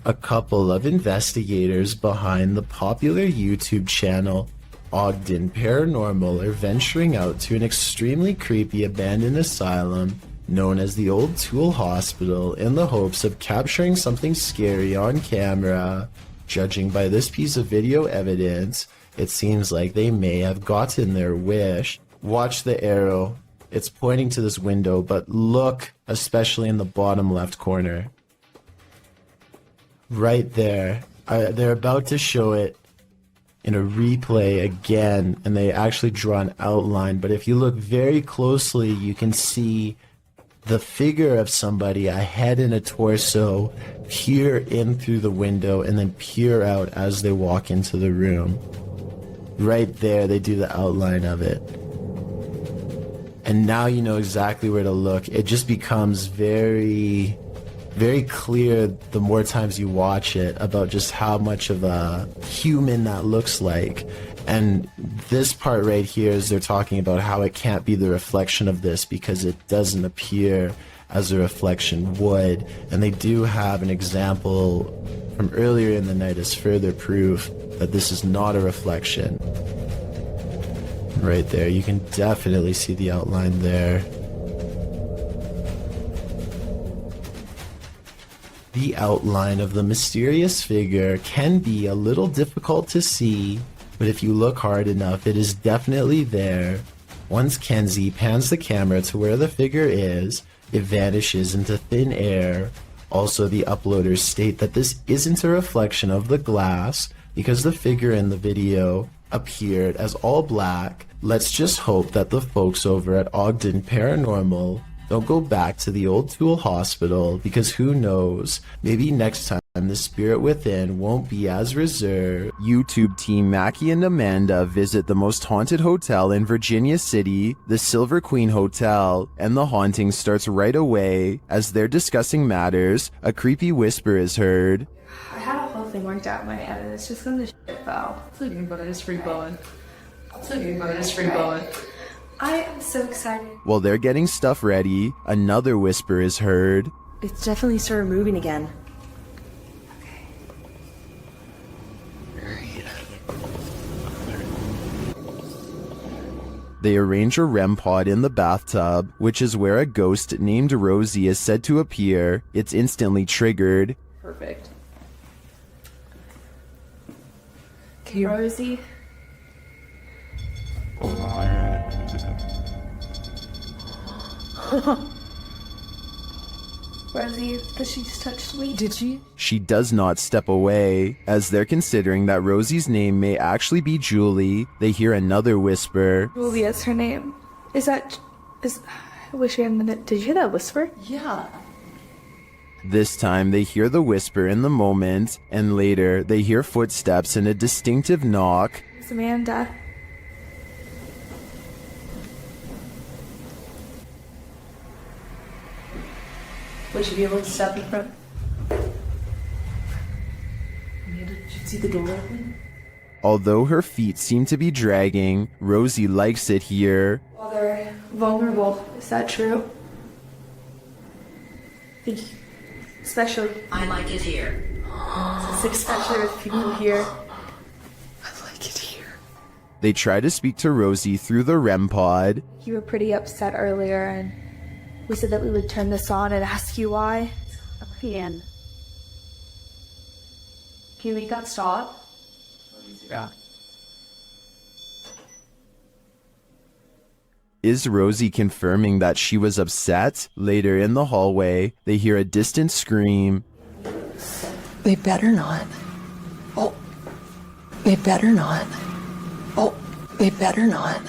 A couple of investigators behind the popular YouTube channel Ogden Paranormal are venturing out to an extremely creepy abandoned asylum known as the Old Tool Hospital in the hopes of capturing something scary on camera. Judging by this piece of video evidence, it seems like they may have gotten their wish. Watch the arrow. It's pointing to this window, but look, especially in the bottom left corner. Right there. They're about to show it in a replay again, and they actually draw an outline, but if you look very closely, you can see the figure of somebody, a head and a torso, peer in through the window and then peer out as they walk into the room. Right there, they do the outline of it. And now you know exactly where to look. It just becomes very clear the more times you watch it about just how much of a human that looks like. And this part right here is they're talking about how it can't be the reflection of this because it doesn't appear as a reflection would. And they do have an example from earlier in the night as further proof that this is not a reflection. Right there, you can definitely see the outline there. The outline of the mysterious figure can be a little difficult to see, but if you look hard enough, it is definitely there. Once Kenzie pans the camera to where the figure is, it vanishes into thin air. Also, the uploaders state that this isn't a reflection of the glass because the figure in the video appeared as all black. Let's just hope that the folks over at Ogden Paranormal don't go back to the Old Tool Hospital, because who knows, maybe next time the spirit within won't be as reserved. YouTube team Mackie and Amanda visit the most haunted hotel in Virginia City, the Silver Queen Hotel, and the haunting starts right away. As they're discussing matters, a creepy whisper is heard. I had a whole thing worked out in my head and it's just gonna shit fell. It's okay, but it's free blowing. It's okay, but it's free blowing. I am so excited. While they're getting stuff ready, another whisper is heard. It's definitely started moving again. They arrange a REM pod in the bathtub, which is where a ghost named Rosie is said to appear. It's instantly triggered. Perfect. Okay, Rosie. Rosie, did she just touch me? Did she? She does not step away. As they're considering that Rosie's name may actually be Julie, they hear another whisper. Julia's her name. I wish we had a minute. Did you hear that whisper? Yeah. This time they hear the whisper in the moment, and later they hear footsteps and a distinctive knock. It's Amanda. Would you be able to step in front? Amanda, did you see the door open? Although her feet seem to be dragging, Rosie likes it here. Well, they're vulnerable. Is that true? Especially. I like it here. Especially with people here. I like it here. They try to speak to Rosie through the REM pod. You were pretty upset earlier, and we said that we would turn this on and ask you why. Can you make that stop? Yeah. Is Rosie confirming that she was upset? Later in the hallway, they hear a distant scream. They better not. Oh. They better not. Oh. They better not.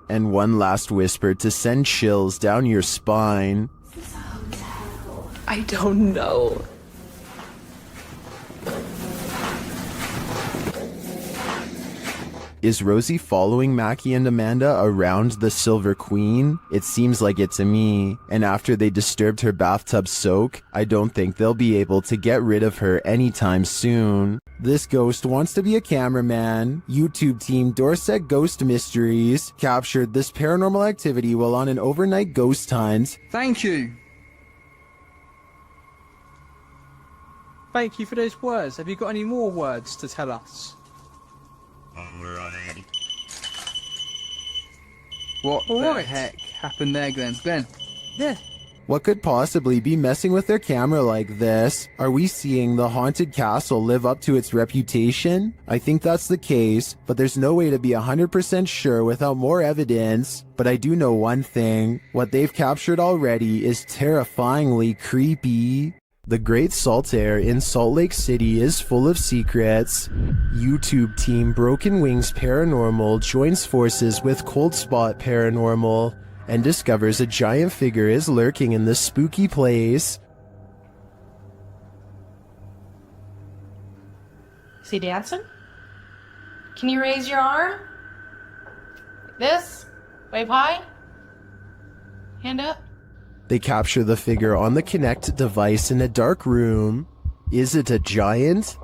And one last whisper to send chills down your spine. I don't know. Is Rosie following Mackie and Amanda around the Silver Queen? It seems like it to me. And after they disturbed her bathtub soak, I don't think they'll be able to get rid of her anytime soon. This ghost wants to be a cameraman. YouTube team Dorset Ghost Mysteries captured this paranormal activity while on an overnight ghost hunt. Thank you. Thank you for those words. Have you got any more words to tell us? What the heck happened there, Glenn? Glenn? Yeah. What could possibly be messing with their camera like this? Are we seeing the haunted castle live up to its reputation? I think that's the case, but there's no way to be 100% sure without more evidence. But I do know one thing. What they've captured already is terrifyingly creepy. The Great Salt Air in Salt Lake City is full of secrets. YouTube team Broken Wings Paranormal joins forces with Cold Spot Paranormal and discovers a giant figure is lurking in this spooky place. Is he dancing? Can you raise your arm? Like this? Wave high? Hand up? They capture the figure on the Kinect device in a dark room. Is it a giant?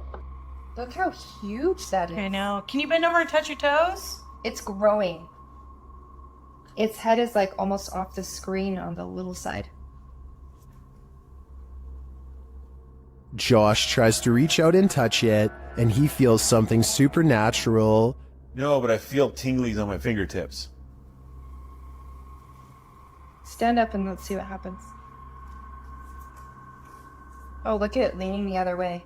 Look how huge that is. Okay, now, can you bend over and touch your toes? It's growing. Its head is like almost off the screen on the little side. Josh tries to reach out and touch it, and he feels something supernatural. No, but I feel tinglies on my fingertips. Stand up and let's see what happens. Oh, look at it leaning the other way.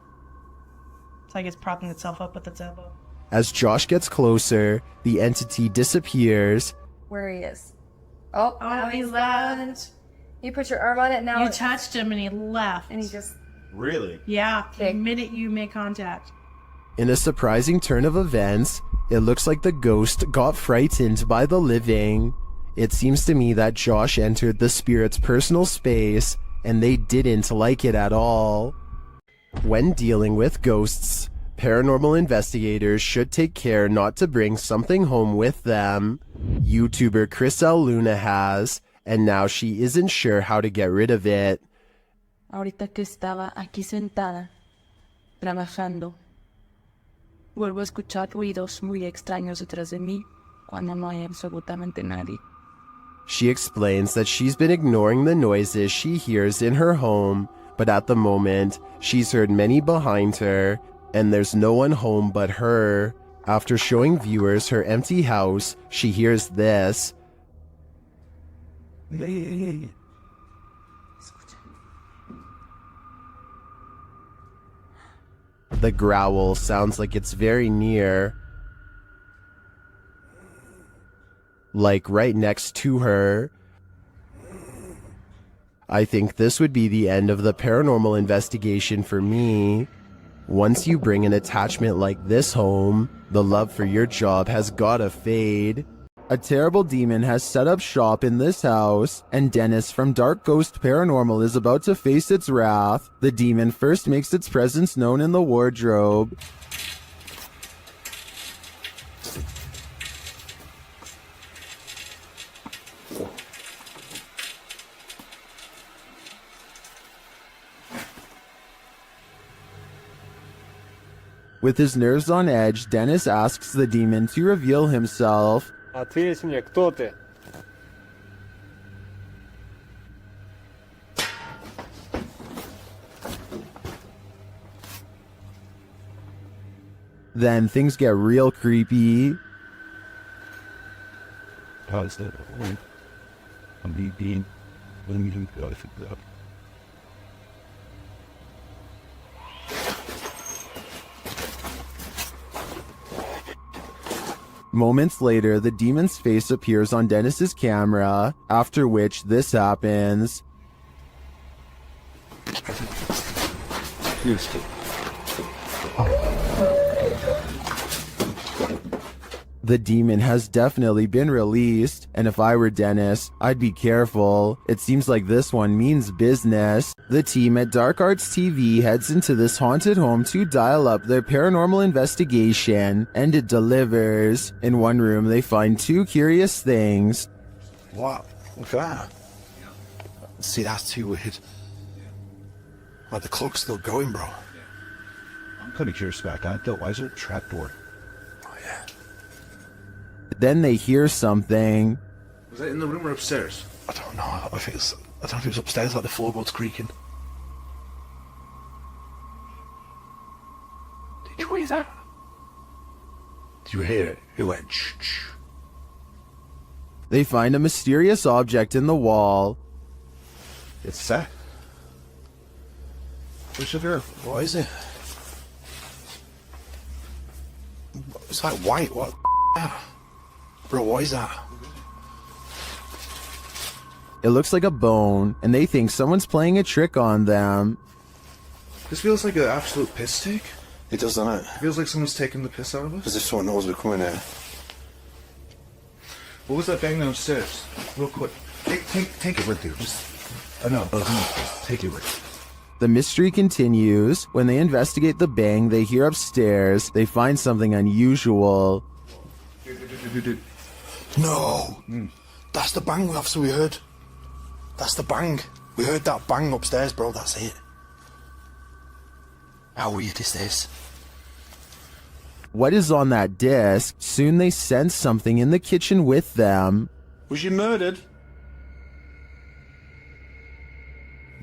It's like it's propping itself up with its elbow. As Josh gets closer, the entity disappears. Where he is. Oh, Oh, he left. you put your arm on it now. You touched him and he left. and he just Really? Yeah, the Okay. minute you make contact. In a surprising turn of events, it looks like the ghost got frightened by the living. It seems to me that Josh entered the spirit's personal space, and they didn't like it at all. When dealing with ghosts, paranormal investigators should take care not to bring something home with them. YouTuber Chris L. Luna has, and now she isn't sure how to get rid of it. Ahorita que estaba aquí sentada, trabajando, vuelvo a escuchar ruidos muy extraños detrás de mí cuando no hay absolutamente nadie. She explains that she's been ignoring the noises she hears in her home, but at the moment, she's heard many behind her, and there's no one home but her. After showing viewers her empty house, she hears this. The growl sounds like it's very near, like right next to her. I think this would be the end of the paranormal investigation for me. Once you bring an attachment like this home, the love for your job has gotta fade. A terrible demon has set up shop in this house, and Dennis from Dark Ghost Paranormal is about to face its wrath. The demon first makes its presence known in the wardrobe. With his nerves on edge, Dennis asks the demon to reveal himself. Ответь мне, кто ты? Then things get real creepy. Moments later, the demon's face appears on Dennis's camera, after which this happens. The demon has definitely been released, and if I were Dennis, I'd be careful. It seems like this one means business. The team at Dark Arts TV heads into this haunted home to dial up their paranormal investigation, and it delivers. In one room, they find two curious things. What? Look at that. See, that's too weird. Like, the clock's still going, bro. I'm kind of curious about that, though. Why is it a trapdoor? Oh, yeah. Then they hear something. Was it in the room or upstairs? I don't know. I don't know if it was upstairs, like the floorboards creaking. What is that? Did you hear it? It went shh. They find a mysterious object in the wall. It's that. What's it? What is it? It's like white. What? Bro, what is that? It looks like a bone, and they think someone's playing a trick on them. This feels like an absolute piss take. It does, doesn't it? It feels like someone's taking the piss out of us. As if someone knows we're coming here. What was that bang downstairs? Real quick. Take it with you. Just. I know. Take it with you. The mystery continues. When they investigate the bang they hear upstairs, they find something unusual. No! That's the bang, officer, we heard. That's the bang. We heard that bang upstairs, bro. That's it. How weird is this? What is on that disc? Soon they sense something in the kitchen with them. Was you murdered?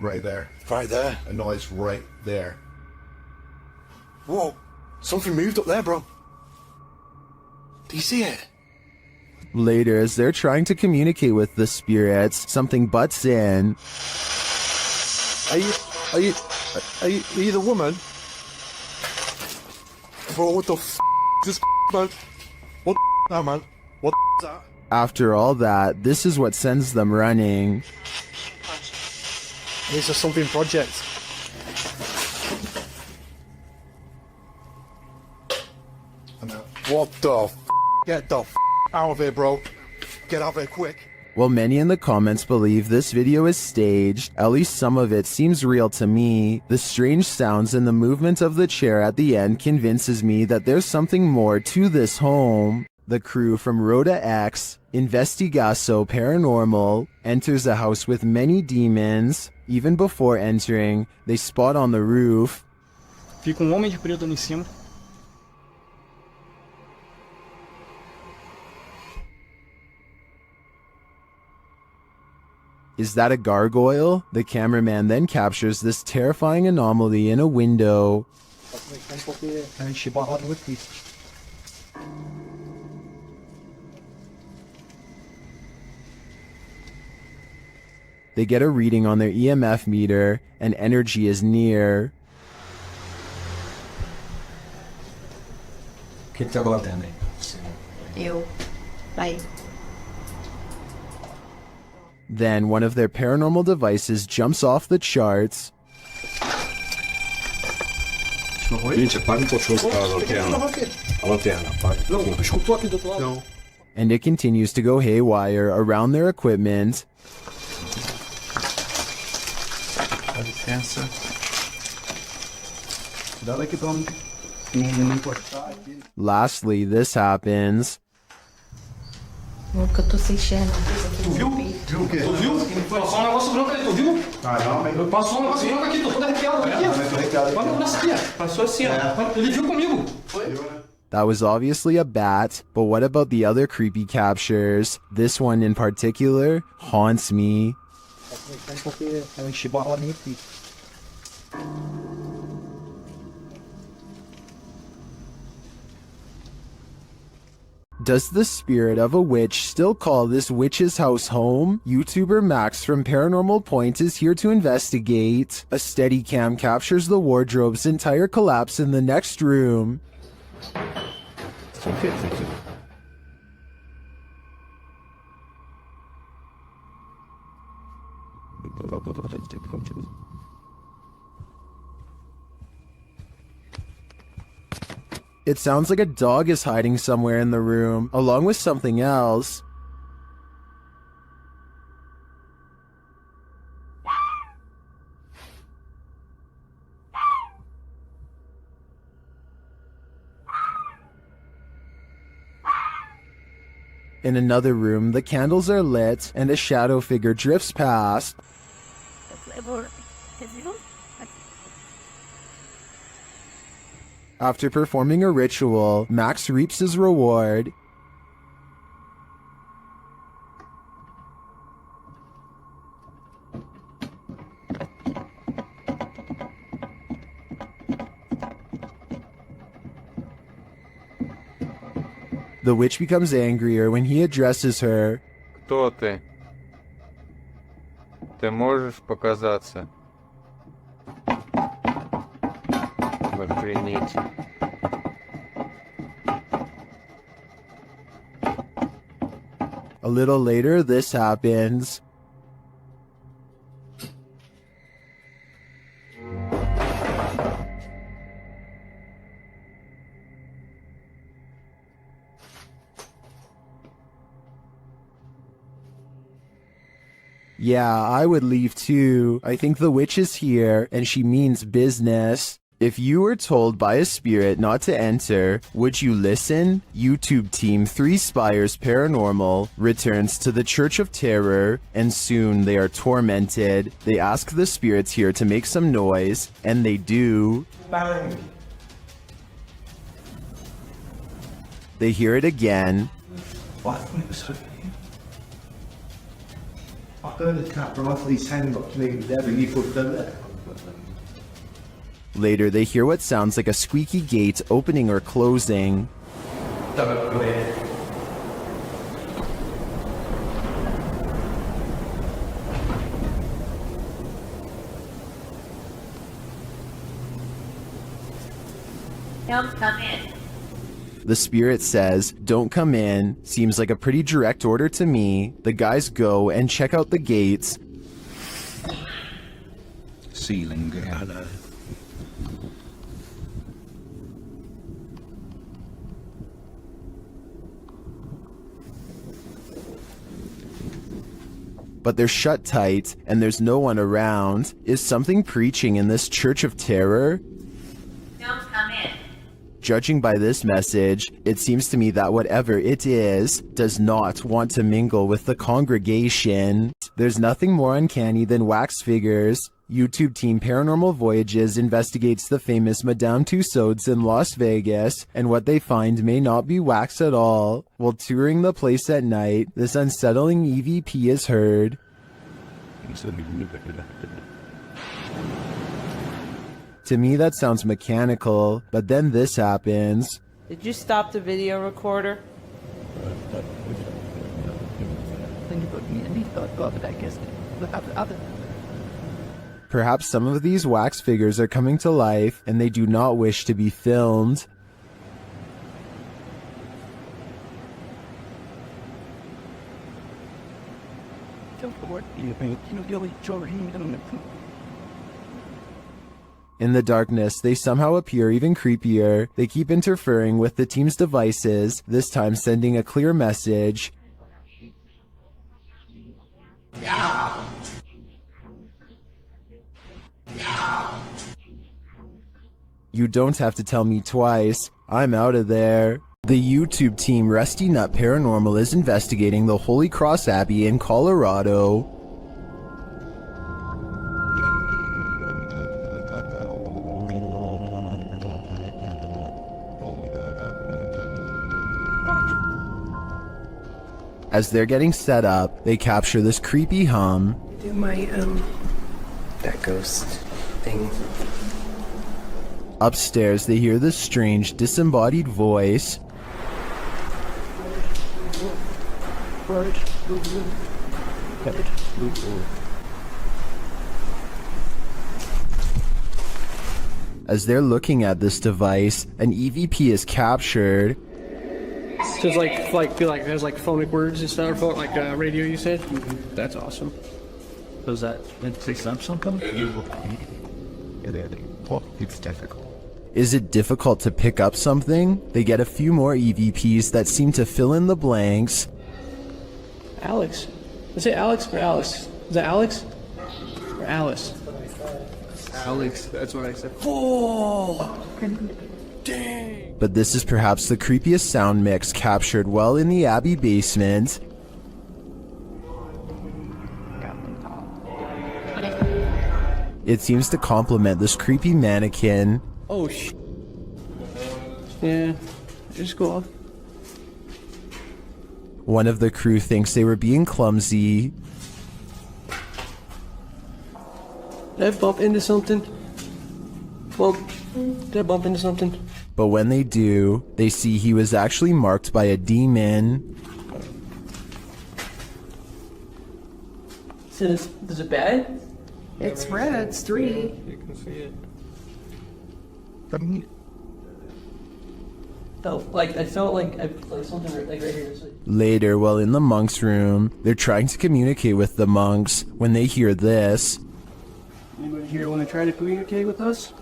Right there. Right there. A noise right there. Whoa. Something moved up there, bro. Do you see it? Later, as they're trying to communicate with the spirits, something butts in. Are you the woman? Bro, what the f*** is this man? What the now, man? What the is that? After all that, this is what sends them running. It's a something project. What the f***? Get the f*** out of here, bro. Get out of here quick. While many in the comments believe this video is staged, at least some of it seems real to me. The strange sounds and the movement of the chair at the end convinces me that there's something more to this home. The crew from Rhoda X, Investigaso Paranormal, enters a house with many demons. Even before entering, they spot on the roof. Fica homem de preto ali em cima. Is that a gargoyle? The cameraman then captures this terrifying anomaly in a window. They get a reading on their EMF meter, and energy is near. Eu. Vai. Then one of their paranormal devices jumps off the charts. And it continues to go haywire around their equipment. Lastly, this happens. O que eu tô sentindo. Tu viu? Viu o quê? Tu viu? Passou um negócio branco ali, tu viu? Caramba. Passou um negócio branco aqui, tô todo arrepiado. Aqui, ó. Olha nessa aqui, ó. Passou assim, ó. Ele viu comigo. Foi? That was obviously a bat, but what about the other creepy captures? This one in particular haunts me. Does the spirit of a witch still call this witch's house home? YouTuber Max from Paranormal Point is here to investigate. A Steadicam captures the wardrobe's entire collapse in the next room. It sounds like a dog is hiding somewhere in the room, along with something else. In another room, the candles are lit, and a shadow figure drifts past. After performing a ritual, Max reaps his reward. The witch becomes angrier when he addresses her. Кто ты? Ты можешь показаться? Охренеть. A little later, this happens. Yeah, I would leave too. I think the witch is here, and she means business. If you were told by a spirit not to enter, would you listen? YouTube team 3 Spires Paranormal returns to the Church of Terror, and soon they are tormented. They ask the spirits here to make some noise, and they do. Bang. They hear it again. What? I heard a tap right off his hand up to me there, but you put them there. Later, they hear what sounds like a squeaky gate opening or closing. Don't come in. The spirit says, "Don't come in." Seems like a pretty direct order to me. The guys go and check out the gates. Ceiling, hello. But they're shut tight, and there's no one around. Is something preaching in this Church of Terror? Don't come in. Judging by this message, it seems to me that whatever it is does not want to mingle with the congregation. There's nothing more uncanny than wax figures. YouTube team Paranormal Voyages investigates the famous Madame Tussauds in Las Vegas, and what they find may not be wax at all. While touring the place at night, this unsettling EVP is heard. To me, that sounds mechanical, but then this happens. Did you stop the video recorder? Perhaps some of these wax figures are coming to life, and they do not wish to be filmed. In the darkness, they somehow appear even creepier. They keep interfering with the team's devices, this time sending a clear message. You don't have to tell me twice. I'm out of there. The YouTube team Rusty Nut Paranormal is investigating the Holy Cross Abbey in Colorado. As they're getting set up, they capture this creepy hum. Do my, that ghost thing. Upstairs, they hear this strange, disembodied voice. As they're looking at this device, an EVP is captured. So it's like there's like phonic words and stuff, like radio. You said that's awesome. Does that say something? It's difficult. Is it difficult to pick up something? They get a few more EVPs that seem to fill in the blanks. Alex. Is it Alex or Alice? Is that Alex or Alice? Alex, that's what I said. Oh! Dang! But this is perhaps the creepiest sound mix captured well in the Abbey basement. It seems to complement this creepy mannequin. Oh, yeah, just go off. One of the crew thinks they were being clumsy. Did I bump into something? Well, did I bump into something? but when they do, they see he was actually marked by a demon. So is it bad? It's red. It's 3. You can see it. I felt like something like right here. Later, while in the monk's room, they're trying to communicate with the monks when they hear this. Anybody here want to try to communicate with us?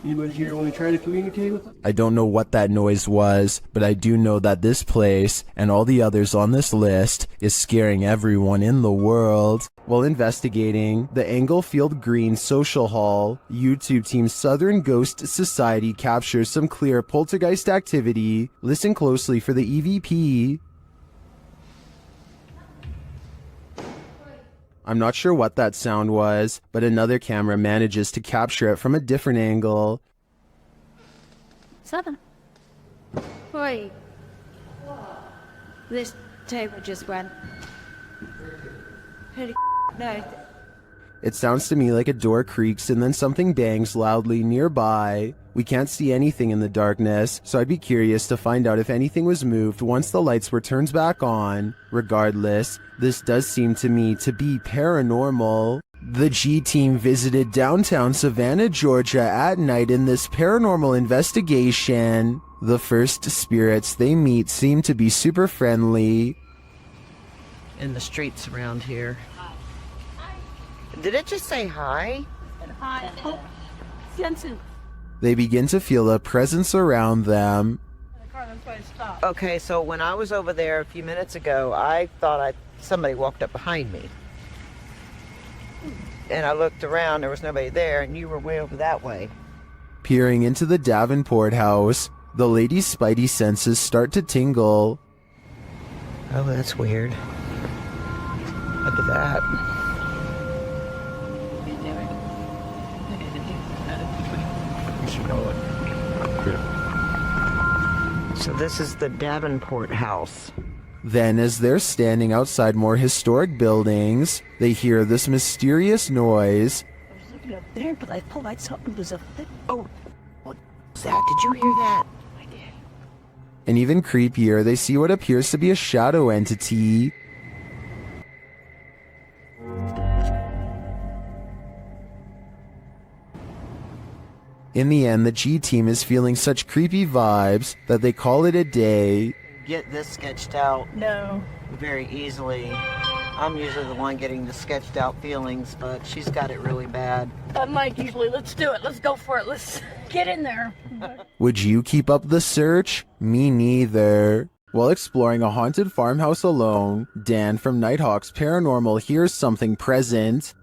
Anybody here want to try to communicate with us? I don't know what that noise was, but I do know that this place, and all the others on this list, is scaring everyone in the world. While investigating the Englefield Green Social Hall, YouTube team Southern Ghost Society captures some clear poltergeist activity. Listen closely for the EVP. I'm not sure what that sound was, but another camera manages to capture it from a different angle. Southern. Wait. This table just went. No. It sounds to me like a door creaks and then something bangs loudly nearby. We can't see anything in the darkness, so I'd be curious to find out if anything was moved once the lights were turned back on. Regardless, this does seem to me to be paranormal. The G team visited downtown Savannah, Georgia at night in this paranormal investigation. The first spirits they meet seem to be super friendly. In the streets around here. Did it just say hi? Hi. Jensen. They begin to feel a presence around them. Okay, so when I was over there a few minutes ago, I thought somebody walked up behind me. And I looked around, there was nobody there, and you were way over that way. Peering into the Davenport house, the lady's spidey senses start to tingle. Oh, that's weird. Look at that. So this is the Davenport house. Then, as they're standing outside more historic buildings, they hear this mysterious noise. I was looking up there, but I thought like something was up there. Oh, what was that? Did you hear that? I did. And even creepier, they see what appears to be a shadow entity. In the end, the G team is feeling such creepy vibes that they call it a day. Get this sketched out. No. Very easily. I'm usually the one getting the sketched out feelings, but she's got it really bad. I'm Mike usually. Let's do it. Let's go for it. Let's get in there. Would you keep up the search? Me neither. While exploring a haunted farmhouse alone, Dan from Nighthawk's Paranormal hears something present.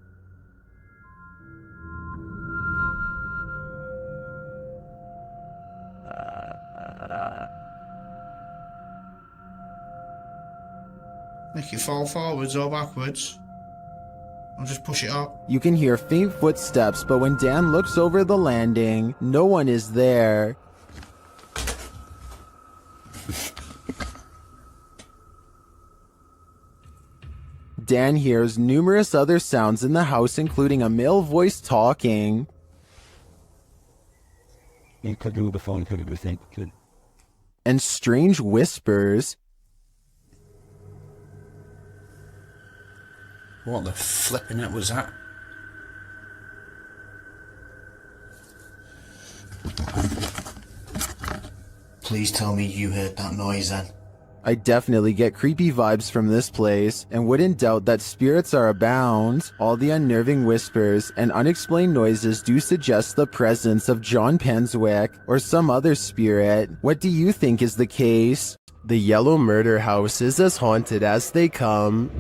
Make it fall forwards or backwards. I'll just push it up. You can hear faint footsteps, but when Dan looks over the landing, no one is there. Dan hears numerous other sounds in the house, including a male voice talking. And strange whispers. What the flipping it was that? Please tell me you heard that noise then. I definitely get creepy vibes from this place, and wouldn't doubt that spirits are abound. All the unnerving whispers and unexplained noises do suggest the presence of John Penswick or some other spirit. What do you think is the case? The Yellow Murder House is as haunted as they come.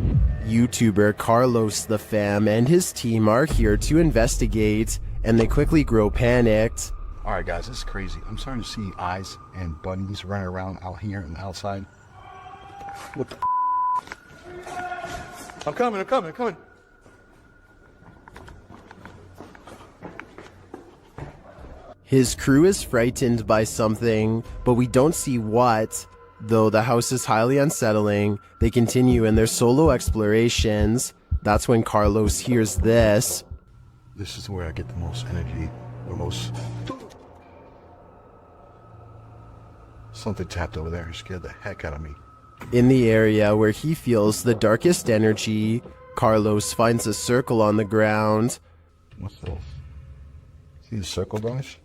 YouTuber Carlos the Fam and his team are here to investigate, and they quickly grow panicked. Alright guys, this is crazy. I'm starting to see eyes and bunnies running around out here and outside. What the I'm coming. His crew is frightened by something, but we don't see what. Though the house is highly unsettling, they continue in their solo explorations. That's when Carlos hears this. This is where I get the most energy, the most... Something tapped over there. It scared the heck out of me. In the area where he feels the darkest energy, Carlos finds a circle on the ground. What's this? See the circle, guys?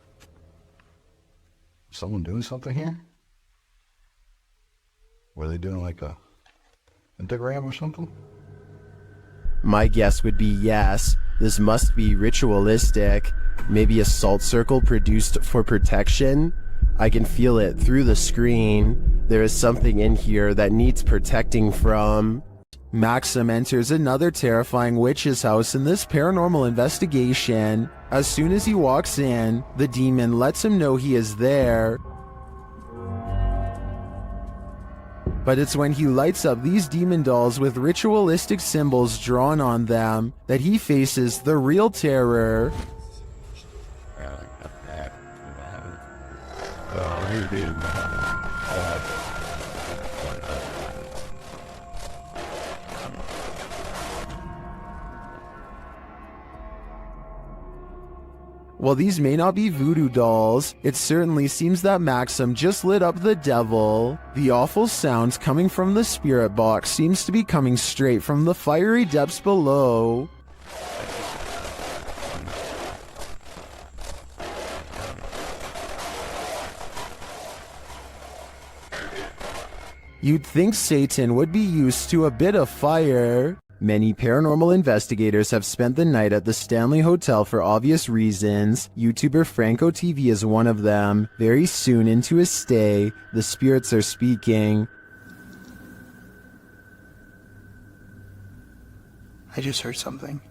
Someone doing something here? Were they doing like a pentagram or something? My guess would be yes. This must be ritualistic. Maybe a salt circle produced for protection. I can feel it through the screen. There is something in here that needs protecting from. Maxim enters another terrifying witch's house in this paranormal investigation. As soon as he walks in, the demon lets him know he is there. But it's when he lights up these demon dolls with ritualistic symbols drawn on them that he faces the real terror. While these may not be voodoo dolls, it certainly seems that Maxim just lit up the devil. The awful sounds coming from the spirit box seems to be coming straight from the fiery depths below. You'd think Satan would be used to a bit of fire. Many paranormal investigators have spent the night at the Stanley Hotel for obvious reasons. YouTuber Franco TV is one of them. Very soon into his stay, the spirits are speaking. I just heard something.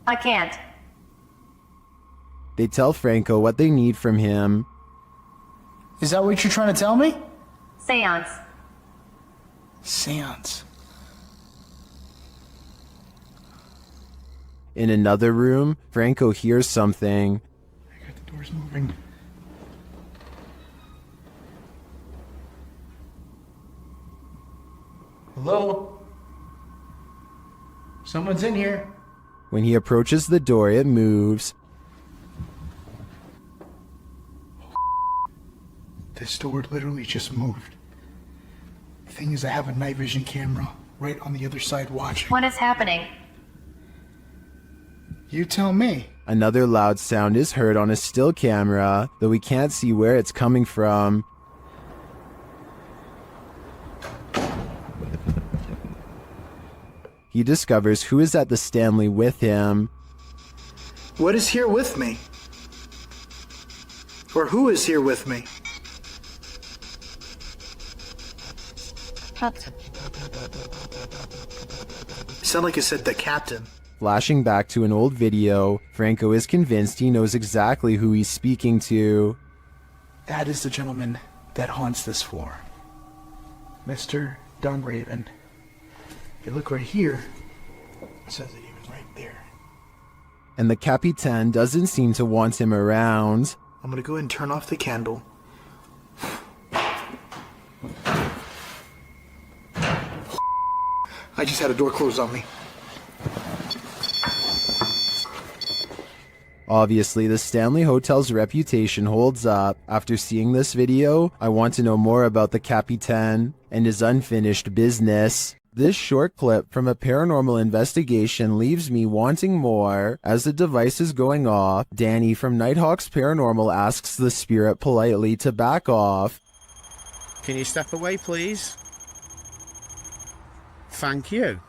I can't. They tell Franco what they need from him. Is that what you're trying to tell me? Seance. Seance. In another room, Franco hears something. I got the doors moving. Hello? Someone's in here. When he approaches the door, it moves. This door literally just moved. The thing is, I have a night vision camera right on the other side watching. What is happening? You tell me. Another loud sound is heard on a still camera, though we can't see where it's coming from. He discovers who is at the Stanley with him. What is here with me? Or who is here with me? Captain. Sound like it said the captain. Flashing back to an old video, Franco is convinced he knows exactly who he's speaking to. That is the gentleman that haunts this floor. Mr. Dunraven. If you look right here, it says it even right there. And the Capitan doesn't seem to want him around. I'm gonna go ahead and turn off the candle. I just had a door closed on me. Obviously, the Stanley Hotel's reputation holds up. After seeing this video, I want to know more about the Capitan and his unfinished business. This short clip from a paranormal investigation leaves me wanting more. As the device is going off, Danny from Nighthawks Paranormal asks the spirit politely to back off. Can you step away, please? Thank you.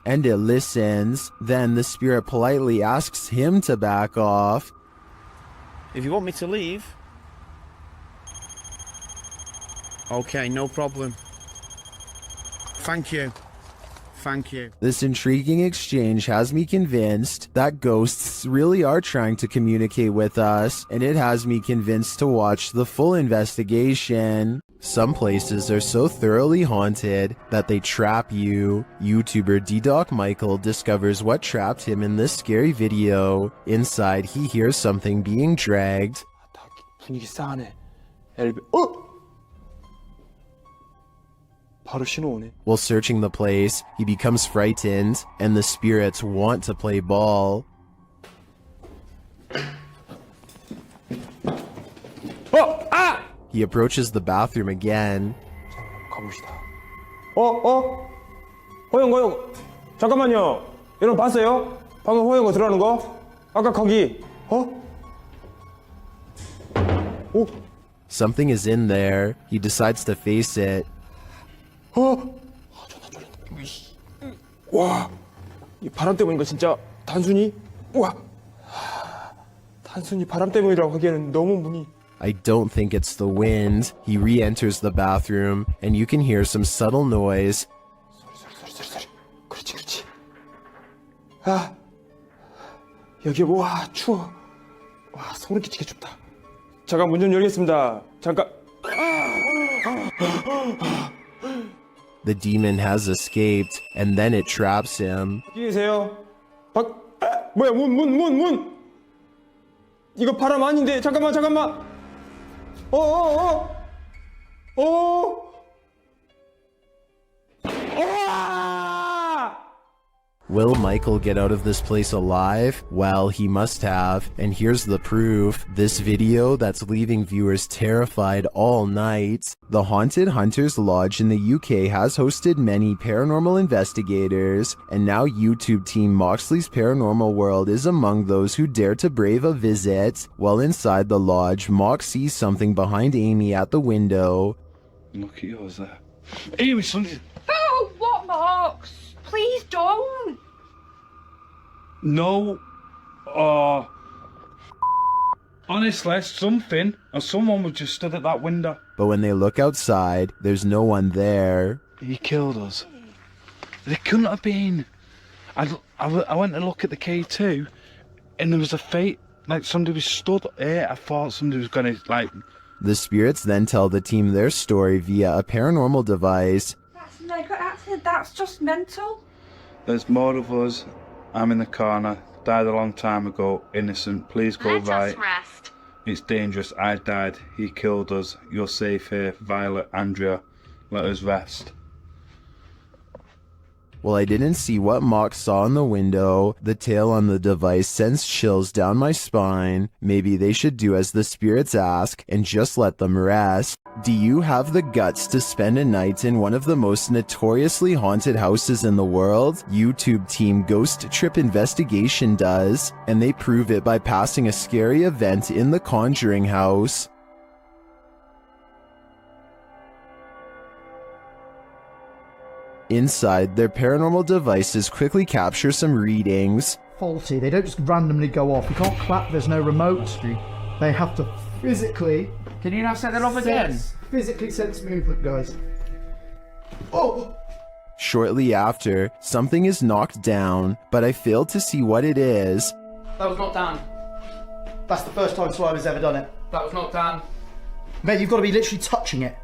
And it listens. Then the spirit politely asks him to back off. If you want me to leave. Okay, no problem. Thank you. Thank you. This intriguing exchange has me convinced that ghosts really are trying to communicate with us, and it has me convinced to watch the full investigation. Some places are so thoroughly haunted that they trap you. YouTuber D-Doc Michael discovers what trapped him in this scary video. Inside, he hears something being dragged. While searching the place, he becomes frightened, and the spirits want to play ball. He approaches the bathroom again. 가봅시다. 호영. 잠깐만요. 여러분 봤어요? 방금 호영거 들어가는 거? 아까 거기. Something is in there. He decides to face it. 와, 이 바람 때문인가 진짜 단순히? 와, 단순히 바람 때문이라고 하기에는 너무 문이. I don't think it's the wind. He re-enters the bathroom, and you can hear some subtle noise. 소리. 그렇지. 아, 여기 와 추워. 와 소름 끼치게 춥다. 잠깐 문 좀 열겠습니다. 잠깐. The demon has escaped, and then it traps him. 여기 계세요. 뭐야 문. 이거 바람 아닌데 잠깐만. Will Michael get out of this place alive? Well, he must have, and here's the proof. This video that's leaving viewers terrified all night. The Haunted Hunters Lodge in the UK has hosted many paranormal investigators, and now YouTube team Moxley's Paranormal World is among those who dare to brave a visit. While inside the lodge, Mox sees something behind Amy at the window. Look at yours there. Amy, something. Oh, what, Mox? Please don't. No. Honestly, something or someone was just stood at that window. But when they look outside, there's no one there. He killed us. They couldn't have been. I went to look at the K2, and there was a fate. Like somebody was stood here. I thought somebody was gonna like. The spirits then tell the team their story via a paranormal device. That's just mental. There's more of us. I'm in the corner. Died a long time ago. Innocent. Please go right. Rest. It's dangerous. I died. He killed us. You're safe here. Violet, Andrea. Let us rest. Well, I didn't see what Mox saw in the window. The tale on the device sends chills down my spine. Maybe they should do as the spirits ask and just let them rest. Do you have the guts to spend a night in one of the most notoriously haunted houses in the world? YouTube team Ghost Trip Investigation does, and they prove it by passing a scary event in the Conjuring house. Inside, their paranormal devices quickly capture some readings. Faulty. They don't just randomly go off. You can't clap. There's no remote. They have to physically. Can you now set that off again? Physically sense movement, guys. Shortly after, something is knocked down, but I failed to see what it is. That was not done. That's the first time Slimer's ever done it. That was not done. Mate, you've got to be literally touching it.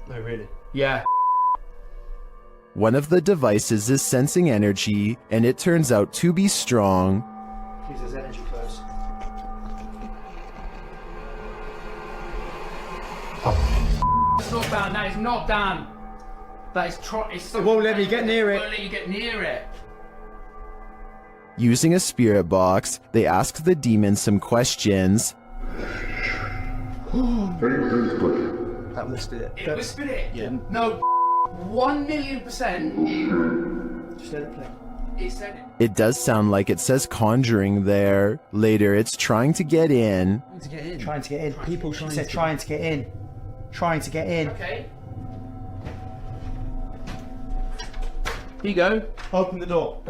No, really? Yeah. One of the devices is sensing energy, and it turns out to be strong. Please, there's energy close. It's not done. That is not done. That is It won't let me get near it. Won't let you get near it. Using a spirit box, they ask the demon some questions. That whispered it. It whispered it? Yeah. No, 1,000,000%. Just let it play. It said it. It does sound like it says Conjuring there. Later, it's trying to get in. Trying to get in. People said trying to get in. Trying to get in. Okay. Here you go. Open the door.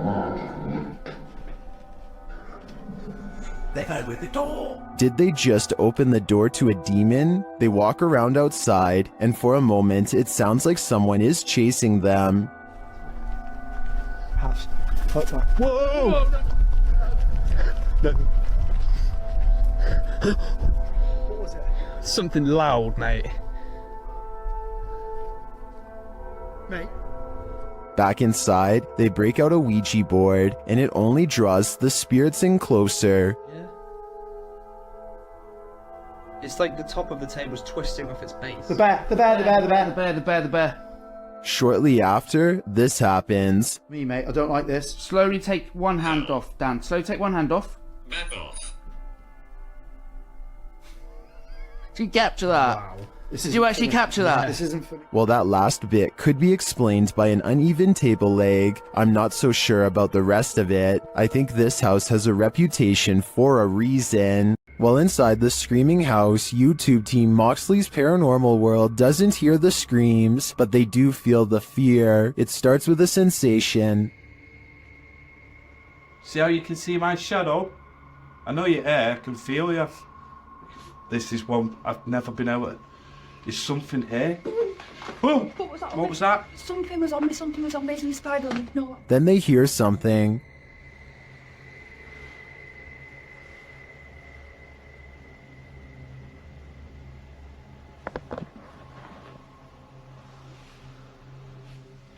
They've opened the door. Did they just open the door to a demon? They walk around outside, and for a moment, it sounds like someone is chasing them. House. Whoa! No. What was it? Something loud, mate. Mate. Back inside, they break out a Ouija board, and it only draws the spirits in closer. Yeah. It's like the top of the table's twisting off its base. The bear. Shortly after, this happens. Me, mate, I don't like this. Slowly take one hand off, Dan. Slowly take one hand off. Back off. Did you capture that? Did you actually capture that? This isn't funny. Well, that last bit could be explained by an uneven table leg. I'm not so sure about the rest of it. I think this house has a reputation for a reason. While inside the screaming house, YouTube team Moxley's Paranormal World doesn't hear the screams, but they do feel the fear. It starts with a sensation. See how you can see my shadow? I know you're here, I can feel you. This is one I've never been able to... There's something here. Whoa! What was that? Something was on me, something was on me, some spider. No. Then they hear something.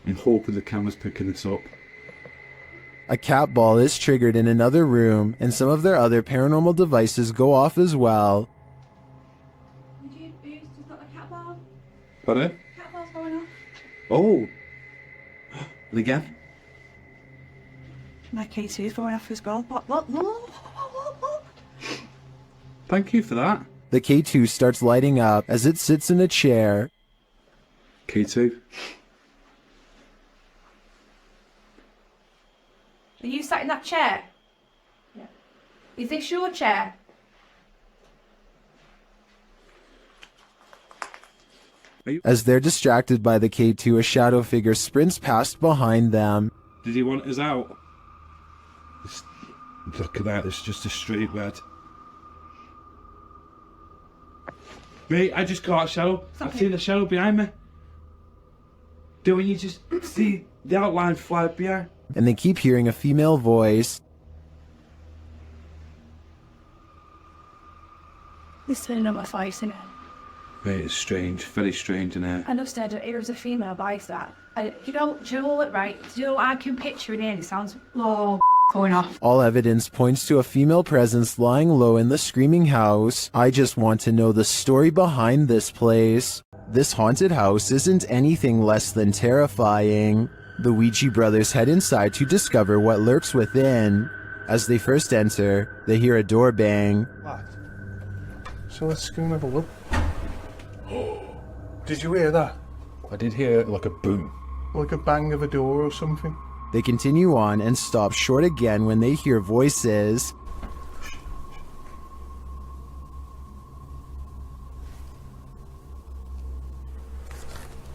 I'm hoping the camera's picking this up. A cat ball is triggered in another room, and some of their other paranormal devices go off as well. Pardon? Cat ball's going off. Oh! Again? My K2 is going off as well. What? Thank you for that. The K2 starts lighting up as it sits in a chair. K2. Are you sat in that chair? Yeah. Is this your chair? As they're distracted by the K2, a shadow figure sprints past behind them. Did he want us out? Look at that, it's just a straight red. Mate, I just caught a shadow. I've seen a shadow behind me. Don't you just see the outline fly behind? And they keep hearing a female voice. It's turning on my face, isn't it? Mate, it's strange, very strange in here. I know, said it was a female voice that. Do you know what, right? Do you know what I can picture it in? It sounds going off. All evidence points to a female presence lying low in the screaming house. I just want to know the story behind this place. This haunted house isn't anything less than terrifying. The Ouija brothers head inside to discover what lurks within. As they first enter, they hear a door bang. So let's go and have a look. Did you hear that? I did hear like a boom. Like a bang of a door or something? They continue on and stop short again when they hear voices.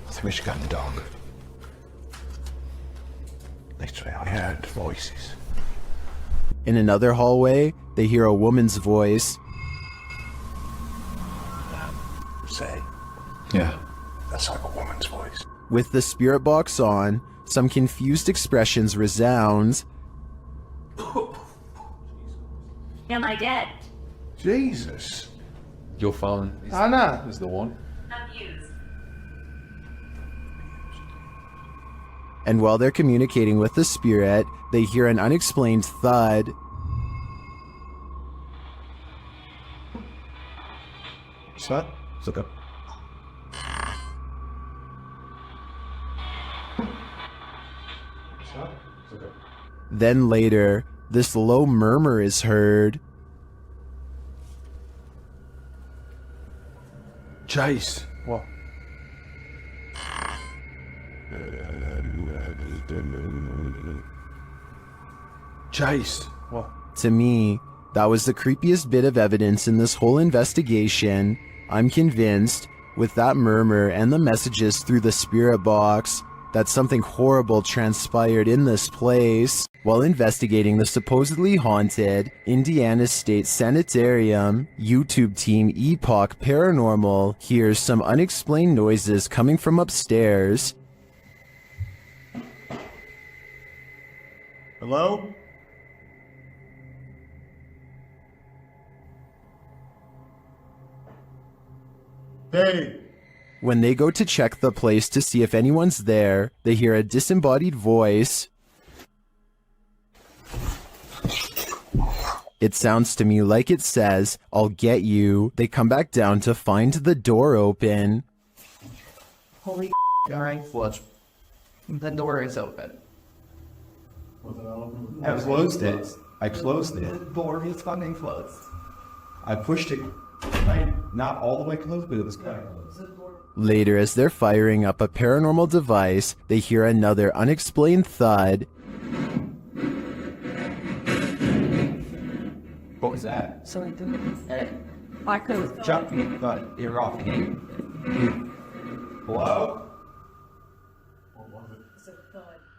I think we should go in the dark. Literally, I heard voices. In another hallway, they hear a woman's voice. Say. Yeah. That's like a woman's voice. With the spirit box on, some confused expressions resound. Am I dead? Jesus. Your phone Anna is the one. Abused. And while they're communicating with the spirit, they hear an unexplained thud. What's that? It's like a... Then later, this low murmur is heard. Chase. What? Chase. What? To me, that was the creepiest bit of evidence in this whole investigation. I'm convinced, with that murmur and the messages through the spirit box, that something horrible transpired in this place. While investigating the supposedly haunted Indiana State Sanitarium, YouTube team Epoch Paranormal hears some unexplained noises coming from upstairs. Hello? Hey! When they go to check the place to see if anyone's there, they hear a disembodied voice. It sounds to me like it says, "I'll get you." They come back down to find the door open. Holy alright. What? The door is open. I closed it. I closed The it. door is fucking closed. I pushed it Not all the way close, but it was kind of close. Later, as they're firing up a paranormal device, they hear another unexplained thud. What was that? I could. Jumping, but you're off. Hello?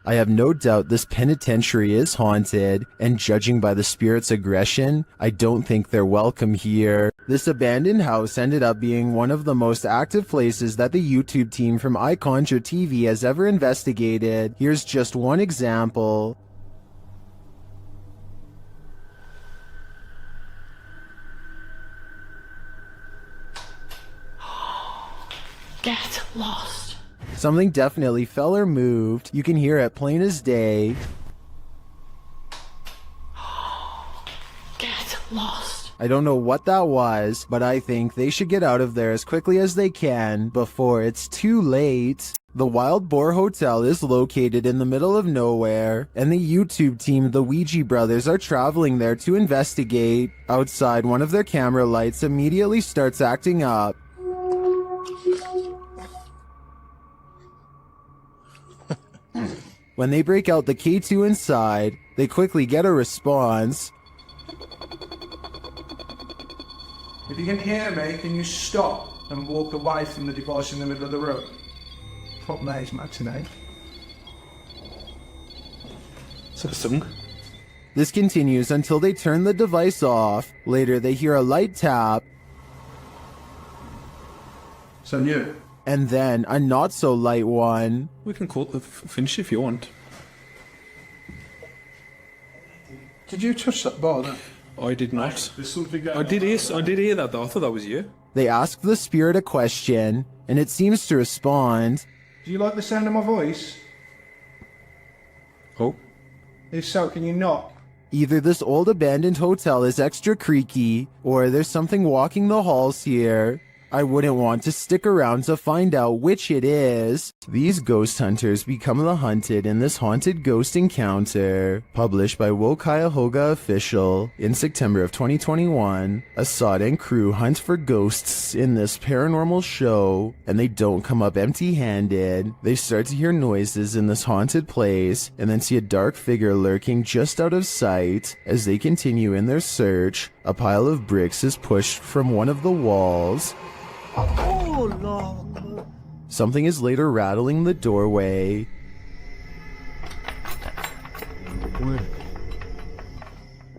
I have no doubt this penitentiary is haunted, and judging by the spirit's aggression, I don't think they're welcome here. This abandoned house ended up being one of the most active places that the YouTube team from iConjure TV has ever investigated. Here's just one example. Get lost. Something definitely fell or moved. You can hear it plain as day. Get lost. I don't know what that was, but I think they should get out of there as quickly as they can before it's too late. The Wild Boar Hotel is located in the middle of nowhere, and the YouTube team, the Ouija brothers, are traveling there to investigate. Outside, one of their camera lights immediately starts acting up. When they break out the K2 inside, they quickly get a response. If you can hear me, can you stop and walk away from the device in the middle of the room? Fuck me, it's matinee. It's like a song. This continues until they turn the device off. Later, they hear a light tap. So new. And then a not so light one. We can call it the finish if you want. Did you touch that bar then? I did not. There's something going I did hear that though. I thought that was you. They ask the spirit a question, and it seems to respond. Do you like the sound of my voice? Oh. If so, can you knock? Either this old abandoned hotel is extra creaky, or there's something walking the halls here. I wouldn't want to stick around to find out which it is. These ghost hunters become the hunted in this haunted ghost encounter. Published by Wo Cuyahoga Official in September of 2021. Assad and crew hunt for ghosts in this paranormal show, and they don't come up empty-handed. They start to hear noises in this haunted place, and then see a dark figure lurking just out of sight. As they continue in their search, a pile of bricks is pushed from one of the walls. Oh, Lord. Something is later rattling the doorway.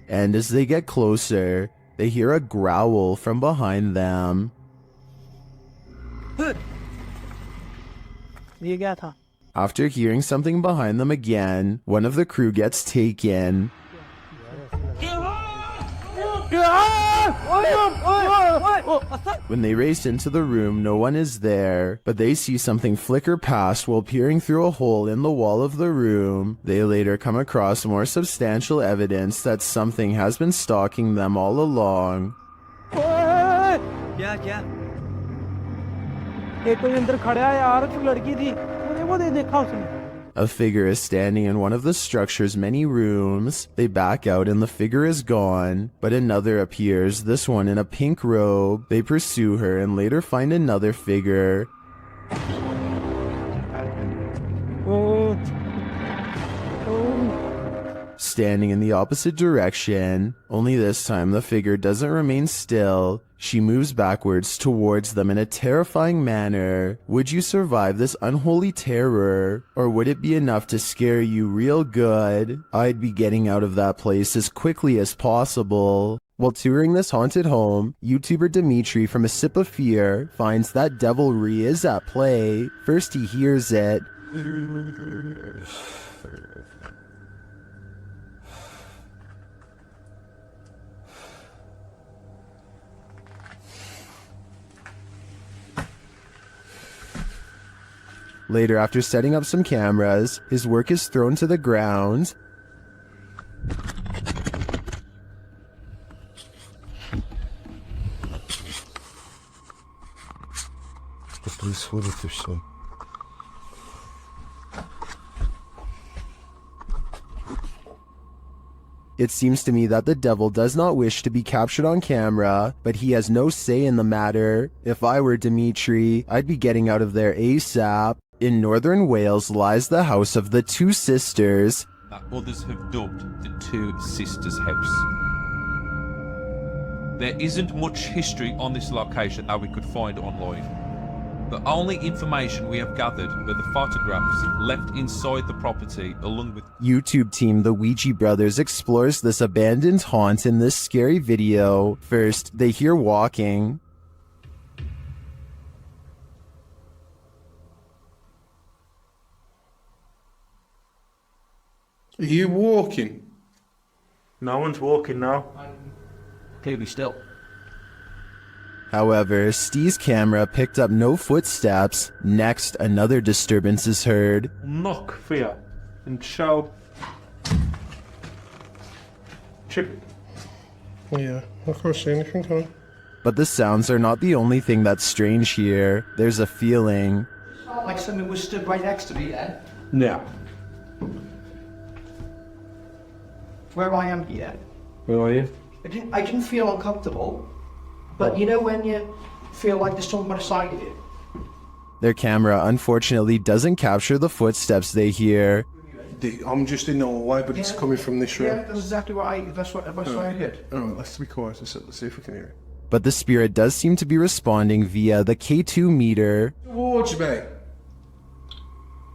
And as they get closer, they hear a growl from behind them. After hearing something behind them again, one of the crew gets taken. When they race into the room, no one is there, but they see something flicker past while peering through a hole in the wall of the room. They later come across more substantial evidence that something has been stalking them all along. क्या एक कोई अंदर खड़ा है यार जो लड़की थी वो देखा उसने. A figure is standing in one of the structure's many rooms. They back out and the figure is gone, but another appears, this one in a pink robe. They pursue her and later find another figure. Standing in the opposite direction, only this time the figure doesn't remain still. She moves backwards towards them in a terrifying manner. Would you survive this unholy terror? Or would it be enough to scare you real good? I'd be getting out of that place as quickly as possible. While touring this haunted home, YouTuber Dimitri from A Sip of Fear finds that devilry is at play. First he hears it. Later, after setting up some cameras, his work is thrown to the ground. Что происходит и все? It seems to me that the devil does not wish to be captured on camera, but he has no say in the matter. If I were Dimitri, I'd be getting out of there ASAP. In northern Wales lies the house of the two sisters. That others have dubbed the Two Sisters House. There isn't much history on this location that we could find online. The only information we have gathered were the photographs left inside the property along with YouTube team The Ouija Brothers explores this abandoned haunt in this scary video. First, they hear walking. Are you walking? No one's walking now. Clearly still. However, Steve's camera picked up no footsteps. Next, another disturbance is heard. Knock for you and show. Chip. Yeah, I can't see anything, can I? But the sounds are not the only thing that's strange here. There's a feeling. Like something was stood right next to me then. Yeah. Where I am here. Where are you? I didn't feel uncomfortable. But you know when you feel like there's someone beside you? Their camera unfortunately doesn't capture the footsteps they hear. I'm just in the hallway, but it's coming from this room. Yeah, that's exactly what I heard. Alright, let's be quiet. Let's see if we can hear it. But the spirit does seem to be responding via the K2 meter. Towards me.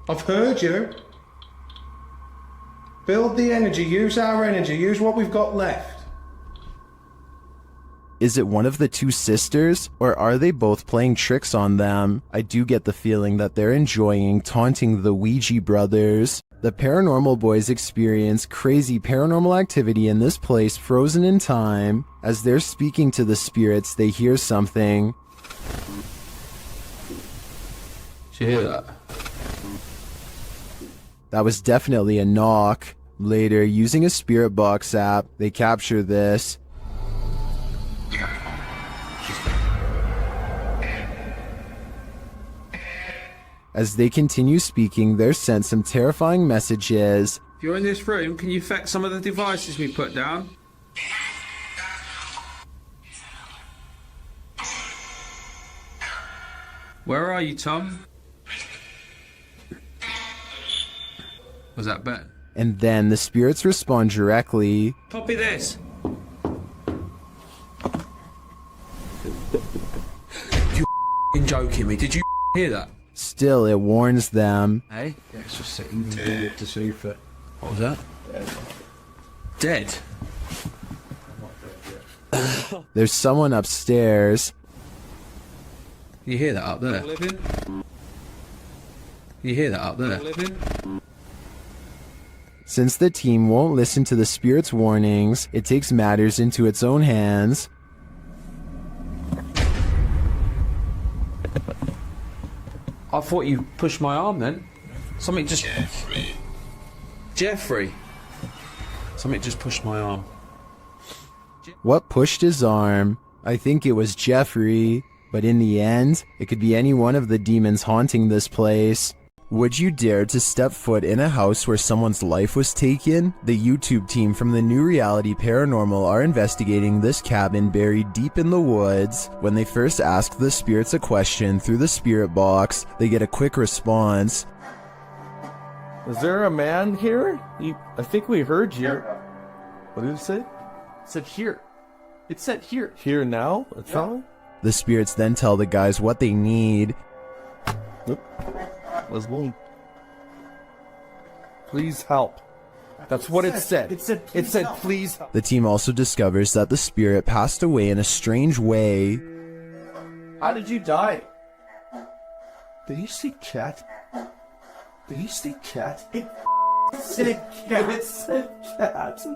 I've heard you. Build the energy, use our energy, use what we've got left. Is it one of the two sisters, or are they both playing tricks on them? I do get the feeling that they're enjoying taunting the Ouija brothers. The paranormal boys experience crazy paranormal activity in this place frozen in time. As they're speaking to the spirits, they hear something. Did you hear that? That was definitely a knock. Later, using a spirit box app, they capture this. As they continue speaking, they're sent some terrifying messages. If you're in this room, can you affect some of the devices we put down? Where are you, Tom? Was that Ben? And then the spirits respond directly. Copy this. You joking me? Did you hear that? Still, it warns them. Hey? Yeah, it's just sitting to the sofa. What was that? Dead? There's someone upstairs. You hear that up there? You hear that up there? Since the team won't listen to the spirit's warnings, it takes matters into its own hands. I thought you pushed my arm then. Something just... Jeffrey. Something just pushed my arm. What pushed his arm? I think it was Jeffrey. But in the end, it could be any one of the demons haunting this place. Would you dare to step foot in a house where someone's life was taken? The YouTube team from the New Reality Paranormal are investigating this cabin buried deep in the woods. When they first ask the spirits a question through the spirit box, they get a quick response. Is there a man here? I think we heard you. What did it say? It said here. It said here. Here now? That's all? The spirits then tell the guys what they need. Was one. Please help. That's what it said. It said please help. The team also discovers that the spirit passed away in a strange way. How did you die? Did you see cat? Did you see cat? It said cat. It said cat.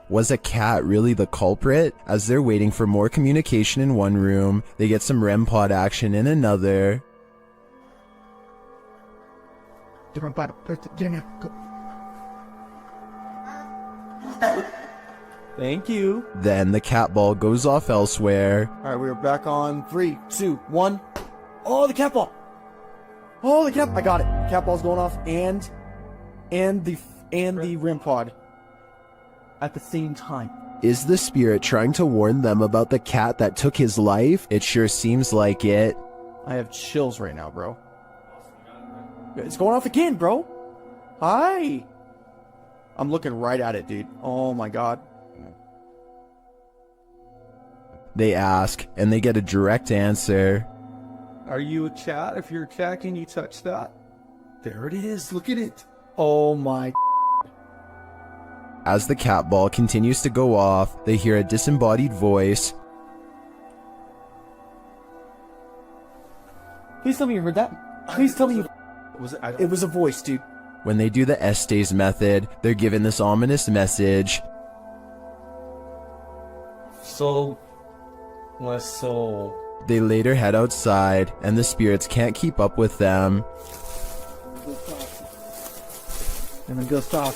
Was a cat really the culprit? As they're waiting for more communication in one room, they get some REM pod action in another. Thank you. Then the cat ball goes off elsewhere. Alright, we're back on 3, 2, 1. Oh, the cat ball! Oh, the cat! I got it. Cat ball's going off, and the REM pod. at the same time. Is the spirit trying to warn them about the cat that took his life? It sure seems like it. I have chills right now, bro. It's going off again, bro. Hi. I'm looking right at it, dude. Oh my god. They ask, and they get a direct answer. Are you a cat? If you're a cat, can you touch that? There it is. Look at it. Oh my. As the cat ball continues to go off, they hear a disembodied voice. Please tell me you heard that. Please tell me you... It was a voice, dude. When they do the Estes method, they're given this ominous message. So... They later head outside, and the spirits can't keep up with them. Gonna go talk.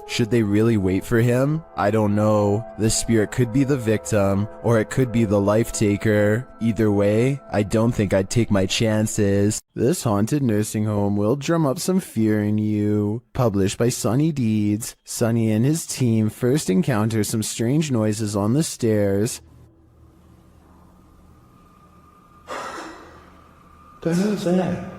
Should they really wait for him? I don't know. The spirit could be the victim, or it could be the life taker. Either way, I don't think I'd take my chances. This haunted nursing home will drum up some fear in you. Published by Sonny Deeds. Sonny and his team first encounter some strange noises on the stairs. The hell's that?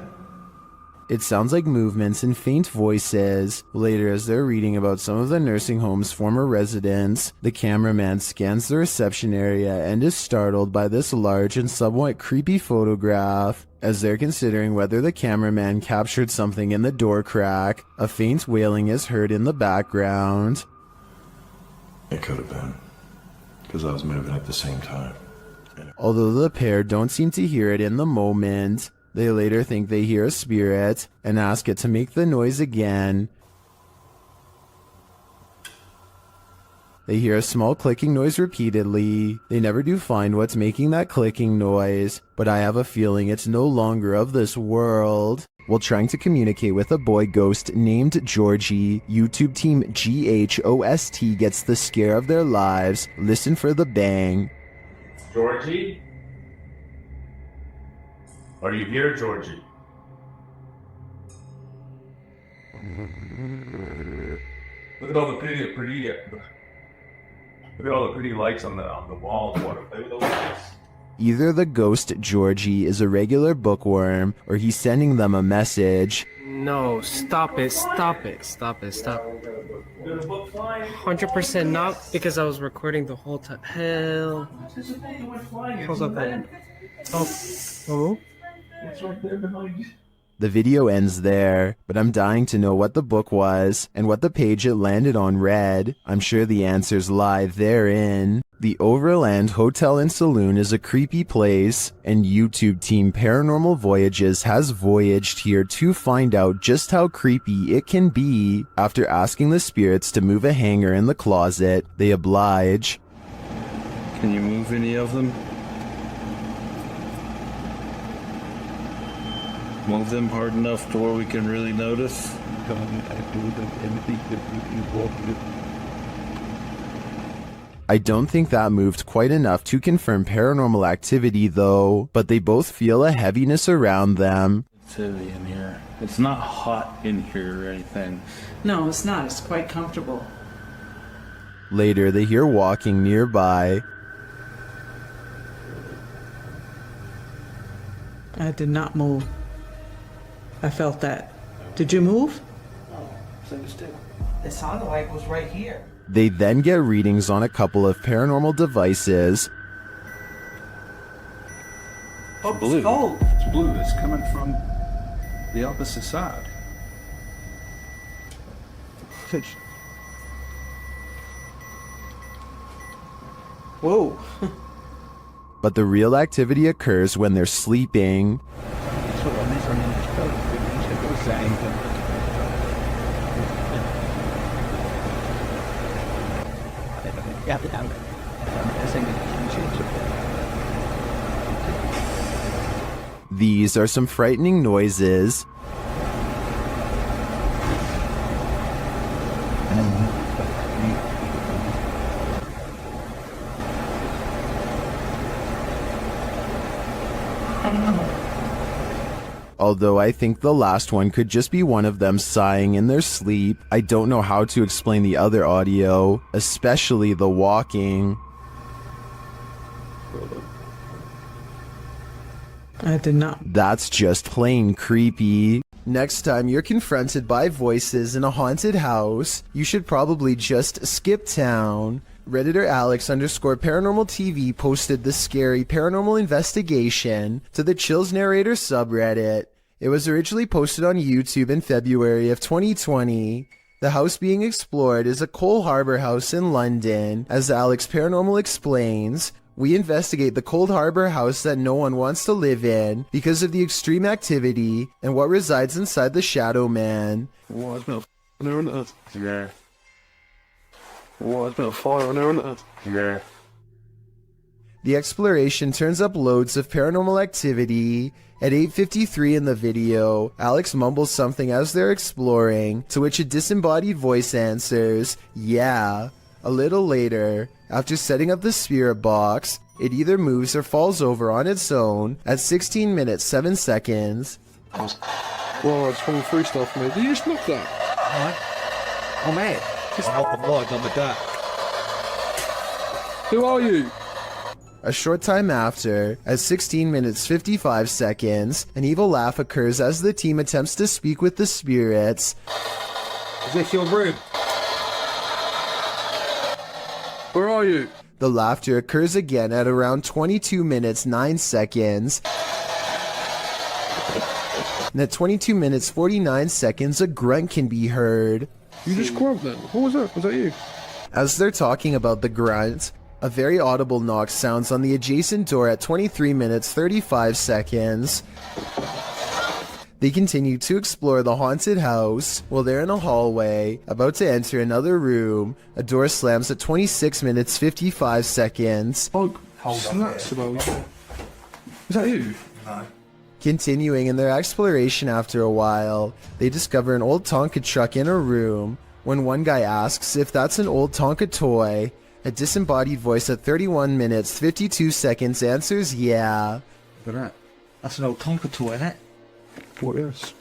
It sounds like movements and faint voices. Later, as they're reading about some of the nursing home's former residents, the cameraman scans the reception area and is startled by this large and somewhat creepy photograph. As they're considering whether the cameraman captured something in the door crack, a faint wailing is heard in the background. It could have been, because I was moving at the same time. Although the pair don't seem to hear it in the moment, they later think they hear a spirit and ask it to make the noise again. They hear a small clicking noise repeatedly. They never do find what's making that clicking noise, but I have a feeling it's no longer of this world. While trying to communicate with a boy ghost named Georgie, YouTube team GHOST gets the scare of their lives. Listen for the bang. Georgie? Are you here, Georgie? Look at all the pretty lights on the walls. Want to play with those lights? Either the ghost Georgie is a regular bookworm, or he's sending them a message. No, stop it, stop it, stop it, stop. 100% not, because I was recording the whole time. Hell. How's that going? Oh. What's right there behind you? The video ends there, but I'm dying to know what the book was and what the page it landed on read. I'm sure the answers lie therein. The Overland Hotel and Saloon is a creepy place, and YouTube team Paranormal Voyages has voyaged here to find out just how creepy it can be. After asking the spirits to move a hanger in the closet, they oblige. Can you move any of them? Move them hard enough to where we can really notice? I don't think that moved quite enough to confirm paranormal activity though, but they both feel a heaviness around them. It's heavy in here. It's not hot in here or anything. No, it's not. It's quite comfortable. Later, they hear walking nearby. I did not move. I felt that. Did you move? It sounded like it was right here. They then get readings on a couple of paranormal devices. Oh, blue. It's gold. It's blue. It's coming from the opposite side. Whoa. But the real activity occurs when they're sleeping. These are some frightening noises. although I think the last one could just be one of them sighing in their sleep. I don't know how to explain the other audio, especially the walking. I did not. That's just plain creepy. Next time you're confronted by voices in a haunted house, you should probably just skip town. Redditor Alex_paranormal TV posted the scary paranormal investigation to the Chills Narrator subreddit. It was originally posted on YouTube in February of 2020. The house being explored is a Cole Harbour house in London. As Alex Paranormal explains, we investigate the Cold Harbour house that no one wants to live in because of the extreme activity and what resides inside the Shadow Man. Why is there a fire on there? Yeah. Why is there a fire on there? Yeah. The exploration turns up loads of paranormal activity. At 8:53 in the video, Alex mumbles something as they're exploring, to which a disembodied voice answers, "Yeah." A little later, after setting up the spirit box, it either moves or falls over on its own at 16 minutes 7 seconds. Well, it's falling through stuff, mate. Did you just knock that? Alright. Oh, mate. Just I'm done with that. Who are you? A short time after, at 16 minutes 55 seconds, an evil laugh occurs as the team attempts to speak with the spirits. Is this your room? Where are you? The laughter occurs again at around 22 minutes 9 seconds. And at 22 minutes 49 seconds, a grunt can be heard. You just grunt then? What was that? Was that you? As they're talking about the grunt, a very audible knock sounds on the adjacent door at 23 minutes 35 seconds. They continue to explore the haunted house. While they're in a hallway, about to enter another room, a door slams at 26 minutes 55 seconds. Oh, snaps about you. Is that you? No. Continuing in their exploration after a while, they discover an old Tonka truck in a room. When one guy asks if that's an old Tonka toy, a disembodied voice at 31 minutes 52 seconds answers yeah. Look at that. That's an old Tonka toy, isn't it? What is?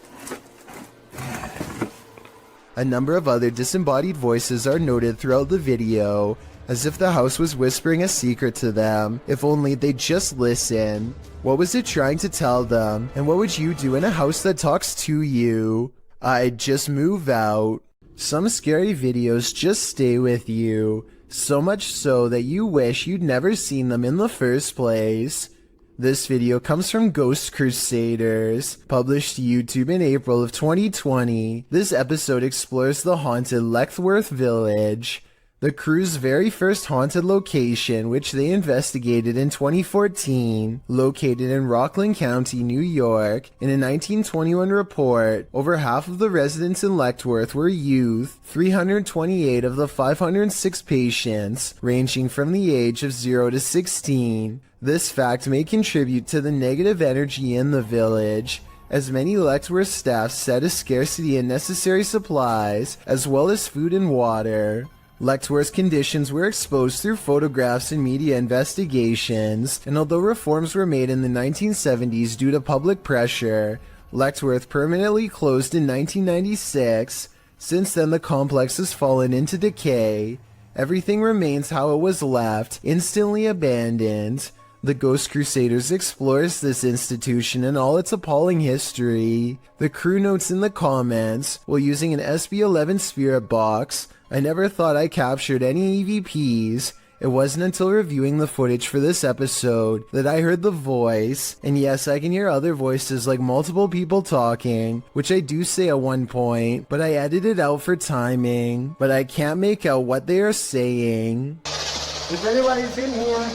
A number of other disembodied voices are noted throughout the video, as if the house was whispering a secret to them, if only they'd just listen. What was it trying to tell them, and what would you do in a house that talks to you? I'd just move out. Some scary videos just stay with you, so much so that you wish you'd never seen them in the first place. This video comes from Ghost Crusaders, published to YouTube in April of 2020. This episode explores the haunted Leckworth Village, the crew's very first haunted location, which they investigated in 2014. Located in Rockland County, New York, in a 1921 report, over half of the residents in Leckworth were youth, 328 of the 506 patients, ranging from the age of 0 to 16. This fact may contribute to the negative energy in the village, as many Leckworth staff said a scarcity in necessary supplies, as well as food and water. Leckworth's conditions were exposed through photographs and media investigations, and although reforms were made in the 1970s due to public pressure, Leckworth permanently closed in 1996. Since then, the complex has fallen into decay. Everything remains how it was left, instantly abandoned. The Ghost Crusaders explores this institution and all its appalling history. The crew notes in the comments, while using an SB11 spirit box, I never thought I captured any EVPs. It wasn't until reviewing the footage for this episode that I heard the voice, and yes, I can hear other voices like multiple people talking, which I do say at one point, but I edited out for timing, but I can't make out what they are saying. If anybody's in here...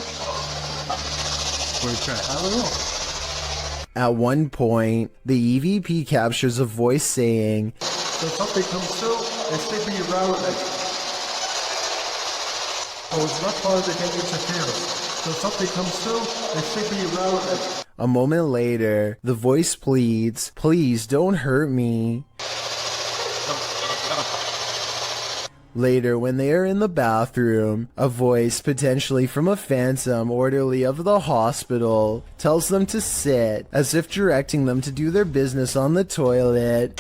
I don't know. At one point, the EVP captures a voice saying, So something comes through and sleeping around with it. Oh, it's not part of the interference. So something comes through and sleeping around with it. A moment later, the voice pleads, please don't hurt me. Later, when they are in the bathroom, a voice, potentially from a phantom orderly of the hospital, tells them to sit, as if directing them to do their business on the toilet.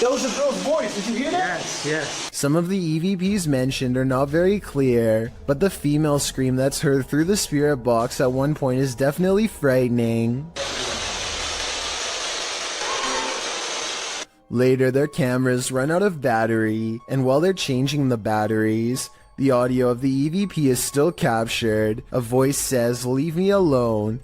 That was a girl's voice. Did you hear that? Yes. Some of the EVPs mentioned are not very clear, but the female scream that's heard through the spirit box at one point is definitely frightening. Later, their cameras run out of battery, and while they're changing the batteries, the audio of the EVP is still captured. A voice says, "Leave me alone."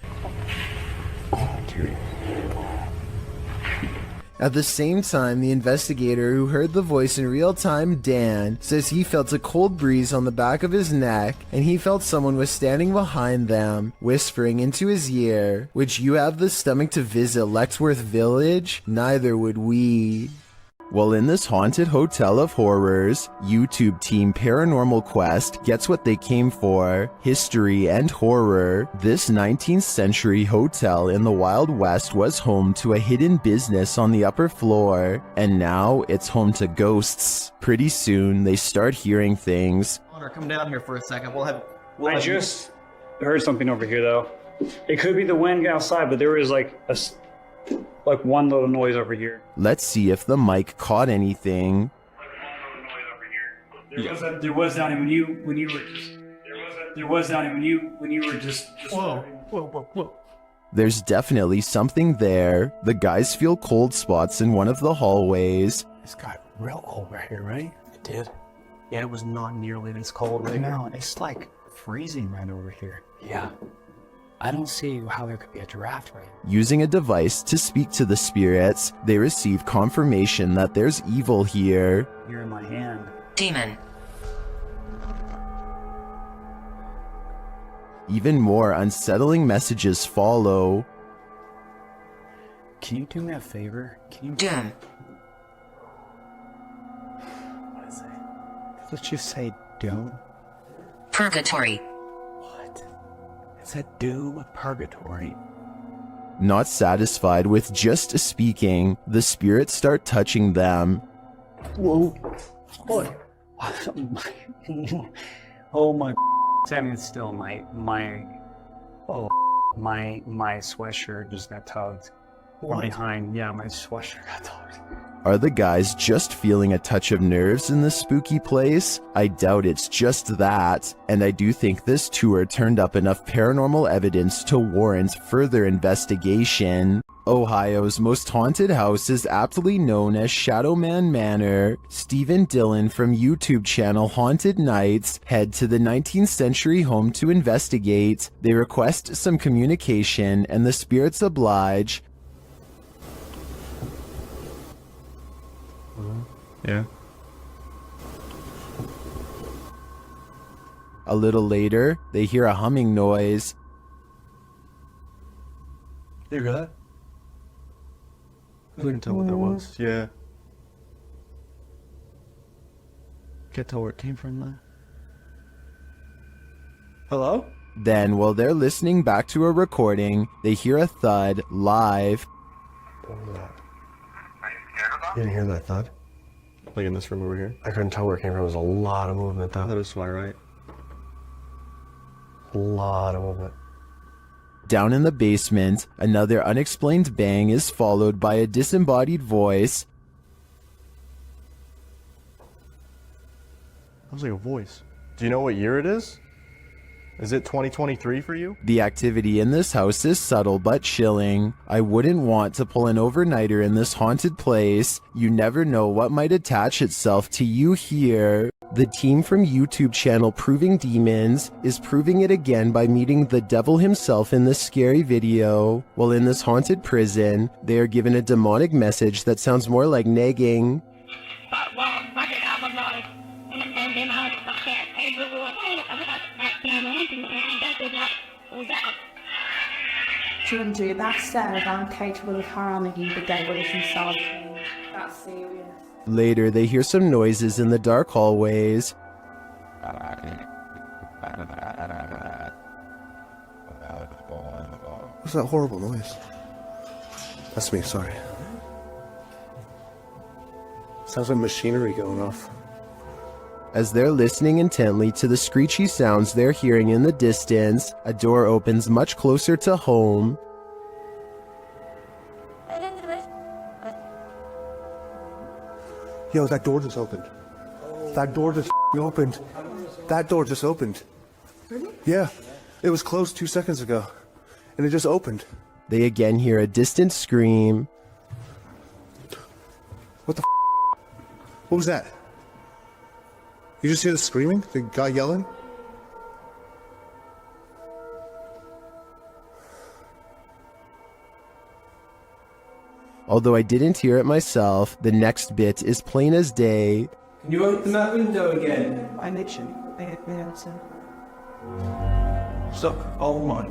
At the same time, the investigator who heard the voice in real time, Dan, says he felt a cold breeze on the back of his neck, and he felt someone was standing behind them, whispering into his ear, "Would you have the stomach to visit Lexworth Village? Neither would we." While in this haunted hotel of horrors, YouTube team Paranormal Quest gets what they came for: history and horror. This 19th century hotel in the Wild West was home to a hidden business on the upper floor, and now it's home to ghosts. Pretty soon, they start hearing things. Connor, come down here for a second. We'll have I just heard something over here, though. It could be the wind outside, but there was like one little noise over here. Let's see if the mic caught anything. There was Donnie when you were just. There was Donnie when you were just. Whoa. There's definitely something there. The guys feel cold spots in one of the hallways. It's got real cold right here, right? It did. Yeah, it was not nearly this cold right No, it's like freezing right over here. Yeah. I don't see how there could be a draft right now. Using a device to speak to the spirits, they receive confirmation that there's evil here. You're in my hand. Demon. Even more unsettling messages follow. Can you do me a favor? Can you... Doom. What is it? Let's just say doom. Purgatory. It's a doom purgatory. Not satisfied with just speaking, the spirits start touching them. Whoa. Oh my. Standing still, my sweatshirt just got tugged. From behind, yeah, my sweatshirt got tugged. Are the guys just feeling a touch of nerves in this spooky place? I doubt it's just that, and I do think this tour turned up enough paranormal evidence to warrant further investigation. Ohio's most haunted house is aptly known as Shadowman Manor. Stephen Dillon from YouTube channel Haunted Nights head to the 19th century home to investigate. They request some communication, and the spirits oblige. Yeah. A little later, they hear a humming noise. You hear that? I couldn't tell what that was. Yeah. Can't tell where it came from, though. Hello? Then, while they're listening back to a recording, they hear a thud live. What was that? You didn't hear that thud? Like in this room over here? I couldn't tell where it came from. There was a lot of movement, though. That is fly, right? A lot of movement. Down in the basement, another unexplained bang is followed by a disembodied voice. That was like a voice. Do you know what year it is? Is it 2023 for you? The activity in this house is subtle but chilling. I wouldn't want to pull an overnighter in this haunted place. You never know what might attach itself to you here. The team from YouTube channel Proving Demons is proving it again by meeting the devil himself in this scary video. While in this haunted prison, they are given a demonic message that sounds more like nagging. Children, that said, I'm capable of harming the devil himself. That's serious. Later, they hear some noises in the dark hallways. What's that horrible noise? That's me, sorry. Sounds like machinery going off. As they're listening intently to the screechy sounds they're hearing in the distance, a door opens much closer to home. Yo, that door just opened. That door just opened. That door just opened. Yeah, it was closed 2 seconds ago, and it just opened. They again hear a distant scream. What the What was that? You just hear the screaming? The guy yelling? Although I didn't hear it myself, the next bit is plain as day. Can you open that window again? I literally. Stop. Oh my.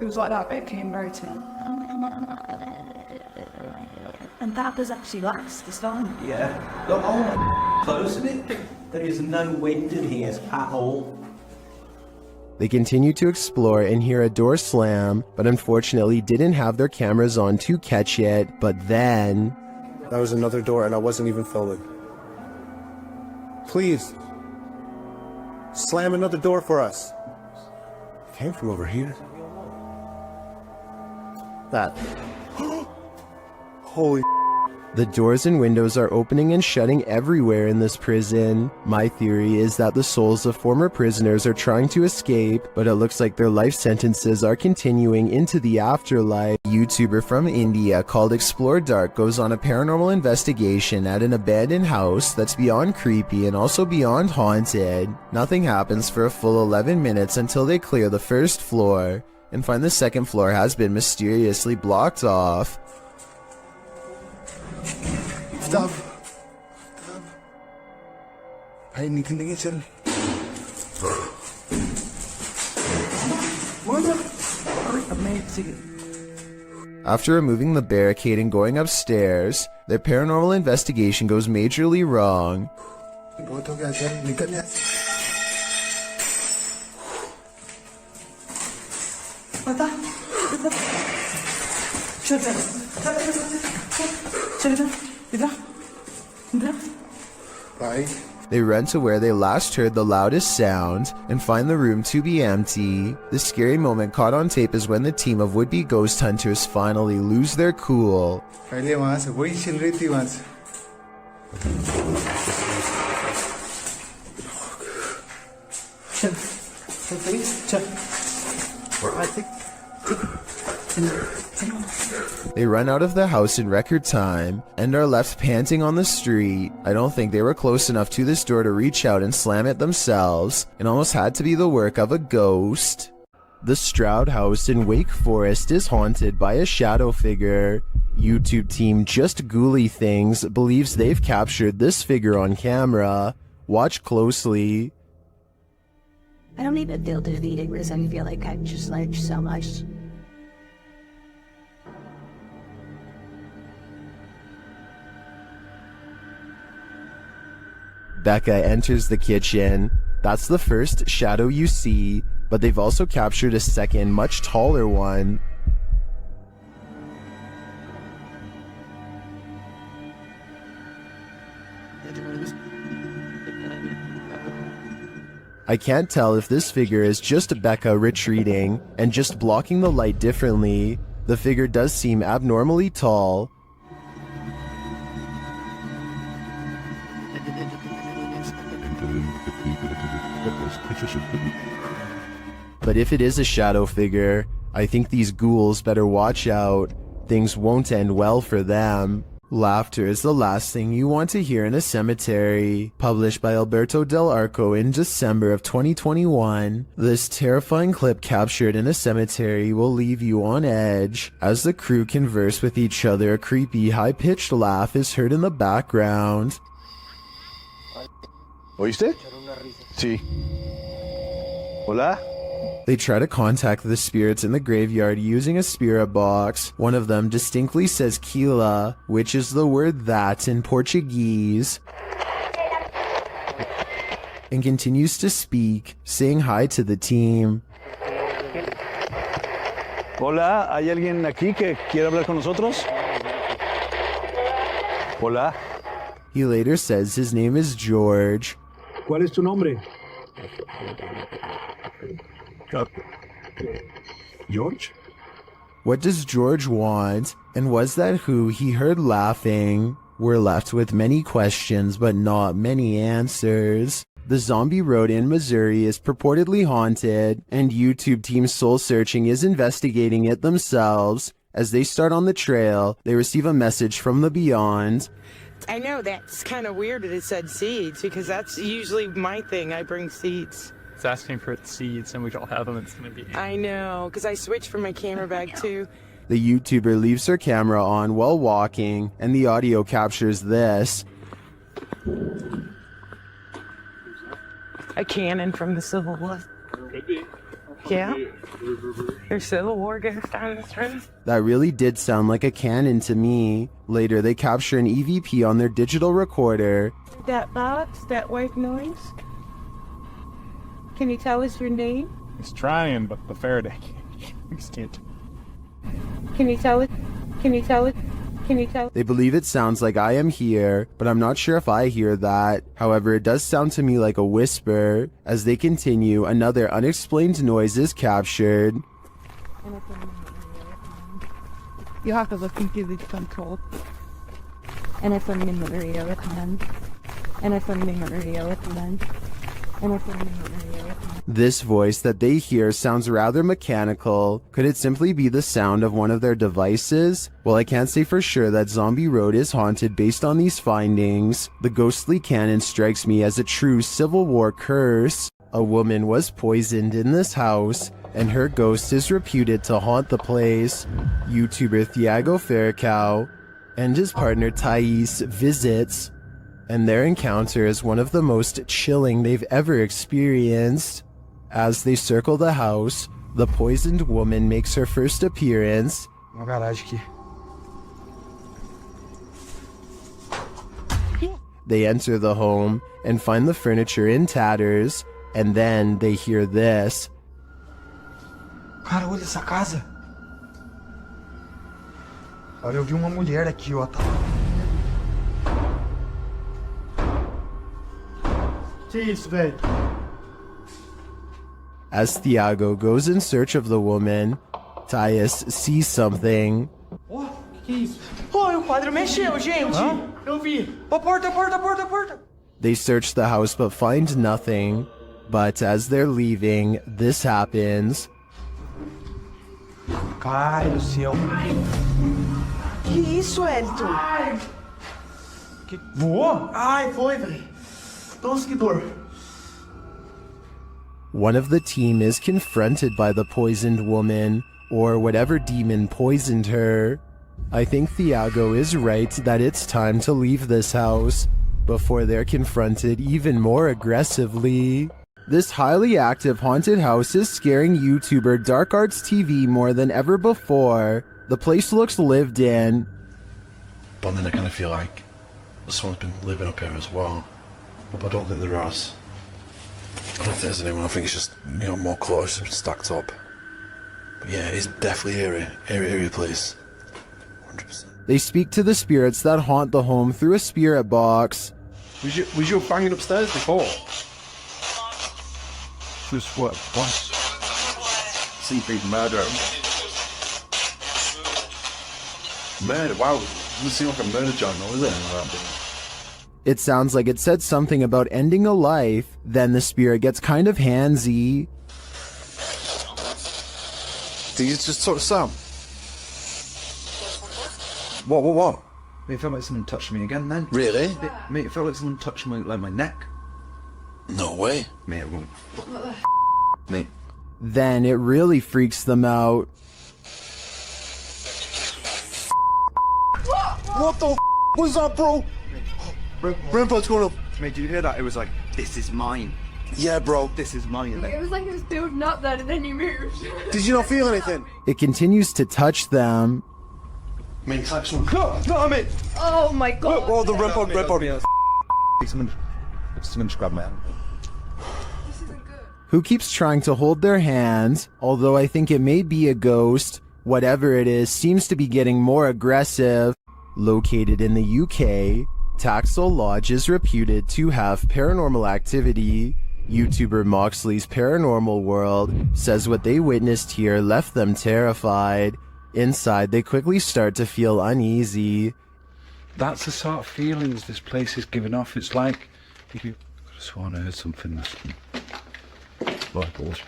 It was like that bit came very to me. And that was actually last this time. Yeah. Look, oh my. Closing it. There is no wind in here at all. They continue to explore and hear a door slam, but unfortunately didn't have their cameras on to catch it. But then... That was another door, and I wasn't even filming. Please. Slam another door for us. It came from over here. That. Holy. The doors and windows are opening and shutting everywhere in this prison. My theory is that the souls of former prisoners are trying to escape, but it looks like their life sentences are continuing into the afterlife. A YouTuber from India called Explore Dark goes on a paranormal investigation at an abandoned house that's beyond creepy and also beyond haunted. Nothing happens for a full 11 minutes until they clear the first floor and find the second floor has been mysteriously blocked off. Stop. Pahingi ka na sir. After removing the barricade and going upstairs, their paranormal investigation goes majorly wrong. They run to where they last heard the loudest sound and find the room to be empty. The scary moment caught on tape is when the team of would-be ghost hunters finally lose their cool. They run out of the house in record time and are left panting on the street. I don't think they were close enough to this door to reach out and slam it themselves. It almost had to be the work of a ghost. The Stroud House in Wake Forest is haunted by a shadow figure. YouTube team Just Ghouly Things believes they've captured this figure on camera. Watch closely. I don't even feel defeated because I feel like I've just learned so much. Becca enters the kitchen. That's the first shadow you see, but they've also captured a second, much taller one. I can't tell if this figure is just Becca retreating and just blocking the light differently. The figure does seem abnormally tall. But if it is a shadow figure, I think these ghouls better watch out. Things won't end well for them. Laughter is the last thing you want to hear in a cemetery. Published by Alberto Del Arco in December of 2021, this terrifying clip captured in a cemetery will leave you on edge. As the crew converse with each other, a creepy, high-pitched laugh is heard in the background. ¿Oíste? Sí. Hola? They try to contact the spirits in the graveyard using a spirit box. One of them distinctly says Kila, which is the word that in Portuguese, and continues to speak, saying hi to the team. Hola, ¿hay alguien aquí que quiere hablar con nosotros? Hola. He later says his name is George. ¿Cuál es tu nombre? George? What does George want? And was that who he heard laughing? We're left with many questions, but not many answers. The Zombie Road in Missouri is purportedly haunted, and YouTube Team Soul Searching is investigating it themselves. As they start on the trail, they receive a message from the beyond. I know that's kind of weird that it said seeds, because that's usually my thing. I bring seeds. It's asking for seeds, and we don't have them. It's going to be... I know, because I switched from my camera bag, too. The YouTuber leaves her camera on while walking, and the audio captures this. A cannon from the Civil War. Could be. Yeah. There's Civil War goes down this room. That really did sound like a cannon to me. Later, they capture an EVP on their digital recorder. That box, that white noise. Can you tell us your name? He's trying, but the Faraday can't. Can you tell it? Can you tell it? Can you tell? They believe it sounds like I am here, but I'm not sure if I hear that. However, it does sound to me like a whisper. As they continue, another unexplained noise is captured. You have to look into the control. And if I'm in the radio with them. And if I'm in the radio with them. And if I'm in the radio with them. This voice that they hear sounds rather mechanical. Could it simply be the sound of one of their devices? Well, I can't say for sure that Zombie Road is haunted based on these findings. The ghostly cannon strikes me as a true Civil War curse. A woman was poisoned in this house, and her ghost is reputed to haunt the place. YouTuber Thiago Ferracao and his partner Thais visits, and their encounter is one of the most chilling they've ever experienced. As they circle the house, the poisoned woman makes her first appearance. Uma garagem aqui. They enter the home and find the furniture in tatters, and then they hear this. Cara, olha essa casa. Olha, eu vi uma mulher aqui, ó. Que isso, velho? As Thiago goes in search of the woman, Thais sees something. Ó, que isso? Ó, o quadro mexeu, gente. Eu vi. Ó, porta, porta, porta, porta. They search the house but find nothing. But as they're leaving, this happens. Ai, do céu. Que isso, Elton? Ai. Que... Voou? Ai, foi, velho. Nossa, que dor. One of the team is confronted by the poisoned woman, or whatever demon poisoned her. I think Thiago is right that it's time to leave this house before they're confronted even more aggressively. This highly active haunted house is scaring YouTuber Dark Arts TV more than ever before. The place looks lived in. But then I kind of feel like someone's been living up here as well. But I don't think there is. I don't think there's anyone. I think it's just, you know, more close stacked up. But yeah, it's definitely eerie place. 100%. They speak to the spirits that haunt the home through a spirit box. Was you banging upstairs before? Just what? Seafood murder. Murder? Wow, it doesn't seem like a murder journal, is it? It sounds like it said something about ending a life, then the spirit gets kind of handsy. Did you just talk to Sam? What? Mate, it felt like someone touched me again then. Really? Mate, it felt like someone touched my neck. No way. Mate, it won't. Mate. Then it really freaks them out. What the was that, bro? Grandpa's going up. Mate, did you hear that? It was like, this is mine. Yeah, bro. This is mine. It was like it was building up then and then you moved. Did you not feel anything? It continues to touch them. I mean, touch them. No, mate. Oh my god. Oh, the red body. Someone just grabbed my hand. Who keeps trying to hold their hands, although I think it may be a ghost. Whatever it is seems to be getting more aggressive. Located in the UK, Taxel Lodge is reputed to have paranormal activity. YouTuber Moxley's Paranormal World says what they witnessed here left them terrified. Inside, they quickly start to feel uneasy. That's the sort of feelings this place is giving off. It's like if you could have sworn I heard something like us.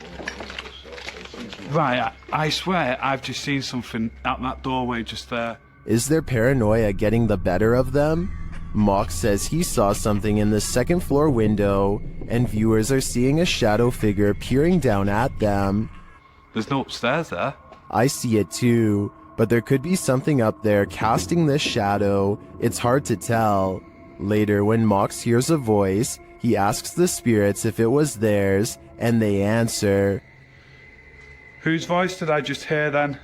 Right, I swear I've just seen something out that doorway just there. Is their paranoia getting the better of them? Mox says he saw something in the second floor window, and viewers are seeing a shadow figure peering down at them. There's no upstairs there. I see it too, but there could be something up there casting this shadow. It's hard to tell. Later, when Mox hears a voice, he asks the spirits if it was theirs, and they answer. Whose voice did I just hear then?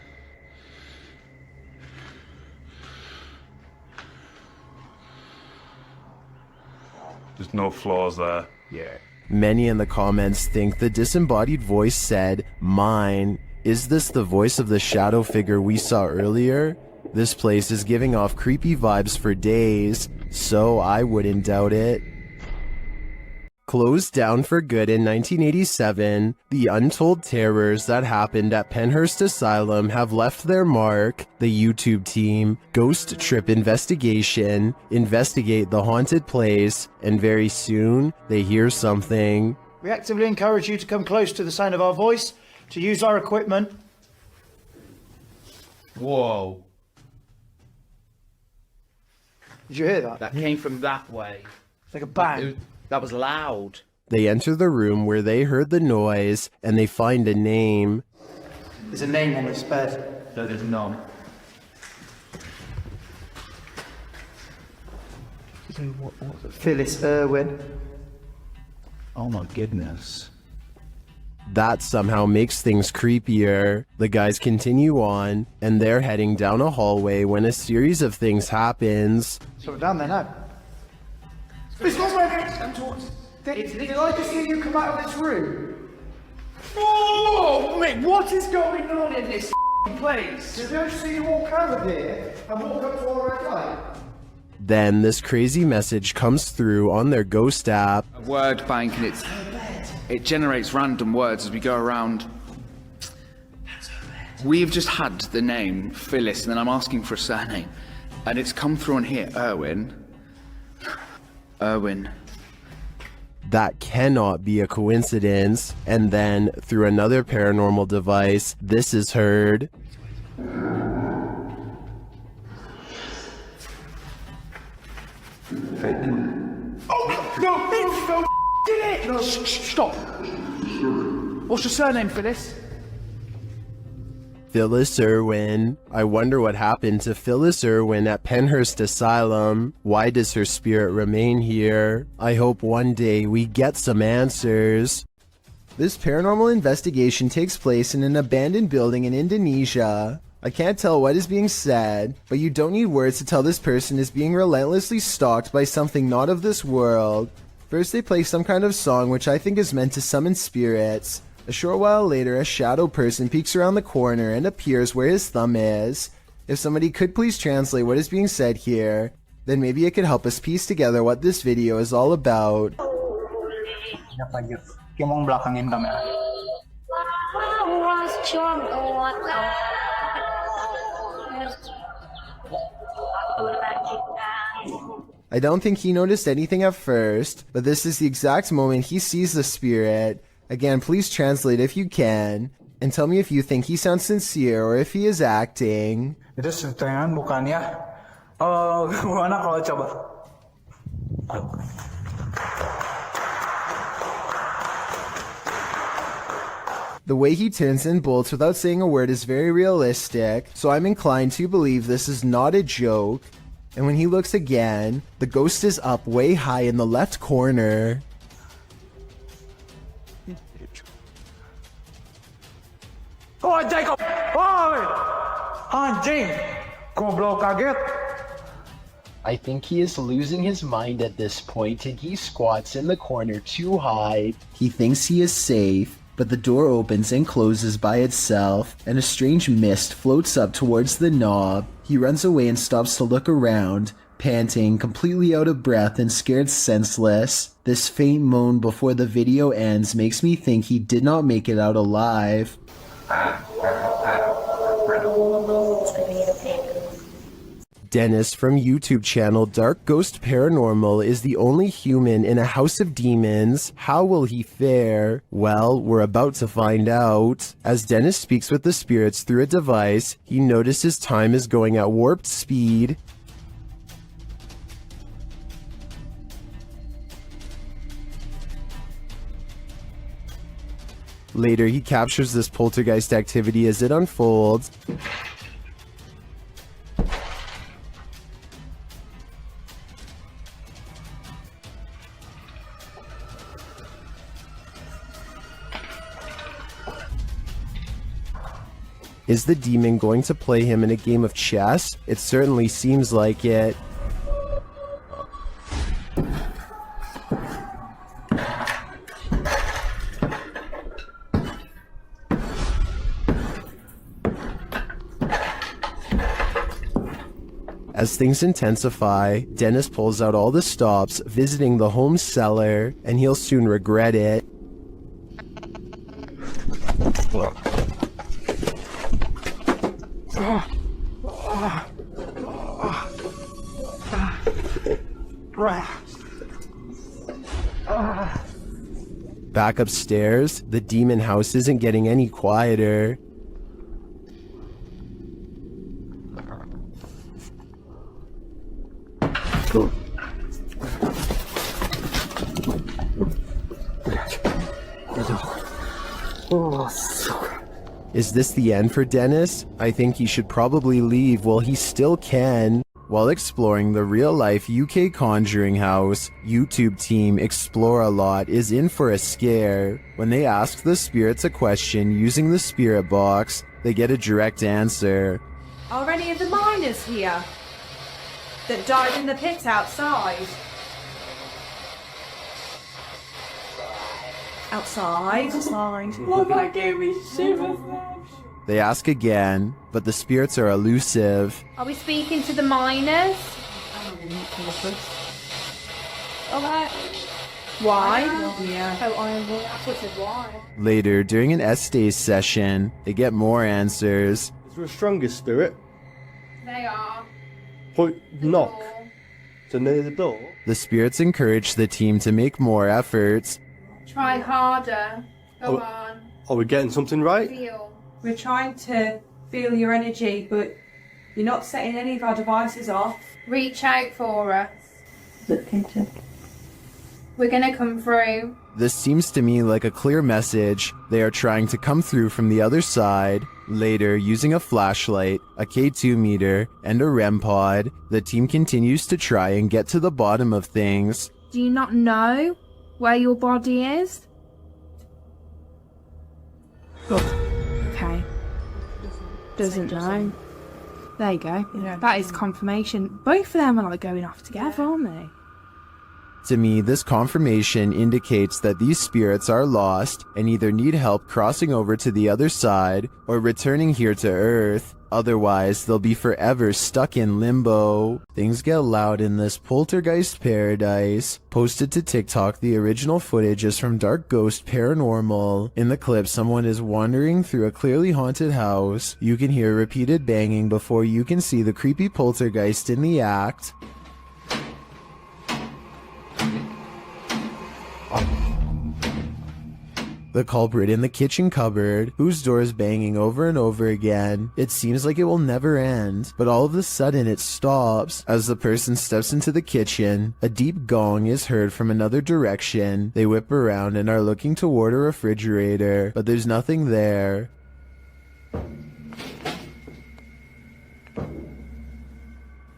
There's no floors there. Yeah. Many in the comments think the disembodied voice said, "Mine." Is this the voice of the shadow figure we saw earlier? This place is giving off creepy vibes for days, so I wouldn't doubt it. Closed down for good in 1987, the untold terrors that happened at Penhurst Asylum have left their mark. The YouTube team, Ghost Trip Investigation, investigate the haunted place, and very soon, they hear something. We actively encourage you to come close to the sound of our voice, to use our equipment. Whoa. Did you hear that? That came from that way. It's like a bang. That was loud. They enter the room where they heard the noise, and they find a name. There's a name on this bed. No, there's none. Phyllis Irwin. Oh my goodness. That somehow makes things creepier. The guys continue on, and they're heading down a hallway when a series of things happens. So we're down there now. It's not where I'm towards. Did I just hear you come out of this room? Oh, mate, what is going on in this place? Did I just see you walk over here and walk up to our red light? Then this crazy message comes through on their ghost app. A word bank, and it generates random words as we go around. We've just had the name Phyllis, and then I'm asking for a surname, and it's come through on here, Irwin. That cannot be a coincidence. And then, through another paranormal device, this is heard. Oh, no, did it! No, stop. What's your surname, Phyllis? Phyllis Irwin. I wonder what happened to Phyllis Irwin at Penhurst Asylum. Why does her spirit remain here? I hope one day we get some answers. This paranormal investigation takes place in an abandoned building in Indonesia. I can't tell what is being said, but you don't need words to tell this person is being relentlessly stalked by something not of this world. First they play some kind of song which I think is meant to summon spirits. A short while later, a shadow person peeks around the corner and appears where his thumb is. If somebody could please translate what is being said here, then maybe it could help us piece together what this video is all about. I don't think he noticed anything at first, but this is the exact moment he sees the spirit. Again, please translate if you can, and tell me if you think he sounds sincere or if he is acting. Itu setengah bukannya. Gimana kalau coba? The way he turns and bolts without saying a word is very realistic, so I'm inclined to believe this is not a joke. And when he looks again, the ghost is up way high in the left corner. Oh, Jacob! Oi! Anjing! Goblok kaget! I think he is losing his mind at this point and he squats in the corner too high. He thinks he is safe, but the door opens and closes by itself, and a strange mist floats up towards the knob. He runs away and stops to look around, panting, completely out of breath and scared senseless. This faint moan before the video ends makes me think he did not make it out alive. Dennis from YouTube channel Dark Ghost Paranormal is the only human in a house of demons. How will he fare? Well, we're about to find out. As Dennis speaks with the spirits through a device, he notices time is going at warped speed. Later, he captures this poltergeist activity as it unfolds. Is the demon going to play him in a game of chess? It certainly seems like it. As things intensify, Dennis pulls out all the stops, visiting the home cellar, and he'll soon regret it. Back upstairs, the demon house isn't getting any quieter. Is this the end for Dennis? I think he should probably leave while he still can. While exploring the real-life UK Conjuring House, YouTube team Explore a Lot is in for a scare. When they ask the spirits a question using the spirit box, they get a direct answer. Are any of the miners here that died in the pit outside? Outside? Oh, that gave me shivers. They ask again, but the spirits are elusive. Are we speaking to the miners? Okay. Why? Yeah. Oh, why? Later, during an Estays session, they get more answers. Is there a stronger spirit? They are. Point knock. So near the door. The spirits encourage the team to make more efforts. Try harder. Go on. Are we getting something right? Feel. We're trying to feel your energy, but you're not setting any of our devices off. Reach out for us. Look into. We're gonna come through. This seems to me like a clear message. They are trying to come through from the other side. Later, using a flashlight, a K2 meter, and a REM pod, the team continues to try and get to the bottom of things. Do you not know where your body is? Okay. Doesn't know. There you go. That is confirmation. Both of them are like going off together, aren't they? To me, this confirmation indicates that these spirits are lost and either need help crossing over to the other side or returning here to Earth. Otherwise, they'll be forever stuck in limbo. Things get loud in this poltergeist paradise. Posted to TikTok, the original footage is from Dark Ghost Paranormal. In the clip, someone is wandering through a clearly haunted house. You can hear repeated banging before you can see the creepy poltergeist in the act. The culprit in the kitchen cupboard, whose door is banging over and over again. It seems like it will never end, but all of a sudden it stops. As the person steps into the kitchen, a deep gong is heard from another direction. They whip around and are looking toward a refrigerator, but there's nothing there.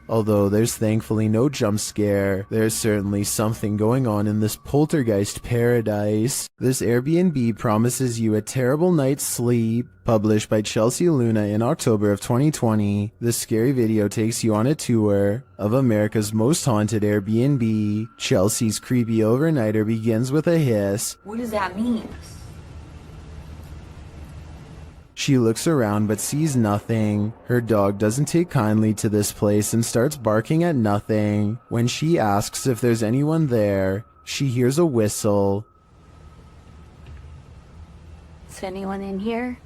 Although there's thankfully no jump scare, there's certainly something going on in this poltergeist paradise. This Airbnb promises you a terrible night's sleep. Published by Chelsea Luna in October of 2020, this scary video takes you on a tour of America's most haunted Airbnb. Chelsea's creepy overnighter begins with a hiss. What does that mean? She looks around but sees nothing. Her dog doesn't take kindly to this place and starts barking at nothing. When she asks if there's anyone there, she hears a whistle. Is anyone in here?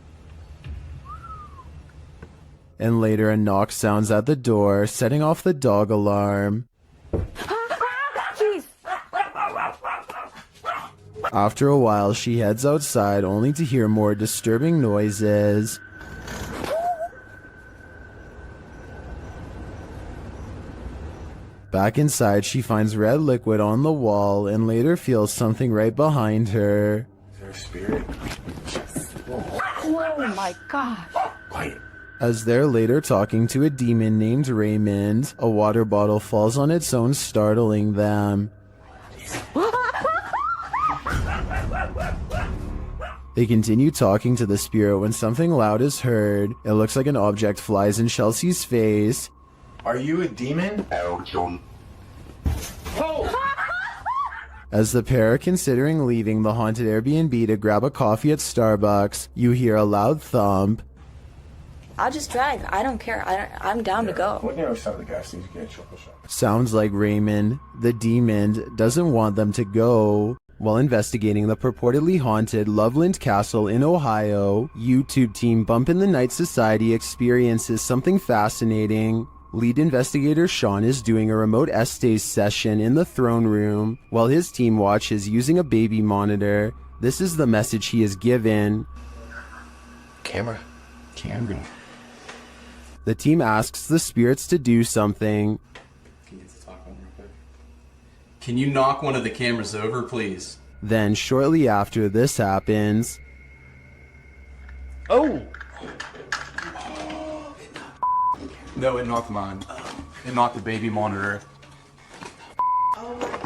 And later a knock sounds at the door, setting off the dog alarm. Jeez. After a while, she heads outside only to hear more disturbing noises. Back inside, she finds red liquid on the wall and later feels something right behind her. Is there a spirit? Oh my gosh. Quiet. As they're later talking to a demon named Raymond, a water bottle falls on its own, startling them. They continue talking to the spirit when something loud is heard. It looks like an object flies in Chelsea's face. Are you a demon? As the pair are considering leaving the haunted Airbnb to grab a coffee at Starbucks, you hear a loud thump. I'll just drive. I don't care. I'm down to go. What near side of the gas station? Get a chocolate shop. Sounds like Raymond, the demon, doesn't want them to go. While investigating the purportedly haunted Loveland Castle in Ohio, YouTube team Bump in the Night Society experiences something fascinating. Lead investigator Sean is doing a remote essays session in the throne room, while his team watches using a baby monitor. This is the message he is given. Camera. The team asks the spirits to do something. Can you knock one of the cameras over, please? Then, shortly after this happens... Oh! No, it knocked mine. It knocked the baby monitor.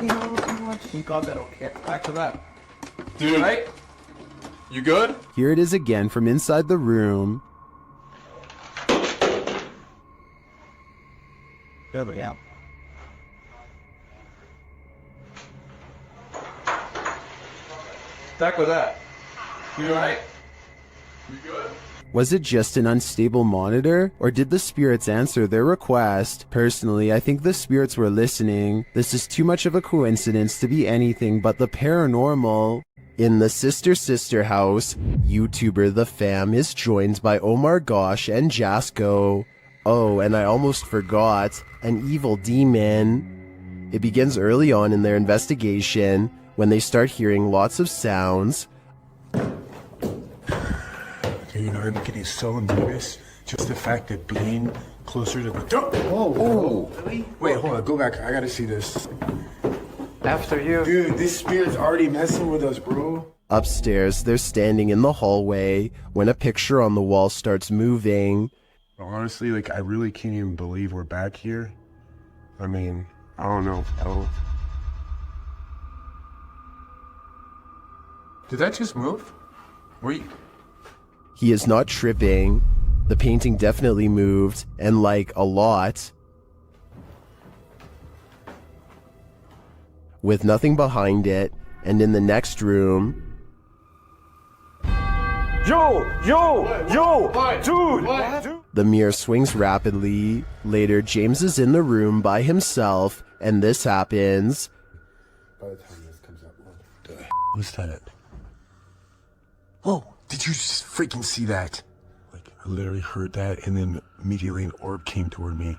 You got that, okay. Back to that. Dude, right? You good? Here it is again from inside the room. Good, yeah. Back with that. You alright? You good? Was it just an unstable monitor, or did the spirits answer their request? Personally, I think the spirits were listening. This is too much of a coincidence to be anything but the paranormal. In the Sister house, YouTuber The Fam is joined by Omar Gosh and Jasko. Oh, and I almost forgot, an evil demon. It begins early on in their investigation, when they start hearing lots of sounds. You know, I'm getting so nervous. Just the fact of being closer to the door. Oh, really? Wait, hold on. Go back. I gotta see this. After you. Dude, this spirit's already messing with us, bro. Upstairs, they're standing in the hallway when a picture on the wall starts moving. Honestly, like, I really can't even believe we're back here. I mean, I don't know. Did that just move? Were you... He is not tripping. The painting definitely moved, and like a lot. With nothing behind it, and in the next room... Dude! The mirror swings rapidly. Later, James is in the room by himself, and this happens. By the time this comes up, what the was that? Whoa, did you just freaking see that? Like, I literally heard that, and then immediately an orb came toward me.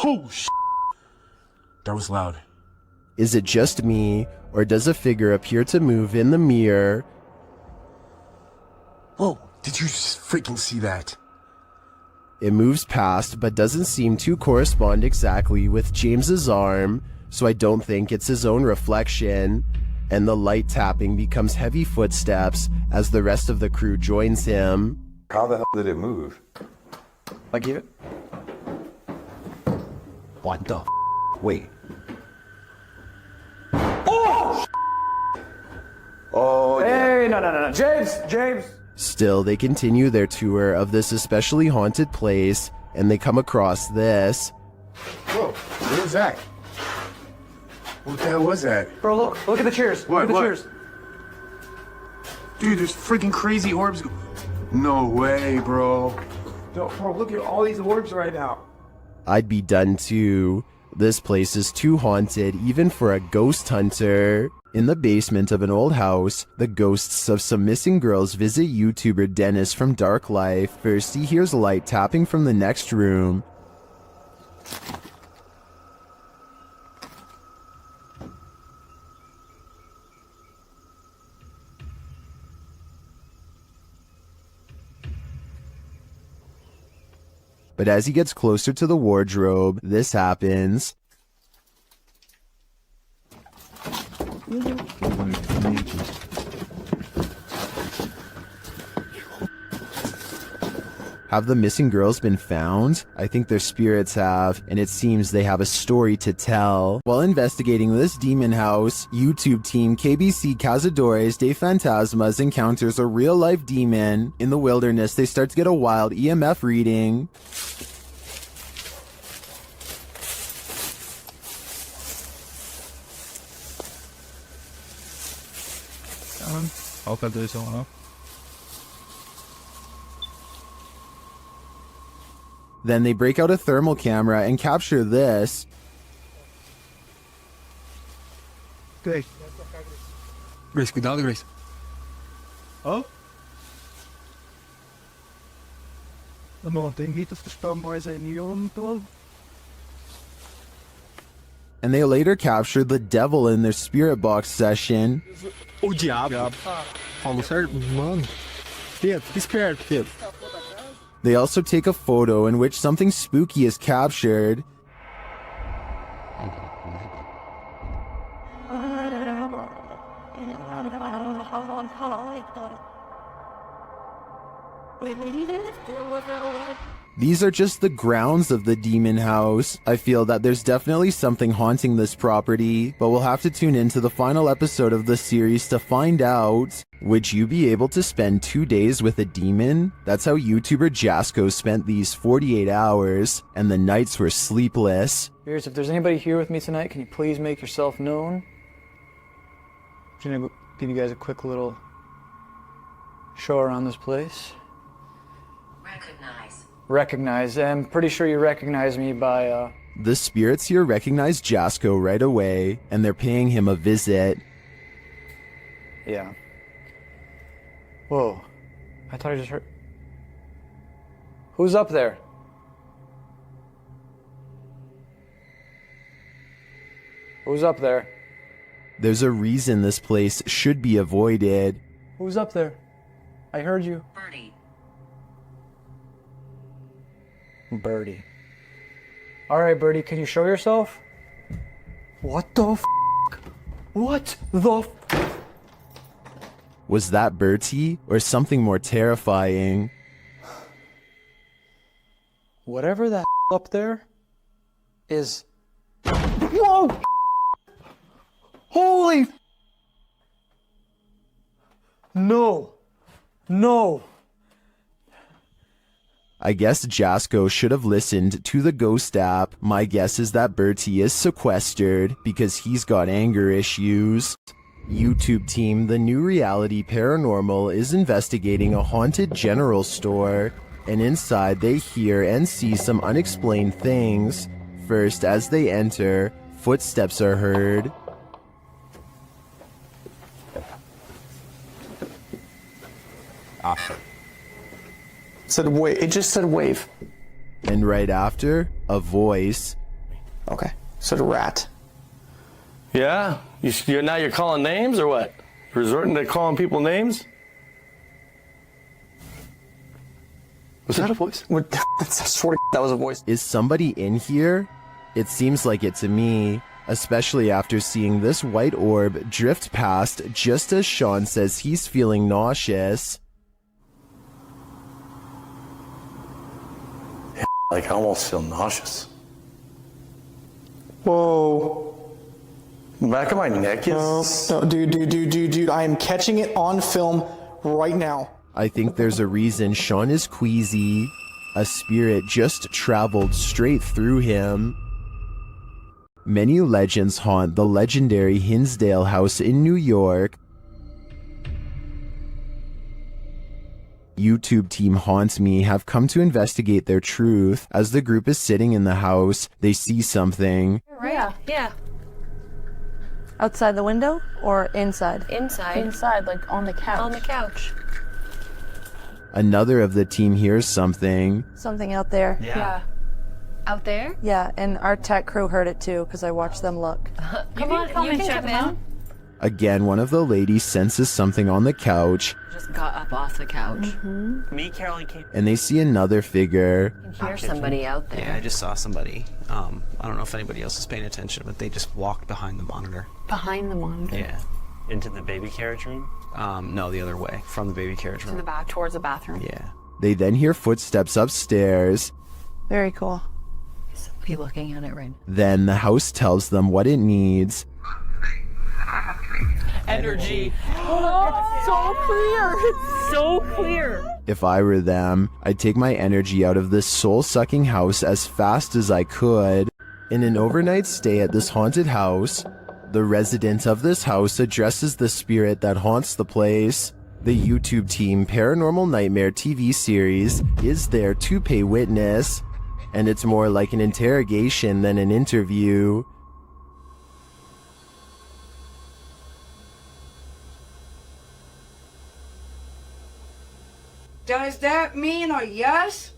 Oh, shit. That was loud. Is it just me, or does a figure appear to move in the mirror? Whoa, did you just freaking see that? It moves past, but doesn't seem to correspond exactly with James's arm, so I don't think it's his own reflection. And the light tapping becomes heavy footsteps as the rest of the crew joins him. How the hell did it move? I give it. What the Wait. Oh! Oh, yeah. Hey, no. James! Still, they continue their tour of this especially haunted place, and they come across this. Whoa, where's that? What the hell was that? Bro, look at the chairs. What? Look at the chairs. Dude, there's freaking crazy orbs. No way, bro. Bro, look at all these orbs right now. I'd be done too. This place is too haunted even for a ghost hunter. In the basement of an old house, the ghosts of some missing girls visit YouTuber Dennis from Dark Life. First, he hears light tapping from the next room. But as he gets closer to the wardrobe, this happens. Have the missing girls been found? I think their spirits have, and it seems they have a story to tell. While investigating this demon house, YouTube team KBC Cazadores de Fantasmas encounters a real-life demon. In the wilderness, they start to get a wild EMF reading. Auch eine Lösung, oder? Then they break out a thermal camera and capture this. Grace. Grace, cuidado, Grace. Oh? De man denkt niet of de stamboy zijn neon toch? And they later captured the devil in their spirit box session. O diabo. Falou certo? Mano. Pedro, fica esperto, Pedro. They also take a photo in which something spooky is captured. These are just the grounds of the demon house. I feel that there's definitely something haunting this property, but we'll have to tune into the final episode of the series to find out. Would you be able to spend 2 days with a demon? That's how YouTuber Jasko spent these 48 hours, and the nights were sleepless. Here's, if there's anybody here with me tonight, can you please make yourself known? I'm gonna give you guys a quick little show around this place. Recognize. I'm pretty sure you recognize me by, The spirits here recognize Jasko right away, and they're paying him a visit. Yeah. Whoa. I thought I just heard... Who's up there? Who's up there? There's a reason this place should be avoided. Who's up there? I heard you. Birdie. Alright, Birdie, can you show yourself? What the f***? What the f***? Was that Bertie, or something more terrifying? Whatever that up there is... Whoa! Holy... No. No. I guess Jasko should have listened to the ghost app. My guess is that Bertie is sequestered because he's got anger issues. YouTube team, the new reality paranormal is investigating a haunted general store, and inside they hear and see some unexplained things. First, as they enter, footsteps are heard. Said wave. It just said wave. And right after, a voice. Okay. Said rat. Yeah? Now you're calling names or what? Resorting to calling people names? Was that a voice? I swear to that was a voice. Is somebody in here? It seems like it to me, especially after seeing this white orb drift past just as Sean says he's feeling nauseous. Like, I almost feel nauseous. Whoa. Back of my neck is... No, dude, I am catching it on film right now. I think there's a reason Sean is queasy. A spirit just traveled straight through him. Many legends haunt the legendary Hinsdale house in New York. YouTube team Haunts Me have come to investigate their truth. As the group is sitting in the house, they see something. Right? Yeah. Outside the window or inside? Inside. Inside, like on the couch. On the couch. Another of the team hears something. Something out there. Yeah. Out there? Yeah, and our tech crew heard it too because I watched them look. Come on, you can check them out. Again, one of the ladies senses something on the couch, Just got up off the couch. Me, Caroline came. and they see another figure. You can hear somebody out there. Yeah, I just saw somebody. I don't know if anybody else is paying attention, but they just walked behind the monitor. Behind the monitor. Yeah. Into the baby carriage room? No, the other way, from the baby carriage room. To the back, towards the bathroom. Yeah. They then hear footsteps upstairs. Very cool. Be looking at it right now. Then the house tells them what it needs. Energy. Oh, so clear. It's so clear. If I were them, I'd take my energy out of this soul-sucking house as fast as I could. In an overnight stay at this haunted house, the resident of this house addresses the spirit that haunts the place. The YouTube team Paranormal Nightmare TV series is there to pay witness, and it's more like an interrogation than an interview. Does that mean a yes?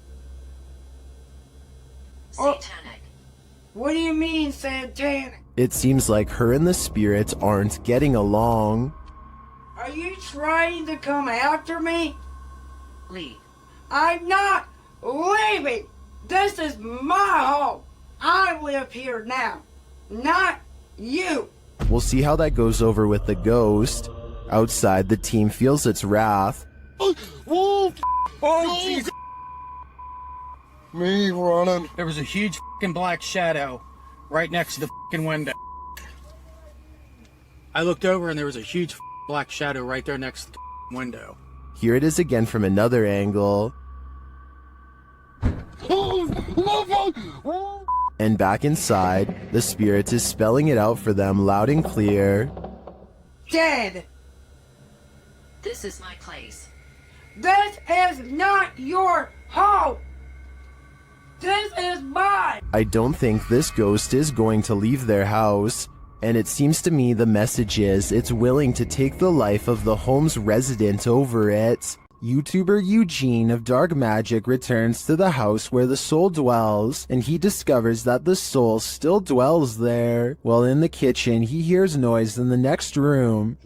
Satanic. What do you mean, satanic? It seems like her and the spirits aren't getting along. Are you trying to come after me? Leave. I'm not leaving. This is my home. I live here now, not you. We'll see how that goes over with the ghost. Outside, the team feels its wrath. Oh, Jesus. Me running. There was a huge fucking black shadow right next to the fucking window. I looked over and there was a huge black shadow right there next to the window. Here it is again from another angle. And back inside, the spirit is spelling it out for them loud and clear. Dead. This is my place. This is not your home. This is mine. I don't think this ghost is going to leave their house, and it seems to me the message is it's willing to take the life of the home's resident over it. YouTuber Eugene of Dark Magic returns to the house where the soul dwells, and he discovers that the soul still dwells there. While in the kitchen, he hears noise in the next room.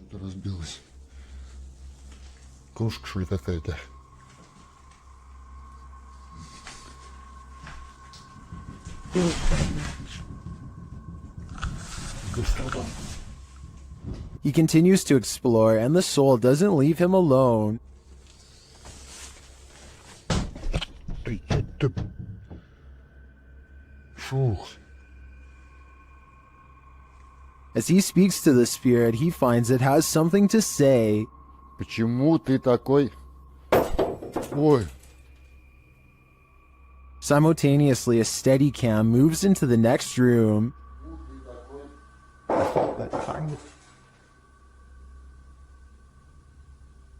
He continues to explore, and the soul doesn't leave him alone. As he speaks to the spirit, he finds it has something to say. Почему ты такой? Ой. Simultaneously, a steady cam moves into the next room.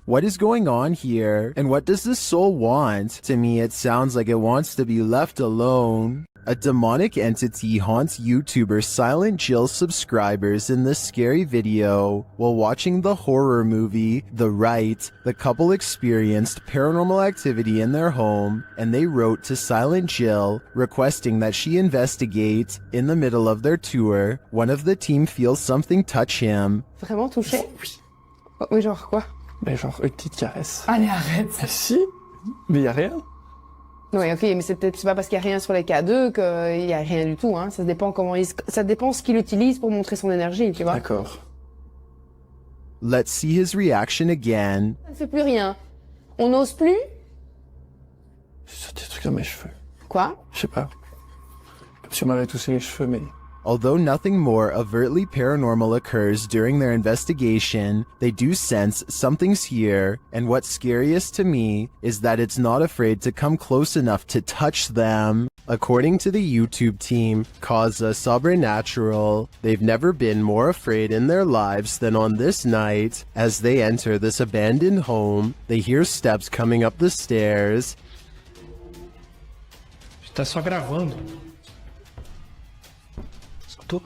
What is going on here? And what does the soul want? To me, it sounds like it wants to be left alone. A demonic entity haunts YouTuber Silent Jill subscribers in this scary video. While watching the horror movie, The Rite, the couple experienced paranormal activity in their home, and they wrote to Silent Jill, requesting that she investigate. In the middle of their tour, one of the team feels something touch him. Vraiment touché? Oh, mais genre quoi? Mais genre une petite caresse. Allez, arrête. Si, mais y a rien. Oui, ok, mais c'est peut-être pas parce qu'il y a rien sur les K2 qu'il y a rien du tout, hein. Ça dépend ça dépend ce qu'il utilise pour montrer son énergie, tu vois. D'accord. Let's see his reaction again. Ça ne fait plus rien. On n'ose plus? C'est des trucs dans mes cheveux. Quoi? Je sais pas. Comme si on m'avait toussé les cheveux, mais Although nothing more overtly paranormal occurs during their investigation, they do sense something's here, and what's scariest to me is that it's not afraid to come close enough to touch them. According to the YouTube team, Causa Sobrenatural, they've never been more afraid in their lives than on this night. As they enter this abandoned home, they hear steps coming up the stairs. Tá só gravando. Escutou?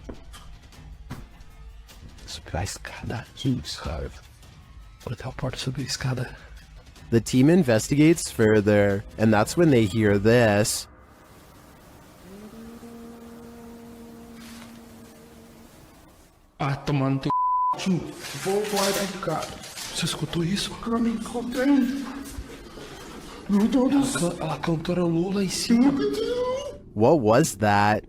Subir a escada aqui, cara. Vou até a porta subir a escada. The team investigates further, and that's when they hear this. Ah, tomando teu c... Vou guardar de cara. Você escutou isso? Eu me encontrei. Meu Deus do céu. Ela cantora Lula em cima. What was that?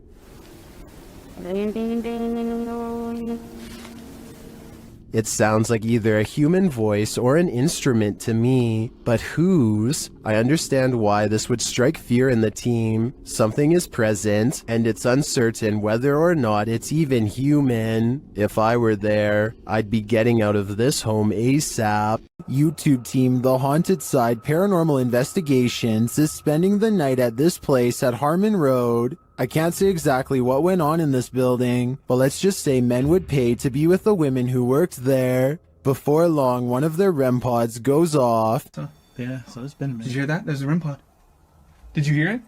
It sounds like either a human voice or an instrument to me, but whose? I understand why this would strike fear in the team. Something is present, and it's uncertain whether or not it's even human. If I were there, I'd be getting out of this home ASAP. YouTube team The Haunted Side Paranormal Investigations is spending the night at this place at Harmon Road. I can't say exactly what went on in this building, but let's just say men would pay to be with the women who worked there. Before long, one of their REM pods goes off. Yeah, so it's been a minute. Did you hear that? There's a REM pod. Did you hear it?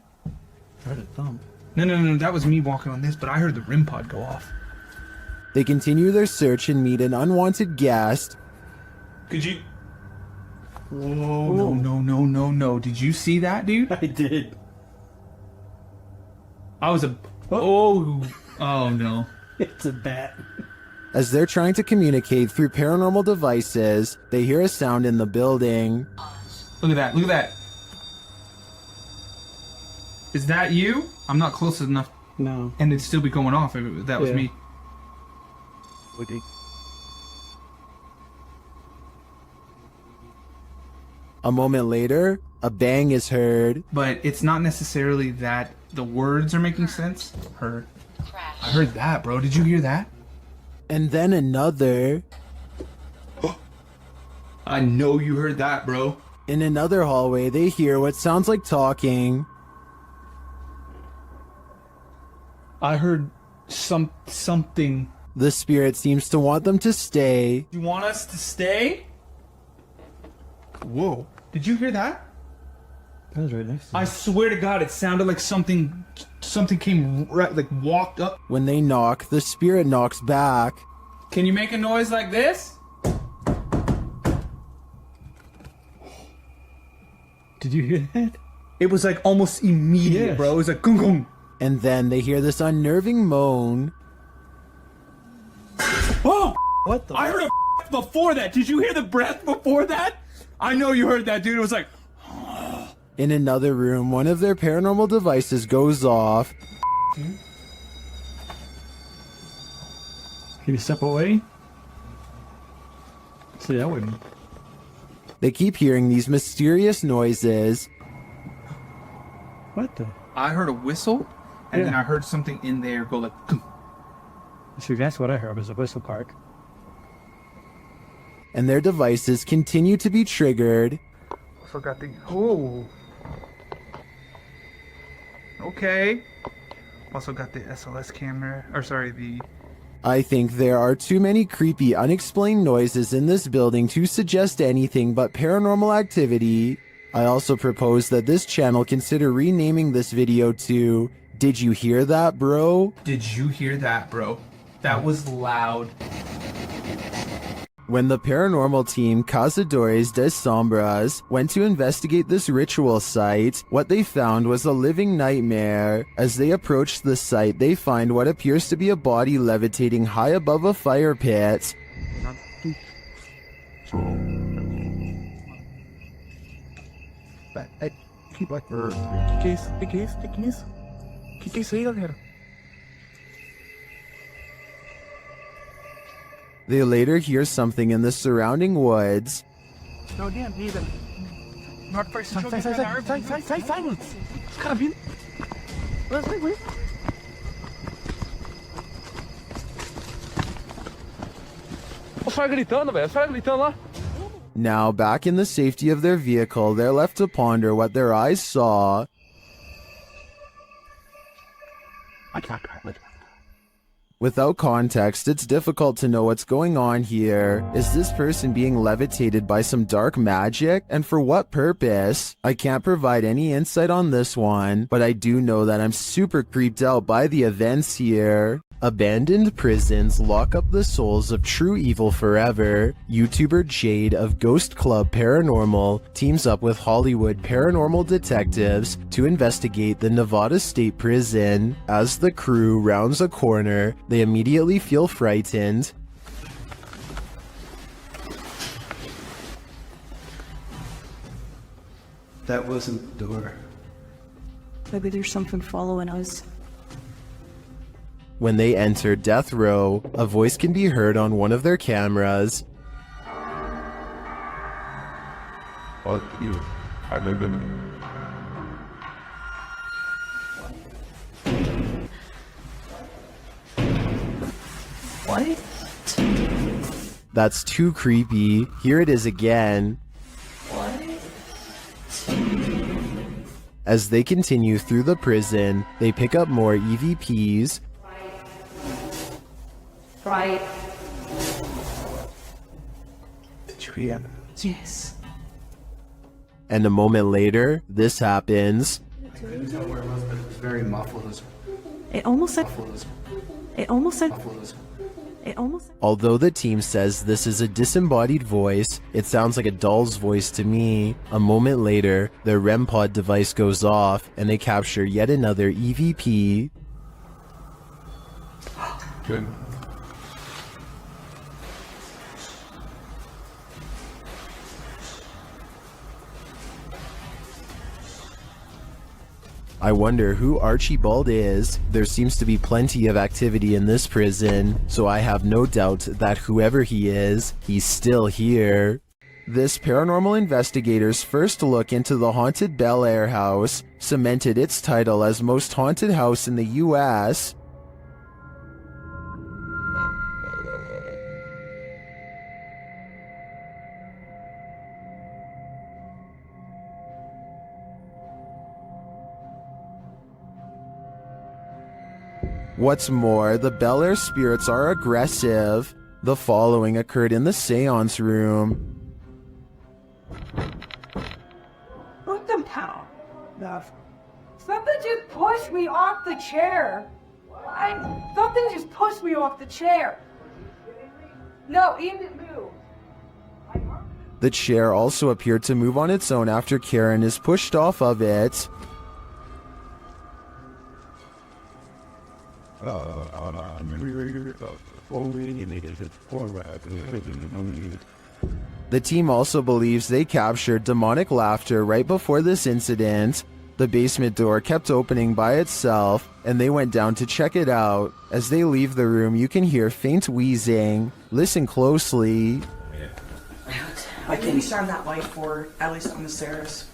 I heard a thump. No, that was me walking on this, but I heard the REM pod go off. They continue their search and meet an unwanted guest. Could you... Whoa, no. Did you see that, dude? I did. I was a... Oh no. It's a bat. As they're trying to communicate through paranormal devices, they hear a sound in the building. Look at that. Is that you? I'm not close enough. No. And it'd still be going off if that was me. A moment later, a bang is heard. But it's not necessarily that the words are making sense. I heard that, bro. Did you hear that? And then another. I know you heard that, bro. In another hallway, they hear what sounds like talking. I heard something. The spirit seems to want them to stay. You want us to stay? Whoa. Did you hear that? That was right next to me. I swear to God, it sounded like something came right, like walked up. When they knock, the spirit knocks back. Can you make a noise like this? Did you hear that? It was like almost immediate, bro. It was like gung gung. And then they hear this unnerving moan. Oh! What the? I heard a before that. Did you hear the breath before that? I know you heard that, dude. It was like... In another room, one of their paranormal devices goes off. Can you step away? See, that wouldn't. They keep hearing these mysterious noises. What the? I heard a whistle, and then I heard something in there go like... See, that's what I heard, was a whistle park. And their devices continue to be triggered. Forgot the... Oh. Okay. Also got the SLS camera, or sorry, the... I think there are too many creepy, unexplained noises in this building to suggest anything but paranormal activity. I also propose that this channel consider renaming this video to Did You Hear That, Bro? Did you hear that, bro? That was loud. When the paranormal team Cazadores de Sombras went to investigate this ritual site, what they found was a living nightmare. As they approached the site, they find what appears to be a body levitating high above a fire pit. Que isso aí, galera? They later hear something in the surrounding woods. Não, nem a vida. Na hora que foi sai, mano. Os caras vindo. Vai. caras gritando, velho. Os caras gritando lá. Now, back in the safety of their vehicle, they're left to ponder what their eyes saw. Without context, it's difficult to know what's going on here. Is this person being levitated by some dark magic? And for what purpose? I can't provide any insight on this one, but I do know that I'm super creeped out by the events here. Abandoned prisons lock up the souls of true evil forever. YouTuber Jade of Ghost Club Paranormal teams up with Hollywood paranormal detectives to investigate the Nevada State Prison. As the crew rounds a corner, they immediately feel frightened. That wasn't the door. Maybe there's something following us. When they enter death row, a voice can be heard on one of their cameras. Fuck you. I live in. What? That's too creepy. Here it is again. As they continue through the prison, they pick up more EVPs. Right. Did you hear? Yes. And a moment later, this happens. I couldn't tell where it was, but it was very muffled. It almost said. It almost said. It almost. Although the team says this is a disembodied voice, it sounds like a doll's voice to me. A moment later, their REM pod device goes off and they capture yet another EVP. Good. I wonder who Archibald is. There seems to be plenty of activity in this prison, so I have no doubt that whoever he is, he's still here. This paranormal investigator's first look into the haunted Bel Air house cemented its title as most haunted house in the US. What's more, the Bel Air spirits are aggressive. The following occurred in the seance room. What the hell? Something just pushed me off the chair. Something just pushed me off the chair. No, it didn't move. The chair also appeared to move on its own after Karen is pushed off of it. The team also believes they captured demonic laughter right before this incident. The basement door kept opening by itself, and they went down to check it out. As they leave the room, you can hear faint wheezing. Listen closely. I think we shine that light for at least on the stairs.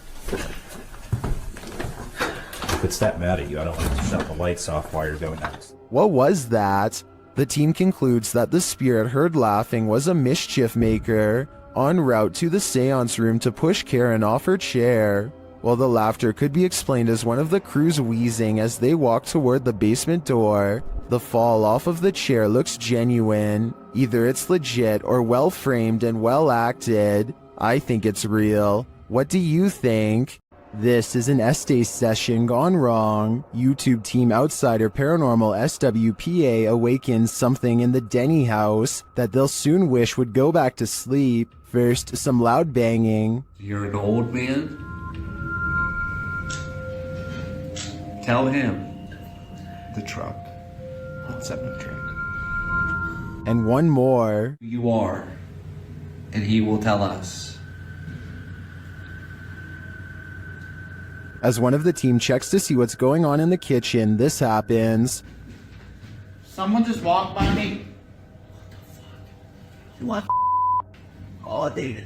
If it's that mad at you, I don't want to shut the lights off while you're doing that. What was that? The team concludes that the spirit heard laughing was a mischief maker en route to the seance room to push Karen off her chair. While the laughter could be explained as one of the crew's wheezing as they walk toward the basement door, the fall off of the chair looks genuine. Either it's legit or well framed and well acted. I think it's real. What do you think? This is an Estee session gone wrong. YouTube team outsider Paranormal SWPA awakens something in the Denny house that they'll soon wish would go back to sleep. First, some loud banging. You're an old man? Tell him. The truck. Let's have a drink. And one more. You are. And he will tell us. As one of the team checks to see what's going on in the kitchen, this happens. Someone just walked by me. What? Oh, dude.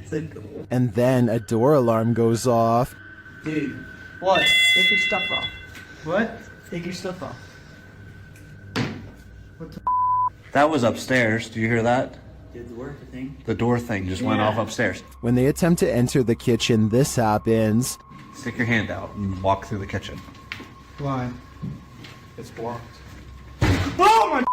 And then a door alarm goes off. Dude. What? Take your stuff off. What? Take your stuff off. That was upstairs. Do you hear that? Did the work thing. The door thing just went off upstairs. When they attempt to enter the kitchen, this happens. Stick your hand out and walk through the kitchen. Why? It's blocked. Oh my!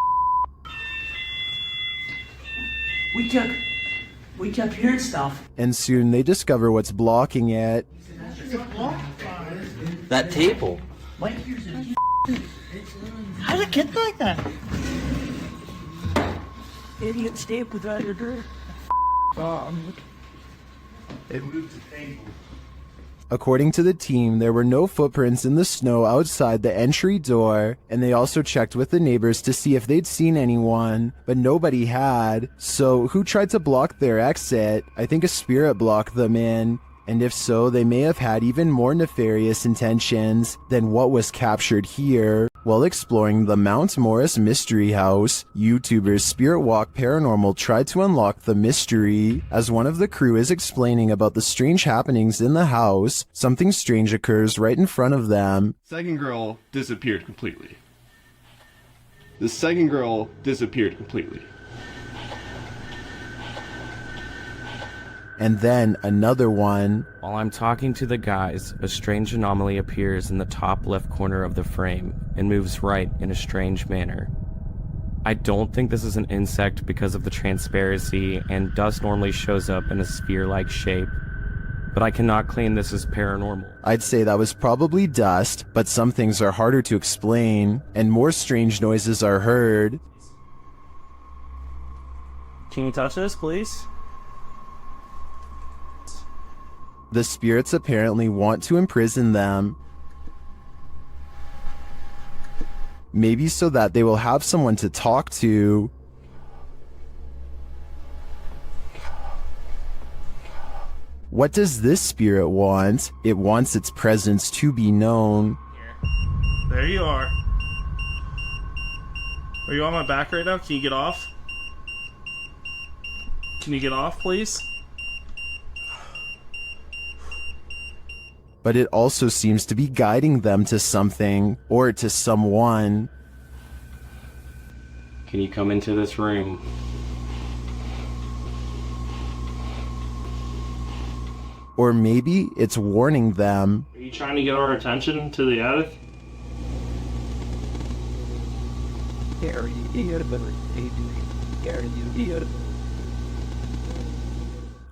We kept hearing stuff. And soon they discover what's blocking it. That table. How did it get like that? Idiot stayed without your door. It moved the table. According to the team, there were no footprints in the snow outside the entry door, and they also checked with the neighbors to see if they'd seen anyone, but nobody had. So who tried to block their exit? I think a spirit blocked them in. And if so, they may have had even more nefarious intentions than what was captured here. While exploring the Mount Morris Mystery House, YouTubers Spirit Walk Paranormal tried to unlock the mystery. As one of the crew is explaining about the strange happenings in the house, something strange occurs right in front of them. Second girl disappeared completely. The second girl disappeared completely. And then another one. While I'm talking to the guys, a strange anomaly appears in the top left corner of the frame and moves right in a strange manner. I don't think this is an insect because of the transparency, and dust normally shows up in a sphere-like shape, but I cannot claim this is paranormal. I'd say that was probably dust, but some things are harder to explain, and more strange noises are heard. Can you touch this, please? The spirits apparently want to imprison them. Maybe so that they will have someone to talk to. What does this spirit want? It wants its presence to be known. There you are. Are you on my back right now? Can you get off? Can you get off, please? But it also seems to be guiding them to something, or to someone. Can you come into this room? Or maybe it's warning them. Are you trying to get our attention to the attic?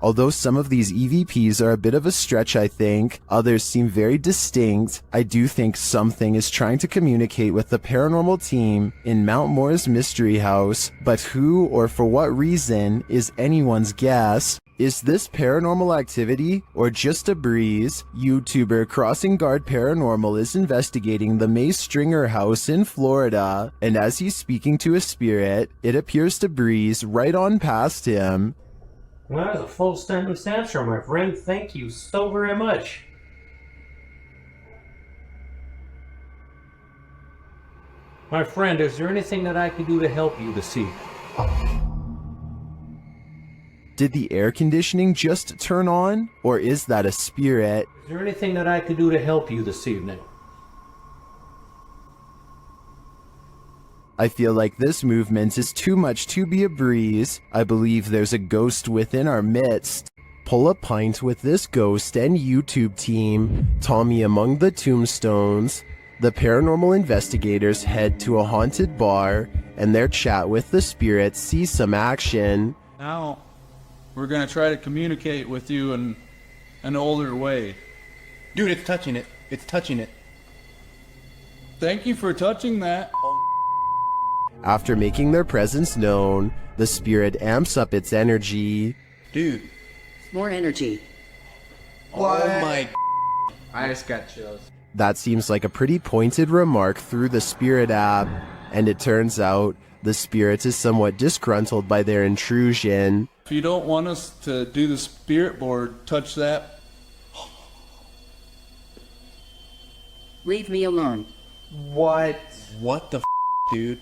Although some of these EVPs are a bit of a stretch, I think, others seem very distinct, I do think something is trying to communicate with the paranormal team in Mount Morris Mystery House, but who or for what reason is anyone's guess. Is this paranormal activity or just a breeze? YouTuber Crossing Guard Paranormal is investigating the May Stringer house in Florida, and as he's speaking to a spirit, it appears to breeze right on past him. Well, that was a full sentence answer, my friend. Thank you so very much. My friend, is there anything that I can do to help you this evening? Did the air conditioning just turn on? Or is that a spirit? Is there anything that I can do to help you this evening? I feel like this movement is too much to be a breeze. I believe there's a ghost within our midst. Pull a pint with this ghost and YouTube team. Tommy among the tombstones. The paranormal investigators head to a haunted bar, and their chat with the spirits sees some action. Now, we're gonna try to communicate with you in an older way. Dude, it's touching it. It's touching it. Thank you for touching that. After making their presence known, the spirit amps up its energy. Dude. More energy. What? Oh my. I just got chills. That seems like a pretty pointed remark through the spirit app, and it turns out the spirit is somewhat disgruntled by their intrusion. If you don't want us to do the spirit board, touch that. Leave me alone. What? What the dude?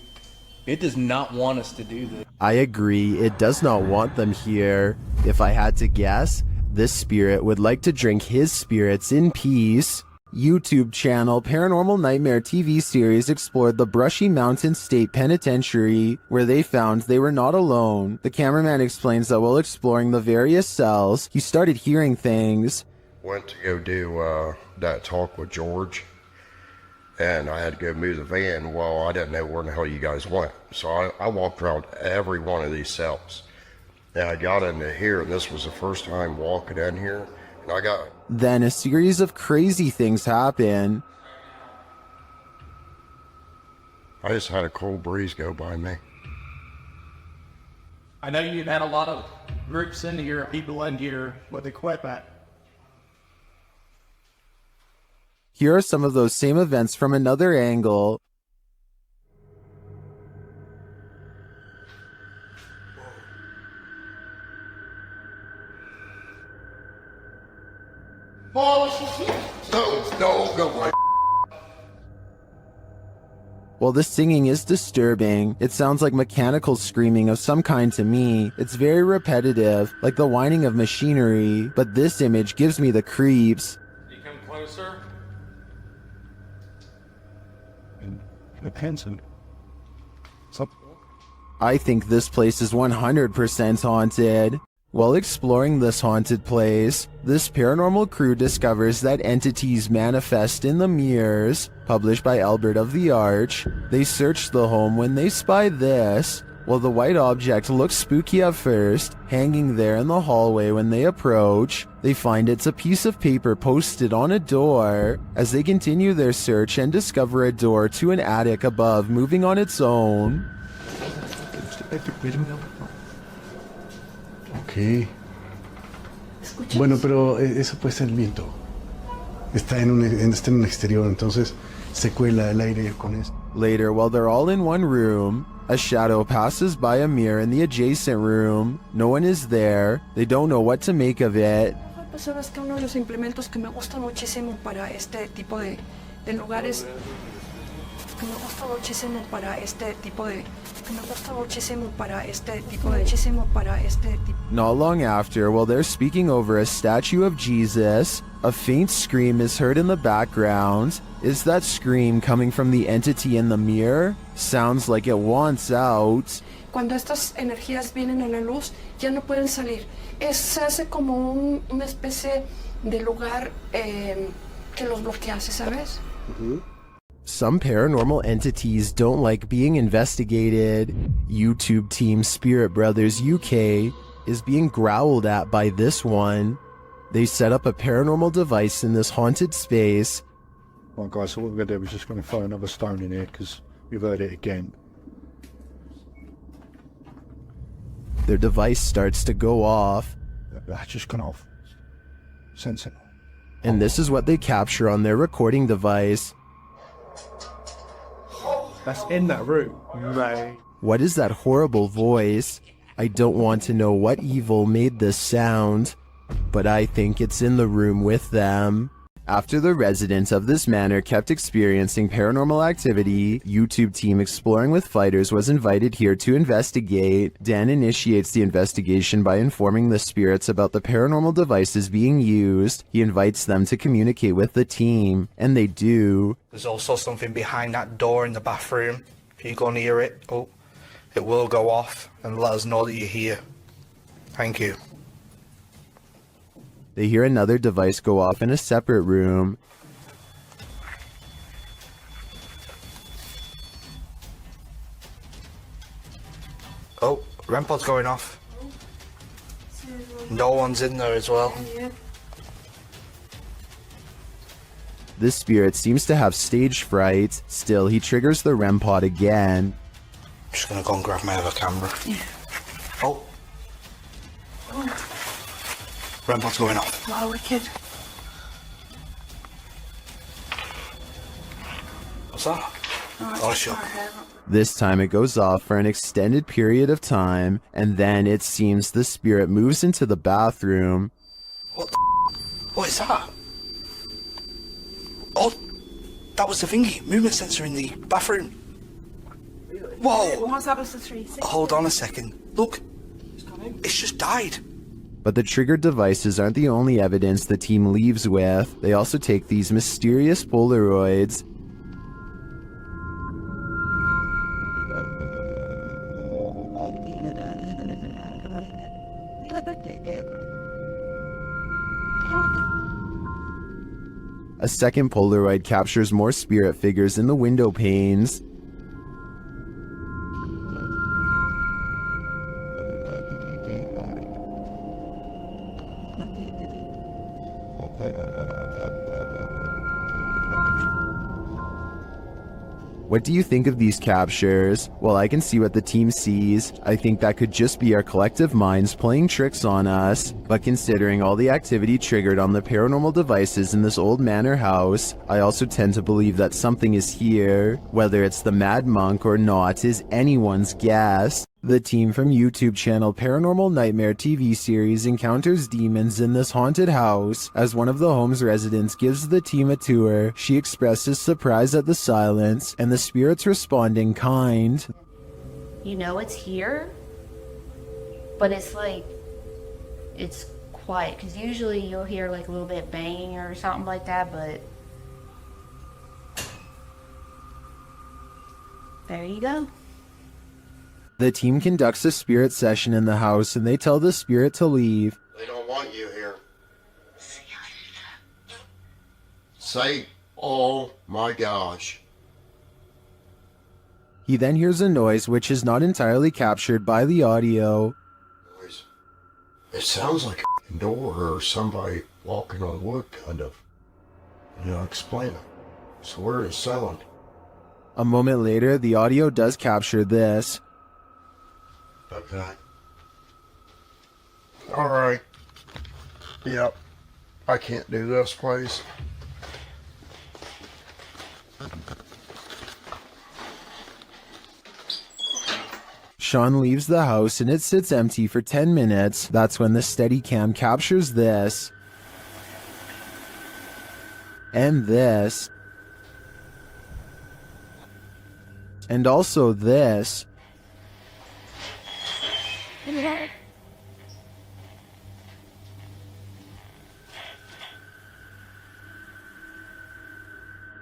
It does not want us to do this. I agree, it does not want them here. If I had to guess, this spirit would like to drink his spirits in peace. YouTube channel Paranormal Nightmare TV series explored the Brushy Mountain State Penitentiary, where they found they were not alone. The cameraman explains that while exploring the various cells, he started hearing things. Went to go do that talk with George, and I had to go move the van. Well, I didn't know where the hell you guys went, so I walked around every one of these cells. And I got into here, and this was the first time walking in here, and I got... Then a series of crazy things happen. I just had a cold breeze go by me. I know you've had a lot of groups in here, people in here with equipment. Here are some of those same events from another angle. No. While the singing is disturbing, it sounds like mechanical screaming of some kind to me. It's very repetitive, like the whining of machinery, but this image gives me the creeps. You come closer. I think this place is 100% haunted. While exploring this haunted place, this paranormal crew discovers that entities manifest in the mirrors, published by Albert of the Arch. They search the home when they spy this. While the white object looks spooky at first, hanging there in the hallway when they approach, they find it's a piece of paper posted on a door. As they continue their search and discover a door to an attic above moving on its own. Ok. Bueno, pero eso puede ser el viento. Está en un exterior, entonces se cuela el aire con eso. Later, while they're all in one room, a shadow passes by a mirror in the adjacent room. No one is there. They don't know what to make of it. Sabes que uno de los implementos que me gustan muchísimo para este tipo de lugares, que me gusta muchísimo para este tipo de, Not long after, while they're speaking over a statue of Jesus, a faint scream is heard in the background. Is that scream coming from the entity in the mirror? Sounds like it wants out. Cuando estas energías vienen a la luz, ya no pueden salir. Se hace como una especie de lugar que los bloquease, ¿sabes? Some paranormal entities don't like being investigated. YouTube team Spirit Brothers UK is being growled at by this one. They set up a paranormal device in this haunted space. Right guys, so what we're going to do is just going to throw another stone in here because we've heard it again. Their device starts to go off. That's just gone off. Sensible. And this is what they capture on their recording device. That's in that room. Right. What is that horrible voice? I don't want to know what evil made this sound, but I think it's in the room with them. After the residents of this manor kept experiencing paranormal activity, YouTube team Exploring with Fighters was invited here to investigate. Dan initiates the investigation by informing the spirits about the paranormal devices being used. He invites them to communicate with the team, and they do. There's also something behind that door in the bathroom. If you go near it, it will go off and let us know that you're here. Thank you. They hear another device go off in a separate room. Oh, REM pod's going off. No one's in there as well. This spirit seems to have stage fright. Still, he triggers the REM pod again. I'm just gonna go and grab my other camera. Yeah. Oh. REM pod's going off. Wow, wicked. What's that? Oh, sure. This time it goes off for an extended period of time, and then it seems the spirit moves into the bathroom. What the What is that? Oh, that was the thingy, movement sensor in the bathroom. Whoa! What happens to 360? Hold on a second. Look, it's just died. But the triggered devices aren't the only evidence the team leaves with. They also take these mysterious Polaroids A second Polaroid captures more spirit figures in the window panes. What do you think of these captures? Well, I can see what the team sees. I think that could just be our collective minds playing tricks on us. But considering all the activity triggered on the paranormal devices in this old manor house, I also tend to believe that something is here. Whether it's the Mad Monk or not is anyone's guess. The team from YouTube channel Paranormal Nightmare TV series encounters demons in this haunted house. As one of the home's residents gives the team a tour, she expresses surprise at the silence, and the spirits respond in kind. You know it's here, but it's like, it's quiet, because usually you'll hear like a little bit banging or something like that, but there you go. The team conducts a spirit session in the house and they tell the spirit to leave. They don't want you here. Say, oh my gosh. He then hears a noise which is not entirely captured by the audio. It sounds like a door or somebody walking on wood, kind of. Explain it. So where is sound? A moment later, the audio does capture this. Okay. Alright. Yep. I can't do this, please. Sean leaves the house and it sits empty for 10 minutes. That's when the Steadicam captures this. And this. And also this.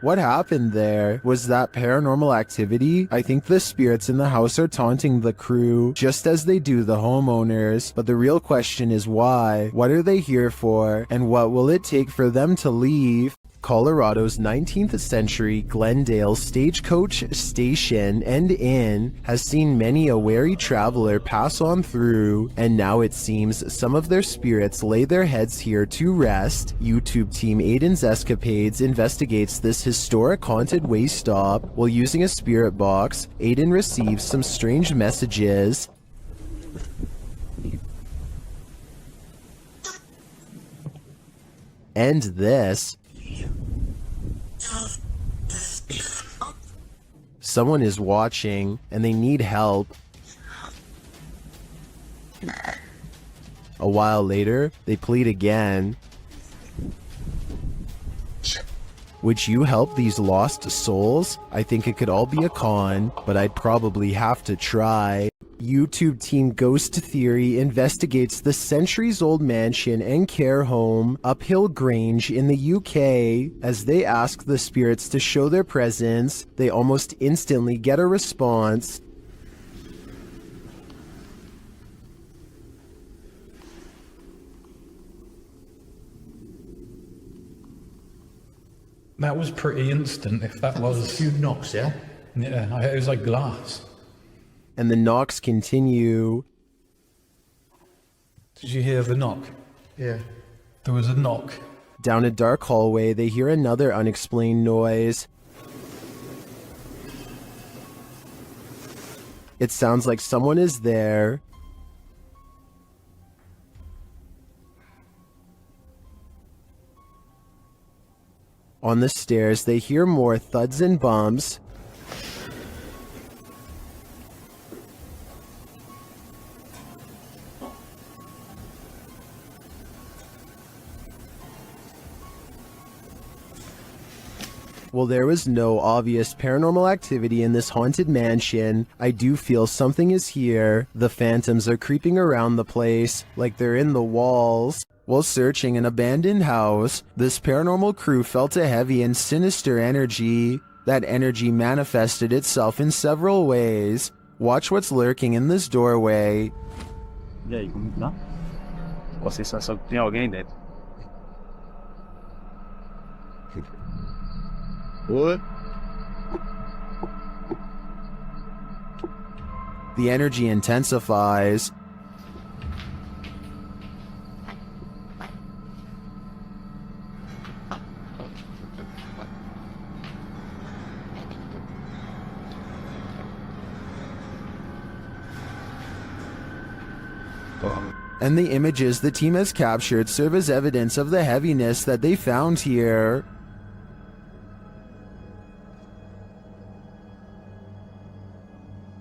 What happened there? Was that paranormal activity? I think the spirits in the house are taunting the crew, just as they do the homeowners. But the real question is why? What are they here for? And what will it take for them to leave? Colorado's 19th century Glendale stagecoach station and inn has seen many a wary traveler pass on through, and now it seems some of their spirits lay their heads here to rest. YouTube team Aiden's Escapades investigates this historic haunted way stop. While using a spirit box, Aiden receives some strange messages. And this. Someone is watching and they need help. A while later, they plead again. Would you help these lost souls? I think it could all be a con, but I'd probably have to try. YouTube team Ghost Theory investigates the centuries-old mansion and care home Uphill Grange in the UK. As they ask the spirits to show their presence, they almost instantly get a response. That was pretty instant, if that was... A few knocks, yeah? Yeah, it was like glass. And the knocks continue. Did you hear the knock? Yeah. There was a knock. Down a dark hallway, they hear another unexplained noise. It sounds like someone is there. On the stairs, they hear more thuds and bumps. While there was no obvious paranormal activity in this haunted mansion, I do feel something is here. The phantoms are creeping around the place, like they're in the walls. While searching an abandoned house, this paranormal crew felt a heavy and sinister energy. That energy manifested itself in several ways. Watch what's lurking in this doorway. E aí, como tá? Vocês só tem alguém dentro? What? The energy intensifies. And the images the team has captured serve as evidence of the heaviness that they found here.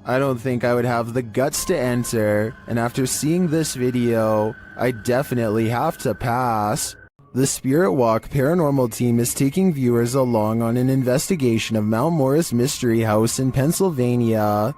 I don't think I would have the guts to enter, and after seeing this video, I definitely have to pass. The Spirit Walk paranormal team is taking viewers along on an investigation of Mount Morris Mystery House in Pennsylvania.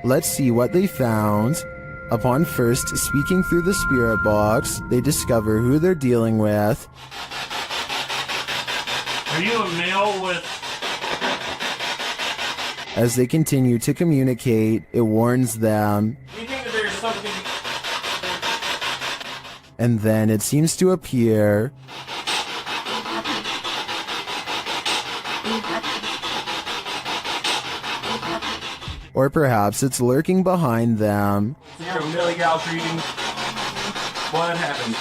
Let's see what they found. Upon first speaking through the spirit box, they discover who they're dealing with. Are you a male with... As they continue to communicate, it warns them. You think that there's something... And then it seems to appear. Or perhaps it's lurking behind them. You're a Millie Gal's reading. What happened?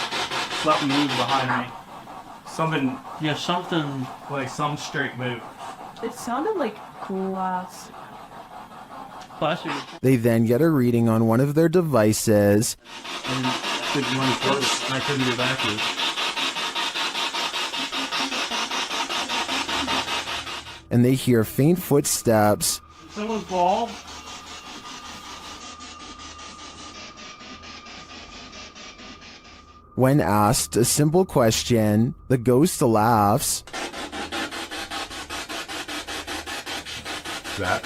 Something moved behind me. Something... Yeah, something... Like some straight move. It sounded like glass. They then get a reading on one of their devices. And I couldn't get back to it. And they hear faint footsteps. Someone's ball? When asked a simple question, the ghost laughs. That?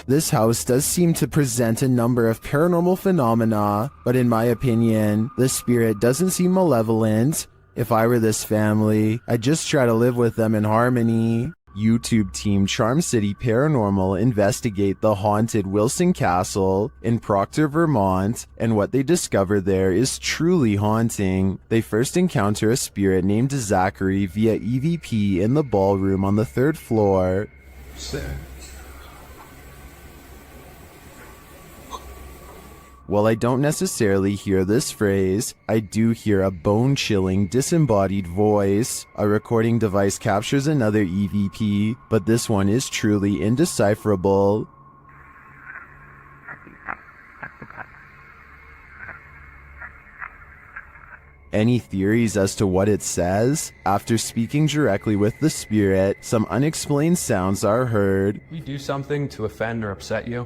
This house does seem to present a number of paranormal phenomena, but in my opinion, the spirit doesn't seem malevolent. If I were this family, I'd just try to live with them in harmony. YouTube team Charm City Paranormal investigate the haunted Wilson Castle in Proctor, Vermont, and what they discover there is truly haunting. They first encounter a spirit named Zachary via EVP in the ballroom on the 3rd floor. While I don't necessarily hear this phrase, I do hear a bone-chilling, disembodied voice. A recording device captures another EVP, but this one is truly indecipherable. Any theories as to what it says? After speaking directly with the spirit, some unexplained sounds are heard. We do something to offend or upset you?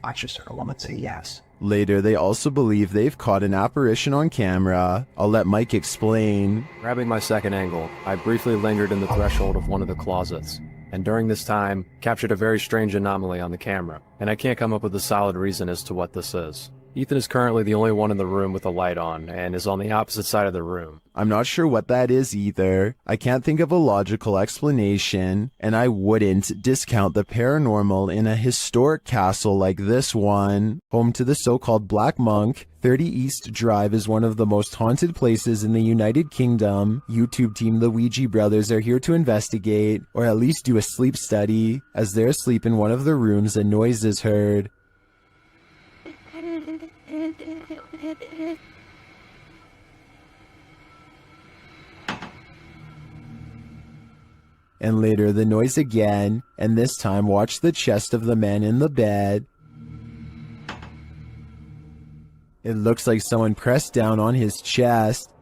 I just heard a woman say yes. Later, they also believe they've caught an apparition on camera. I'll let Mike explain. Grabbing my second angle, I briefly lingered in the threshold of one of the closets, and during this time, captured a very strange anomaly on the camera, and I can't come up with a solid reason as to what this is. Ethan is currently the only one in the room with a light on, and is on the opposite side of the room. I'm not sure what that is either. I can't think of a logical explanation, and I wouldn't discount the paranormal in a historic castle like this one. Home to the so-called Black Monk, 30 East Drive is one of the most haunted places in the United Kingdom. YouTube team The Ouija Brothers are here to investigate, or at least do a sleep study. As they're asleep in one of the rooms, a noise is heard. And later the noise again, and this time watch the chest of the man in the bed. It looks like someone pressed down on his chest.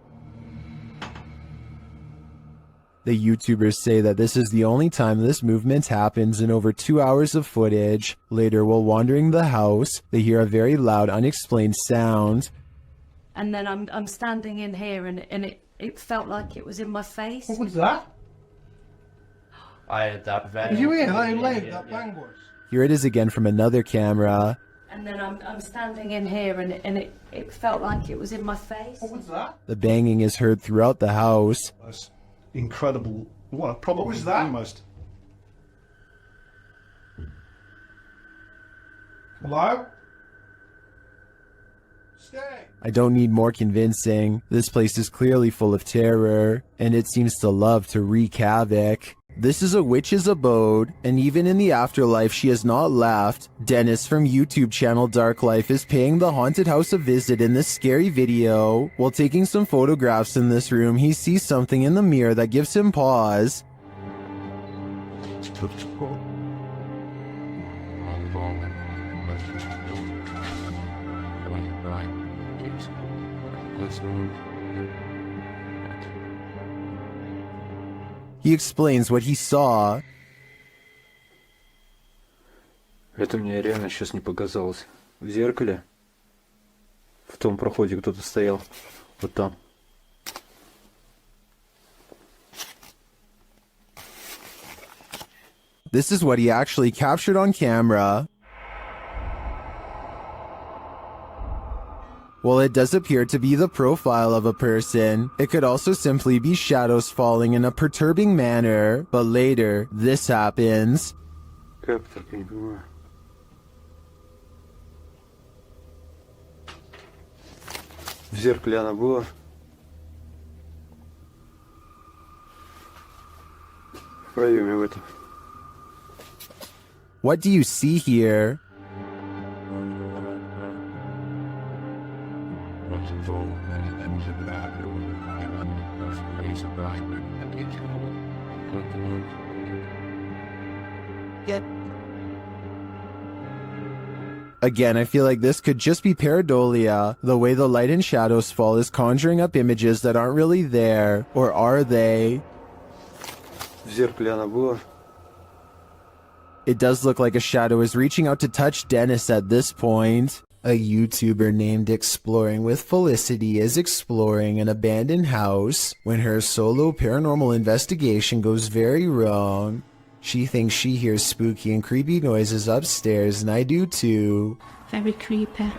The YouTubers say that this is the only time this movement happens in over 2 hours of footage. Later, while wandering the house, they hear a very loud, unexplained sound. And then I'm standing in here and it felt like it was in my face. What was that? I had that bang. Did you hear how loud that bang was? Here it is again from another camera. And then I'm standing in here and it felt like it was in my face. What was that? The banging is heard throughout the house. That's incredible. What probably was that? Almost. Hello? Stay. I don't need more convincing. This place is clearly full of terror, and it seems to love to wreak havoc. This is a witch's abode, and even in the afterlife she has not left. Dennis from YouTube channel Dark Life is paying the haunted house a visit in this scary video. While taking some photographs in this room, he sees something in the mirror that gives him pause. He explains what he saw. Это мне реально сейчас не показалось. В зеркале, в том проходе кто-то стоял. Вот там. This is what he actually captured on camera. While it does appear to be the profile of a person, it could also simply be shadows falling in a perturbing manner. But later, this happens. Как так, я не понимаю. В зеркале она была. В проеме в этом. What do you see here? Again, I feel like this could just be pareidolia. The way the light and shadows fall is conjuring up images that aren't really there. Or are they? В зеркале она была. It does look like a shadow is reaching out to touch Dennis at this point. A YouTuber named Exploring with Felicity is exploring an abandoned house when her solo paranormal investigation goes very wrong. She thinks she hears spooky and creepy noises upstairs, and I do too. Very creepy.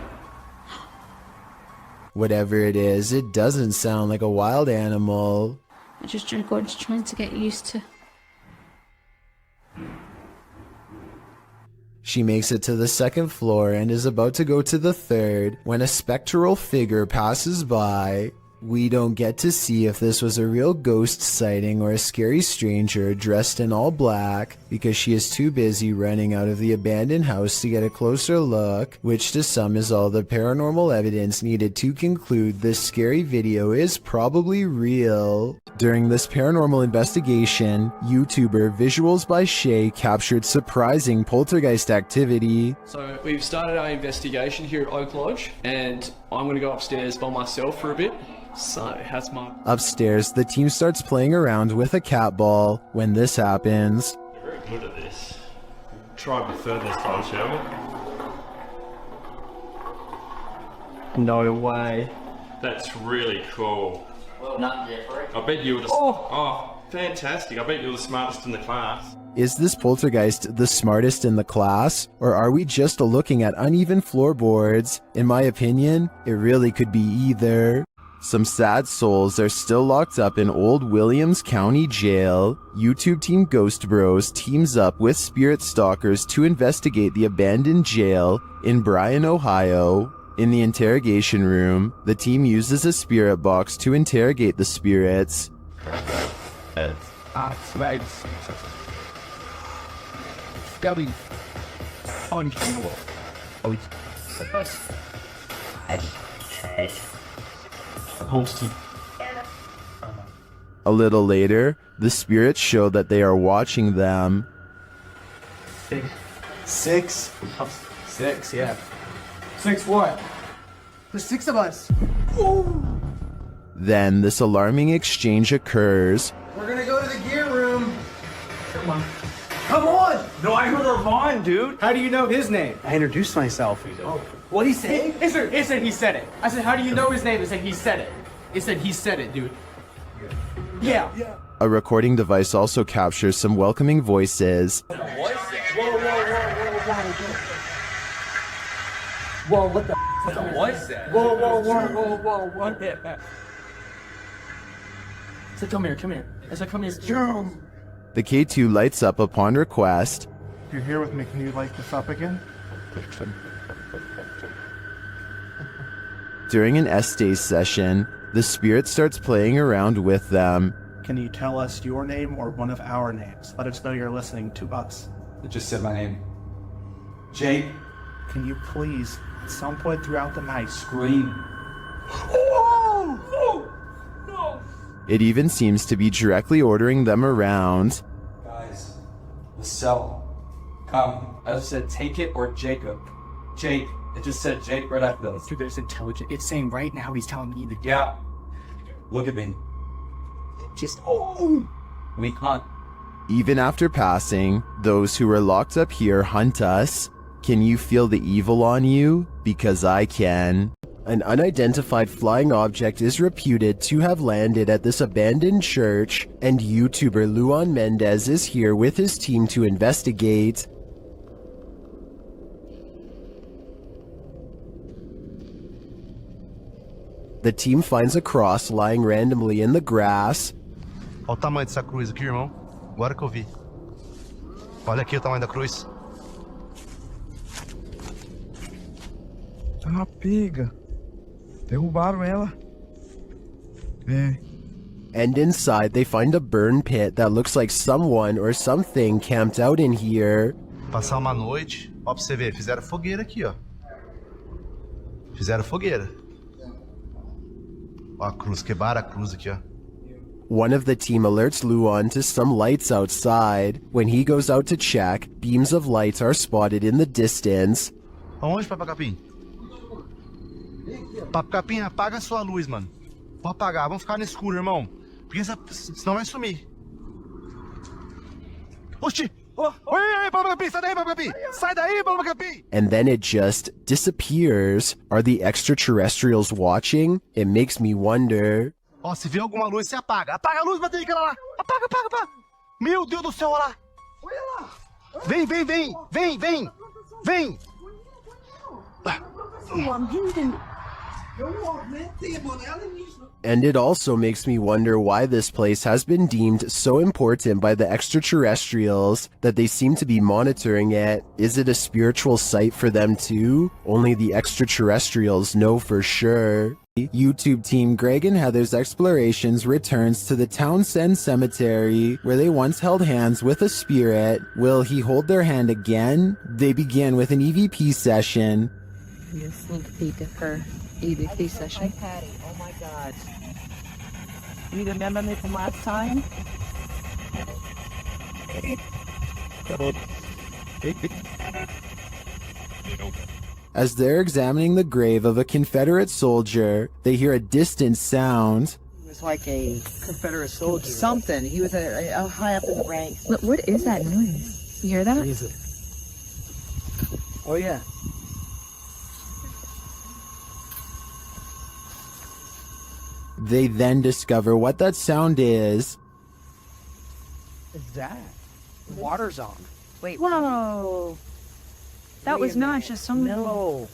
Whatever it is, it doesn't sound like a wild animal. I'm just trying to get used to. She makes it to the second floor and is about to go to the third when a spectral figure passes by. We don't get to see if this was a real ghost sighting or a scary stranger dressed in all black because she is too busy running out of the abandoned house to get a closer look, which to some is all the paranormal evidence needed to conclude this scary video is probably real. During this paranormal investigation, YouTuber Visuals by Shay captured surprising poltergeist activity. So we've started our investigation here at Oak Lodge, and I'm going to go upstairs by myself for a bit. So that's my... Upstairs, the team starts playing around with a cat ball when this happens. You're very good at this. Try a bit further this time, shall we? No way. That's really cool. Well done, Jeffrey. I bet you were the... Oh, fantastic. I bet you were the smartest in the class. Is this poltergeist the smartest in the class? Or are we just looking at uneven floorboards? In my opinion, it really could be either. Some sad souls are still locked up in Old Williams County Jail. YouTube team Ghost Bros teams up with spirit stalkers to investigate the abandoned jail in Bryan, Ohio. In the interrogation room, the team uses a spirit box to interrogate the spirits. A little later, the spirits show that they are watching them. Six, yeah. 6 what? There's 6 of us. Then this alarming exchange occurs. We're gonna go to the gear room. Come on. Come on! No, I heard Armand, dude. How do you know his name? I introduced myself. What'd he say? It said he said it. I said, how do you know his name? It said he said it. It said he said it, dude. Yeah. A recording device also captures some welcoming voices. Whoa, what the What was that? Whoa, what the I said, come here. I said, come here. The K2 lights up upon request. You're here with me. Can you light this up again? During an Estes session, the spirit starts playing around with them. Can you tell us your name or one of our names? Let us know you're listening to us. It just said my name. Jake. Can you please, at some point throughout the night, Scream. It even seems to be directly ordering them around. Guys, the cell. Come. I just said take it or Jacob. Jake. It just said Jake right after this. Dude, there's intelligent. It's saying right now he's telling me to. Yeah. Look at me. Just. We can't. Even after passing, those who are locked up here hunt us. Can you feel the evil on you? Because I can. An unidentified flying object is reputed to have landed at this abandoned church, and YouTuber Luan Mendez is here with his team to investigate. The team finds a cross lying randomly in the grass. Olha o tamanho dessa cruz aqui, irmão. Agora que eu vi. Olha aqui o tamanho da cruz. Tá uma pega. Derrubaram ela. And inside they find a burn pit that looks like someone or something camped out in here. Passar uma noite. Ó, pra você ver, fizeram fogueira aqui, ó. Fizeram fogueira. Ó a cruz, quebraram a cruz aqui, ó. One of the team alerts Luan to some lights outside. When he goes out to check, beams of lights are spotted in the distance. Aonde, Papai Capim? Papai Capim, apaga a sua luz, mano. Pode apagar, vamos ficar no escuro, irmão. Porque senão vai sumir. Oxi! Oi, Papai Capim, sai daí, Papai Capim! Sai daí, Papai Capim! And then it just disappears. Are the extraterrestrials watching? It makes me wonder. Ó, se vê alguma luz, você apaga. Apaga a luz, bater aquela lá. Apaga, apaga, apaga. Meu Deus do céu, olha lá. Olha lá. Vem, vem, vem. Vem, vem. Vem. And it also makes me wonder why this place has been deemed so important by the extraterrestrials that they seem to be monitoring it. Is it a spiritual site for them too? Only the extraterrestrials know for sure. YouTube team Greg and Heather's Explorations returns to the Townsend Cemetery, where they once held hands with a spirit. Will he hold their hand again? They begin with an EVP session. A sneak peek of her EVP session. Hi, Patty. Oh my God. You remember me from last time? As they're examining the grave of a Confederate soldier, they hear a distant sound. He was like a Confederate soldier. Something. He was a high up in the ranks. Look, what is that noise? You hear that? Oh, yeah. They then discover what that sound is. What's that? The water's on. Wait. Whoa. That was not just some. No.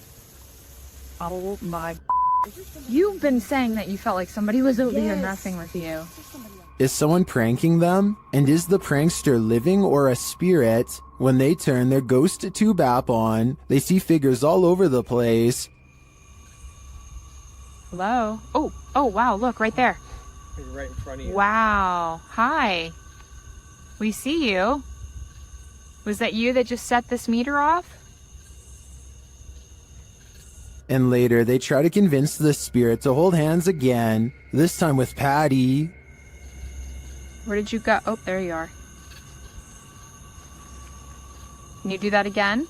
Oh my. You've been saying that you felt like somebody was over here messing with you. Is someone pranking them? And is the prankster living or a spirit? When they turn their ghost tube app on, they see figures all over the place. Hello? Oh, wow, look, right there. Right in front of you. Wow. Hi. We see you. Was that you that just set this meter off? And later, they try to convince the spirit to hold hands again, this time with Patty. Where did you go? Oh, there you are. Can you do that again?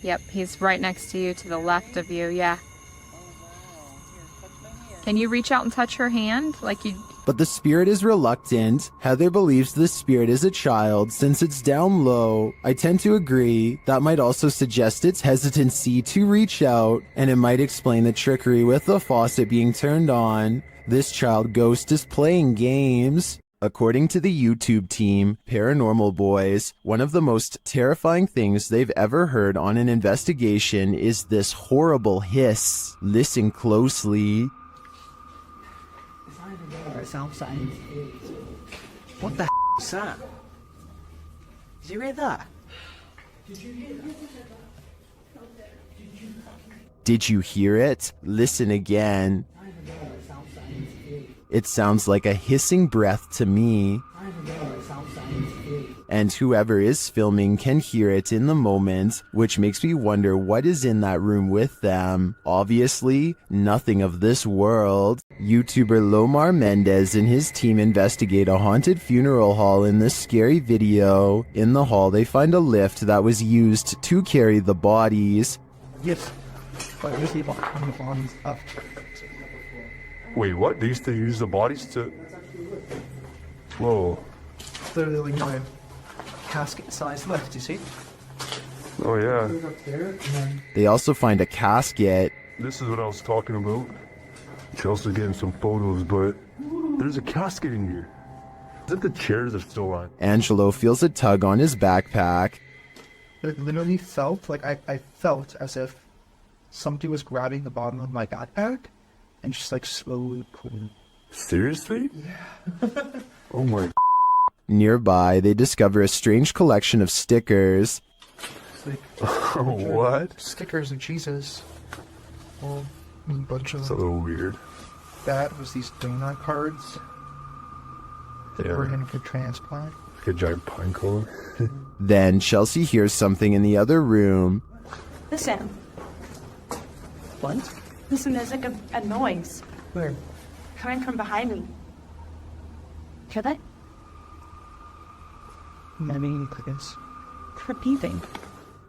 Yep, he's right next to you, to the left of you, yeah. Can you reach out and touch her hand? Like you... But the spirit is reluctant. Heather believes the spirit is a child since it's down low. I tend to agree. That might also suggest its hesitancy to reach out, and it might explain the trickery with the faucet being turned on. This child ghost is playing games. According to the YouTube team, Paranormal Boys, one of the most terrifying things they've ever heard on an investigation is this horrible hiss. Listen closely. Outside. What the is that? Did you read that? Did you hear it? Listen again. It sounds like a hissing breath to me. And whoever is filming can hear it in the moment, which makes me wonder what is in that room with them. Obviously, nothing of this world. YouTuber Lomar Mendez and his team investigate a haunted funeral hall in this scary video. In the hall, they find a lift that was used to carry the bodies. Yes. But where's the bodies up? Wait, what? They used to use the bodies to... Whoa. Literally no casket size lift, you see? Oh, yeah. They also find a casket. This is what I was talking about. Chelsea's getting some photos, but there's a casket in here. Is it the chairs are still on? Angelo feels a tug on his backpack. It literally felt like I felt as if somebody was grabbing the bottom of my backpack and just like slowly pulling. Seriously? Yeah. Oh my. Nearby, they discover a strange collection of stickers. What? Stickers of Jesus. Well, a bunch of... It's a little weird. That was these donut cards that were in for transplant. Like a giant pine cone. Then Chelsea hears something in the other room. Listen. What? Listen, there's like a noise. Where? Coming from behind me. Hear that? Maybe, I guess. Repeating.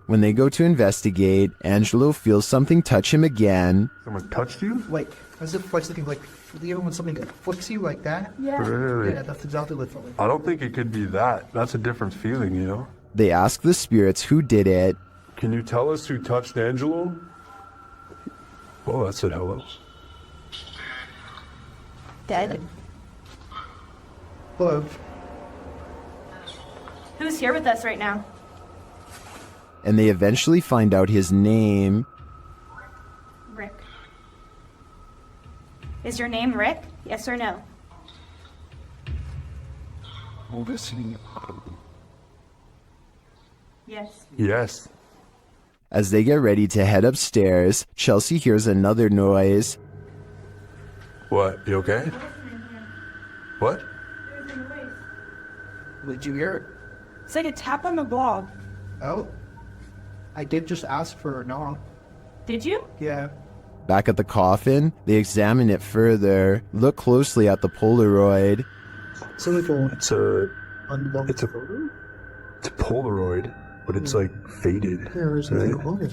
When they go to investigate, Angelo feels something touch him again. Someone touched you? Like, as if like something like, you know when something flicks you like that? Yeah. Really? Yeah, that's exactly what it felt like. I don't think it could be that. That's a different feeling, you know? They ask the spirits who did it. Can you tell us who touched Angelo? Well, that said hello. Dead. Hello. Who's here with us right now? And they eventually find out his name. Rick. Is your name Rick? Yes or no? I'm listening. Yes. Yes. As they get ready to head upstairs, Chelsea hears another noise. What? You okay? What? Did you hear it? It's like a tap on the blog. Oh. I did just ask for a knock. Did you? Yeah. Back at the coffin, they examine it further, look closely at the Polaroid. It's a Polaroid, but it's like faded. Right?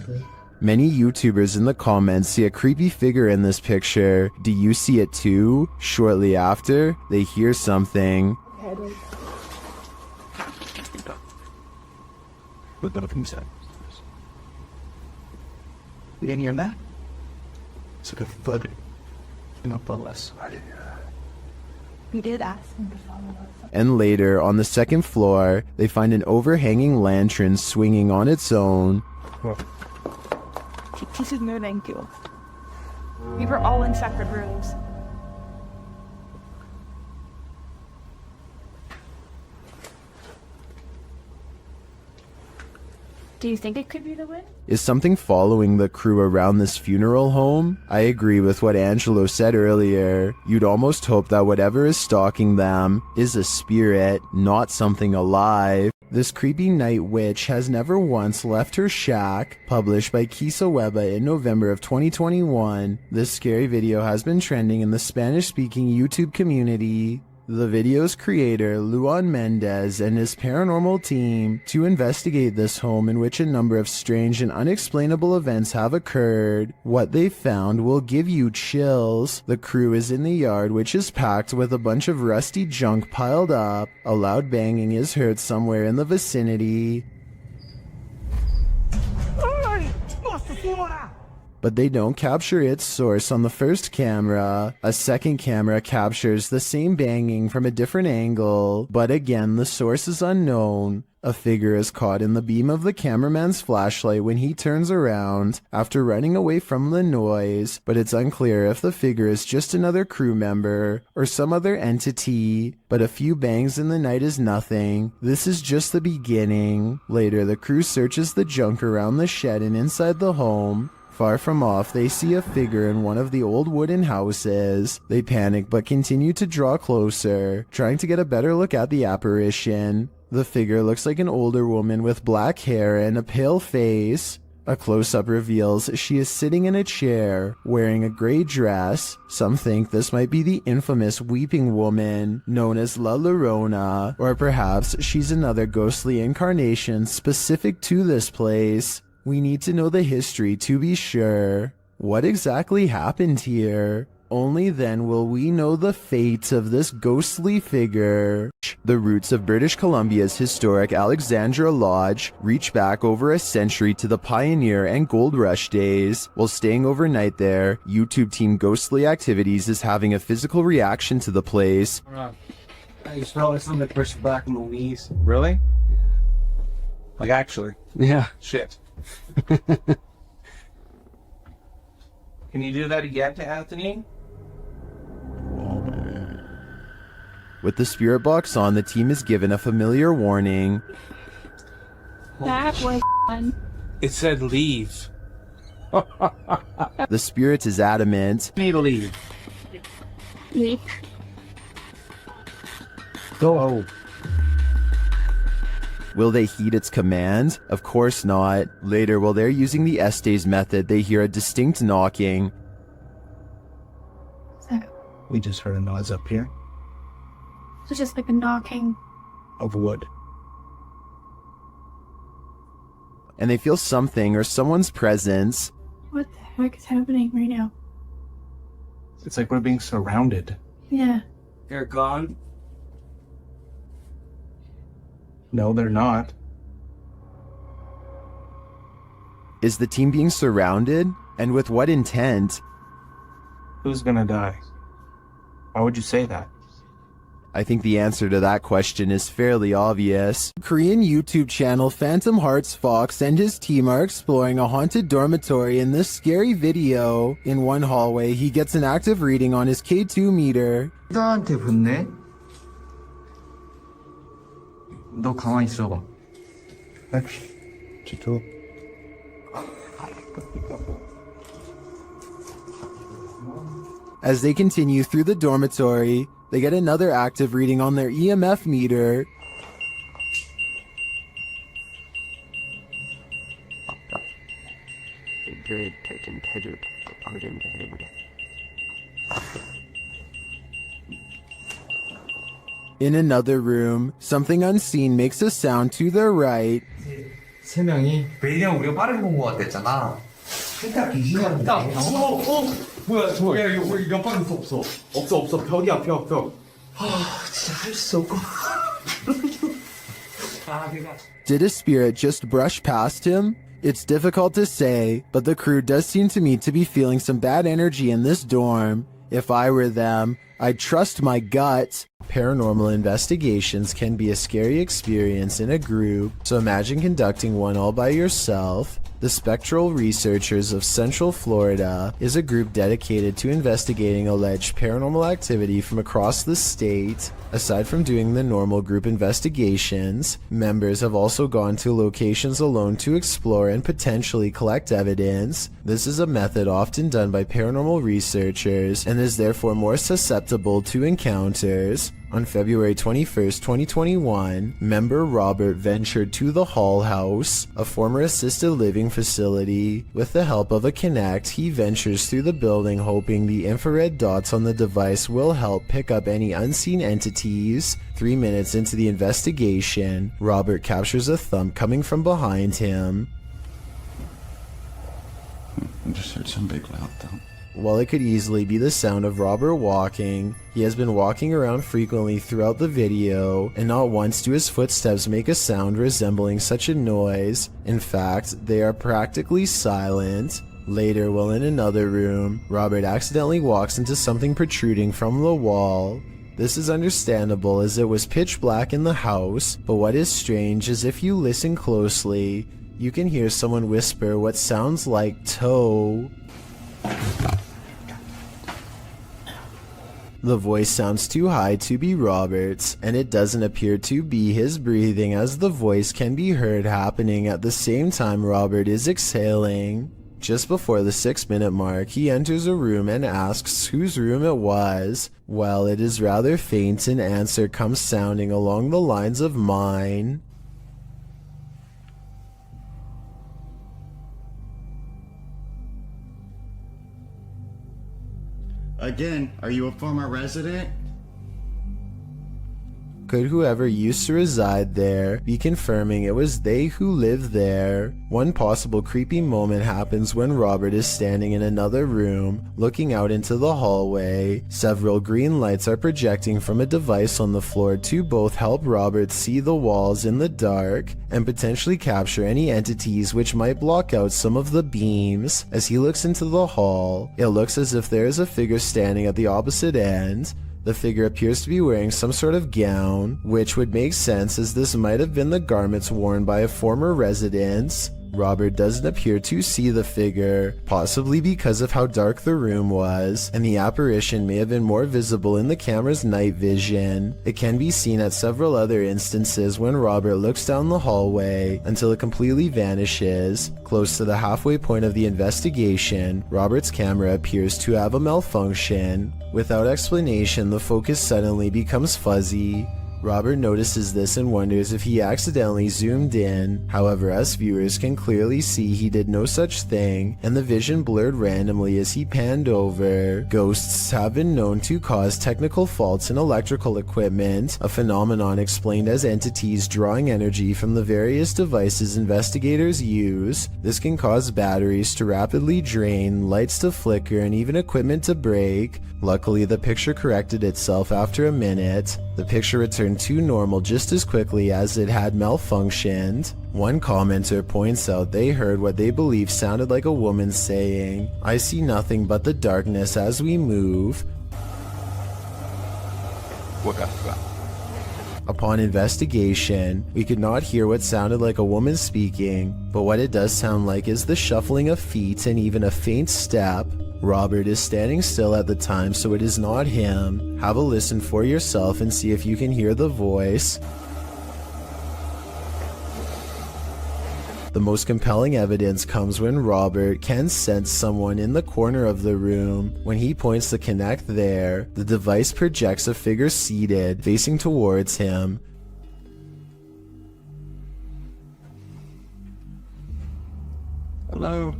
Many YouTubers in the comments see a creepy figure in this picture. Do you see it too? Shortly after, they hear something. But nothing said. You didn't hear that? It's like a thud. Not less. We did ask him to follow us. And later, on the second floor, they find an overhanging lantern swinging on its own. This is moving too. We were all in separate rooms. Do you think it could be the wind? Is something following the crew around this funeral home? I agree with what Angelo said earlier. You'd almost hope that whatever is stalking them is a spirit, not something alive. This creepy night witch has never once left her shack. Published by Kisa Weba in November of 2021. This scary video has been trending in the Spanish-speaking YouTube community. the video's creator, Luan Mendez, and his paranormal team to investigate this home in which a number of strange and unexplainable events have occurred. What they found will give you chills. The crew is in the yard, which is packed with a bunch of rusty junk piled up. A loud banging is heard somewhere in the vicinity. But they don't capture its source on the first camera. A second camera captures the same banging from a different angle, but again the source is unknown. A figure is caught in the beam of the cameraman's flashlight when he turns around after running away from the noise, but it's unclear if the figure is just another crew member or some other entity. But a few bangs in the night is nothing. This is just the beginning. Later, the crew searches the junk around the shed and inside the home. Far from off, they see a figure in one of the old wooden houses. They panic but continue to draw closer, trying to get a better look at the apparition. The figure looks like an older woman with black hair and a pale face. A close-up reveals she is sitting in a chair, wearing a gray dress. Some think this might be the infamous Weeping Woman, known as La Llorona, or perhaps she's another ghostly incarnation specific to this place. We need to know the history to be sure. What exactly happened here? Only then will we know the fate of this ghostly figure. The roots of British Columbia's historic Alexandra Lodge reach back over a century to the pioneer and gold rush days. While staying overnight there, YouTube team Ghostly Activities is having a physical reaction to the place. I just felt like something pushed back in the knees. Really? Like actually? Yeah. Shit. Can you do that again to Anthony? With the spirit box on, the team is given a familiar warning. That was fun. It said leave. The spirit is adamant. Need to leave. Leave. Go. Will they heed its command? Of course not. Later, while they're using the Estes method, they hear a distinct knocking. We just heard a noise up here. It's just like a knocking. Of wood. And they feel something or someone's presence. What the heck is happening right now? It's like we're being surrounded. Yeah. They're gone. No, they're not. Is the team being surrounded? And with what intent? Who's gonna die? Why would you say that? I think the answer to that question is fairly obvious. Korean YouTube channel Phantom Hearts Fox and his team are exploring a haunted dormitory in this scary video. In one hallway, he gets an active reading on his K2 meter. 나한테 붙네. 너 가만히 있어봐. 지토. As they continue through the dormitory, they get another active reading on their EMF meter. In another room, something unseen makes a sound to their right. 세 명이 왜냐면 우리가 빠르게 본 것 같았잖아. 딱 기준하는 거. 뭐야 저거? 야 이거 옆방에 없어. 없어. 벽이야 벽. 진짜 할 수 없고. Did a spirit just brush past him? It's difficult to say, but the crew does seem to me to be feeling some bad energy in this dorm. If I were them, I'd trust my gut. Paranormal investigations can be a scary experience in a group, so imagine conducting one all by yourself. The Spectral Researchers of Central Florida is a group dedicated to investigating alleged paranormal activity from across the state. Aside from doing the normal group investigations, members have also gone to locations alone to explore and potentially collect evidence. This is a method often done by paranormal researchers and is therefore more susceptible to encounters. On February 21st, 2021, member Robert ventured to the Hall House, a former assisted living facility. With the help of a Kinect, he ventures through the building hoping the infrared dots on the device will help pick up any unseen entities. 3 minutes into the investigation, Robert captures a thump coming from behind him. I just heard some big loud thump. While it could easily be the sound of Robert walking, he has been walking around frequently throughout the video, and not once do his footsteps make a sound resembling such a noise. In fact, they are practically silent. Later, while in another room, Robert accidentally walks into something protruding from the wall. This is understandable as it was pitch black in the house, but what is strange is if you listen closely, you can hear someone whisper what sounds like toe. The voice sounds too high to be Robert's, and it doesn't appear to be his breathing, as the voice can be heard happening at the same time Robert is exhaling. Just before the 6-minute mark, he enters a room and asks whose room it was. Well, it is rather faint, an answer comes sounding along the lines of mine. Again, are you a former resident? Could whoever used to reside there be confirming it was they who lived there? One possible creepy moment happens when Robert is standing in another room, looking out into the hallway. Several green lights are projecting from a device on the floor to both help Robert see the walls in the dark and potentially capture any entities which might block out some of the beams. As he looks into the hall, it looks as if there is a figure standing at the opposite end. The figure appears to be wearing some sort of gown, which would make sense as this might have been the garments worn by a former resident. Robert doesn't appear to see the figure, possibly because of how dark the room was, and the apparition may have been more visible in the camera's night vision. It can be seen at several other instances when Robert looks down the hallway until it completely vanishes. Close to the halfway point of the investigation, Robert's camera appears to have a malfunction. Without explanation, the focus suddenly becomes fuzzy. Robert notices this and wonders if he accidentally zoomed in. However, us viewers can clearly see he did no such thing, and the vision blurred randomly as he panned over. Ghosts have been known to cause technical faults in electrical equipment, a phenomenon explained as entities drawing energy from the various devices investigators use. This can cause batteries to rapidly drain, lights to flicker, and even equipment to break. Luckily, the picture corrected itself after a minute. The picture returned to normal just as quickly as it had malfunctioned. One commenter points out they heard what they believe sounded like a woman saying, "I see nothing but the darkness as we move." Upon investigation, we could not hear what sounded like a woman speaking, but what it does sound like is the shuffling of feet and even a faint step. Robert is standing still at the time, so it is not him. Have a listen for yourself and see if you can hear the voice. The most compelling evidence comes when Robert can sense someone in the corner of the room. When he points the Kinect there, the device projects a figure seated, facing towards him. Hello?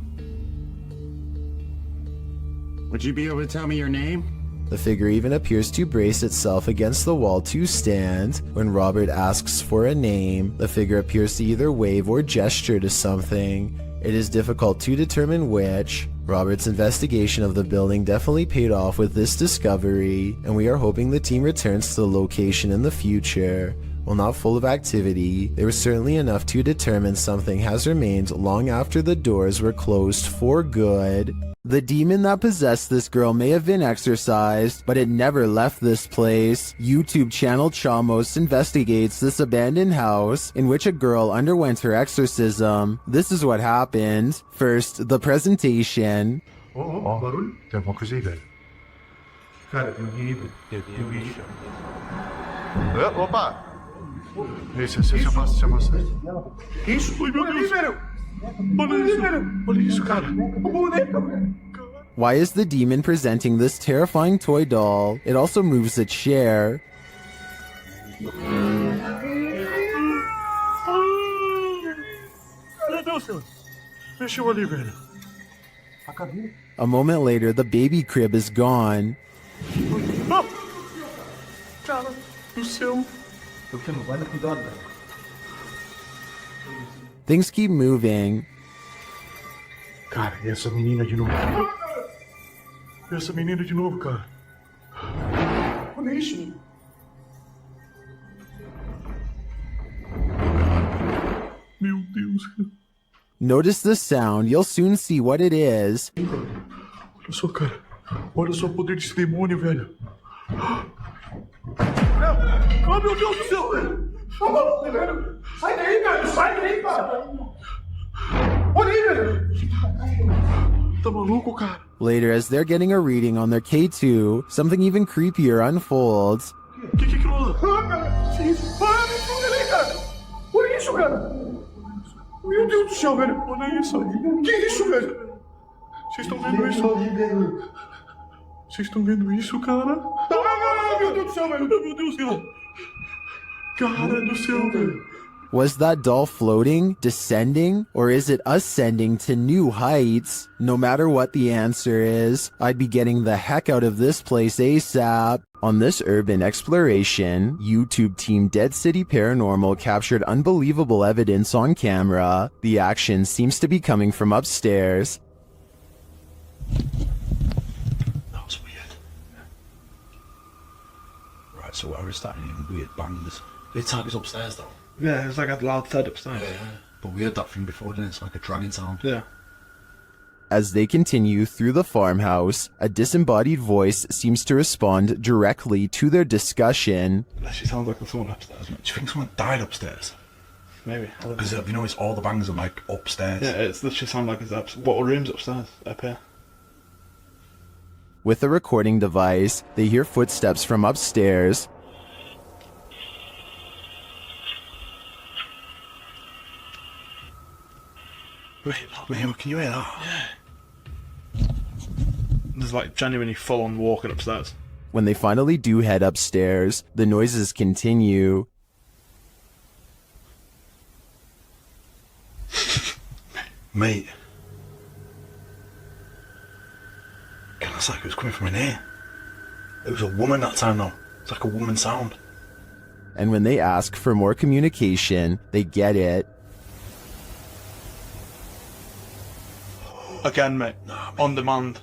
Would you be able to tell me your name? The figure even appears to brace itself against the wall to stand. When Robert asks for a name, the figure appears to either wave or gesture to something. It is difficult to determine which. Robert's investigation of the building definitely paid off with this discovery, and we are hoping the team returns to the location in the future. While not full of activity, there was certainly enough to determine something has remained long after the doors were closed for good. The demon that possessed this girl may have been exorcised, but it never left this place. YouTube channel Chamos investigates this abandoned house in which a girl underwent her exorcism. This is what happened. First, the presentation. barulho? Tem alguma coisa aí, velho? Cara, eu vi. Opa! Esse eu faço. Que isso? Oi, meu Deus! Olha isso, cara! O boneco! Why is the demon presenting this terrifying toy doll? It also moves a chair. A moment later, the baby crib is gone. Cara do céu. Things keep moving. Cara, e essa menina de novo? E essa menina de novo, cara? Olha isso. Meu Deus. Notice the sound. You'll soon see what it is. Olha só, cara. Olha só o poder desse demônio, velho. Oh, meu Deus do céu, velho. Tá maluco, velho. Sai daí, velho. Sai daí, cara. Olha aí, velho. Tá maluco, cara? Later, as they're getting a reading on their K2, something even creepier unfolds. Que rola? Ah, cara. Que isso? Ah, me ajuda ali, cara. Olha isso, cara. Meu Deus do céu, velho. Olha isso. Que isso, velho? Vocês estão vendo isso? Vocês estão vendo isso, cara? Ah, meu Deus do céu, velho. Meu Deus, cara. Cara do céu, velho. Was that doll floating, descending, or is it ascending to new heights? No matter what the answer is, I'd be getting the heck out of this place ASAP. On this urban exploration, YouTube team Dead City Paranormal captured unbelievable evidence on camera. The action seems to be coming from upstairs. That was weird. Right, so I was starting hearing weird bangs. It's like it's upstairs though. Yeah, it's like a loud thud upstairs. Yeah, but we heard that thing before, didn't it? It's like a dragging sound. Yeah. As they continue through the farmhouse, a disembodied voice seems to respond directly to their discussion. She sounds like someone upstairs. Do you think someone died upstairs? Maybe. Because have you noticed all the bangs are like upstairs? Yeah, it's literally sound like it's up. What room's upstairs? Up here. With a recording device, they hear footsteps from upstairs. Wait, can you hear that? Yeah. There's like genuinely full on walking upstairs. When they finally do head upstairs, the noises continue. Mate. It's like it was coming from in here. It was a woman that time though. It's like a woman sound. And when they ask for more communication, they get it. Again, mate. On demand.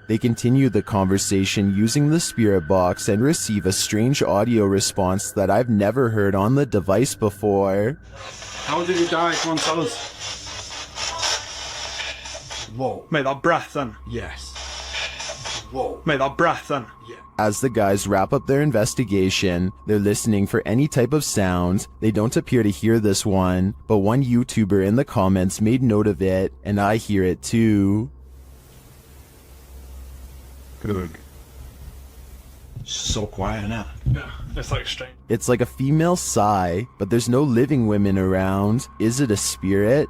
They continue the conversation using the spirit box and receive a strange audio response that I've never heard on the device before. How did he die? Come on, tell us. Whoa. Mate, that breath then. Yes. Whoa. Mate, that breath then. Yeah. As the guys wrap up their investigation, they're listening for any type of sound. They don't appear to hear this one, but one YouTuber in the comments made note of it, and I hear it too. Good. So quiet now. Yeah, it's like strange. It's like a female sigh, but there's no living women around. Is it a spirit?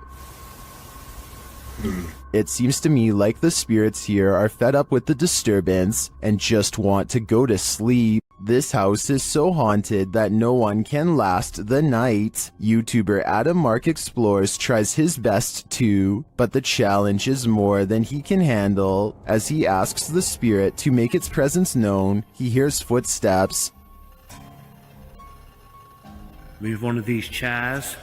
It seems to me like the spirits here are fed up with the disturbance and just want to go to sleep. This house is so haunted that no one can last the night. YouTuber Adam Mark Explores tries his best too, but the challenge is more than he can handle. As he asks the spirit to make its presence known, he hears footsteps. Move one of these chairs.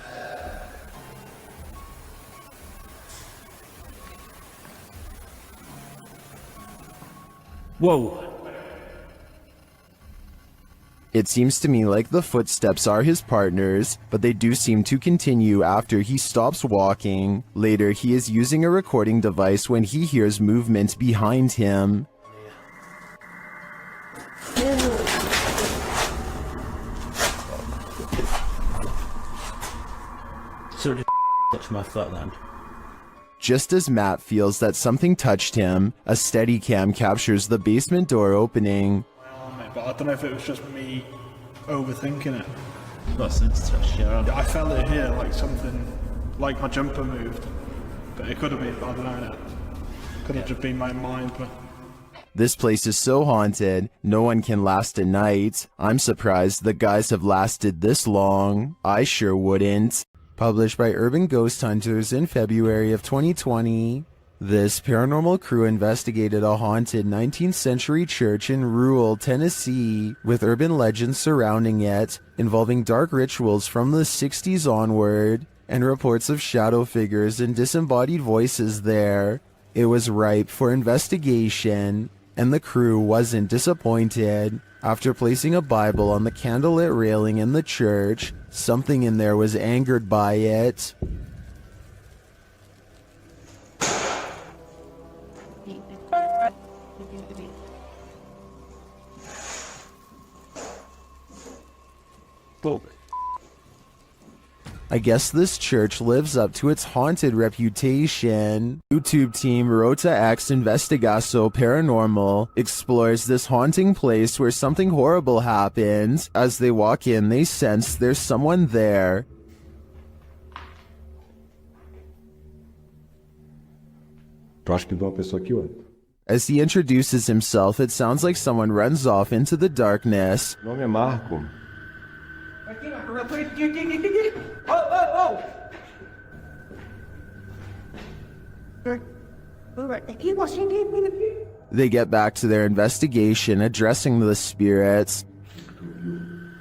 Whoa. It seems to me like the footsteps are his partners, but they do seem to continue after he stops walking. Later, he is using a recording device when he hears movement behind him. So the touched my foot then. Just as Matt feels that something touched him, a Steadicam captures the basement door opening. But I don't know if it was just me overthinking it. Not since touched your arm. I felt it here, like something, like my jumper moved. But it could have been, I don't know. Could have just been my mind. But This place is so haunted, no one can last a night. I'm surprised the guys have lasted this long. I sure wouldn't. Published by Urban Ghost Hunters in February of 2020. This paranormal crew investigated a haunted 19th century church in rural Tennessee with urban legends surrounding it, involving dark rituals from the 60s onward, and reports of shadow figures and disembodied voices there. It was ripe for investigation, and the crew wasn't disappointed. After placing a Bible on the candlelit railing in the church, something in there was angered by it. I guess this church lives up to its haunted reputation. YouTube team Rota X Investigaso Paranormal explores this haunting place where something horrible happens. As they walk in, they sense there's someone there. As he introduces himself, it sounds like someone runs off into the darkness. Meu nome é Marco. They get back to their investigation, addressing the spirits.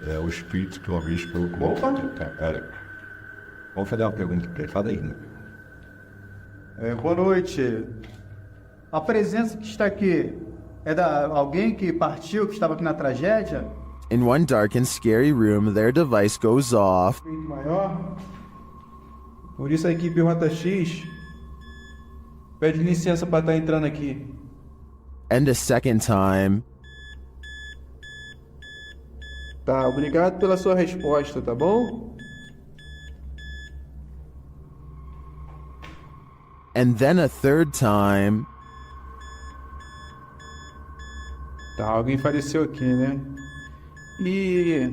É o espírito que uma vez falou com cara. Vamos fazer uma pergunta pra ele. Fala aí, né? Boa noite. A presença que está aqui é da alguém que partiu, que estava aqui na tragédia? In one dark and scary room, their device goes off. Maior. Por isso a equipe Rota X pede licença para estar entrando aqui. And a second time. Tá, obrigado pela sua resposta, tá bom? And then a third time. Tá, alguém faleceu aqui, né? E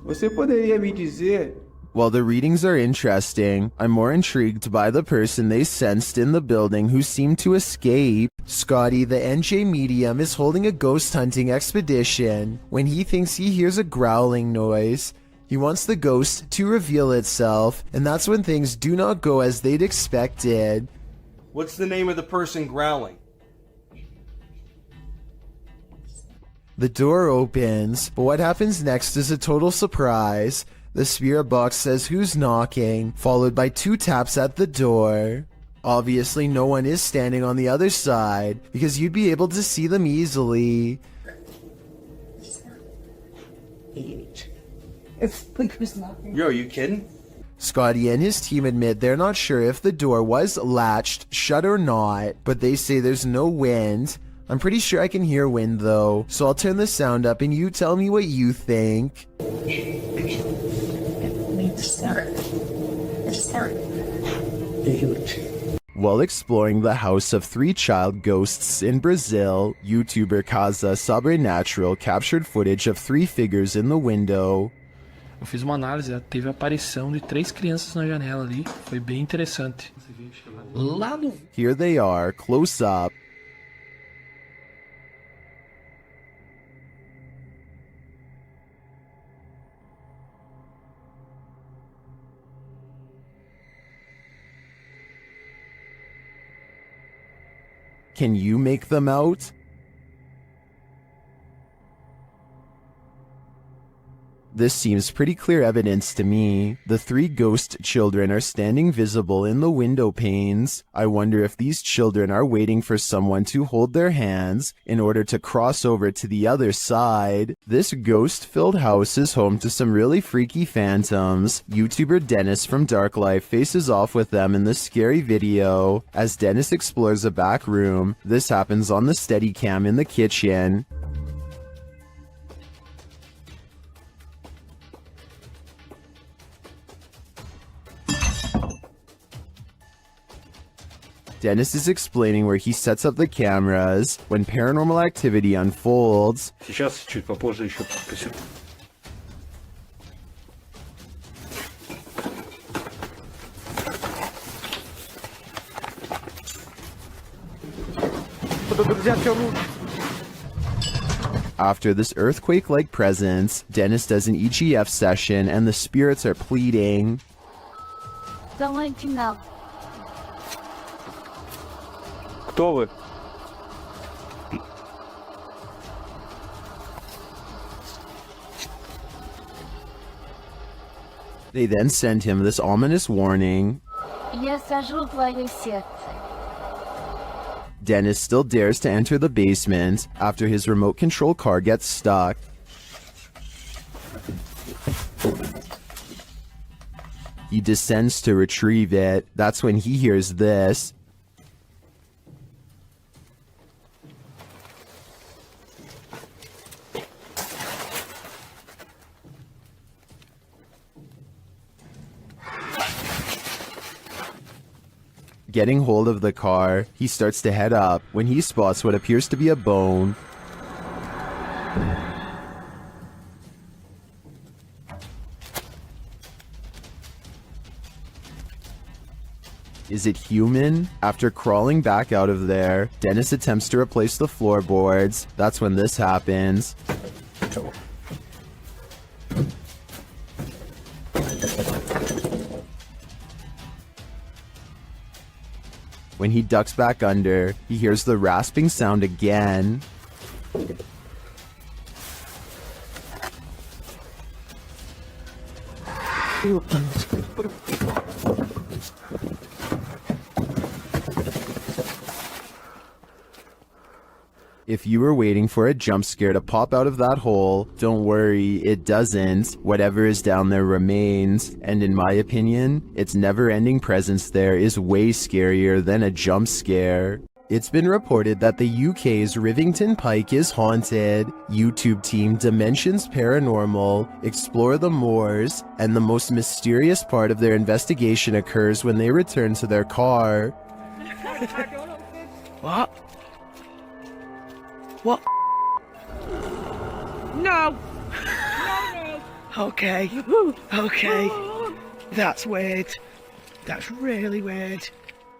você poderia me dizer... While the readings are interesting, I'm more intrigued by the person they sensed in the building who seemed to escape. Scotty, the NJ medium, is holding a ghost hunting expedition when he thinks he hears a growling noise. He wants the ghost to reveal itself, and that's when things do not go as they'd expected. What's the name of the person growling? The door opens, but what happens next is a total surprise. The spirit box says who's knocking, followed by 2 taps at the door. Obviously, no one is standing on the other side, because you'd be able to see them easily. Yo, are you kidding? Scotty and his team admit they're not sure if the door was latched shut or not, but they say there's no wind. I'm pretty sure I can hear wind though, so I'll turn the sound up and you tell me what you think. While exploring the house of 3 child ghosts in Brazil, YouTuber Casa Sobrenatural captured footage of 3 figures in the window. Eu fiz uma análise, teve a aparição de 3 crianças na janela ali, foi bem interessante. Lá no... Here they are, close up. Can you make them out? This seems pretty clear evidence to me. The 3 ghost children are standing visible in the window panes. I wonder if these children are waiting for someone to hold their hands in order to cross over to the other side. This ghost-filled house is home to some really freaky phantoms. YouTuber Dennis from Dark Life faces off with them in the scary video. As Dennis explores a back room, this happens on the Steadicam in the kitchen. Dennis is explaining where he sets up the cameras when paranormal activity unfolds. Сейчас, чуть попозже еще посижу. Друзья, все, After this earthquake-like presence, Dennis does an EGF session and the spirits are pleading. Don't let you know. Кто вы? They then send him this ominous warning. Yes, I should like it. Dennis still dares to enter the basement after his remote control car gets stuck. He descends to retrieve it. That's when he hears this. Getting hold of the car, he starts to head up when he spots what appears to be a bone. Is it human? After crawling back out of there, Dennis attempts to replace the floorboards. That's when this happens. When he ducks back under, he hears the rasping sound again. If you were waiting for a jump scare to pop out of that hole, don't worry, it doesn't. Whatever is down there remains, and in my opinion, its never-ending presence there is way scarier than a jump scare. It's been reported that the UK's Rivington Pike is haunted. YouTube team Dimensions Paranormal explore the moors, and the most mysterious part of their investigation occurs when they return to their car. What? What? No! No! Okay. Okay. That's weird. That's really weird.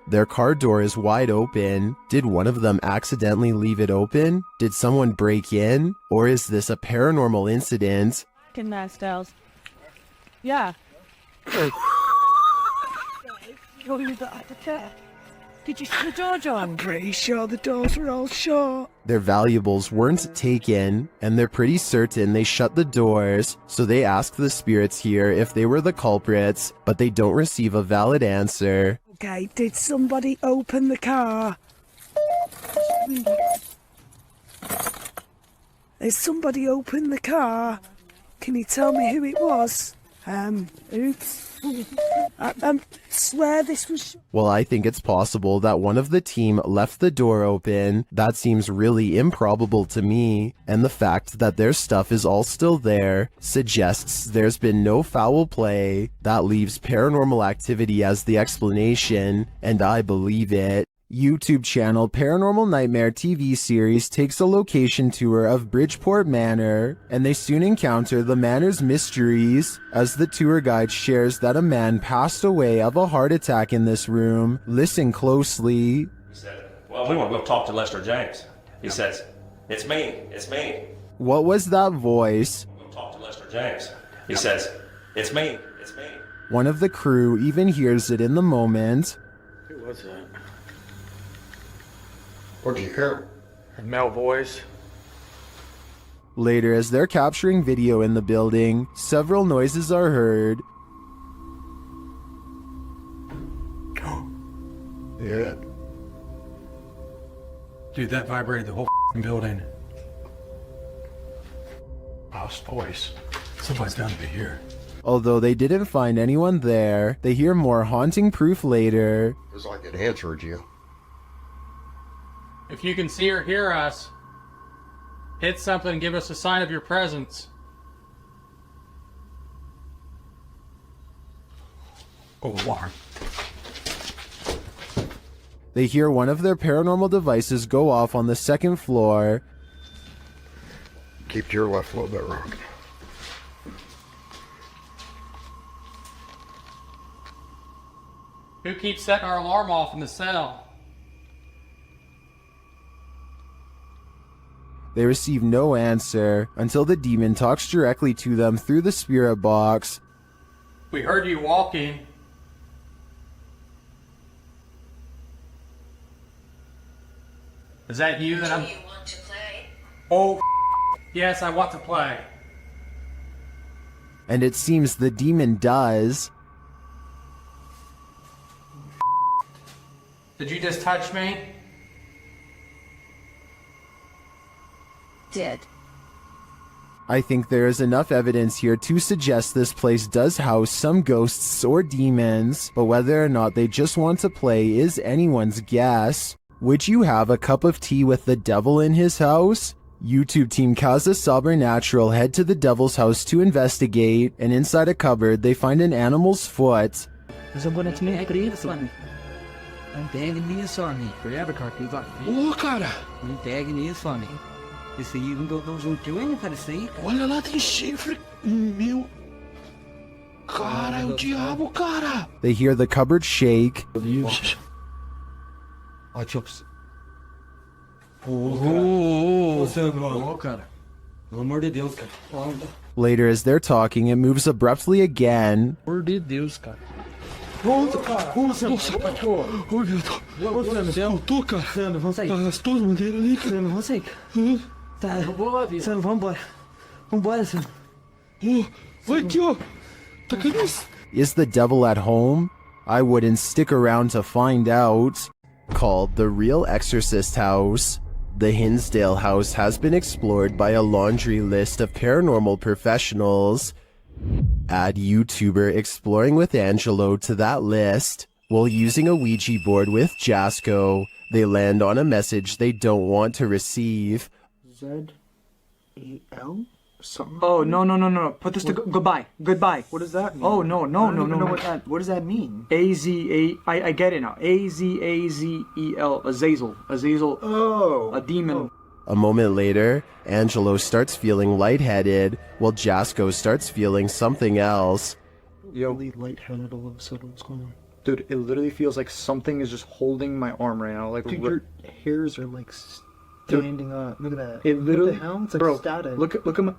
Their car door is wide open. Did one of them accidentally leave it open? Did someone break in? Or is this a paranormal incident? Nice styles. Yeah. Did you see the door, John? I'm pretty sure the doors were all shut. Their valuables weren't taken, and they're pretty certain they shut the doors, so they ask the spirits here if they were the culprits, but they don't receive a valid answer. Okay, did somebody open the car? Has somebody opened the car? Can you tell me who it was? Oops. I swear this was... Well, I think it's possible that one of the team left the door open. That seems really improbable to me, and the fact that their stuff is all still there suggests there's been no foul play. That leaves paranormal activity as the explanation, and I believe it. YouTube channel Paranormal Nightmare TV series takes a location tour of Bridgeport Manor, and they soon encounter the manor's mysteries as the tour guide shares that a man passed away of a heart attack in this room. Listen closely. He said, well, we want to go talk to Lester James. He says, it's me. What was that voice? We'll go talk to Lester James. He says, it's me. One of the crew even hears it in the moment. Who was that? What did you hear? A male voice. Later, as they're capturing video in the building, several noises are heard. Yeah. Dude, that vibrated the whole building. Lost voice. Somebody's got to be here. Although they didn't find anyone there, they hear more haunting proof later. It was like it answered you. If you can see or hear us, hit something and give us a sign of your presence. Oh, alarm. They hear one of their paranormal devices go off on the second floor. Keep to your left a little bit, Rock. Who keeps setting our alarm off in the cell? They receive no answer until the demon talks directly to them through the spirit box. We heard you walking. Is that you that I'm... You want to play? Oh, yes, I want to play. And it seems the demon does. Did you just touch me? Did. I think there is enough evidence here to suggest this place does house some ghosts or demons, but whether or not they just want to play is anyone's guess. Would you have a cup of tea with the devil in his house? YouTube team Kaza Sobernatural head to the devil's house to investigate, and inside a cupboard they find an animal's foot. Oh, cara! Olha lá, tem chifre! Meu... Cara, é o diabo, cara! They hear the cupboard shake. cara. Pelo amor de Deus, cara. Later, as they're talking, it moves abruptly again. Pelo amor de Deus, cara. Nossa, cara! Nossa, cachorro! Oi, meu Deus! Você escutou, cara? Sandro, vamos sair. As duas bandeiras ali, cara. Sandro, vamos sair. Tá, Sandro, vamos embora. Vambora, Sandro. Vai aqui, ó. Tá caindo isso. Is the devil at home? I wouldn't stick around to find out. Called the Real Exorcist House. The Hinsdale house has been explored by a laundry list of paranormal professionals. Add YouTuber Exploring with Angelo to that list. While using a Ouija board with Jasco, they land on a message they don't want to receive. Z-E-L? Something? Oh, no. Put this to goodbye. Goodbye. What does that mean? Oh, no. I don't even know what does that mean? A-Z-A... I get it now. A-Z-A-Z-E-L. Azazel. Azazel. Oh. A demon. Oh. A moment later, Angelo starts feeling lightheaded, while Jasco starts feeling something else. Yo. Lightheaded all of a sudden. What's going on? Dude, it literally feels like something is just holding my arm right now. Like, dude, your hairs are like standing up. Look at that. It literally... What the hell? It's like static. Look at my...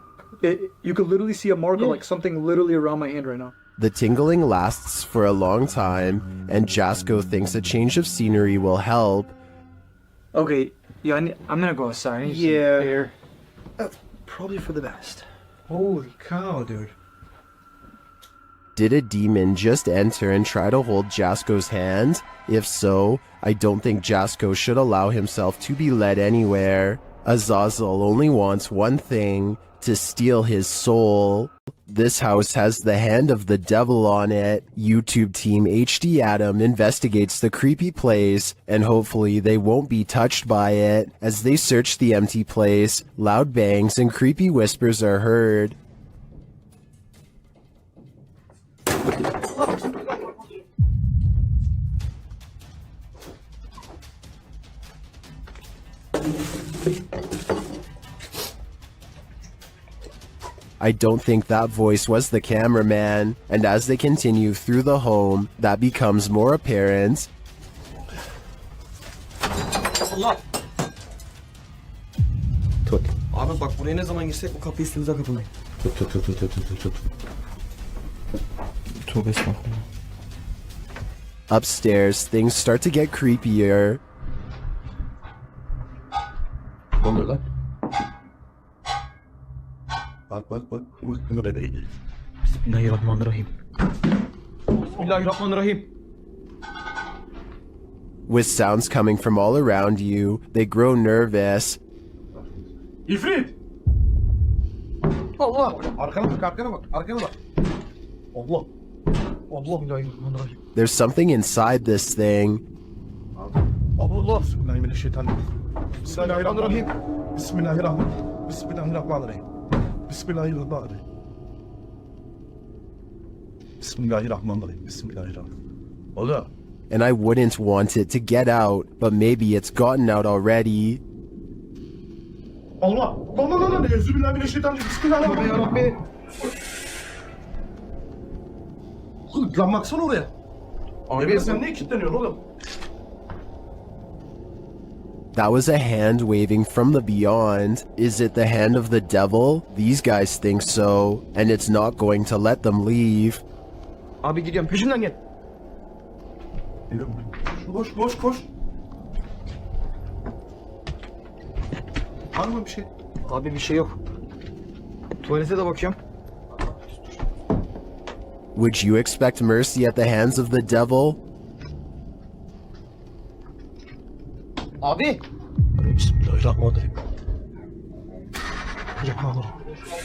you could literally see a mark of like something literally around my hand right now. The tingling lasts for a long time, and Jasco thinks a change of scenery will help. Okay, yeah, I'm gonna go outside. I need some air. Probably for the best. Holy cow, dude. Did a demon just enter and try to hold Jasco's hand? If so, I don't think Jasco should allow himself to be led anywhere. Azazel only wants one thing, to steal his soul. This house has the hand of the devil on it. YouTube team HD Adam investigates the creepy place, and hopefully they won't be touched by it. As they search the empty place, loud bangs and creepy whispers are heard. I don't think that voice was the cameraman, and as they continue through the home, that becomes more apparent. Allah. Tut. Abi bak buraya ne zaman girsek bu kapıyı üstümüze kapalayın. Tut. Tövbe estağfurullah. Upstairs, things start to get creepier. Dondur lan. Bak. Bismillahirrahmanirrahim. Bismillahirrahmanirrahim. With sounds coming from all around you, they grow nervous. İfrit! Allah! Arkana bak. Allah. Bismillahirrahmanirrahim. There's something inside this thing. Allah. Bismillahirrahmanirrahim. Bismillahirrahmanirrahim. Bismillahirrahmanirrahim. Bismillahirrahmanirrahim. And I wouldn't want it to get out, but maybe it's gotten out already. Allah! Bismillahirrahmanirrahim. Lan baksana oraya. Abi sen niye kilitleniyorsun oğlum? That was a hand waving from the beyond. Is it the hand of the devil? These guys think so, and it's not going to let them leave. Abi gidiyorum peşimden gel. Koş koş koş. Var mı bir şey? Abi bir şey yok. Tuvalete de bakıyorum. Would you expect mercy at the hands of the devil? Abi. Bismillahirrahmanirrahim.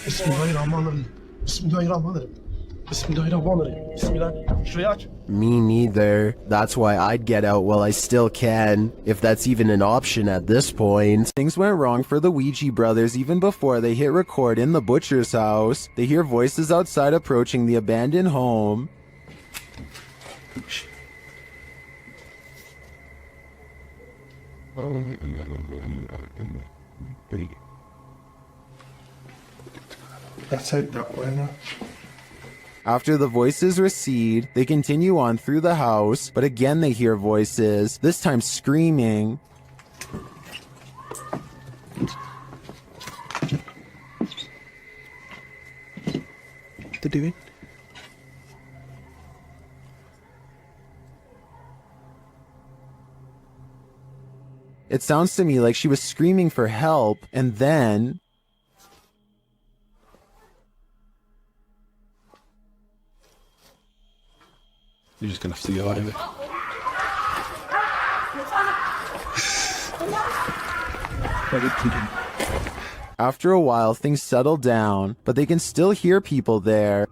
Bismillahirrahmanirrahim. Bismillahirrahmanirrahim. Bismillahirrahmanirrahim. Bismillah. Şurayı aç. Me neither. That's why I'd get out while I still can, if that's even an option at this point. Things went wrong for the Ouija brothers even before they hit record in the butcher's house. They hear voices outside approaching the abandoned home. That's out that way now. After the voices recede, they continue on through the house, but again they hear voices, this time screaming. What they're doing? It sounds to me like she was screaming for help, and then... You're just gonna have to get out of it. After a while, things settle down, but they can still hear people there.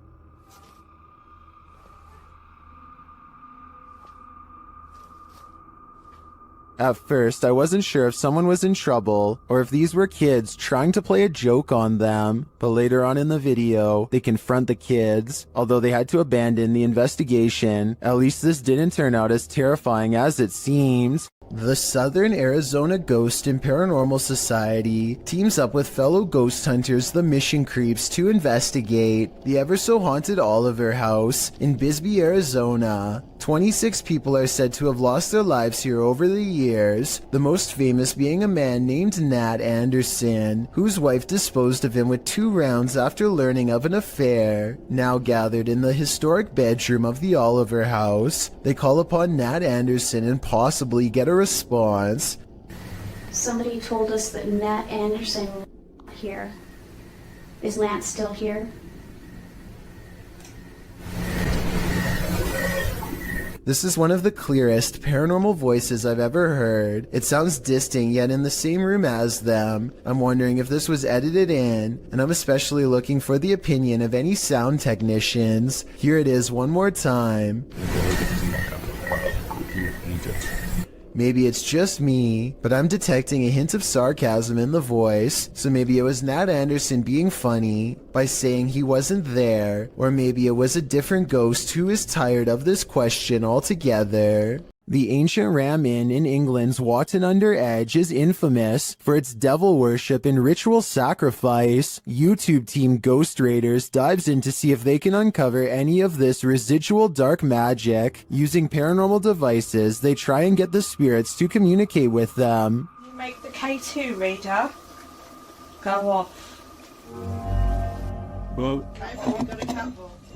At first, I wasn't sure if someone was in trouble or if these were kids trying to play a joke on them, but later on in the video, they confront the kids. Although they had to abandon the investigation, at least this didn't turn out as terrifying as it seems. The Southern Arizona Ghost and Paranormal Society teams up with fellow ghost hunters, the Mission Creeps, to investigate the ever-so-haunted Oliver House in Bisbee, Arizona. 26 people are said to have lost their lives here over the years, the most famous being a man named Nat Anderson, whose wife disposed of him with 2 rounds after learning of an affair. Now gathered in the historic bedroom of the Oliver House, they call upon Nat Anderson and possibly get a response. Somebody told us that Nat Anderson was here. Is Nat still here? This is one of the clearest paranormal voices I've ever heard. It sounds distant, yet in the same room as them. I'm wondering if this was edited in, and I'm especially looking for the opinion of any sound technicians. Here it is one more time. Maybe it's just me, but I'm detecting a hint of sarcasm in the voice, so maybe it was Nat Anderson being funny by saying he wasn't there, or maybe it was a different ghost who is tired of this question altogether. The ancient Ram Inn in England's Watton-under-Edge is infamous for its devil worship and ritual sacrifice. YouTube team Ghost Raiders dives in to see if they can uncover any of this residual dark magic. Using paranormal devices, they try and get the spirits to communicate with them. You make the K2 reader go off. Well,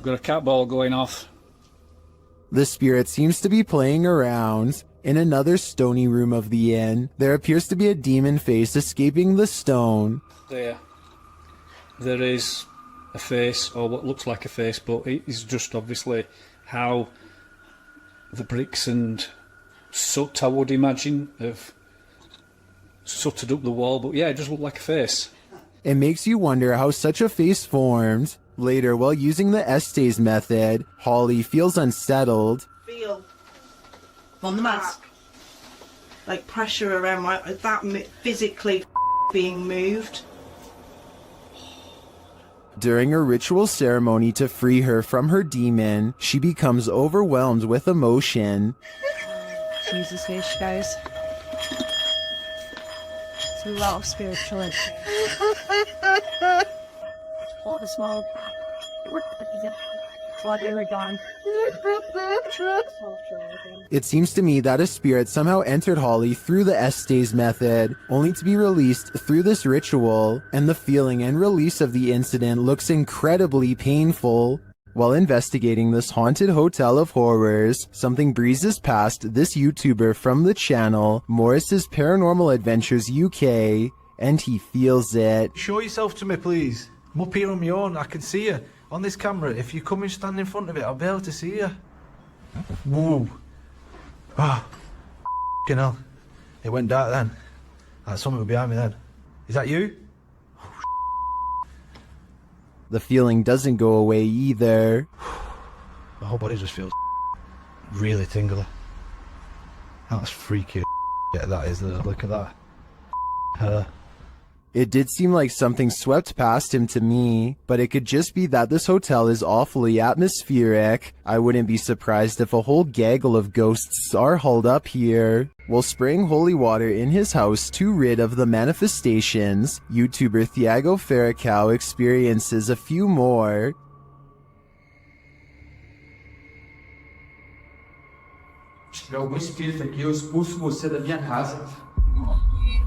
got a cat ball going off. The spirit seems to be playing around. In another stony room of the inn, there appears to be a demon face escaping the stone. There is a face, or what looks like a face, but it is just obviously how the bricks and soot, I would imagine, have sooted up the wall. But yeah, it just looked like a face. It makes you wonder how such a face formed. Later, while using the Estes method, Holly feels unsettled. Feel on the mask, like pressure around that physically being moved. During a ritual ceremony to free her from her demon, she becomes overwhelmed with emotion. Jesus, here she goes. It's a lot of spiritual energy. What a small. It seems to me that a spirit somehow entered Holly through the Estes method, only to be released through this ritual, and the feeling and release of the incident looks incredibly painful. While investigating this haunted hotel of horrors, something breezes past this YouTuber from the channel, Morris's Paranormal Adventures UK, and he feels it. Show yourself to me, please. I'm up here on my own. I can see you on this camera. If you come and stand in front of it, I'll be able to see you. Whoa. Ah. F***ing hell. It went dark then. Something was behind me then. Is that you? The feeling doesn't go away either. My whole body just feels really tingly. That's freaky. Yeah, that is. Look at that. Her. It did seem like something swept past him to me, but it could just be that this hotel is awfully atmospheric. I wouldn't be surprised if a whole gaggle of ghosts are hauled up here. While spraying holy water in his house to rid of the manifestations, YouTuber Thiago Ferracao experiences a few more. Se tiver algum espírito aqui, eu expulso você da minha casa.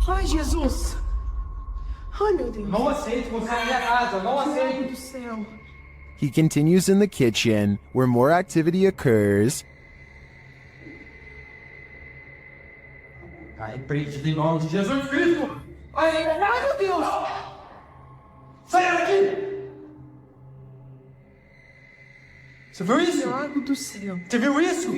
Ai, Jesus! Ai, meu Deus! Não aceito você na minha casa, não aceito! Meu Deus do céu! He continues in the kitchen, where more activity occurs. Ai, preso em nome de Jesus Cristo! Ai, meu Deus! Sai daqui! Você viu isso? Meu Deus do céu! Você viu isso?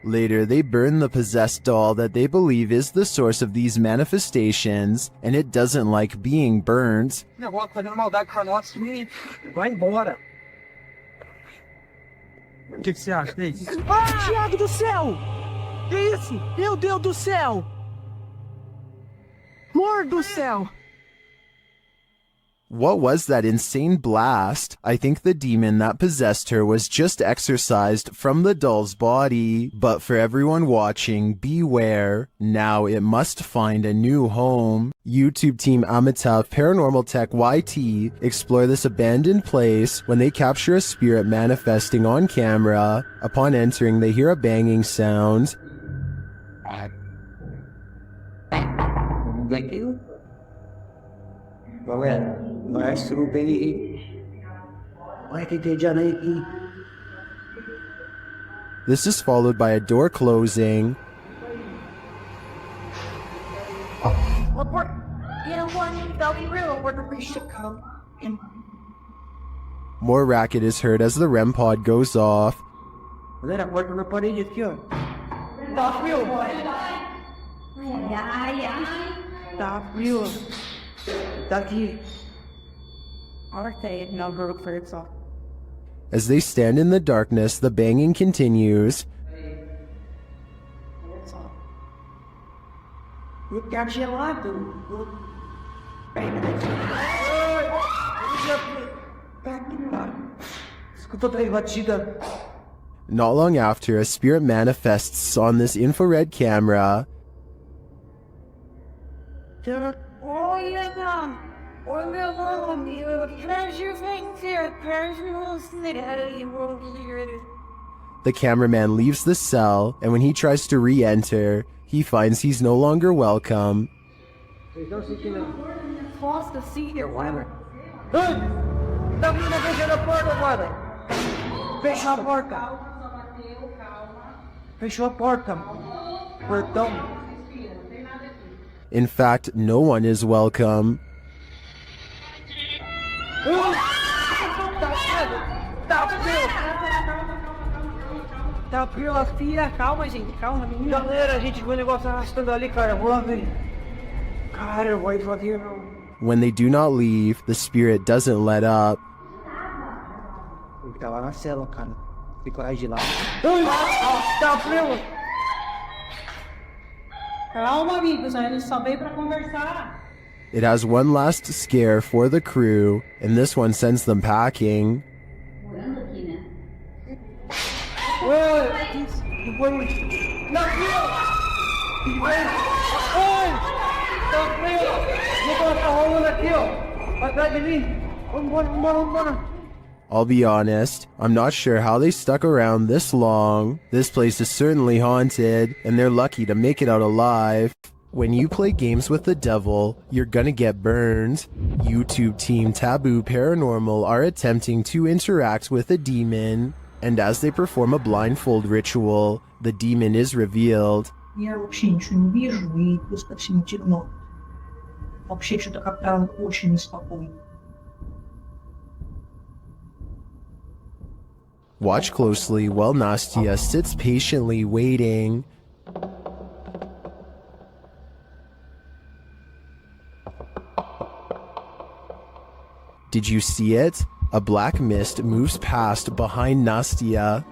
Later, they burn the possessed doll that they believe is the source of these manifestations, and it doesn't like being burnt. Negócio fazendo maldade com nós, vai embora. O que você acha disso? Ah, Thiago do céu! Que isso? Meu Deus do céu! Amor do céu! What was that insane blast? I think the demon that possessed her was just exorcised from the doll's body. But for everyone watching, beware. Now it must find a new home. YouTube team Amitav Paranormal Tech YT explore this abandoned place when they capture a spirit manifesting on camera. Upon entering, they hear a banging sound. Thank you. Well, maestro Benny. This is followed by a door closing. More racket is heard as the REM pod goes off. As they stand in the darkness, the banging continues. Not long after, a spirit manifests on this infrared camera. The cameraman leaves the cell, and when he tries to re-enter, he finds he's no longer welcome. In fact, no one is welcome. Tá frio, filha, calma, gente, calma, menina. Galera, a gente viu o negócio arrastando ali, cara, vou lá ver. Cara, eu vou ir devagar, não. When they do not leave, the spirit doesn't let up. Ele tá lá na cela, cara. Tem coragem de ir lá. Tá frio. Calma, amigos, a gente só veio pra conversar. It has one last scare for the crew, and this one sends them packing. I'll be honest, I'm not sure how they stuck around this long. This place is certainly haunted, and they're lucky to make it out alive. When you play games with the devil, you're gonna get burned. YouTube team Taboo Paranormal are attempting to interact with a demon, and as they perform a blindfold ritual, the demon is revealed. Я вообще ничего не вижу, и достаточно темно. Вообще что-то как-то очень неспокойно. Watch closely while Nastia sits patiently waiting. Did you see it? A black mist moves past behind Nastia.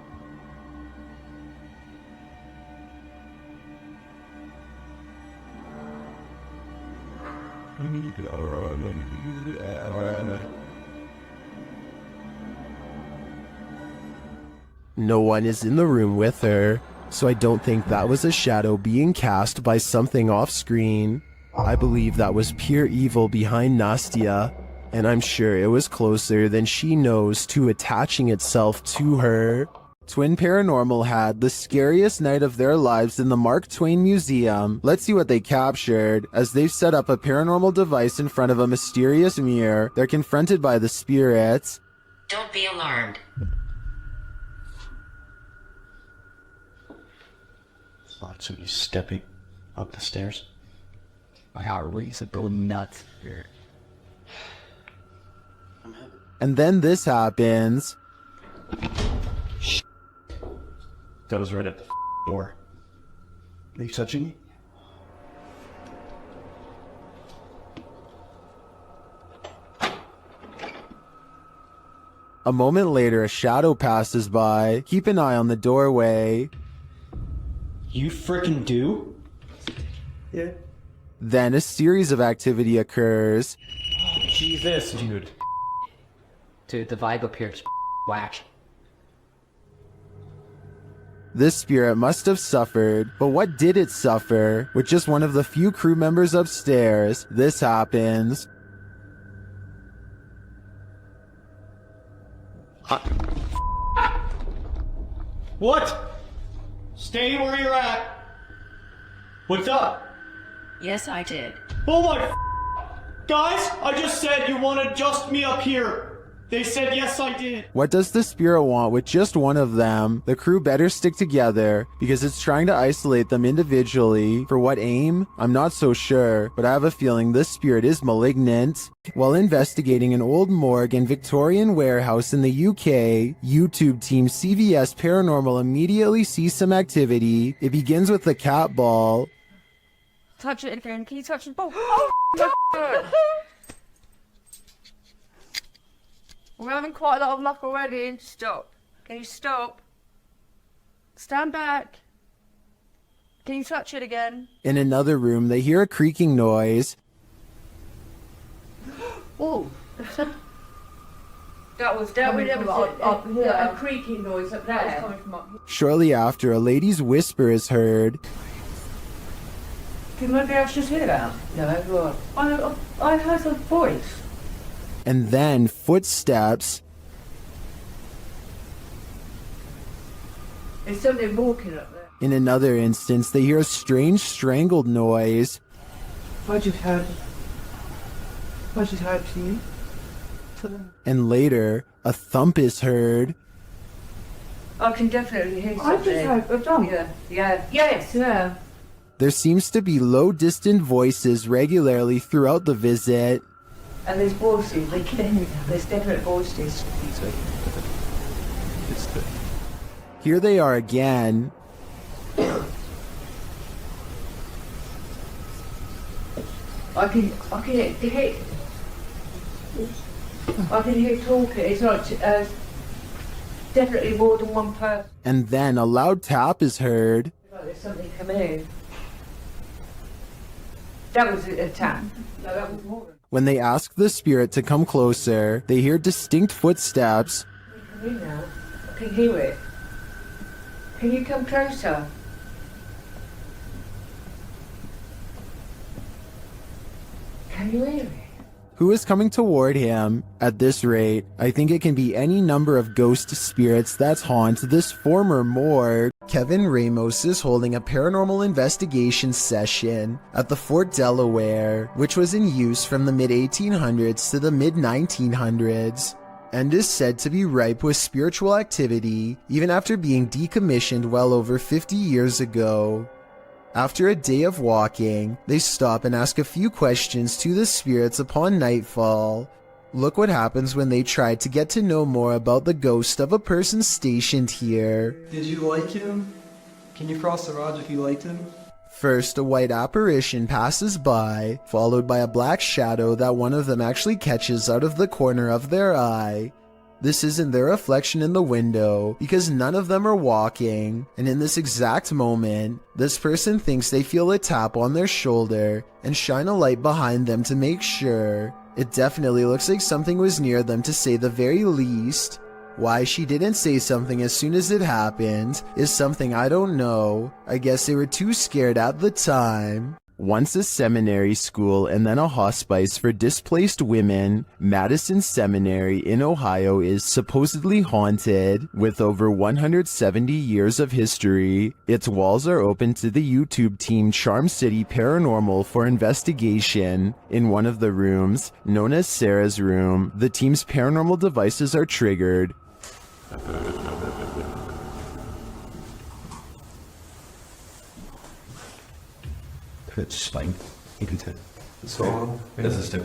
No one is in the room with her, so I don't think that was a shadow being cast by something off screen. I believe that was pure evil behind Nastia, and I'm sure it was closer than she knows to attaching itself to her. Twin Paranormal had the scariest night of their lives in the Mark Twain Museum. Let's see what they captured. As they've set up a paranormal device in front of a mysterious mirror, they're confronted by the spirits. Don't be alarmed. Thought somebody stepping up the stairs. My heart races go nuts here. And then this happens. That was right at the door. Are you touching me? A moment later, a shadow passes by. Keep an eye on the doorway. You frickin' do? Yeah. Then a series of activity occurs. Jesus, dude. Dude, the vibe up here is whack. This spirit must have suffered, but what did it suffer? With just one of the few crew members upstairs, this happens. What? Stay where you're at. What's up? Yes, I did. Oh my guys, I just said you want to just me up here. They said yes, I did. What does the spirit want with just one of them? The crew better stick together because it's trying to isolate them individually. For what aim? I'm not so sure, but I have a feeling this spirit is malignant. While investigating an old morgue and Victorian warehouse in the UK, YouTube team CVS Paranormal immediately sees some activity. It begins with the cat ball. Touch it again. Can you touch the ball? Oh, my God. We're having quite a lot of luck already. Stop. Can you stop? Stand back. Can you touch it again? In another room, they hear a creaking noise. Oh. That was a creaking noise up there. That was coming from up here. Shortly after, a lady's whisper is heard. Can maybe I just hear that? No, I heard a voice. And then footsteps. There's something walking up there. In another instance, they hear a strange strangled noise. I just heard you. And later, a thump is heard. I can definitely hear something. I just heard a thump. Yeah. There seems to be low distant voices regularly throughout the visit. And there's voices, there's definite voices. Here they are again. I can hear talking. It's not definitely more than one person. And then a loud tap is heard. Like there's something coming in. That was a tap. No, that was more. When they ask the spirit to come closer, they hear distinct footsteps. Come in now. I can hear it. Can you come closer? Can you hear it? who is coming toward him. At this rate, I think it can be any number of ghost spirits that haunt this former morgue. Kevin Ramos is holding a paranormal investigation session at the Fort Delaware, which was in use from the mid-1800s to the mid-1900s, and is said to be ripe with spiritual activity even after being decommissioned well over 50 years ago. After a day of walking, they stop and ask a few questions to the spirits upon nightfall. Look what happens when they try to get to know more about the ghost of a person stationed here. Did you like him? Can you cross the rods if you liked him? First, a white apparition passes by, followed by a black shadow that one of them actually catches out of the corner of their eye. This isn't their reflection in the window, because none of them are walking, and in this exact moment, this person thinks they feel a tap on their shoulder and shine a light behind them to make sure. It definitely looks like something was near them, to say the very least. Why she didn't say something as soon as it happened is something I don't know. I guess they were too scared at the time. Once a seminary school and then a hospice for displaced women, Madison Seminary in Ohio is supposedly haunted. With over 170 years of history, its walls are open to the YouTube team Charm City Paranormal for investigation. In one of the rooms, known as Sarah's room, the team's paranormal devices are triggered. Spine. So, das ist der.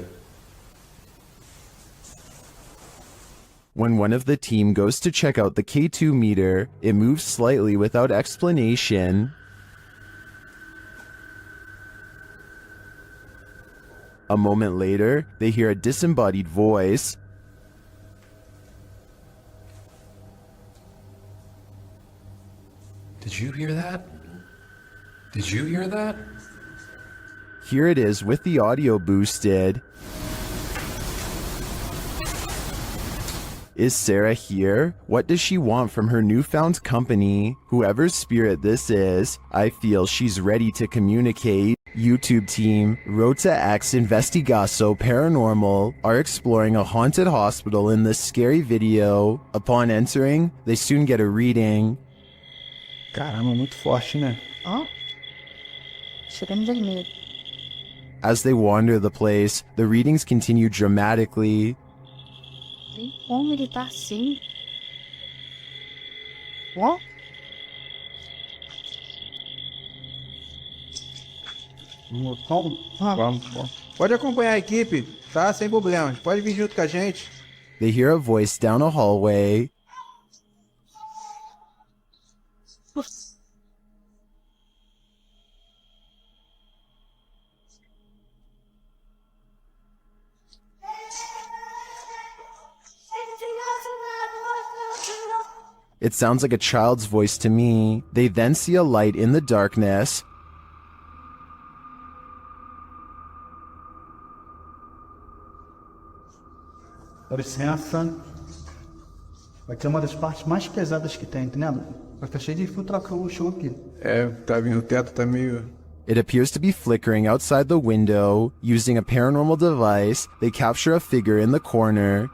When one of the team goes to check out the K2 meter, it moves slightly without explanation. A moment later, they hear a disembodied voice. Did you hear that? Did you hear that? Here it is with the audio boosted. Is Sarah here? What does she want from her newfound company? Whoever's spirit this is, I feel she's ready to communicate. YouTube team Rota X Investigaso Paranormal are exploring a haunted hospital in this scary video. Upon entering, they soon get a reading. Caramba, muito forte, né? Ó. Chegando vermelho. As they wander the place, the readings continue dramatically. Tem como ele tá assim? Ó. Vamos. Pode acompanhar a equipe, tá? Sem problemas. Pode vir junto com a gente. They hear a voice down a hallway. It sounds like a child's voice to me. They then see a light in the darkness. Dá licença. Vai ter uma das partes mais pesadas que tem, entendendo? Vai estar cheio de fio trocando o chão aqui. É, tá vindo o teto, tá meio... It appears to be flickering outside the window. Using a paranormal device, they capture a figure in the corner.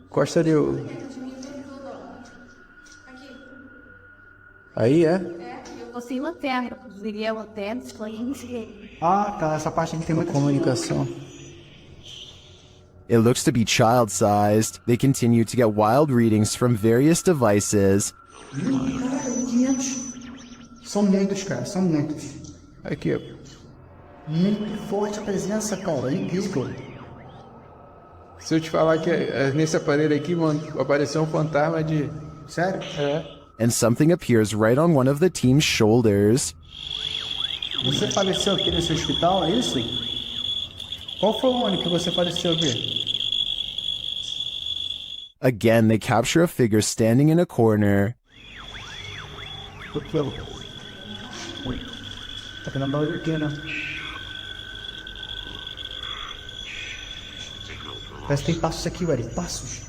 Encosta ali o... Aí é? Eu vou sem lanterna, viria a lanterna, Ah, tá, essa parte aqui tem muita comunicação. It looks to be child-sized. They continue to get wild readings from various devices. São muitos, cara, são muitos. Aqui, ó. Muito forte a presença, cara, é incrível. Se eu te falar que nesse aparelho aqui, mano, apareceu um fantasma de... Sério? É. And something appears right on one of the team's shoulders. Você faleceu aqui nesse hospital, é isso? Qual foi o ano que você faleceu aqui? Again, they capture a figure standing in a corner. Tá vendo a barulho aqui, né? Parece que tem passos aqui, velho. Passos.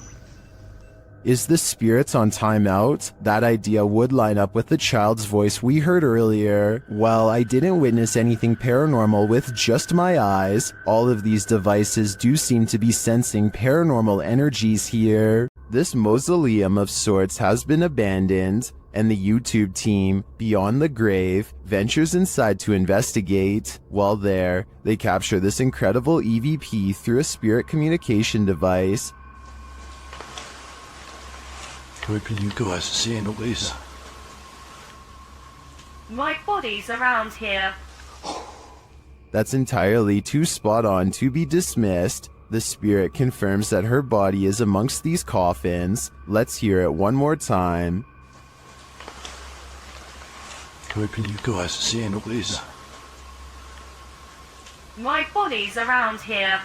Is the spirits on timeout? That idea would line up with the child's voice we heard earlier. Well, I didn't witness anything paranormal with just my eyes. All of these devices do seem to be sensing paranormal energies here. This mausoleum of sorts has been abandoned, and the YouTube team, Beyond the Grave, ventures inside to investigate. While there, they capture this incredible EVP through a spirit communication device. Where can you go as seeing Louisa? My body's around here. That's entirely too spot on to be dismissed. The spirit confirms that her body is amongst these coffins. Let's hear it one more time. Where can you go as seeing Louisa? My body's around here.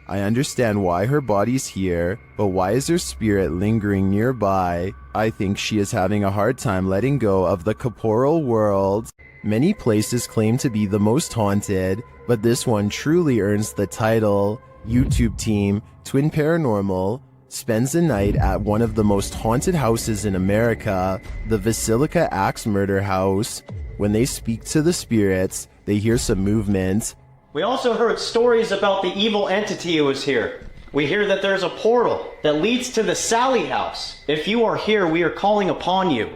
I understand why her body's here, but why is her spirit lingering nearby? I think she is having a hard time letting go of the corporeal world. Many places claim to be the most haunted, but this one truly earns the title. YouTube team, Twin Paranormal, spends a night at one of the most haunted houses in America, the Basilica Axe Murder House. When they speak to the spirits, they hear some movement. We also heard stories about the evil entity who was here. We hear that there's a portal that leads to the Sally house. If you are here, we are calling upon you.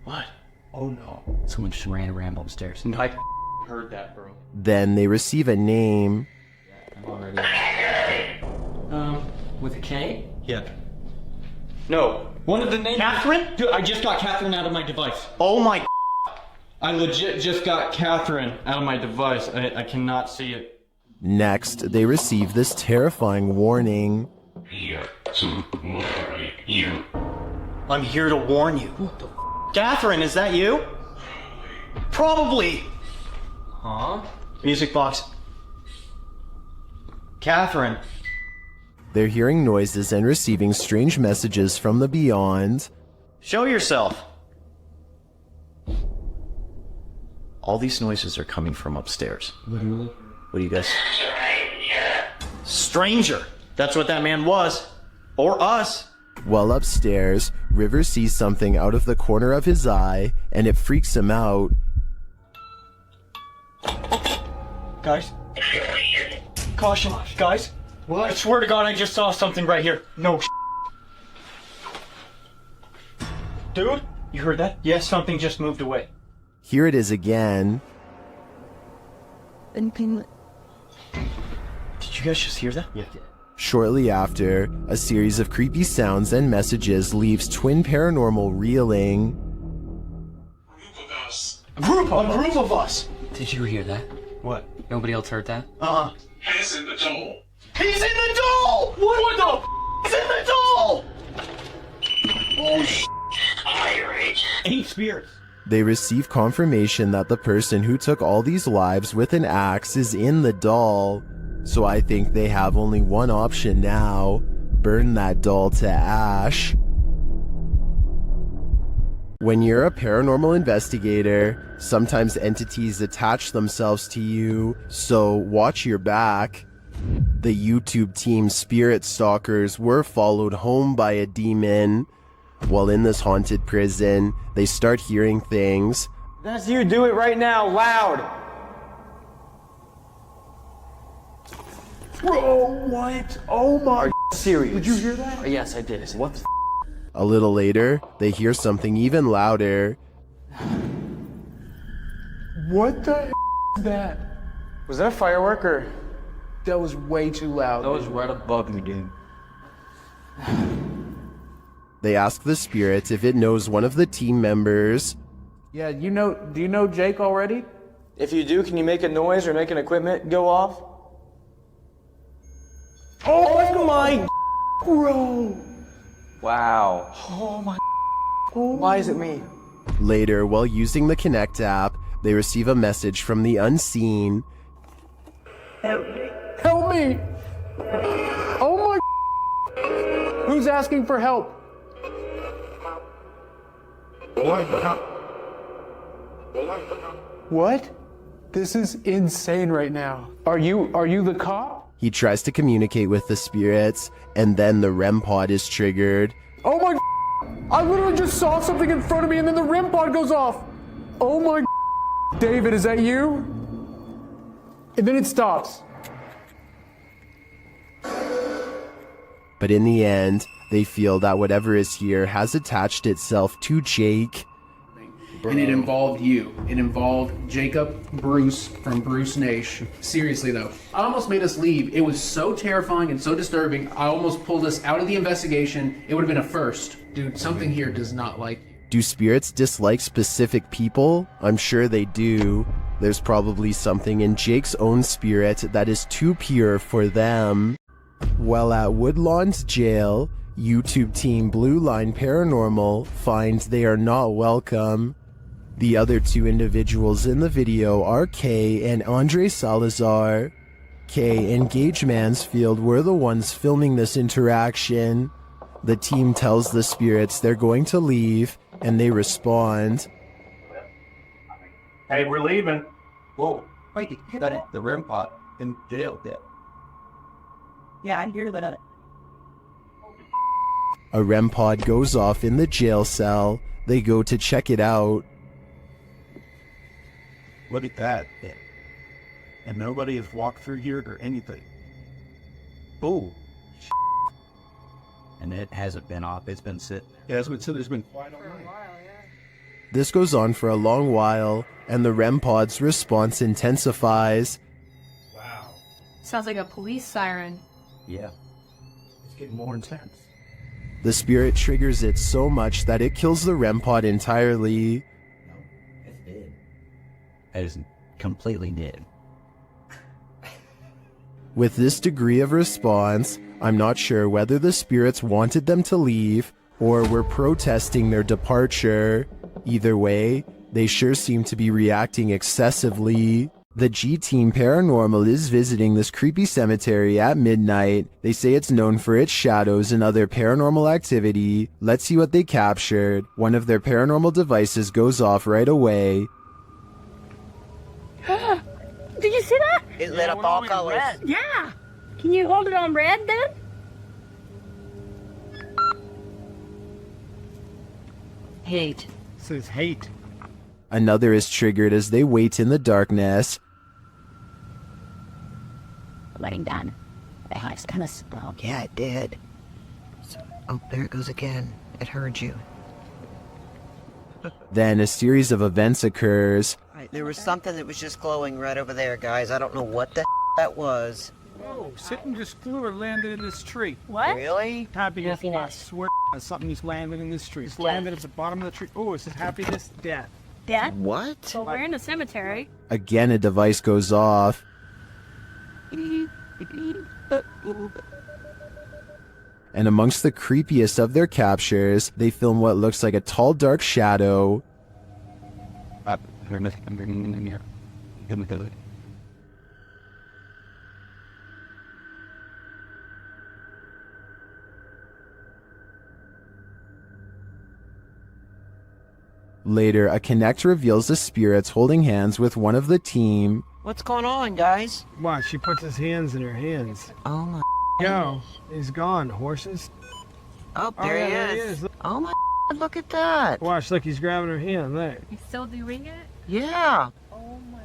What? Oh no. Someone just ran around upstairs. No, I heard that, bro. Then they receive a name. I'm already... with a K? Yeah. No. One of the names... Catherine? Dude, I just got Catherine out of my device. Oh my... I legit just got Catherine out of my device. I cannot see it. Next, they receive this terrifying warning. I'm here to warn you. What the Catherine, is that you? Probably. Huh? Music box. Catherine. They're hearing noises and receiving strange messages from the beyond. Show yourself. All these noises are coming from upstairs. Literally? What do you guys... Stranger! That's what that man was. Or us. While upstairs, River sees something out of the corner of his eye, and it freaks him out. Guys? Caution, guys. What? I swear to God, I just saw something right here. No Dude, you heard that? Yes, something just moved away. Here it is again. Did you guys just hear that? Yeah. Shortly after, a series of creepy sounds and messages leaves Twin Paranormal reeling. A group of us! Did you hear that? What? Nobody else heard that? He's in the doll! He's in the doll! What the He's in the doll! Oh, Eight spirits. They receive confirmation that the person who took all these lives with an axe is in the doll. So I think they have only one option now. Burn that doll to ash. When you're a paranormal investigator, sometimes entities attach themselves to you, so watch your back. The YouTube team Spirit Stalkers were followed home by a demon. While in this haunted prison, they start hearing things. That's you, do it right now, loud! Bro, what? Oh my... Are you serious? Did you hear that? Yes, I did. What the A little later, they hear something even louder. What the is that? Was that a firework or? That was way too loud. That was right above me, dude. They ask the spirit if it knows one of the team members. Yeah, do you know Jake already? If you do, can you make a noise or make an equipment go off? Oh my... Bro! Wow. Oh my... Why is it me? Later, while using the Connect app, they receive a message from the unseen. Help me. Help me! Oh my... Who's asking for help? What? This is insane right now. Are you the cop? He tries to communicate with the spirits, and then the REM pod is triggered. Oh my, I literally just saw something in front of me and then the REM pod goes off. Oh my, David, is that you? And then it stops. But in the end, they feel that whatever is here has attached itself to Jake. And it involved you. It involved Jacob Bruce from Bruce Nation. Seriously though, I almost made us leave. It was so terrifying and so disturbing. I almost pulled us out of the investigation. It would have been a first. Dude, something here does not like you. Do spirits dislike specific people? I'm sure they do. There's probably something in Jake's own spirit that is too pure for them. While at Woodlawn's jail, YouTube team Blue Line Paranormal finds they are not welcome. The other two individuals in the video are Kay and Andre Salazar. Kay and Gage Mansfield were the ones filming this interaction. The team tells the spirits they're going to leave, and they respond. Hey, we're leaving. Whoa, wait, the REM pod in jail there. Yeah, I hear that. A REM pod goes off in the jail cell. They go to check it out. Look at that. And nobody has walked through here or anything. Oh. And it hasn't been off. It's been sitting. Yeah, that's what there's been quiet all night. This goes on for a long while, and the REM pod's response intensifies. Wow. Sounds like a police siren. Yeah. It's getting more intense. The spirit triggers it so much that it kills the REM pod entirely. It's dead. It is completely dead. With this degree of response, I'm not sure whether the spirits wanted them to leave or were protesting their departure. Either way, they sure seem to be reacting excessively. The G-Team Paranormal is visiting this creepy cemetery at midnight. They say it's known for its shadows and other paranormal activity. Let's see what they captured. One of their paranormal devices goes off right away. Did you see that? It lit up all colors. Yeah. Can you hold it on red then? Hate. Says hate. Another is triggered as they wait in the darkness. Letting down. The house kind of slow. Yeah, it did. Oh, there it goes again. It heard you. Then a series of events occurs. There was something that was just glowing right over there, guys. I don't know what the that was. Whoa, something just flew or landed in this tree. What? Really? Happiness, I swear something just landed in this tree. It's landed at the bottom of the tree. Oh, it says happiness, death. Death? What? So we're in a cemetery. Again, a device goes off. And amongst the creepiest of their captures, they film what looks like a tall, dark shadow. Later, a Connect reveals the spirits holding hands with one of the team. What's going on, guys? Watch, she puts his hands in her hands. Oh my. Yo, he's gone. Horses. Oh, there he is. Oh my. Look at that. Watch, look, he's grabbing her hand there. He's still doing it? Yeah. Oh my.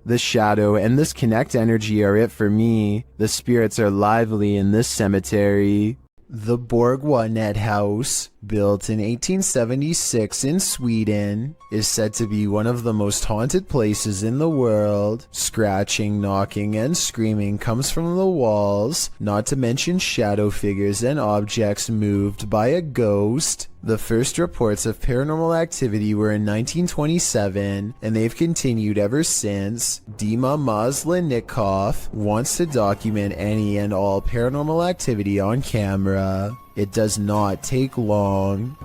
The shadow and this Connect energy are it for me. The spirits are lively in this cemetery. The Borgwanet House, built in 1876 in Sweden, is said to be one of the most haunted places in the world. Scratching, knocking, and screaming comes from the walls, not to mention shadow figures and objects moved by a ghost. The first reports of paranormal activity were in 1927, and they've continued ever since. Dima Maslenikov wants to document any and all paranormal activity on camera. It does not take long.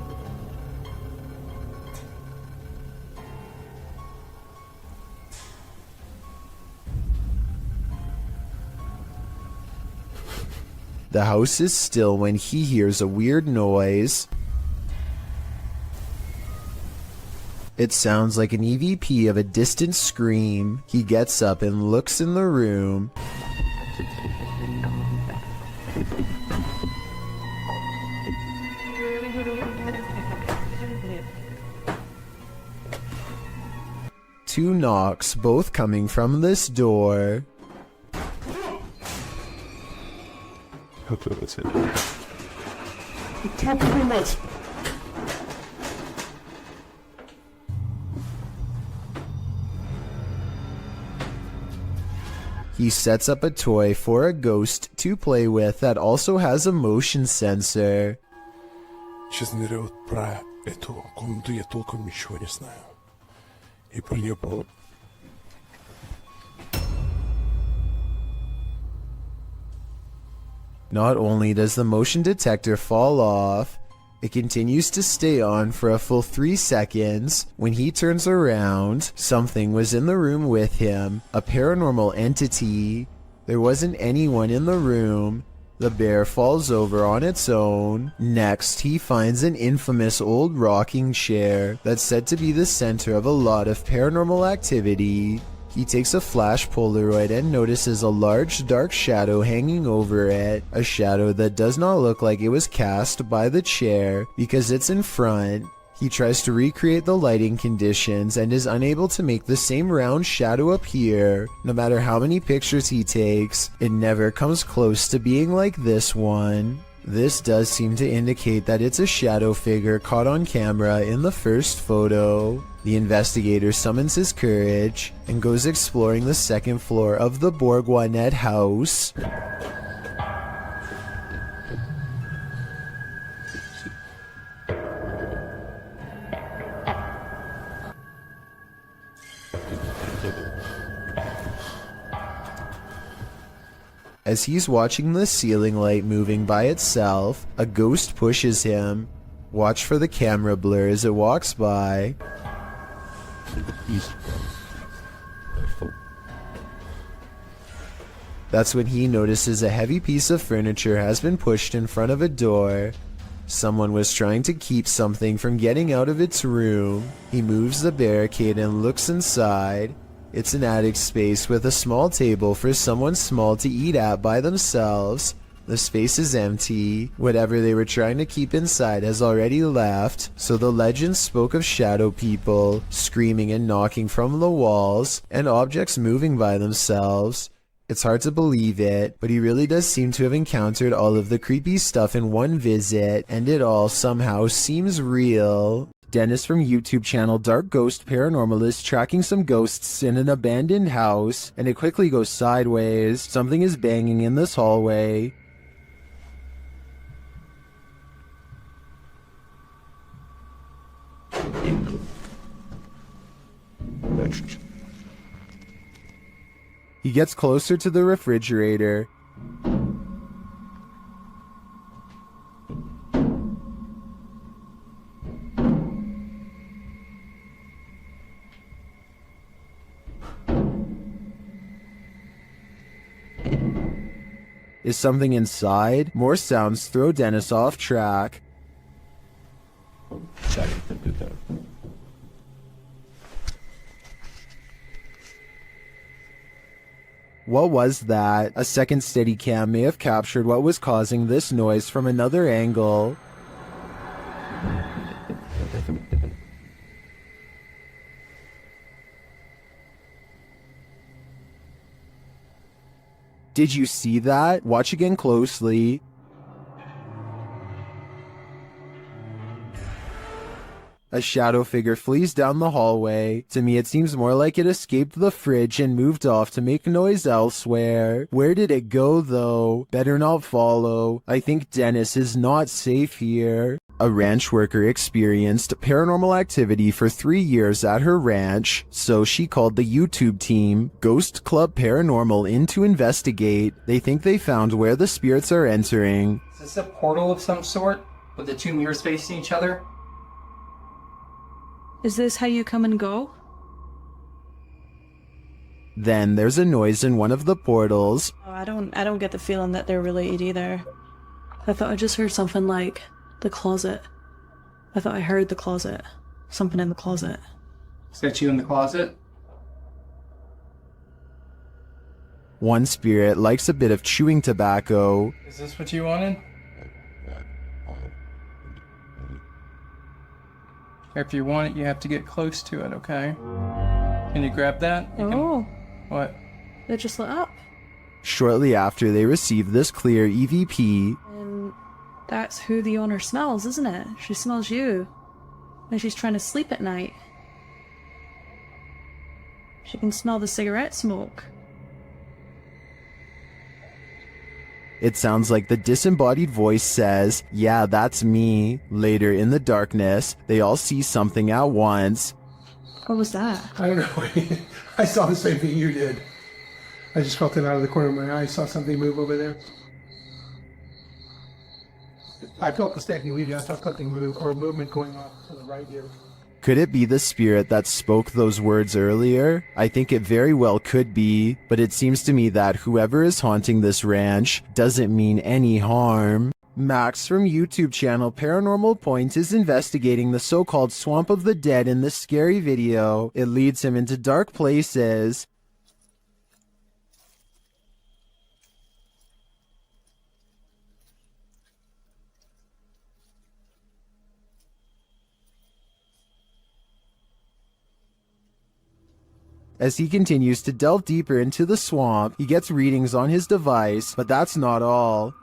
The house is still when he hears a weird noise. It sounds like an EVP of a distant scream. He gets up and looks in the room. 2 knocks, both coming from this door. That's it. Thank you very much. He sets up a toy for a ghost to play with that also has a motion sensor. Сейчас наберет про эту комнату, я толком ничего не знаю. И про нее было... Not only does the motion detector fall off, it continues to stay on for a full 3 seconds. When he turns around, something was in the room with him, a paranormal entity. There wasn't anyone in the room. The bear falls over on its own. Next, he finds an infamous old rocking chair that's said to be the center of a lot of paranormal activity. He takes a flash Polaroid and notices a large dark shadow hanging over it, a shadow that does not look like it was cast by the chair because it's in front. He tries to recreate the lighting conditions and is unable to make the same round shadow appear. No matter how many pictures he takes, it never comes close to being like this one. This does seem to indicate that it's a shadow figure caught on camera in the first photo. The investigator summons his courage and goes exploring the second floor of the Bourgoinet house. As he's watching the ceiling light moving by itself, a ghost pushes him. Watch for the camera blur as it walks by. That's when he notices a heavy piece of furniture has been pushed in front of a door. Someone was trying to keep something from getting out of its room. He moves the barricade and looks inside. It's an attic space with a small table for someone small to eat at by themselves. The space is empty. Whatever they were trying to keep inside has already left, so the legend spoke of shadow people, screaming and knocking from the walls, and objects moving by themselves. It's hard to believe it, but he really does seem to have encountered all of the creepy stuff in one visit, and it all somehow seems real. Dennis from YouTube channel Dark Ghost Paranormal is tracking some ghosts in an abandoned house, and it quickly goes sideways. Something is banging in this hallway. He gets closer to the refrigerator. Is something inside? More sounds throw Dennis off track. What was that? A second Steadicam may have captured what was causing this noise from another angle. Did you see that? Watch again closely. A shadow figure flees down the hallway. To me, it seems more like it escaped the fridge and moved off to make noise elsewhere. Where did it go, though? Better not follow. I think Dennis is not safe here. A ranch worker experienced paranormal activity for 3 years at her ranch, so she called the YouTube team, Ghost Club Paranormal, in to investigate. They think they found where the spirits are entering. Is this a portal of some sort, with the two mirrors facing each other? Is this how you come and go? Then there's a noise in one of the portals. Oh, I don't get the feeling that they're related either. I thought I just heard something like the closet. I thought I heard the closet. Something in the closet. Is that you in the closet? One spirit likes a bit of chewing tobacco. Is this what you wanted? If you want it, you have to get close to it, okay? Can you grab that? Oh. What? It just lit up. Shortly after they receive this clear EVP, And that's who the owner smells, isn't it? She smells you. And she's trying to sleep at night. She can smell the cigarette smoke. it sounds like the disembodied voice says, "Yeah, that's me." Later in the darkness, they all see something at once. What was that? I don't know. I saw the same thing you did. I just felt it out of the corner of my eye. I saw something move over there. I felt the stacking leaving. I saw something move, or a movement going off to the right here. Could it be the spirit that spoke those words earlier? I think it very well could be, but it seems to me that whoever is haunting this ranch doesn't mean any harm. Max from YouTube channel Paranormal Point is investigating the so-called Swamp of the Dead in this scary video. It leads him into dark places. As he continues to delve deeper into the swamp, he gets readings on his device, but that's not all.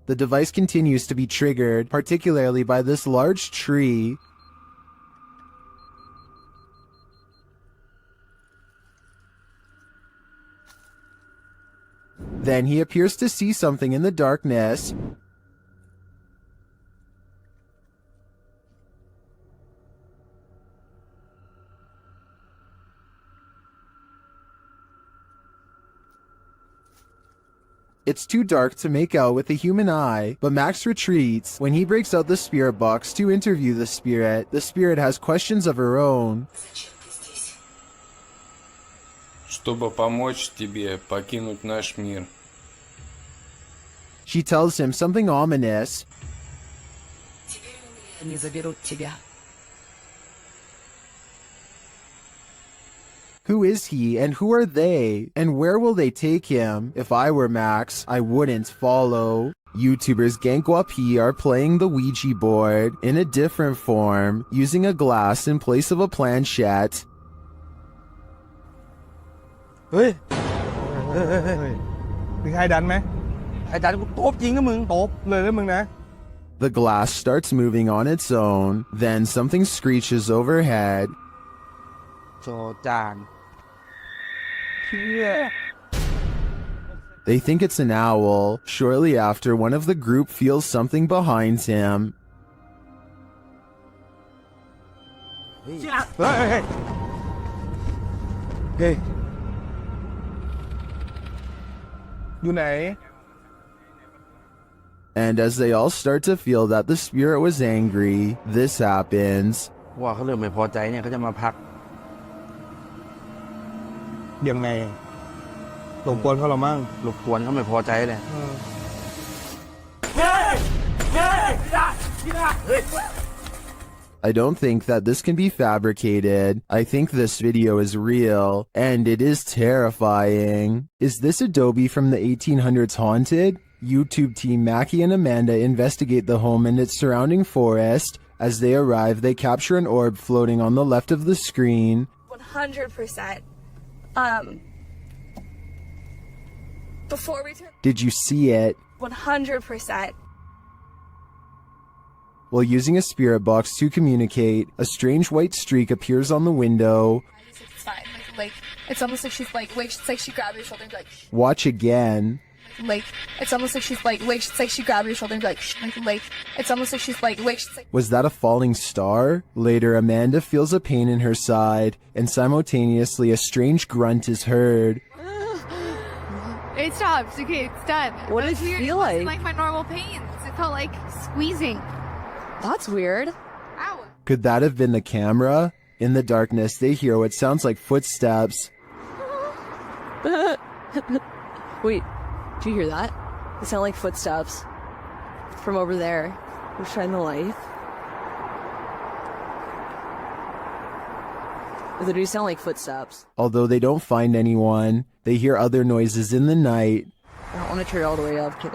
The device continues to be triggered, particularly by this large tree. Then he appears to see something in the darkness. It's too dark to make out with the human eye, but Max retreats. When he breaks out the spirit box to interview the spirit has questions of her own. Чтобы помочь тебе покинуть наш мир. She tells him something ominous. Они заберут тебя. Who is he and who are they? And where will they take him? If I were Max, I wouldn't follow. YouTubers Gankwapi are playing the Ouija board in a different form, using a glass in place of a planchette. เฮ้ยมีใครดันไหมใครดันกูตบจริงนะมึงตบเลยนะมึงนะ The glass starts moving on its own, then something screeches overhead. โจจาน They think it's an owl. Shortly after, one of the group feels something behind him. เฮ้ยเฮ้ยอยู่ไหน And as they all start to feel that the spirit was angry, this happens. ว่าเขาเริ่มไม่พอใจเนี่ยเขาจะมาพักยังไงหลบกวนเขาหรอมั่งหลบกวนเขาไม่พอใจเลย I don't think that this can be fabricated. I think this video is real, and it is terrifying. Is this Adobe from the 1800s haunted? YouTube team Mackie and Amanda investigate the home and its surrounding forest. As they arrive, they capture an orb floating on the left of the screen. 100%. Before we turn... Did you see it? 100%. While using a spirit box to communicate, a strange white streak appears on the window. It's fine. Like, it's almost like she's like, wait, it's like she grabbed your shoulder and be like, Watch again. like, it's almost like she's like, wait, it's like she grabbed your shoulder and be like, it's almost like she's like, wait, it's like... Was that a falling star? Later, Amanda feels a pain in her side, and simultaneously a strange grunt is heard. It stopped. Okay, it's done. What did it feel like? It wasn't like my normal pains. It felt like squeezing. That's weird. Ow. Could that have been the camera? In the darkness, they hear what sounds like footsteps. Wait, do you hear that? It sound like footsteps from over there. We'll shine the light. They do sound like footsteps. Although they don't find anyone, they hear other noises in the night. I don't want to turn it all the way up, kid.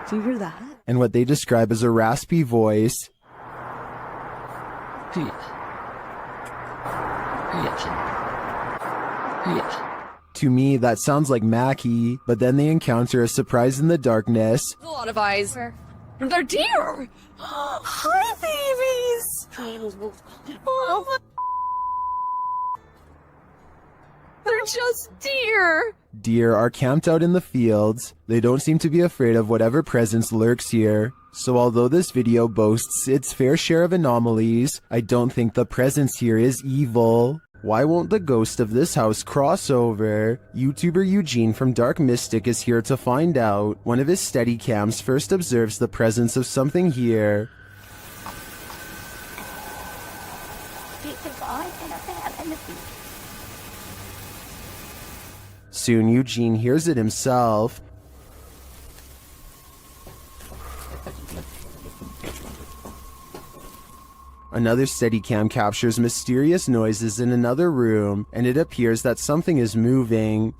Do you hear that? And what they describe as a raspy voice. To me, that sounds like Mackie, but then they encounter a surprise in the darkness. There's a lot of eyes. They're deer! Hi, babies! Oh, they're just deer! Deer are camped out in the fields. They don't seem to be afraid of whatever presence lurks here. So although this video boasts its fair share of anomalies, I don't think the presence here is evil. Why won't the ghost of this house cross over? YouTuber Eugene from Dark Mystic is here to find out. One of his Steadicams first observes the presence of something here. Soon Eugene hears it himself. Another Steadicam captures mysterious noises in another room, and it appears that something is moving.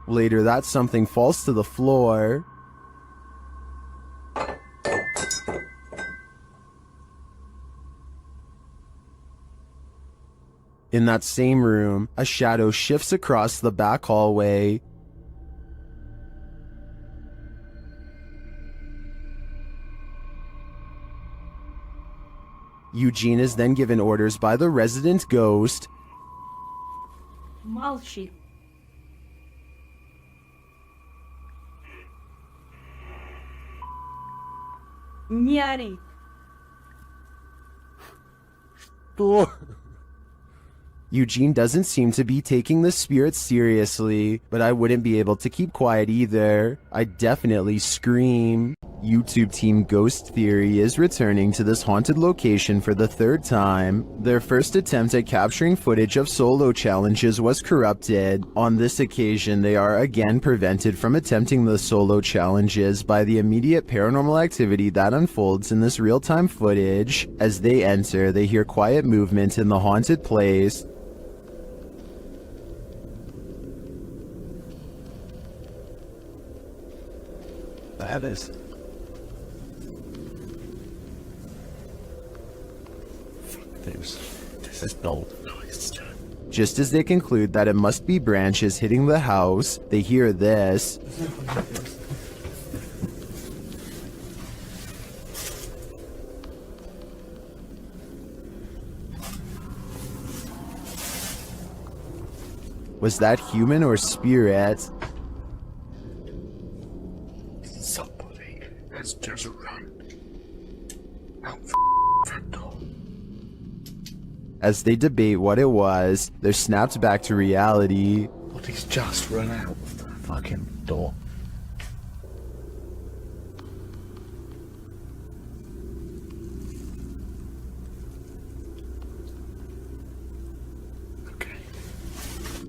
Later, that something falls to the floor. In that same room, a shadow shifts across the back hallway. Eugene is then given orders by the resident ghost. Молчи. Не ори. Eugene doesn't seem to be taking the spirit seriously, but I wouldn't be able to keep quiet either. I'd definitely scream. YouTube team Ghost Theory is returning to this haunted location for the third time. Their first attempt at capturing footage of solo challenges was corrupted. On this occasion, they are again prevented from attempting the solo challenges by the immediate paranormal activity that unfolds in this real-time footage. As they enter, they hear quiet movement in the haunted place. That is. This is no noise. Just as they conclude that it must be branches hitting the house, they hear this. Was that human or spirit? Somebody has just run out front door. As they debate what it was, they're snapped back to reality. But he's just run out of the fucking door.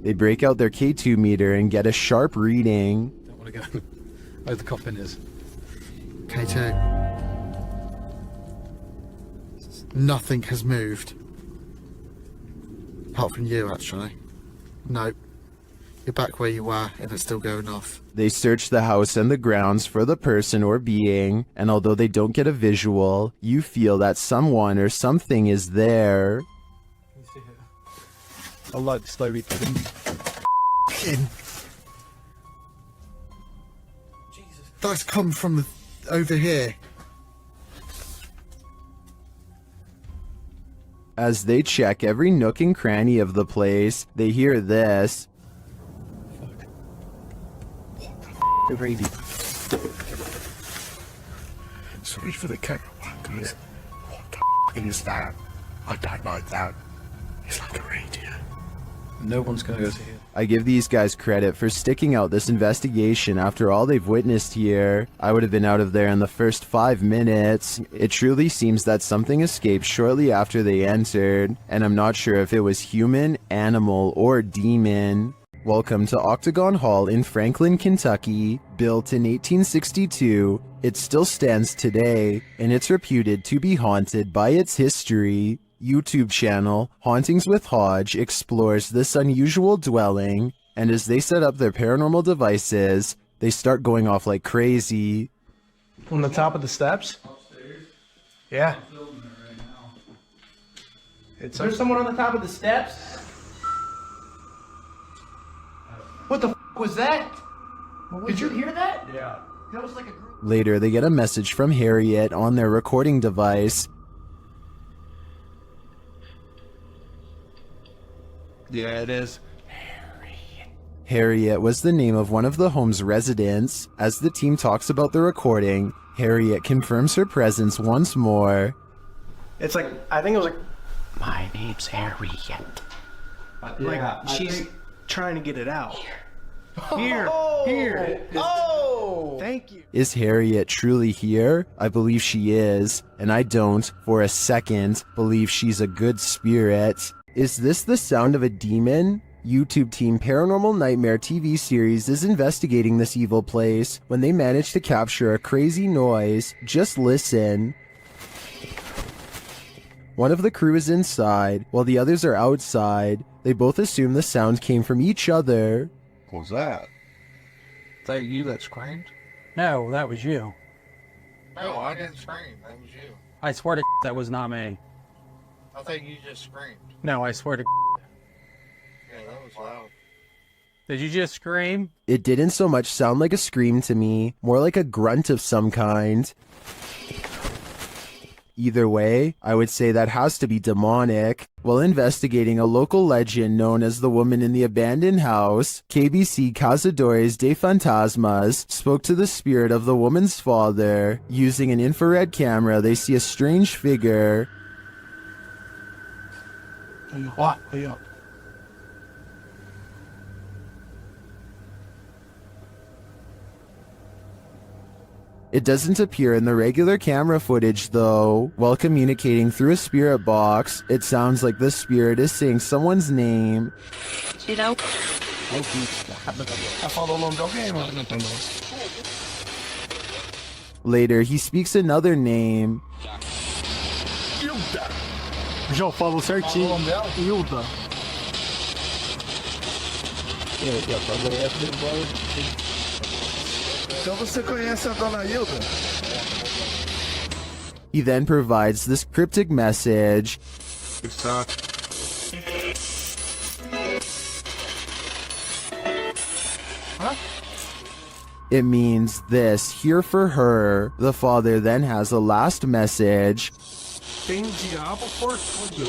They break out their K2 meter and get a sharp reading. Don't want to go where the coffin is. K2. Nothing has moved. Apart from you, actually. Nope. You're back where you were, and it's still going off. They search the house and the grounds for the person or being, and although they don't get a visual, you feel that someone or something is there. I like the slow read. That's come from over here. As they check every nook and cranny of the place, they hear this. The radio. Sorry for the camera guys. What the is that? I don't like that. It's like a radio. No one's gonna go to here. I give these guys credit for sticking out this investigation after all they've witnessed here. I would have been out of there in the first 5 minutes. It truly seems that something escaped shortly after they entered, and I'm not sure if it was human, animal, or demon. Welcome to Octagon Hall in Franklin, Kentucky. Built in 1862, it still stands today, and it's reputed to be haunted by its history. YouTube channel Hauntings with Hodge explores this unusual dwelling, and as they set up their paranormal devices, they start going off like crazy. On the top of the steps? Yeah. Is there someone on the top of the steps? What the was that? Did you hear that? Yeah. That was like a group. Later, they get a message from Harriet on their recording device. Yeah, it is. Harriet was the name of one of the home's residents. As the team talks about the recording, Harriet confirms her presence once more. It's like, I think it was like, My name's Harriet. like she's trying to get it out. Here. Oh! Thank you. Is Harriet truly here? I believe she is, and I don't, for a second, believe she's a good spirit. Is this the sound of a demon? YouTube team Paranormal Nightmare TV series is investigating this evil place when they manage to capture a crazy noise. Just listen. One of the crew is inside, while the others are outside. They both assume the sound came from each other. What was that? Is that you that screamed? No, that was you. No, I didn't scream. That was you. I swear to that was not me. I think you just screamed. No, I swear to Yeah, that was loud. Did you just scream? It didn't so much sound like a scream to me, more like a grunt of some kind. Either way, I would say that has to be demonic. While investigating a local legend known as the woman in the abandoned house, KBC Cazadores de Fantasmas spoke to the spirit of the woman's father. Using an infrared camera, they see a strange figure. What? Hey up. It doesn't appear in the regular camera footage though. While communicating through a spirit box, it sounds like the spirit is saying someone's name. You know? Later, he speaks another name. Já falou certinho. Hilda. Então você conhece a dona Hilda? He then provides this cryptic message. It means this, here for her. The father then has a last message. Tem diabo por tudo.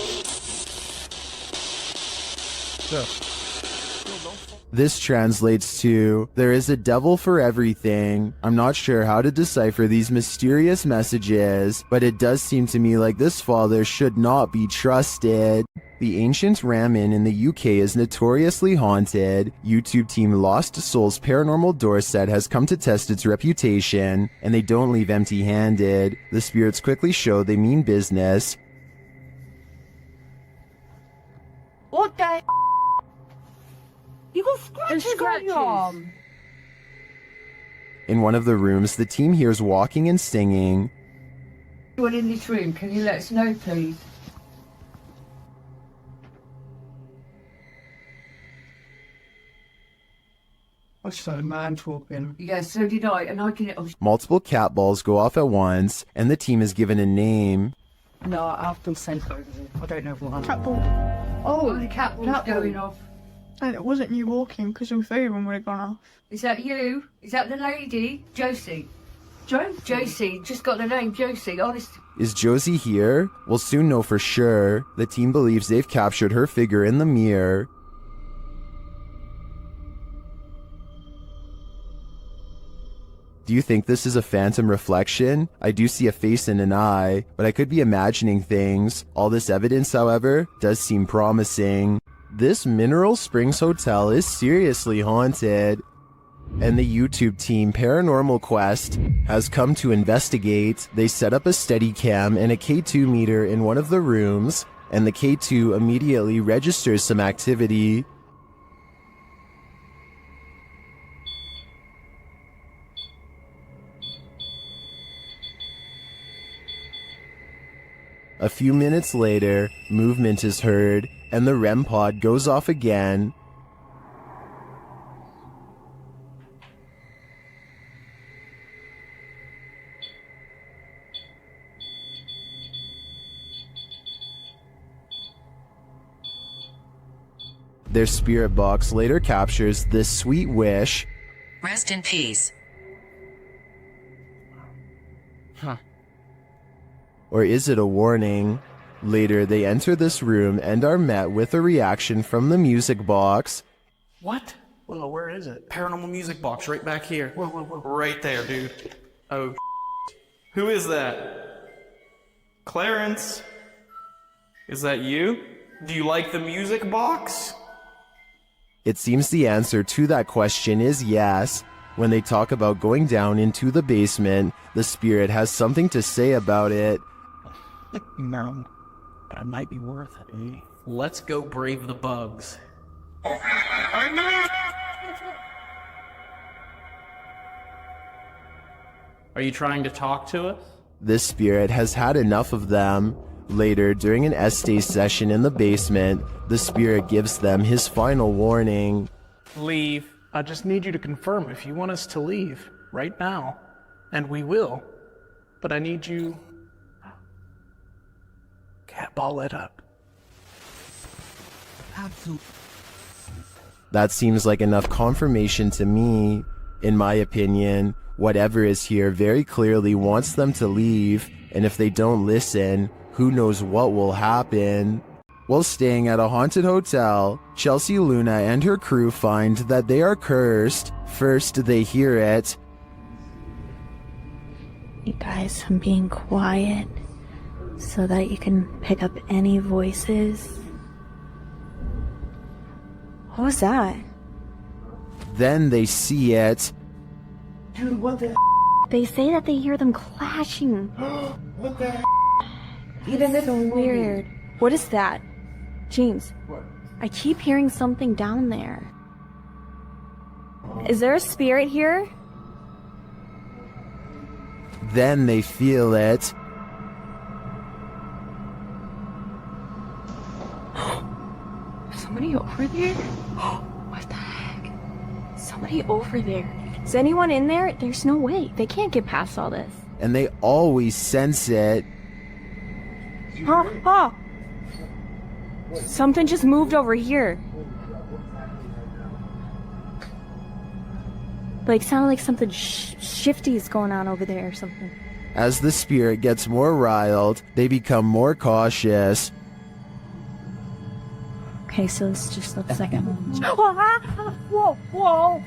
This translates to, there is a devil for everything. I'm not sure how to decipher these mysterious messages, but it does seem to me like this father should not be trusted. The ancient Ramin in the UK is notoriously haunted. YouTube team Lost Souls Paranormal Dorset has come to test its reputation, and they don't leave empty-handed. The spirits quickly show they mean business. What the? You got scratches on your arm. In one of the rooms, the team hears walking and singing. Anyone in this room, can you let us know, please? I saw a man talking. Yeah, so did I, and I can... Multiple cat balls go off at once, and the team is given a name. No, I'll still send over there. I don't know what Cat ball. Oh, the cat ball's going off. And it wasn't you walking, because all three of them would have gone off. Is that you? Is that the lady? Josie. Josie, just got the name Josie, honest. Is Josie here? We'll soon know for sure. The team believes they've captured her figure in the mirror. Do you think this is a phantom reflection? I do see a face and an eye, but I could be imagining things. All this evidence, however, does seem promising. this Mineral Springs Hotel is seriously haunted. And the YouTube team Paranormal Quest has come to investigate. They set up a Steadicam and a K2 meter in one of the rooms, and the K2 immediately registers some activity. A few minutes later, movement is heard, and the REM pod goes off again. Their spirit box later captures this sweet wish. Rest in peace. Huh. Or is it a warning? Later, they enter this room and are met with a reaction from the music box. What? Well, where is it? Paranormal music box right back here. Whoa. Right there, dude. Oh, who is that? Clarence? Is that you? Do you like the music box? It seems the answer to that question is yes. When they talk about going down into the basement, the spirit has something to say about it. No, but it might be worth it, eh? Let's go brave the bugs. Are you trying to talk to us? This spirit has had enough of them. Later, during an Estee session in the basement, the spirit gives them his final warning. Leave. I just need you to confirm if you want us to leave right now. And we will. But I need you... Cat ball it up. Absolutely. That seems like enough confirmation to me. In my opinion, whatever is here very clearly wants them to leave, and if they don't listen, who knows what will happen. While staying at a haunted hotel, Chelsea Luna and her crew find that they are cursed. First, they hear it. You guys, I'm being quiet so that you can pick up any voices. What was that? Then they see it. Dude, what the They say that they hear them clashing. What the Even this is weird. What is that? James, What? I keep hearing something down there. Is there a spirit here? Then they feel it. Somebody over there? What the heck? Somebody over there. Is anyone in there? There's no way. They can't get past all this. And they always sense it. Huh? Something just moved over here. Like, sounded like something shifty is going on over there or something. As the spirit gets more riled, they become more cautious. Okay, so it's just a second. Whoa!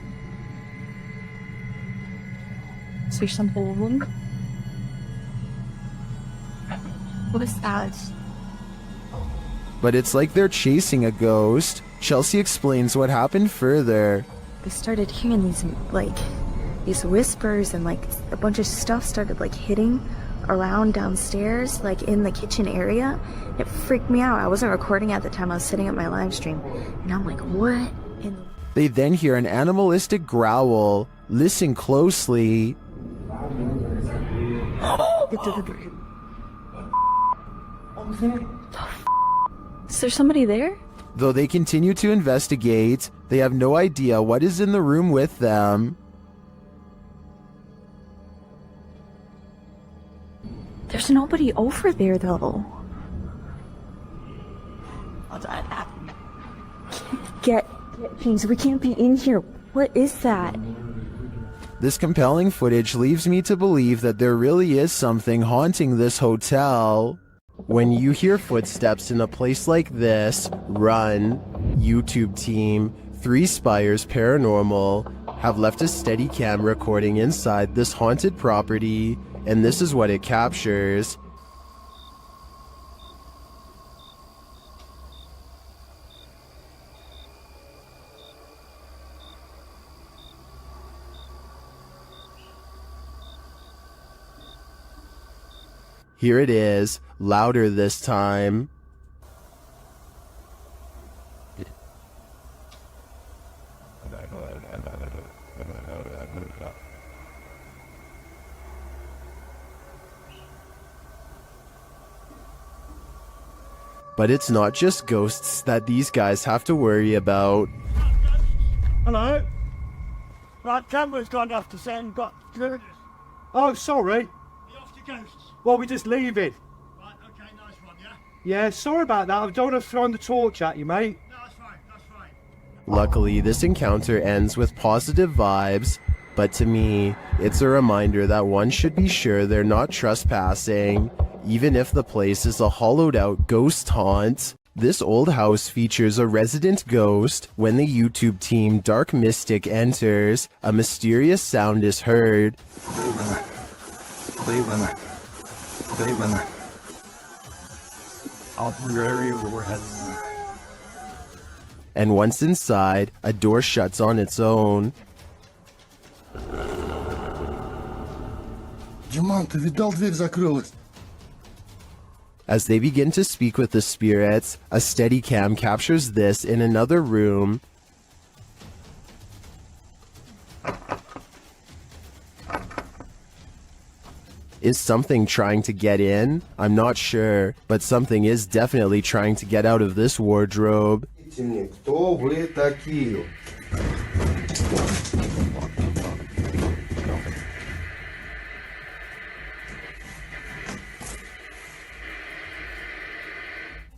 Is there something? What is that? But it's like they're chasing a ghost. Chelsea explains what happened further. I started hearing these whispers, and like a bunch of stuff started like hitting around downstairs, like in the kitchen area. It freaked me out. I wasn't recording at the time. I was sitting at my live stream, and I'm like, what? They then hear an animalistic growl. Listen closely. Is there somebody there? Though they continue to investigate, they have no idea what is in the room with them. There's nobody over there, though. Get things. We can't be in here. What is that? This compelling footage leaves me to believe that there really is something haunting this hotel. When you hear footsteps in a place like this, run. YouTube team, 3 Spires Paranormal, have left a Steadicam recording inside this haunted property, and this is what it captures. Here it is, louder this time. But it's not just ghosts that these guys have to worry about. Hello? Right, camera's gone off to send, got... Oh, sorry. Well, we just leave it. Right, okay, nice one, yeah? Yeah, sorry about that. I don't want to throw the torch at you, mate. No, that's fine. Luckily, this encounter ends with positive vibes, but to me, it's a reminder that one should be sure they're not trespassing, even if the place is a hollowed-out ghost haunt. This old house features a resident ghost. When the YouTube team Dark Mystic enters, a mysterious sound is heard. And once inside, a door shuts on its own. Диман, ты видал, дверь закрылась? As they begin to speak with the spirits, a Steadicam captures this in another room. Is something trying to get in? I'm not sure, but something is definitely trying to get out of this wardrobe. Кто вы такие?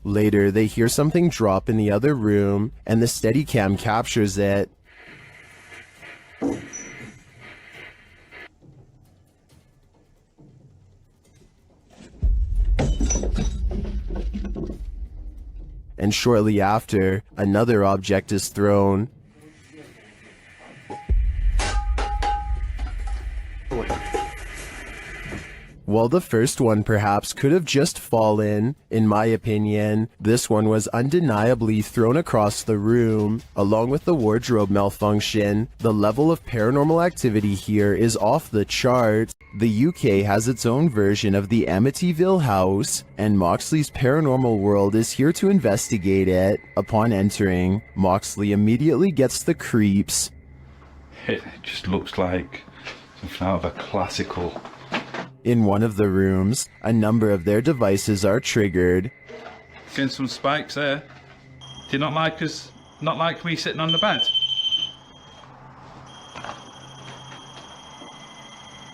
Later, they hear something drop in the other room, and the Steadicam captures it. And shortly after, another object is thrown. While the first one perhaps could have just fallen, in my opinion, this one was undeniably thrown across the room. Along with the wardrobe malfunction, the level of paranormal activity here is off the charts. The UK has its own version of the Amityville house, and Moxley's paranormal world is here to investigate it. Upon entering, Moxley immediately gets the creeps. It just looks like something out of a classical. In one of the rooms, a number of their devices are triggered. Getting some spikes there. Do you not like us? Not like me sitting on the bed?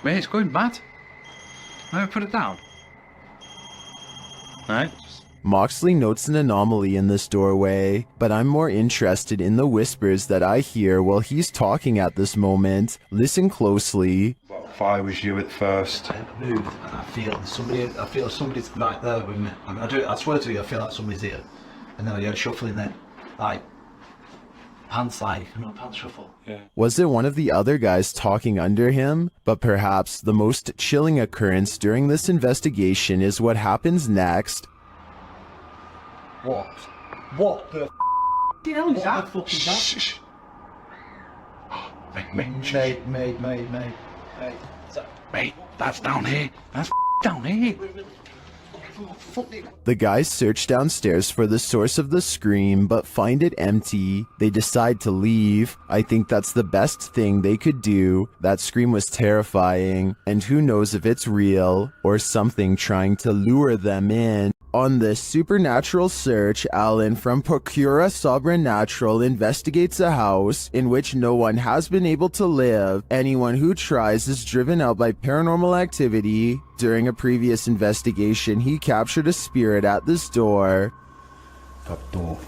Mate, it's going mad. Now put it down. Right. Moxley notes an anomaly in this doorway, but I'm more interested in the whispers that I hear while he's talking at this moment. Listen closely. If I was you at first. I move and I feel somebody's right there with me. I swear to you, I feel like somebody's here. And then I hear shuffling then. Pants shuffle. Yeah. Was it one of the other guys talking under him? But perhaps the most chilling occurrence during this investigation is what happens next. What the hell is that? What the fuck is that? Shh. Mate, that's down here. That's down here. The guys search downstairs for the source of the scream, but find it empty. They decide to leave. I think that's the best thing they could do. That scream was terrifying, and who knows if it's real or something trying to lure them in. On this supernatural search, Alan from Procura Sobrenatural investigates a house in which no one has been able to live. Anyone who tries is driven out by paranormal activity. During a previous investigation, he captured a spirit at this door. Captou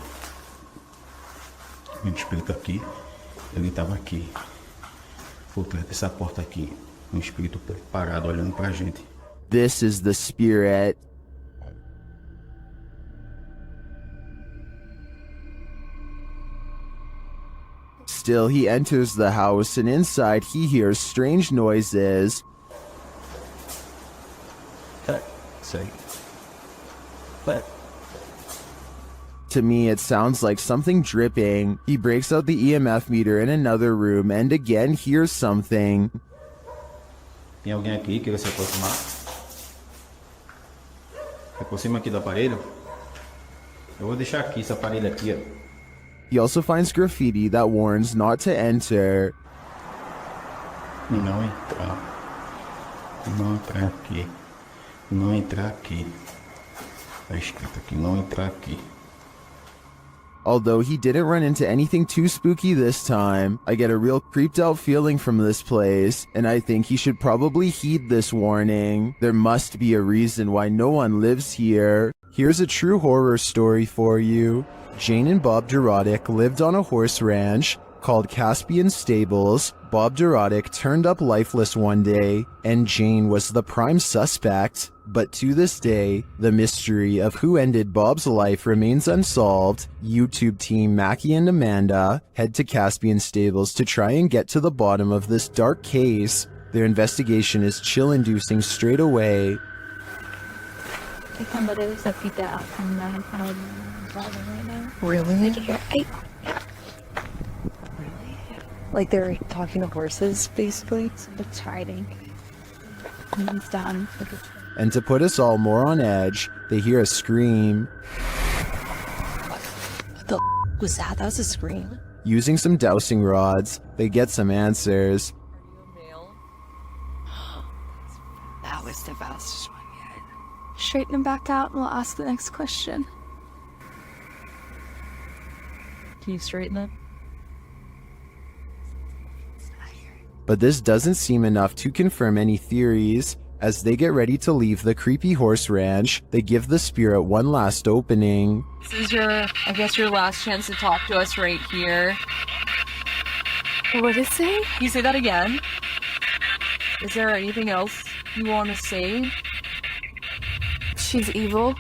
um espírito aqui. Ele estava aqui. Por trás dessa porta aqui. Espírito parado olhando pra gente. This is the spirit. Still, he enters the house, and inside he hears strange noises. To me, it sounds like something dripping. He breaks out the EMF meter in another room and again hears something. Tem alguém aqui que queira se aproximar? É por cima aqui do aparelho. Eu vou deixar aqui esse aparelho aqui, ó. He also finds graffiti that warns not to enter. Não entrar. Não entrar aqui. Não entrar aqui. Tá escrito aqui, não entrar aqui. Although he didn't run into anything too spooky this time, I get a real creeped out feeling from this place, and I think he should probably heed this warning. There must be a reason why no one lives here. Here's a true horror story for you. Jane and Bob Durotic lived on a horse ranch called Caspian Stables. Bob Durotic turned up lifeless one day, and Jane was the prime suspect. But to this day, the mystery of who ended Bob's life remains unsolved. YouTube team Mackie and Amanda head to Caspian Stables to try and get to the bottom of this dark case. Their investigation is chill-inducing straight away. Really? Like they're talking to horses, basically? It's hiding. He's done. And to put us all more on edge, they hear a scream. What the was that? That was a scream. Using some dowsing rods, they get some answers. That was the best one yet. Straighten him back out and we'll ask the next question. Can you straighten it? But this doesn't seem enough to confirm any theories. As they get ready to leave the creepy horse ranch, they give the spirit one last opening. This is I guess your last chance to talk to us right here. What did it say? Can you say that again? Is there anything else you want to say? She's evil.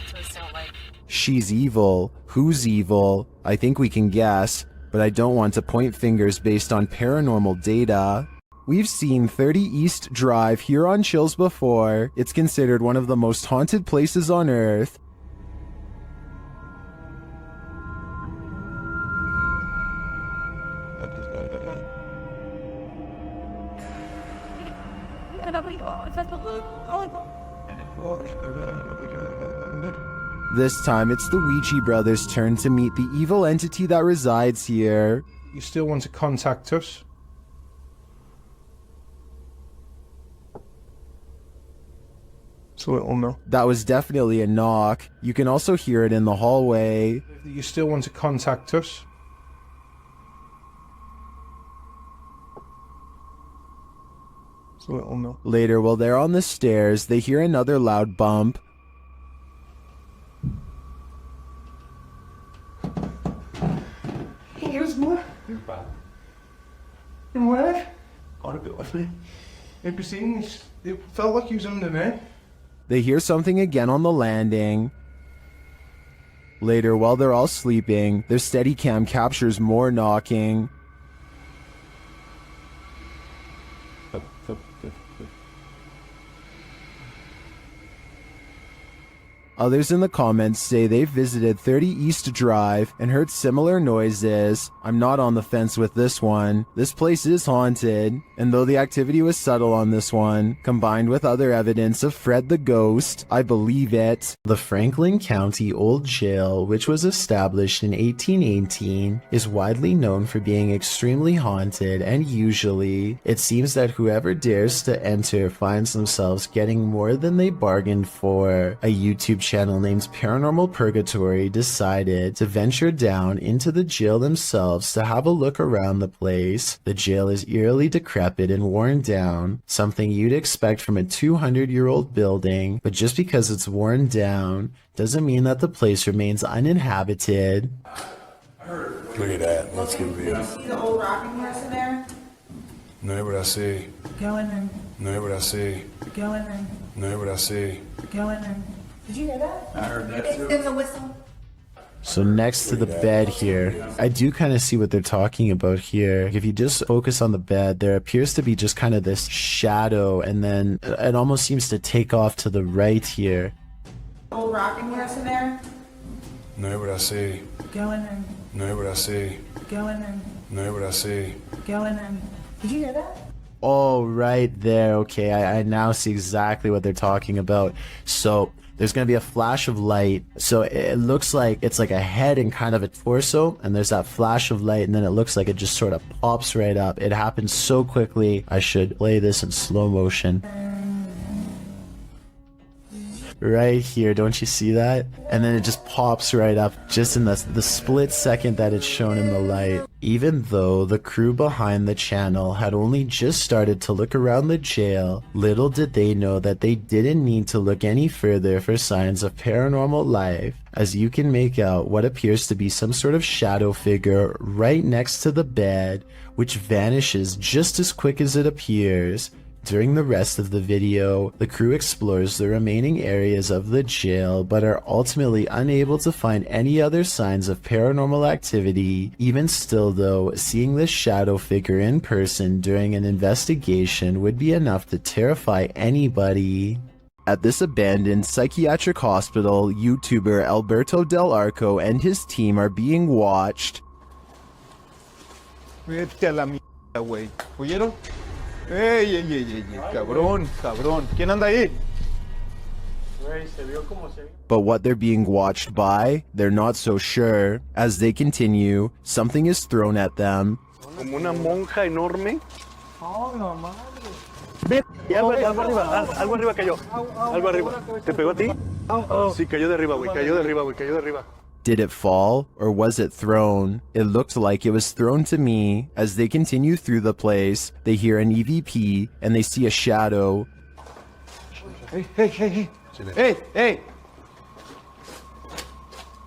That's what it sounds like. She's evil. Who's evil? I think we can guess, but I don't want to point fingers based on paranormal data. We've seen 30 East Drive here on Chills before. It's considered one of the most haunted places on Earth. This time, it's the Ouija brothers' turn to meet the evil entity that resides here. You still want to contact us? It's a little no. That was definitely a knock. You can also hear it in the hallway. You still want to contact us? It's a little no. Later, while they're on the stairs, they hear another loud bump. Here's more. And where? Got a bit with me. It felt like he was under there. They hear something again on the landing. Later, while they're all sleeping, their Steadicam captures more knocking. Others in the comments say they've visited 30 East Drive and heard similar noises. I'm not on the fence with this one. This place is haunted, and though the activity was subtle on this one, combined with other evidence of Fred the Ghost, I believe it. The Franklin County Old Jail, which was established in 1818, is widely known for being extremely haunted, and usually, it seems that whoever dares to enter finds themselves getting more than they bargained for. A YouTube channel named Paranormal Purgatory decided to venture down into the jail themselves to have a look around the place. The jail is eerily decrepit and worn down, something you'd expect from a 200-year-old building, but just because it's worn down doesn't mean that the place remains uninhabited. Look at that. Let's get real. See the old rocking horse in there? No, what I see. Go in there. No, what I see. Go in there. No, what I see. Go in there. Did you hear that? I heard that too. There was a whistle. So next to the bed here, I do kind of see what they're talking about here. If you just focus on the bed, there appears to be just kind of this shadow, and then it almost seems to take off to the right here. Old rocking horse in there? No, what I see. Go in there. No, what I see. Go in there. No, what I see. Go in there. Did you hear that? Oh, right there. Okay, I now see exactly what they're talking about. So there's going to be a flash of light. So it looks like it's like a head and kind of a torso, and there's that flash of light, and then it looks like it just sort of pops right up. It happens so quickly. I should play this in slow motion. Right here, don't you see that? And then it just pops right up just in the split second that it's shown in the light. Even though the crew behind the channel had only just started to look around the jail, little did they know that they didn't need to look any further for signs of paranormal life, as you can make out what appears to be some sort of shadow figure right next to the bed, which vanishes just as quick as it appears. During the rest of the video, the crew explores the remaining areas of the jail, but are ultimately unable to find any other signs of paranormal activity. Even still though, seeing this shadow figure in person during an investigation would be enough to terrify anybody. At this abandoned psychiatric hospital, YouTuber Alberto Del Arco and his team are being watched. Vete a la mierda, güey. ¿Oyeron? ¡Ey, ey, ey, ey! ¡Cabrón, cabrón! ¿Quién anda ahí? But what they're being watched by, they're not so sure. As they continue, something is thrown at them. Como una monja enorme. Oh, no, madre. Ve, algo arriba cayó. Algo arriba. ¿Te pegó a ti? Sí, cayó de arriba, güey. Cayó de arriba, güey. Cayó de arriba. Did it fall, or was it thrown? It looked like it was thrown to me. As they continue through the place, they hear an EVP, and they see a shadow. Hey, hey, hey, hey. Silencio. Hey, hey.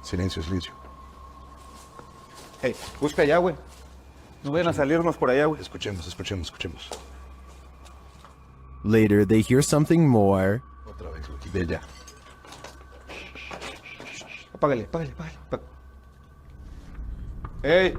Silencio, silencio. Hey, busca allá, güey. No vayan a salirnos por allá, güey. Escuchemos, escuchemos, escuchemos. Later, they hear something more. Otra vez, güey. Ve allá. Apágale, apágale, apágale. Hey.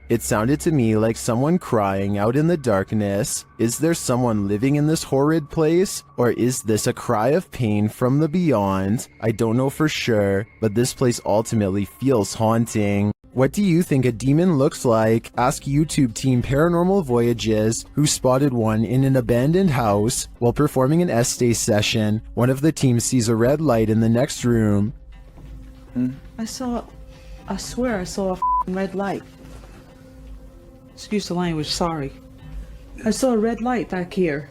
It sounded to me like someone crying out in the darkness. Is there someone living in this horrid place? Or is this a cry of pain from the beyond? I don't know for sure, but this place ultimately feels haunting. What do you think a demon looks like? Ask YouTube team Paranormal Voyages, who spotted one in an abandoned house. While performing an Estee session, one of the team sees a red light in the next room. I swear I saw a red light. Excuse the language, sorry. I saw a red light back here.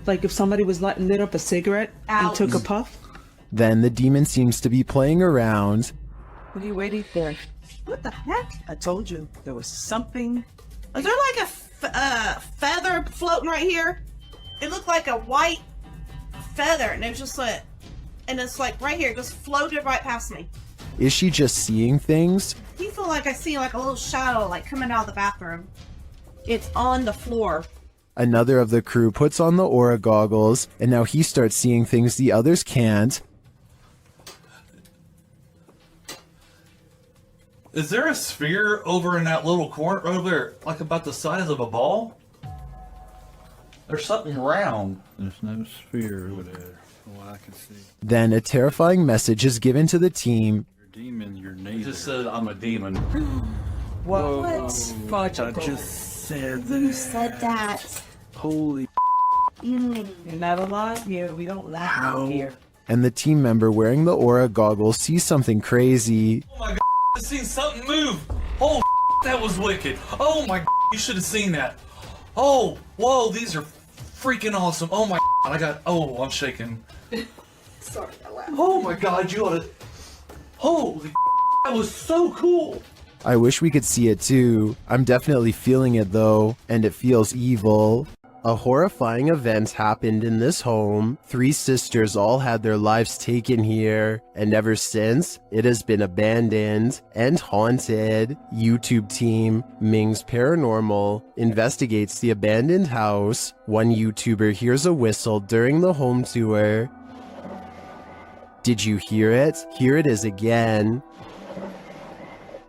Like if somebody was lit up a cigarette and took a puff. Then the demon seems to be playing around. What are you waiting for? What the heck? I told you there was something. Is there like a feather floating right here? It looked like a white feather, and it was just like, and it's like right here, just floated right past me. Is she just seeing things? You feel like I see like a little shadow like coming out of the bathroom. It's on the floor. Another of the crew puts on the aura goggles, and now he starts seeing things the others can't. Is there a sphere over in that little corner over there, like about the size of a ball? There's something round. There's no sphere over there. Well, I can see. Then a terrifying message is given to the team. Demon, your It neighbor. just said I'm a demon. What? Fudge, I just said that. Who said that? Holy You're not alive here. We don't laugh out here. And the team member wearing the aura goggles sees something crazy. Oh my god, I seen something move. Oh, that was wicked. Oh my god, you should have seen that. Oh, whoa, these are freaking awesome. Oh my god, I'm shaking. Sorry, I laughed. Oh my god, you ought to. Holy that was so cool. I wish we could see it too. I'm definitely feeling it though, and it feels evil. A horrifying event happened in this home. 3 sisters all had their lives taken here, and ever since, it has been abandoned and haunted. YouTube team Ming's Paranormal investigates the abandoned house. One YouTuber hears a whistle during the home tour. Did you hear it? Here it is again.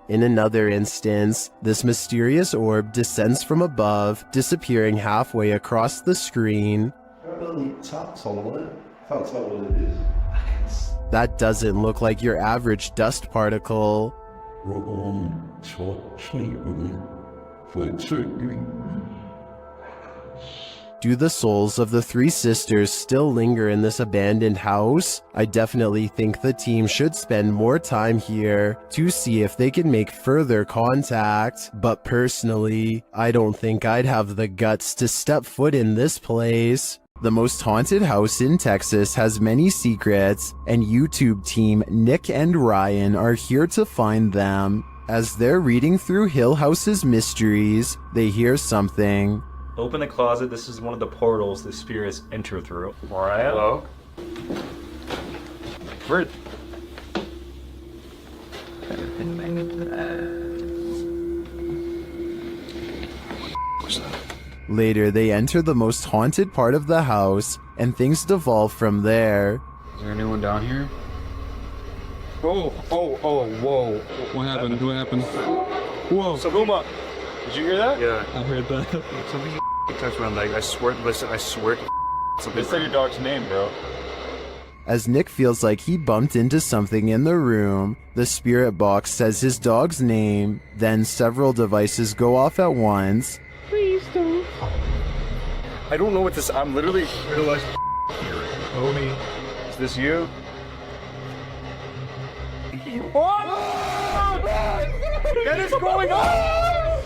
In another instance, this mysterious orb descends from above, disappearing halfway across the screen. That doesn't look like your average dust particle. Do the souls of the three sisters still linger in this abandoned house? I definitely think the team should spend more time here to see if they can make further contact, but personally, I don't think I'd have the guts to step foot in this place. The most haunted house in Texas has many secrets, and YouTube team Nick and Ryan are here to find them. As they're reading through Hill House's mysteries, they hear something. Open the closet. This is one of the portals the spirits enter through. Mariah? Hello? Where? Later, they enter the most haunted part of the house, and things devolve from there. Is there anyone down here? Oh, whoa. What happened? What happened? Whoa. Saguma! Did you hear that? Yeah. I heard that. Something touched my leg. I swear, listen, I swear. Something said your dog's name, bro. As Nick feels like he bumped into something in the room, the spirit box says his dog's name, then several devices go off at once. Please don't. I don't know what this. I'm literally. Homie, is this you? What is going on?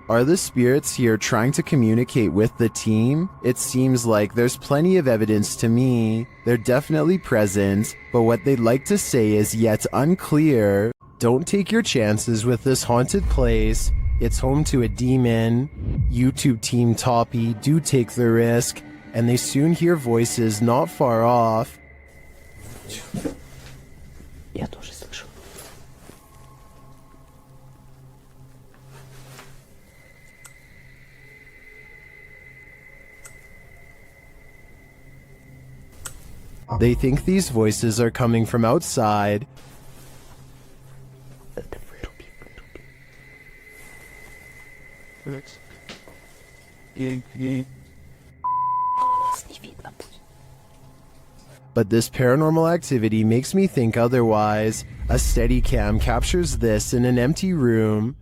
Are the spirits here trying to communicate with the team? It seems like there's plenty of evidence to me. They're definitely present, but what they'd like to say is yet unclear. Don't take your chances with this haunted place. It's home to a demon. YouTube team Toppy do take the risk, and they soon hear voices not far off. Я тоже слышу. They think these voices are coming from outside. But this paranormal activity makes me think otherwise. A Steadicam captures this in an empty room.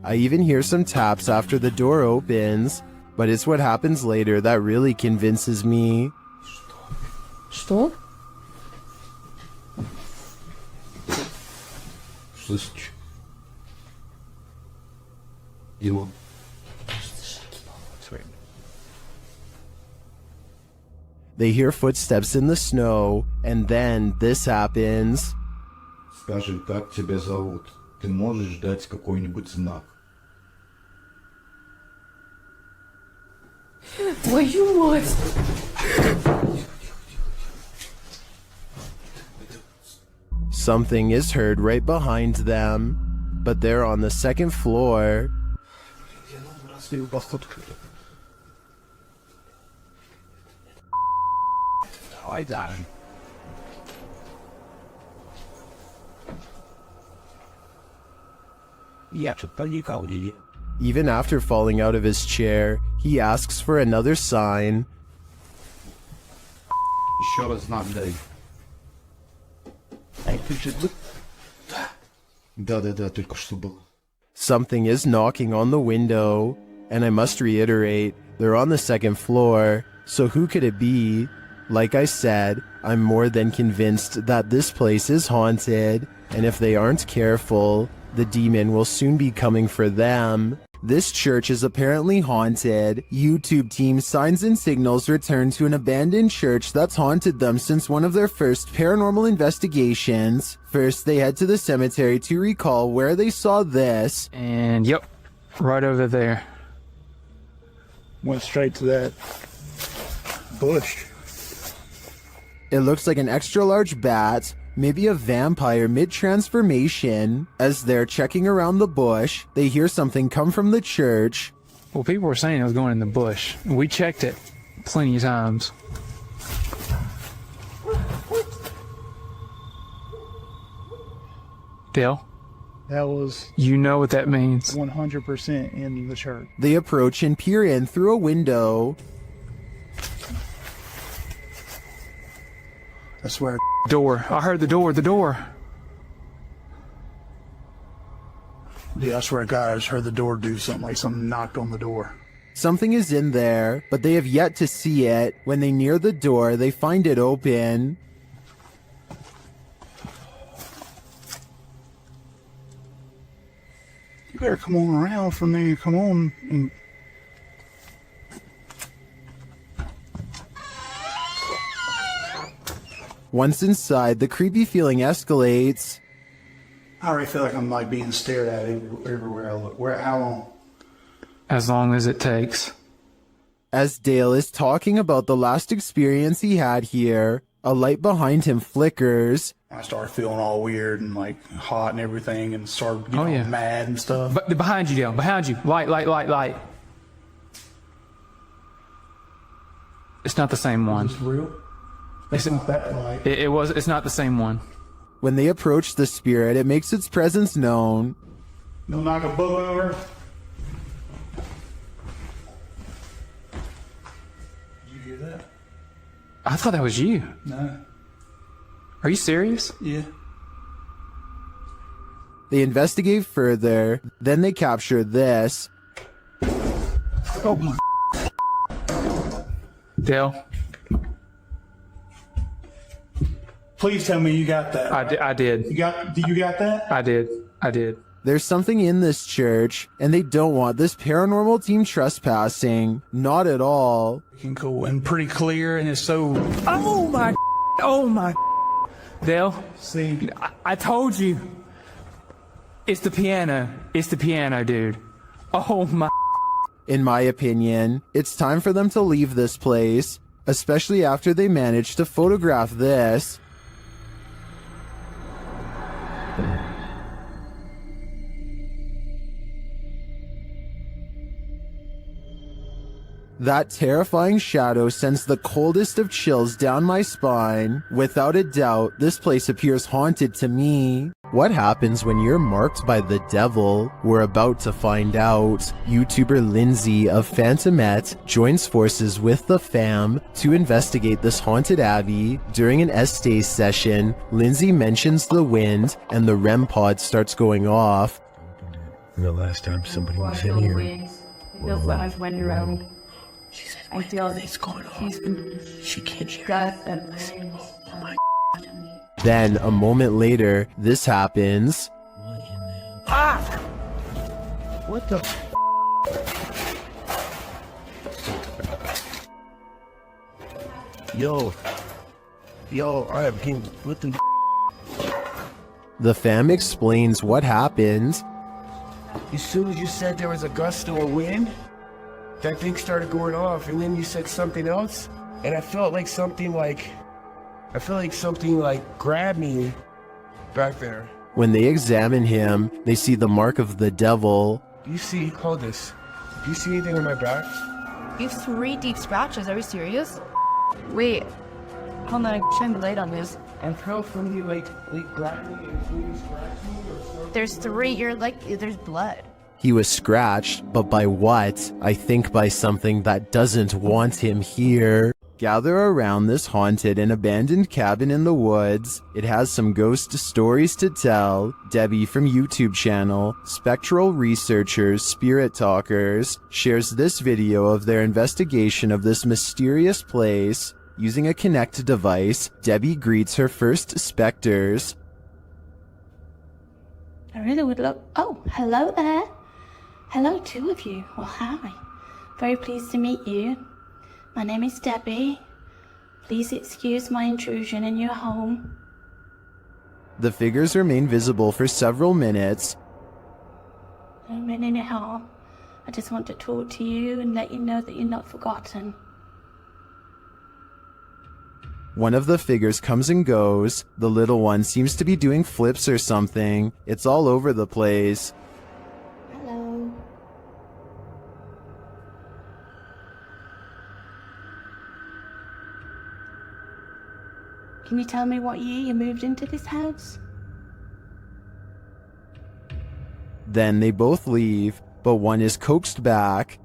I even hear some taps after the door opens, but it's what happens later that really convinces me. Что? Слышишь? Его. They hear footsteps in the snow, and then this happens. Скажи, как тебя зовут? Ты можешь дать какой-нибудь знак? Твою мать! Something is heard right behind them, but they're on the second floor. I died. Even after falling out of his chair, he asks for another sign. Еще раз знак дай. Да, только что было. Something is knocking on the window, and I must reiterate, they're on the second floor, so who could it be? Like I said, I'm more than convinced that this place is haunted, and if they aren't careful, the demon will soon be coming for them. This church is apparently haunted. YouTube team Signs and Signals return to an abandoned church that's haunted them since one of their first paranormal investigations. First, they head to the cemetery to recall where they saw this. And yep, right over there. Went straight to that bush. It looks like an extra large bat, maybe a vampire mid-transformation. As they're checking around the bush, they hear something come from the church. Well, people were saying it was going in the bush. We checked it plenty of times. Dale, That was You know what that means. 100% in the church. They approach and peer in through a window. I swear. Door. I heard the door. The door. Yeah, I swear to God, I just heard the door do something, like something knocked on the door. Something is in there, but they have yet to see it. When they near the door, they find it open. You better come on around from there. Come on. And Once inside, the creepy feeling escalates. I already feel like I'm like being stared at everywhere I look. How long? As long as it takes. As Dale is talking about the last experience he had here, a light behind him flickers. I started feeling all weird and like hot and everything, and started getting all mad and stuff. But behind you, Dale. Behind you. Light. It's not the same one. Is this real? It's not that light. It's not the same one. When they approach the spirit, it makes its presence known. No knock a book over. Did you hear that? I thought that was you. No. Are you serious? Yeah. They investigate further, then they capture this. Oh my. Dale. Please tell me you got that. I did. You got that? I did. There's something in this church, and they don't want this paranormal team trespassing. Not at all. Cool and pretty clear, and it's so. Oh my. Dale. See. I told you. It's the piano. It's the piano, dude. Oh my. In my opinion, it's time for them to leave this place, especially after they managed to photograph this. That terrifying shadow sends the coldest of chills down my spine. Without a doubt, this place appears haunted to me. What happens when you're marked by the devil? We're about to find out. YouTuber Lindsay of Phantomette joins forces with the fam to investigate this haunted abbey. During an Estee session, Lindsay mentions the wind and the REM pod starts going off. The last time somebody was in here. Feels like I've went around. I feel it's going on. She can't hear. Oh my. Then, a moment later, this happens. Ah! What the? Yo, I have been. What the? The fam explains what happened. As soon as you said there was a gust of wind, that thing started going off, and then you said something else, and I felt like something grabbed me back there. When they examine him, they see the mark of the devil. Do you see, hold this, do you see anything on my back? You have 3 deep scratches, are you serious? Wait, hold on, shine the light on this. And how from you like grab me and you scratch me or something? There's 3, there's blood. He was scratched, but by what? I think by something that doesn't want him here. Gather around this haunted and abandoned cabin in the woods. It has some ghost stories to tell. Debbie from YouTube channel, Spectral Researchers, Spirit Talkers, shares this video of their investigation of this mysterious place. Using a Kinect device, Debbie greets her first specters. I really would love... Oh, hello there. Hello, 2 of you. Well, hi. Very pleased to meet you. My name is Debbie. Please excuse my intrusion in your home. The figures remain visible for several minutes. I don't mean any harm. I just want to talk to you and let you know that you're not forgotten. One of the figures comes and goes. The little one seems to be doing flips or something. It's all over the place. Hello. Can you tell me what year you moved into this house? Then they both leave, but one is coaxed back.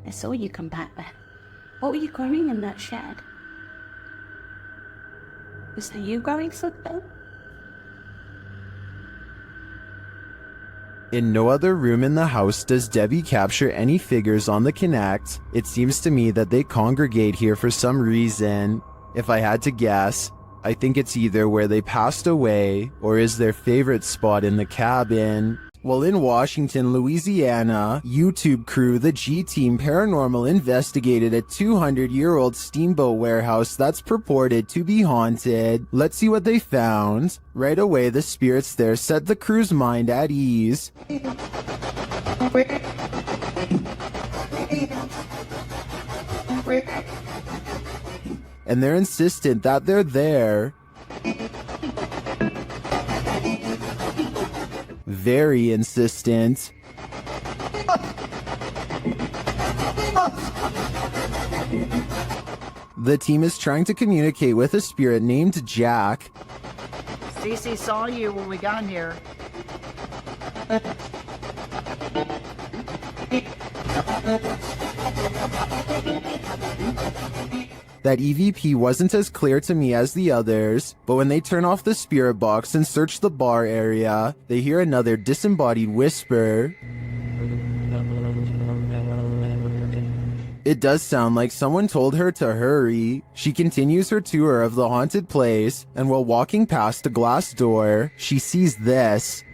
I saw you come back there. What were you growing in that shed? Was that you growing something? In no other room in the house does Debbie capture any figures on the Connect. It seems to me that they congregate here for some reason. If I had to guess, I think it's either where they passed away or is their favorite spot in the cabin. While in Washington, Louisiana, YouTube crew The G Team Paranormal investigated a 200-year-old steamboat warehouse that's purported to be haunted. Let's see what they found. Right away, the spirits there set the crew's mind at ease. And they're insistent that they're there. Very insistent. The team is trying to communicate with a spirit named Jack. Cece saw you when we got here. That EVP wasn't as clear to me as the others, but when they turn off the spirit box and search the bar area, they hear another disembodied whisper. It does sound like someone told her to hurry. She continues her tour of the haunted place, and while walking past a glass door, she sees this.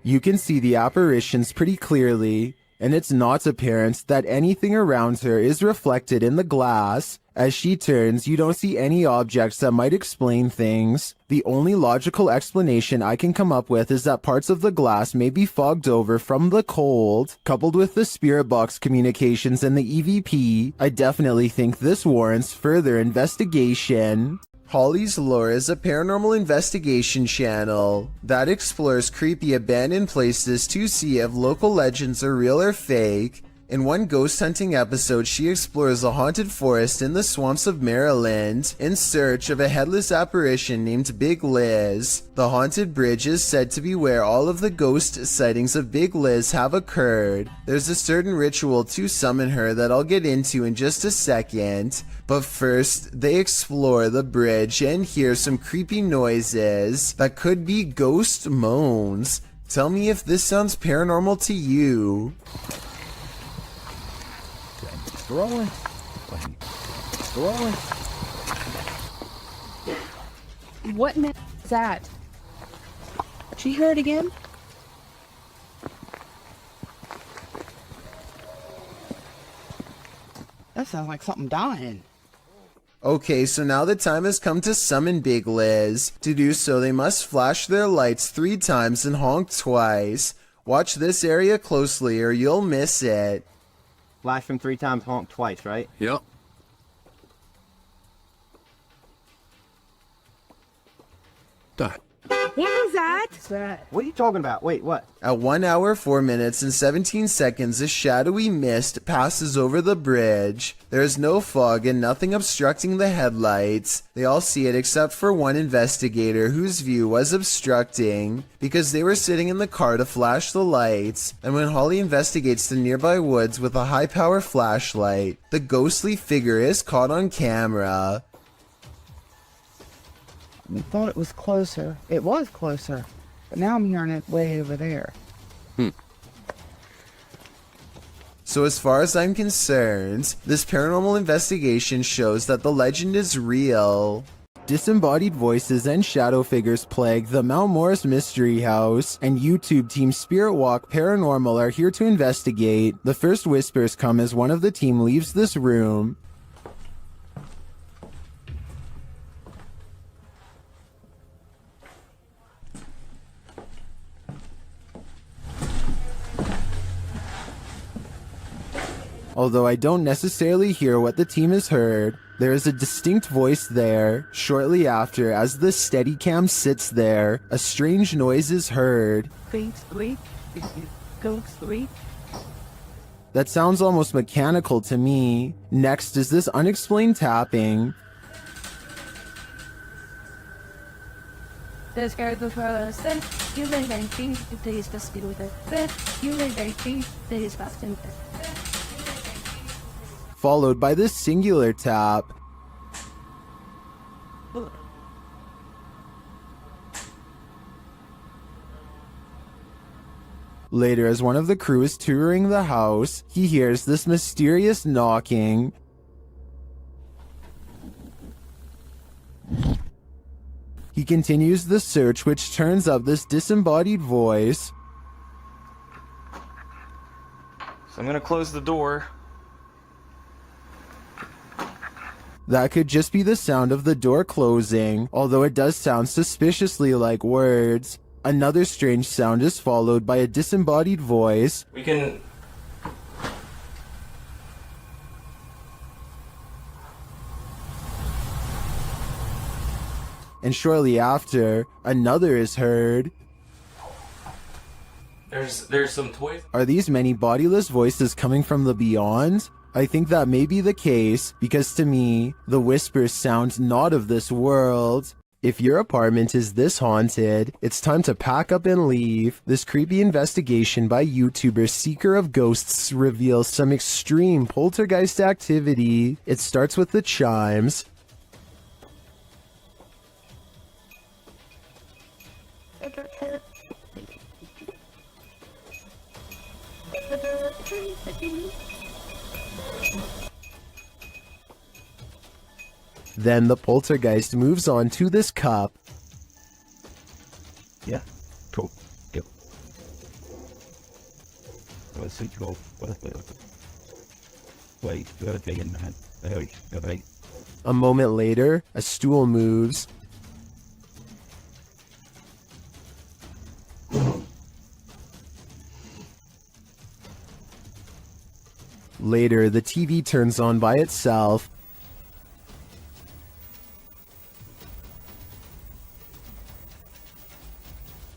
You can see the apparitions pretty clearly, and it's not apparent that anything around her is reflected in the glass. As she turns, you don't see any objects that might explain things. The only logical explanation I can come up with is that parts of the glass may be fogged over from the cold. Coupled with the spirit box communications and the EVP, I definitely think this warrants further investigation. Holly's Lore is a paranormal investigation channel that explores creepy abandoned places to see if local legends are real or fake. In one ghost hunting episode, she explores a haunted forest in the swamps of Maryland in search of a headless apparition named Big Liz. The haunted bridge is said to be where all of the ghost sightings of Big Liz have occurred. There's a certain ritual to summon her that I'll get into in just a second, but first they explore the bridge and hear some creepy noises that could be ghost moans. Tell me if this sounds paranormal to you. Rolling. Rolling. What is that? Did you hear it again? That sounds like something dying. Okay, so now the time has come to summon Big Liz. To do so, they must flash their lights 3 times and honk twice. Watch this area closely or you'll miss it. Flash them 3 times, honk twice, right? Yep. What was that? What are you talking about? Wait, what? At 1 hour, 4 minutes, and 17 seconds, a shadowy mist passes over the bridge. There is no fog and nothing obstructing the headlights. They all see it except for one investigator whose view was obstructing because they were sitting in the car to flash the lights. And when Holly investigates the nearby woods with a high-power flashlight, the ghostly figure is caught on camera. I thought it was closer. It was closer. But now I'm hearing it way over there. So as far as I'm concerned, this paranormal investigation shows that the legend is real. Disembodied voices and shadow figures plague the Mount Morris Mystery House, and YouTube team Spirit Walk Paranormal are here to investigate. The first whispers come as one of the team leaves this room. Although I don't necessarily hear what the team has heard, there is a distinct voice there. Shortly after, as the Steadicam sits there, a strange noise is heard. Go sweet. That sounds almost mechanical to me. Next is this unexplained tapping. This character for us, then you may very think that is the speed with it. Then you may very think that is fast in it. Followed by this singular tap. Later, as one of the crew is touring the house, he hears this mysterious knocking. He continues the search, which turns up this disembodied voice. So I'm gonna close the door. That could just be the sound of the door closing, although it does sound suspiciously like words. Another strange sound is followed by a disembodied voice. We can... And shortly after, another is heard. There's some toys. Are these many bodiless voices coming from the beyond? I think that may be the case, because to me, the whispers sound not of this world. If your apartment is this haunted, it's time to pack up and leave. This creepy investigation by YouTuber Seeker of Ghosts reveals some extreme poltergeist activity. It starts with the chimes. Then the poltergeist moves on to this cup. Yeah. Cool. Yep. Wait. A moment later, a stool moves. Later, the TV turns on by itself.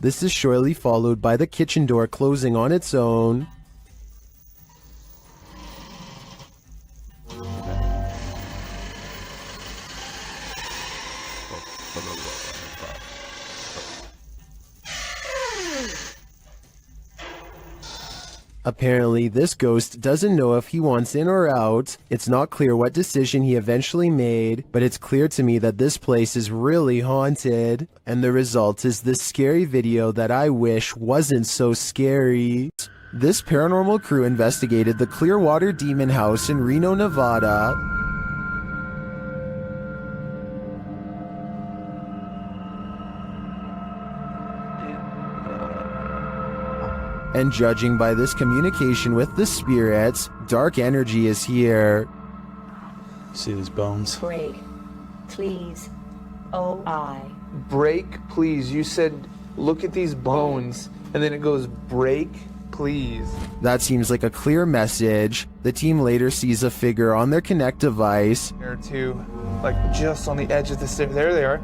This is shortly followed by the kitchen door closing on its own. Apparently, this ghost doesn't know if he wants in or out. It's not clear what decision he eventually made, but it's clear to me that this place is really haunted. And the result is this scary video that I wish wasn't so scary. This paranormal crew investigated the Clearwater Demon House in Reno, Nevada. And judging by this communication with the spirits, dark energy is here. See these bones? Break, please. O-I. Break, please. You said, look at these bones. And then it goes, break, please. That seems like a clear message. The team later sees a figure on their Kinect device. There too, like just on the edge of the stairs. There they are.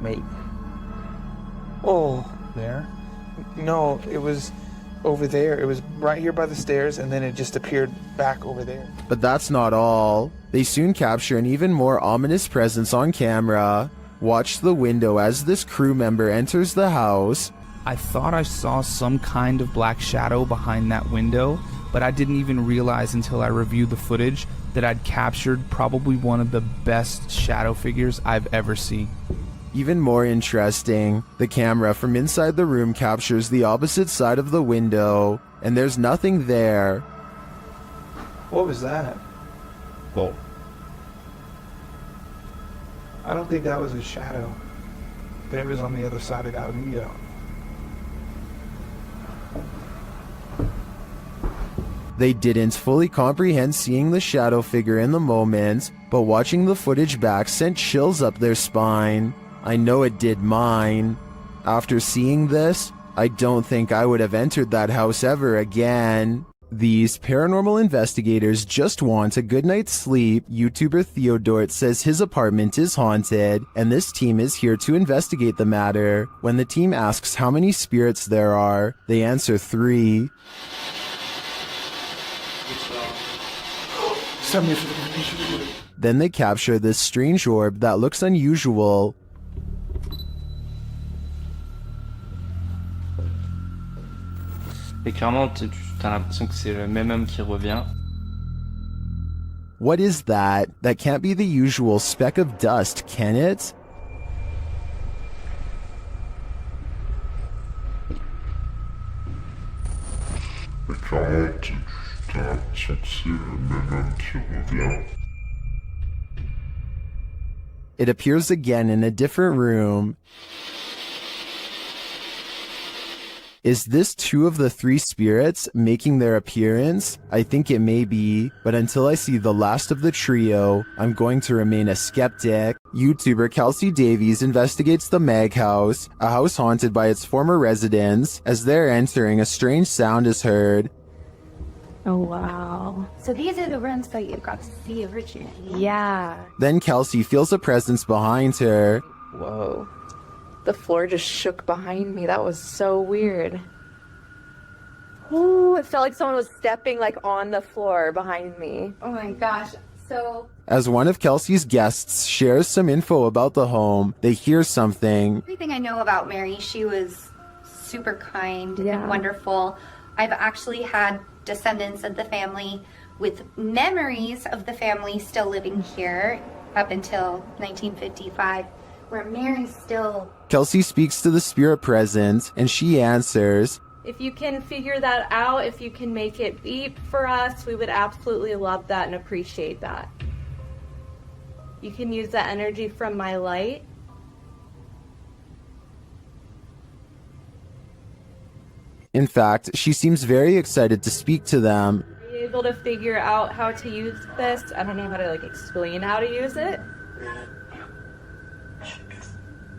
Wait. Oh. There? No, it was over there. It was right here by the stairs, and then it just appeared back over there. But that's not all. They soon capture an even more ominous presence on camera. Watch the window as this crew member enters the house. I thought I saw some kind of black shadow behind that window, but I didn't even realize until I reviewed the footage that I'd captured probably one of the best shadow figures I've ever seen. Even more interesting, the camera from inside the room captures the opposite side of the window, and there's nothing there. What was that? Well, I don't think that was a shadow, but it was on the other side of that window. They didn't fully comprehend seeing the shadow figure in the moment, but watching the footage back sent chills up their spine. I know it did mine. After seeing this, I don't think I would have entered that house ever again. These paranormal investigators just want a good night's sleep. YouTuber Theodort says his apartment is haunted, and this team is here to investigate the matter. When the team asks how many spirits there are, they answer 3. Then they capture this strange orb that looks unusual. Et clairement, t'as l'impression que c'est le même homme qui revient. What is that? That can't be the usual speck of dust, can it? It appears again in a different room. Is this two of the three spirits making their appearance? I think it may be, but until I see the last of the trio, I'm going to remain a skeptic. YouTuber Kelsey Davies investigates the Mag House, a house haunted by its former residents. As they're entering, a strange sound is heard. Oh, wow. So these are the rooms that you got to see originally? Yeah. Then Kelsey feels a presence behind her. Whoa. The floor just shook behind me. That was so weird. Ooh, it felt like someone was stepping like on the floor behind me. Oh my gosh. So As one of Kelsey's guests shares some info about the home, they hear something. Everything I know about Mary, she was super kind and wonderful. I've actually had descendants of the family with memories of the family still living here up until 1955, where Mary's still... Kelsey speaks to the spirit present, and she answers. If you can figure that out, if you can make it beep for us, we would absolutely love that and appreciate that. You can use that energy from my light. In fact, she seems very excited to speak to them. Are you able to figure out how to use this? I don't know how to explain how to use it.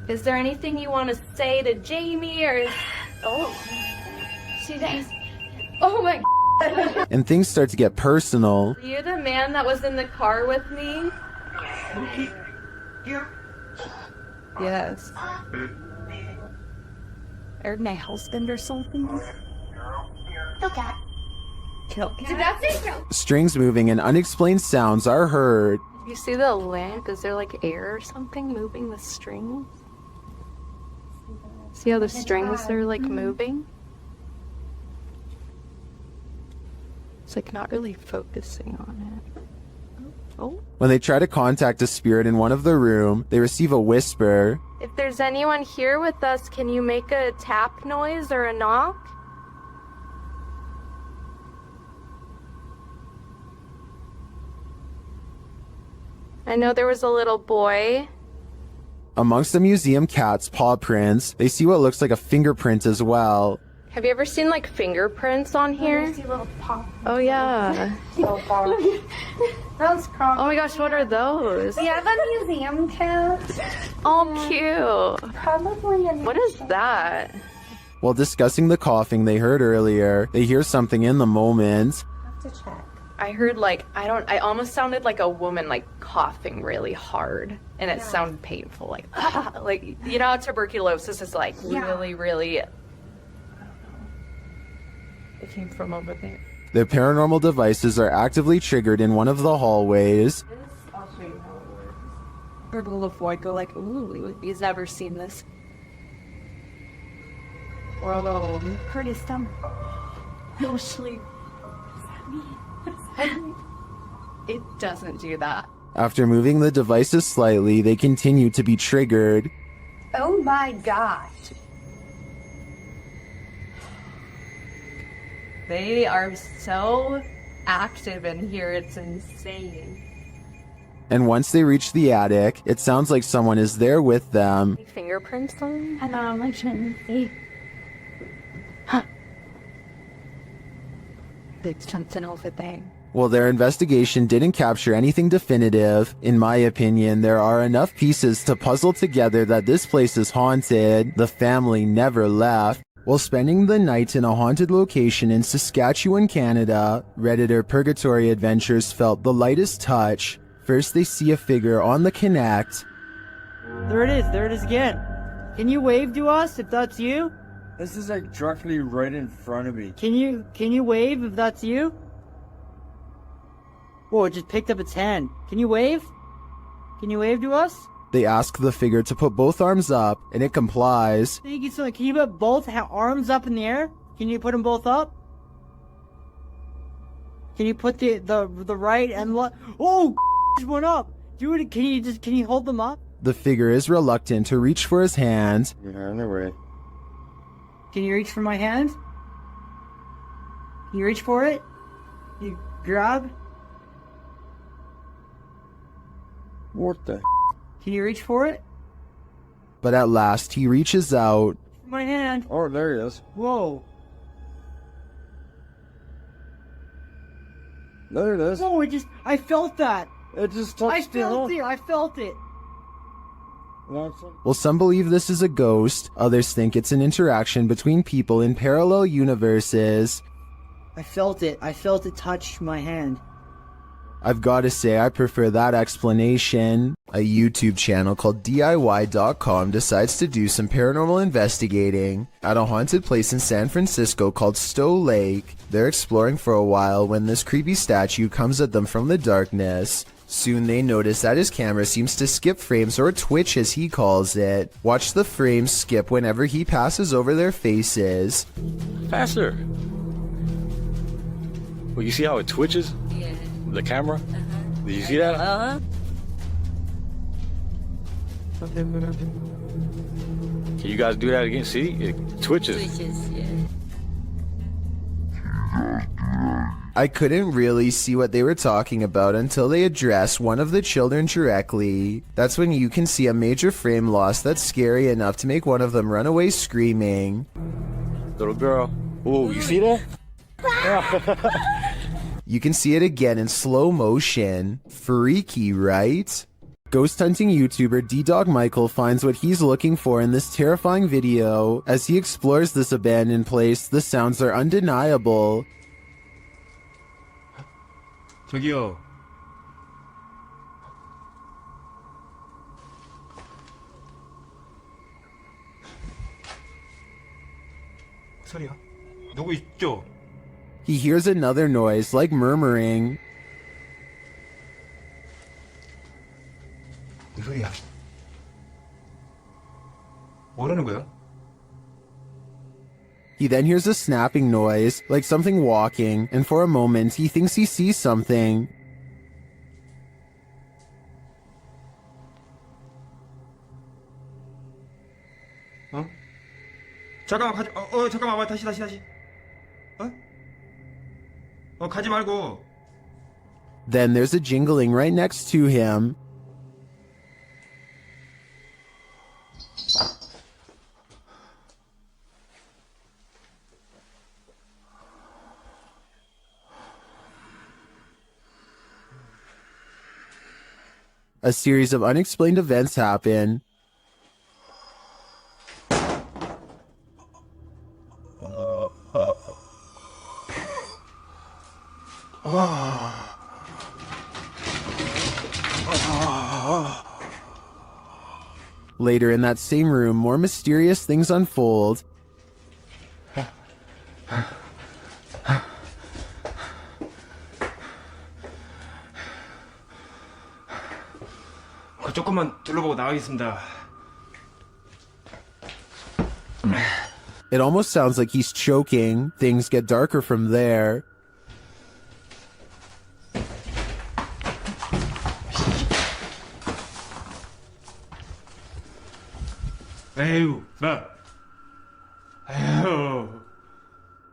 Is there anything you want to say to Jamie or She thinks, oh my God. And things start to get personal. Are you the man that was in the car with me? Yes. Or my husband or something? Kill cat. Kill cat. That's it. Strings moving and unexplained sounds are heard. You see the lamp? Is there air or something moving the strings? See how the strings are moving? It's not really focusing on it. Oh. When they try to contact a spirit in one of the room, they receive a whisper. If there's anyone here with us, can you make a tap noise or a knock? I know there was a little boy. Amongst the museum cat's paw prints, they see what looks like a fingerprint as well. Have you ever seen fingerprints on here? Oh yeah. So far. Those Oh my gosh, what are those? We have a museum cat. Oh, cute. Probably What is that? While discussing the coughing they heard earlier, they hear something in the moment. have to check. I heard I almost sounded like a woman coughing really hard, and it sounded painful, you know how tuberculosis is really, really. It came from over there. Their paranormal devices are actively triggered in one of the hallways. I'll show you how it works. Heard a little boy go ooh, he's never seen this. Or a little Hurt his stomach. he'll sleep. It doesn't do that. After moving the devices slightly, they continue to be triggered. Oh my gosh. They are so active in here, it's insane. And once they reach the attic, it sounds like someone is there with them. Fingerprints on? I know, I shouldn't see. There's something over there. While their investigation didn't capture anything definitive, in my opinion, there are enough pieces to puzzle together that this place is haunted. The family never left. While spending the night in a haunted location in Saskatchewan, Canada, Redditor Purgatory Adventures felt the lightest touch. First they see a figure on the Connect. There it is again. Can you wave to us if that's you? This is directly right in front of me. Can you wave if that's you? Whoa, it just picked up its hand. Can you wave? Can you wave to us? They ask the figure to put both arms up, and it complies. Thank you so much. Can you put both arms up in the air? Can you put them both up? Can you put the right and left? Oh, just went up. Do it. Can you hold them up? The figure is reluctant to reach for his hand. Yeah, no way. Can you reach for my hand? Can you reach for it? You grab? What the? Can you reach for it? But at last, he reaches out. My hand. Oh, there he is. Whoa. There it is. Whoa, I felt that. It just touched I felt it. Well, some believe this is a ghost. Others think it's an interaction between people in parallel universes. I felt it. I felt it touch my hand. I've got to say, I prefer that explanation. A YouTube channel called DIY.com decides to do some paranormal investigating at a haunted place in San Francisco called Stowe Lake. They're exploring for a while when this creepy statue comes at them from the darkness. Soon they notice that his camera seems to skip frames, or twitch as he calls it. Watch the frames skip whenever he passes over their faces. Faster! Well, you see how it twitches? Yeah. The camera? Did you see that? Uh-huh. Can you guys do that again? See? It twitches. Twitches, yeah. I couldn't really see what they were talking about until they address one of the children directly. That's when you can see a major frame loss that's scary enough to make one of them run away screaming. Little girl. Oh, you see that? You can see it again in slow motion. Freaky, right? Ghost hunting YouTuber D-Dog Michael finds what he's looking for in this terrifying video. As he explores this abandoned place, the sounds are undeniable. 저기요. 소리야? 누구 있죠? He hears another noise, like murmuring. 무슨 소리야? 뭐라는 거야? He then hears a snapping noise, like something walking, and for a moment he thinks he sees something. 어? 잠깐만 잠깐만 와 다시. 가지 말고. Then there's a jingling right next to him. A series of unexplained events happen. Later in that same room, more mysterious things unfold. 조금만 둘러보고 나가겠습니다. It almost sounds like he's choking. Things get darker from there. 에휴, 에휴.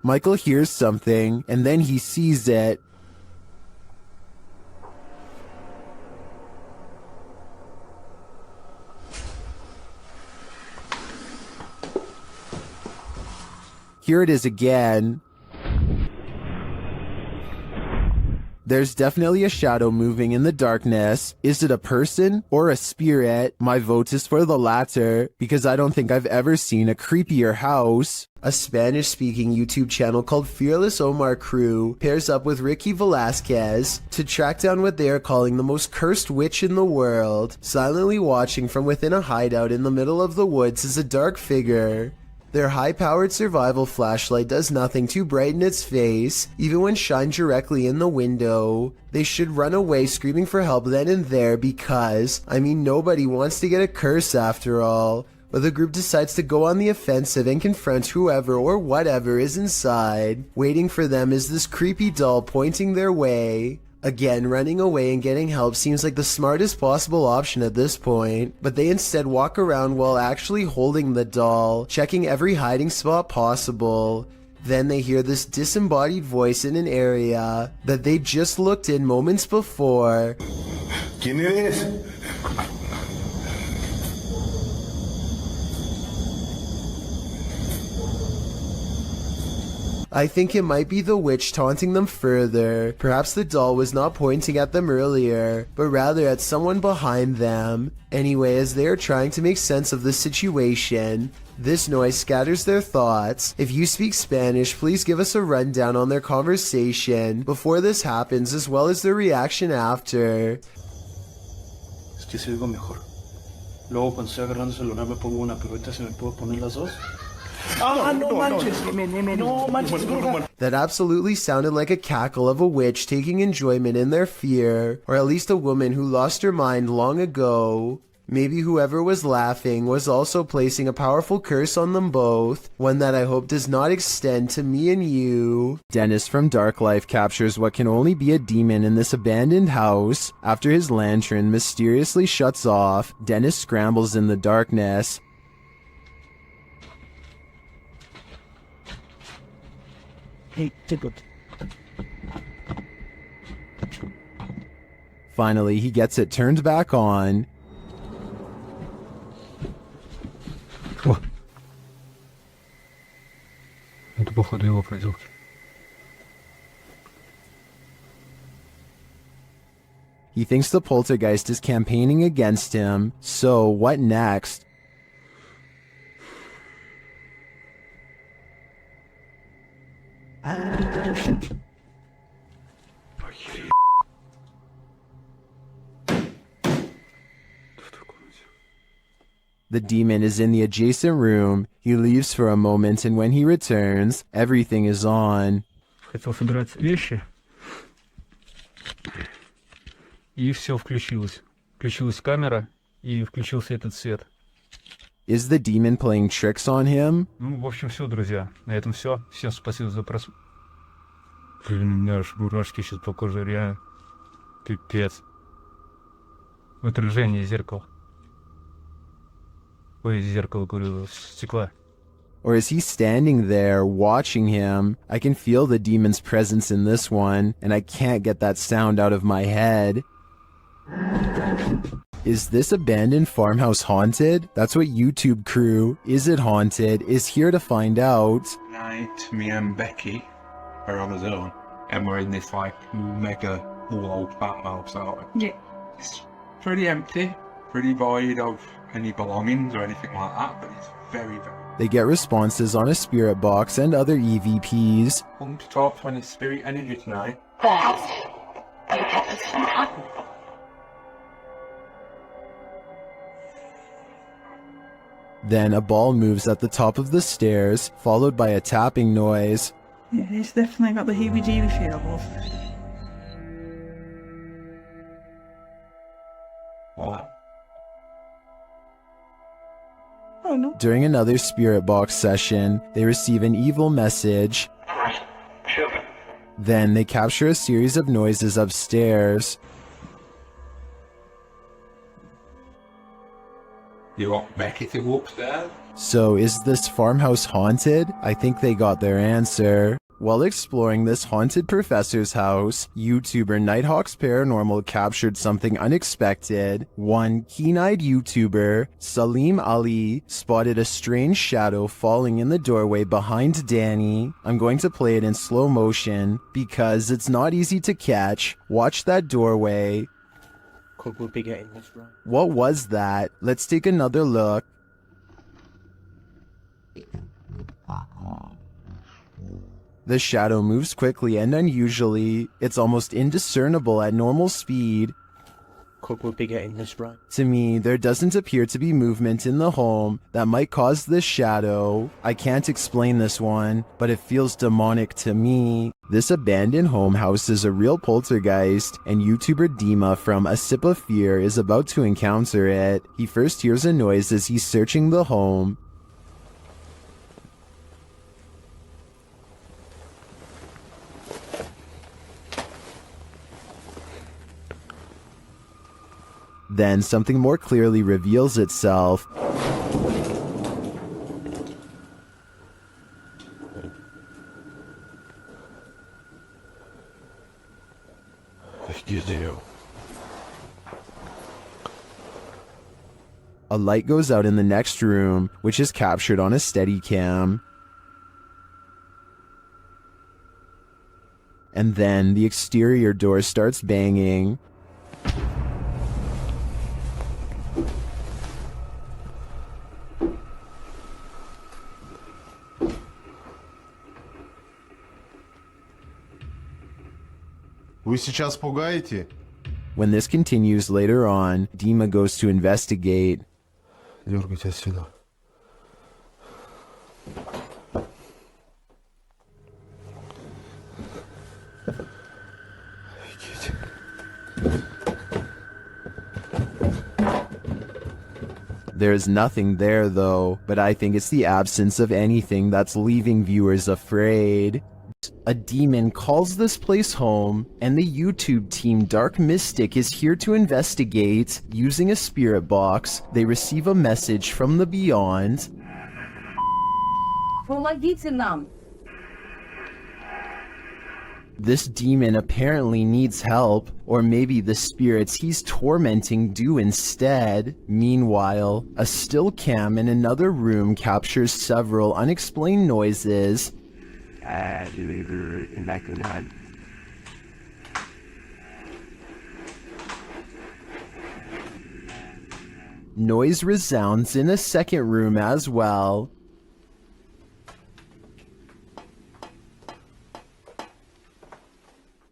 Michael hears something, and then he sees it. Here it is again. There's definitely a shadow moving in the darkness. Is it a person or a spirit? My vote is for the latter, because I don't think I've ever seen a creepier house. A Spanish-speaking YouTube channel called Fearless Omar Crew pairs up with Ricky Velasquez to track down what they are calling the most cursed witch in the world. Silently watching from within a hideout in the middle of the woods is a dark figure. Their high-powered survival flashlight does nothing to brighten its face, even when shined directly in the window. They should run away screaming for help then and there because, I mean, nobody wants to get a curse after all. But the group decides to go on the offensive and confront whoever or whatever is inside. Waiting for them is this creepy doll pointing their way. Again, running away and getting help seems like the smartest possible option at this point, but they instead walk around while actually holding the doll, checking every hiding spot possible. Then they hear this disembodied voice in an area that they just looked in moments before. ¿Quién eres? I think it might be the witch taunting them further. Perhaps the doll was not pointing at them earlier, but rather at someone behind them. Anyway, as they are trying to make sense of the situation, this noise scatters their thoughts. If you speak Spanish, please give us a rundown on their conversation before this happens, as well as their reaction after. Es que se oigo mejor. Luego cuando estoy agarrando el celular me pongo una, pero ahorita se me puedo poner las dos. That absolutely sounded like a cackle of a witch taking enjoyment in their fear, or at least a woman who lost her mind long ago. Maybe whoever was laughing was also placing a powerful curse on them both, one that I hope does not extend to me and you. Dennis from Dark Life captures what can only be a demon in this abandoned house. After his lantern mysteriously shuts off, Dennis scrambles in the darkness. Hey, tickled. Finally, he gets it turned back on. Это походу его проделки. He thinks the poltergeist is campaigning against him, so what next? The demon is in the adjacent room. He leaves for a moment, and when he returns, everything is on. Хотел собирать вещи. И все включилось. Включилась камера, и включился этот свет. Is the demon playing tricks on him? Ну, в общем, все, друзья. На этом все. Всем спасибо за просмотр. Блин, у меня аж мурашки сейчас по коже, реально. Пипец. Отражение зеркала. Ой, зеркало, говорю, стекла. Or is he standing there watching him? I can feel the demon's presence in this one, and I can't get that sound out of my head. Is this abandoned farmhouse haunted? That's what YouTube crew, Is It Haunted, is here to find out. Tonight, me and Becky are on his own, and we're in this like mega old farmhouse out. Yeah. It's pretty empty, pretty void of any belongings or anything like that, but it's very, very... They get responses on a spirit box and other EVPs. Welcome to talk to any spirit energy tonight. Then a ball moves at the top of the stairs, followed by a tapping noise. Yeah, he's definitely got the heebie-jeebie feels. What? Oh no. During another spirit box session, they receive an evil message. Then they capture a series of noises upstairs. You want Becky to go upstairs? So is this farmhouse haunted? I think they got their answer. While exploring this haunted professor's house, YouTuber Nighthawk's Paranormal captured something unexpected. One keen-eyed YouTuber, Salim Ali, spotted a strange shadow falling in the doorway behind Danny. I'm going to play it in slow motion because it's not easy to catch. Watch that doorway. Could we be getting this wrong? What was that? Let's take another look. The shadow moves quickly and unusually. It's almost indiscernible at normal speed. Could we be getting this right? To me, there doesn't appear to be movement in the home that might cause this shadow. I can't explain this one, but it feels demonic to me. This abandoned home houses a real poltergeist, and YouTuber Dima from A Sip of Fear is about to encounter it. He first hears a noise as he's searching the home. Then something more clearly reveals itself. Excuse you. A light goes out in the next room, which is captured on a Steadicam. And then the exterior door starts banging. Вы сейчас пугаете? When this continues later on, Dima goes to investigate. Дергайте отсюда. There's nothing there though, but I think it's the absence of anything that's leaving viewers afraid. A demon calls this place home, and the YouTube team Dark Mystic is here to investigate. Using a spirit box, they receive a message from the beyond. Помогите нам. This demon apparently needs help, or maybe the spirits he's tormenting do instead. Meanwhile, a still cam in another room captures several unexplained noises. Noise resounds in a second room as well.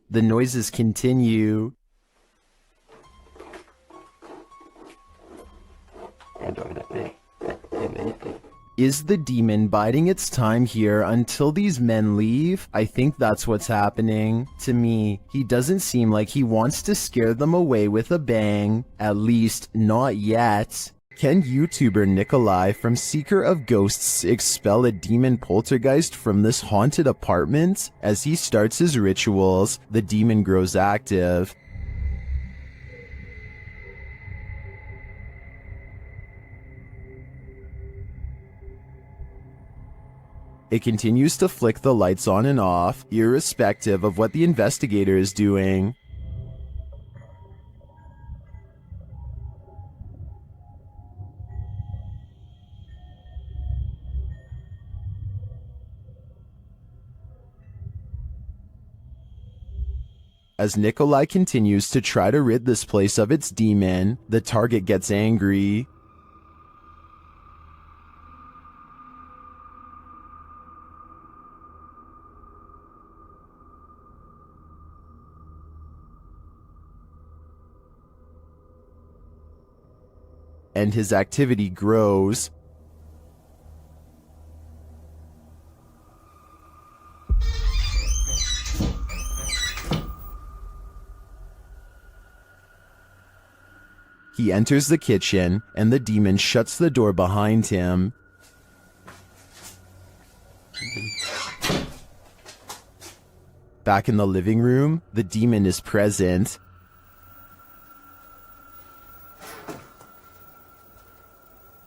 The noises continue. Is the demon biding its time here until these men leave? I think that's what's happening. To me, he doesn't seem like he wants to scare them away with a bang. At least, not yet. Can YouTuber Nikolai from Seeker of Ghosts expel a demon poltergeist from this haunted apartment? As he starts his rituals, the demon grows active. It continues to flick the lights on and off, irrespective of what the investigator is doing. As Nikolai continues to try to rid this place of its demon, the target gets angry. And his activity grows. He enters the kitchen, and the demon shuts the door behind him. Back in the living room, the demon is present.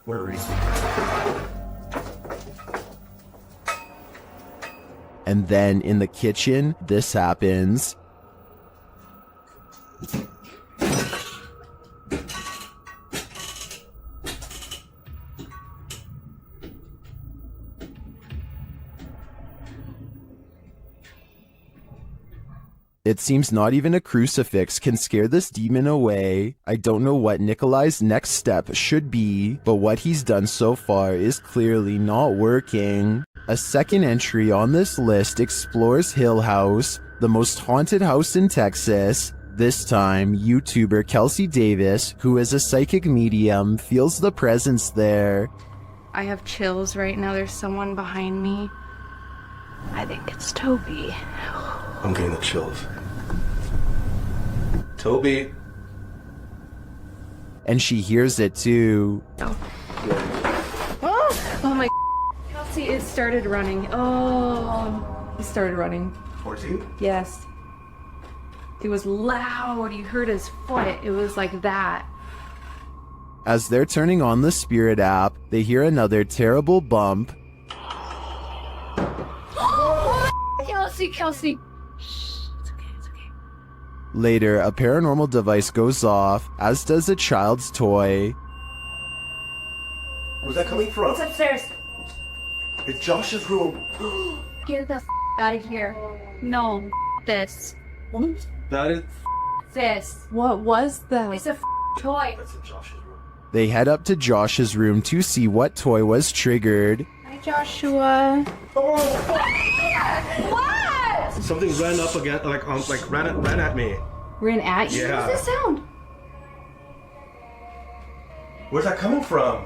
Where is he? And then in the kitchen, this happens. It seems not even a crucifix can scare this demon away. I don't know what Nikolai's next step should be, but what he's done so far is clearly not working. A second entry on this list explores Hill House, the most haunted house in Texas. This time, YouTuber Kelsey Davis, who is a psychic medium, feels the presence there. I have chills right now. There's someone behind me. I think it's Toby. I'm getting the chills. Toby. And she hears it too. Oh my. Kelsey, it started running. Oh, he started running. 14? Yes. It was loud. You heard his foot. It was like that. As they're turning on the Spirit app, they hear another terrible bump. Kelsey. Later, a paranormal device goes off, as does a child's toy. Where's that coming from? It's upstairs. It's Josh's room. Get the out of here. No, this. That is. This. What was that? It's a toy. That's in Josh's room. They head up to Josh's room to see what toy was triggered. Hi, Joshua. What? Something ran up again, ran at me. Ran at you? Yeah. What's this sound? Where's that coming from?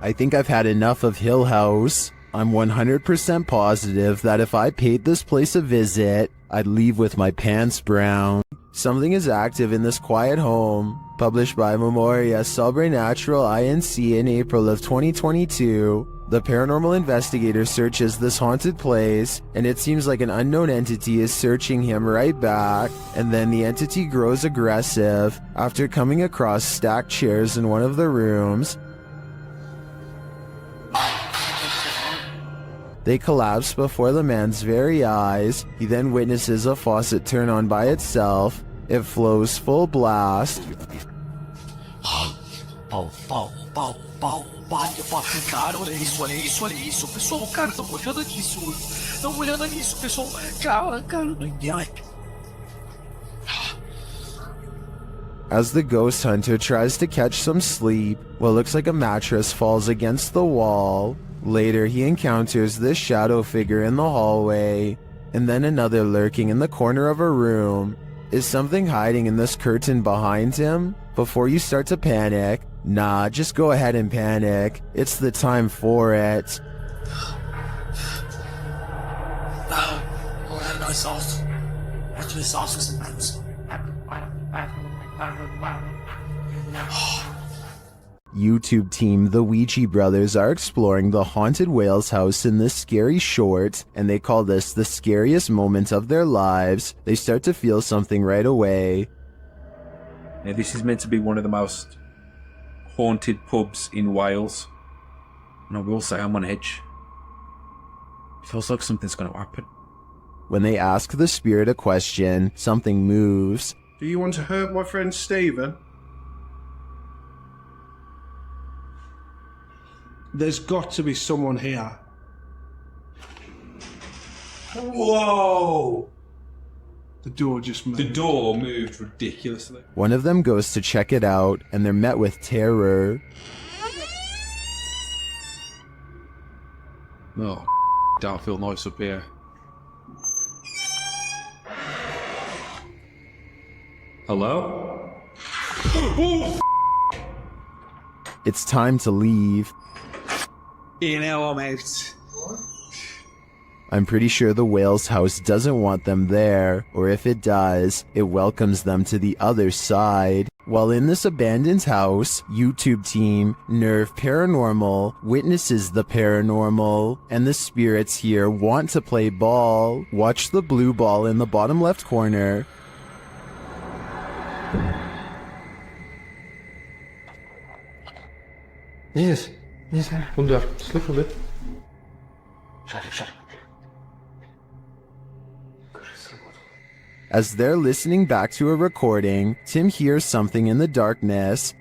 I think I've had enough of Hill House. I'm 100% positive that if I paid this place a visit, I'd leave with my pants brown. Something is active in this quiet home. Published by Memoria Sobrenatural Inc. in April of 2022. The paranormal investigator searches this haunted place, and it seems like an unknown entity is searching him right back, and then the entity grows aggressive after coming across stacked chairs in one of the rooms. They collapse before the man's very eyes. He then witnesses a faucet turn on by itself. It flows full blast. Cara, olha isso, pessoal, cara, tão olhando nisso, pessoal, cara, As the ghost hunter tries to catch some sleep, what looks like a mattress falls against the wall. Later, he encounters this shadow figure in the hallway, and then another lurking in the corner of a room. Is something hiding in this curtain behind him? Before you start to panic, nah, just go ahead and panic. It's the time for it. YouTube team The Ouija Brothers are exploring the haunted Wales house in this scary short, and they call this the scariest moment of their lives. They start to feel something right away. Now, this is meant to be one of the most haunted pubs in Wales, and I will say I'm on edge. It feels like something's going to happen. When they ask the spirit a question, something moves. Do you want to hurt my friend Stephen? There's got to be someone here. Whoa! The door just moved. The door moved ridiculously. One of them goes to check it out, and they're met with terror. Oh, don't feel nice up here. Hello? It's time to leave. You know, I'm out. I'm pretty sure the Wales house doesn't want them there, or if it does, it welcomes them to the other side. While in this abandoned house, YouTube team Nerve Paranormal witnesses the paranormal, and the spirits here want to play ball. Watch the blue ball in the bottom left corner. Yes, kom daar, slip van dit. Shut. As they're listening back to a recording, Tim hears something in the darkness.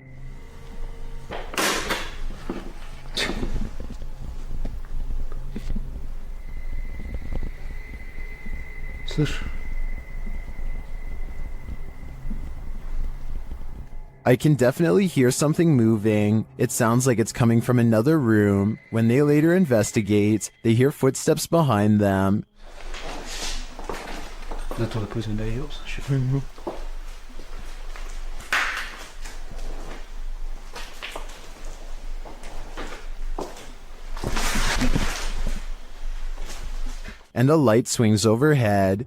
Слышь. I can definitely hear something moving. It sounds like it's coming from another room. When they later investigate, they hear footsteps behind them. Dentro da prison day hills. And a light swings overhead.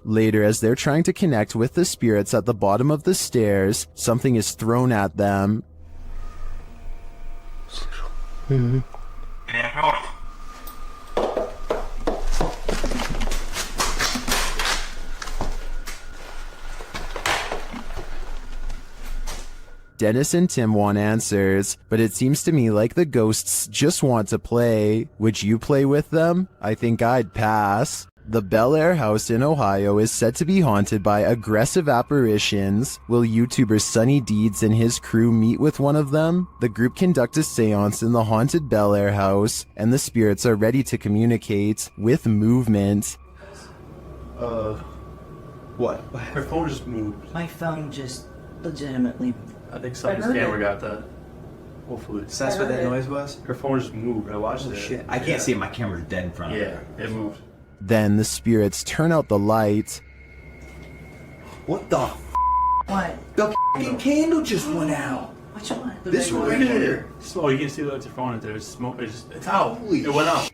Later, as they're trying to connect with the spirits at the bottom of the stairs, something is thrown at them. Dennis and Tim want answers, but it seems to me like the ghosts just want to play. Would you play with them? I think I'd pass. The Bel Air house in Ohio is said to be haunted by aggressive apparitions. Will YouTuber Sunny Deeds and his crew meet with one of them? The group conduct a seance in the haunted Bel Air house, and the spirits are ready to communicate with movement. What? Her phone just moved. My phone just legitimately. I think somebody's camera got that. Hopefully. So that's what that noise was? Her phone just moved. I watched it. Shit. I can't see it. My camera's dead in front of me. Yeah, it moved. Then the spirits turn out the light. What the What? The f***ing candle just went out. Which one? This one right here. Slow, you can see that's your phone right there. It's smoke. It's out. Holy it went out.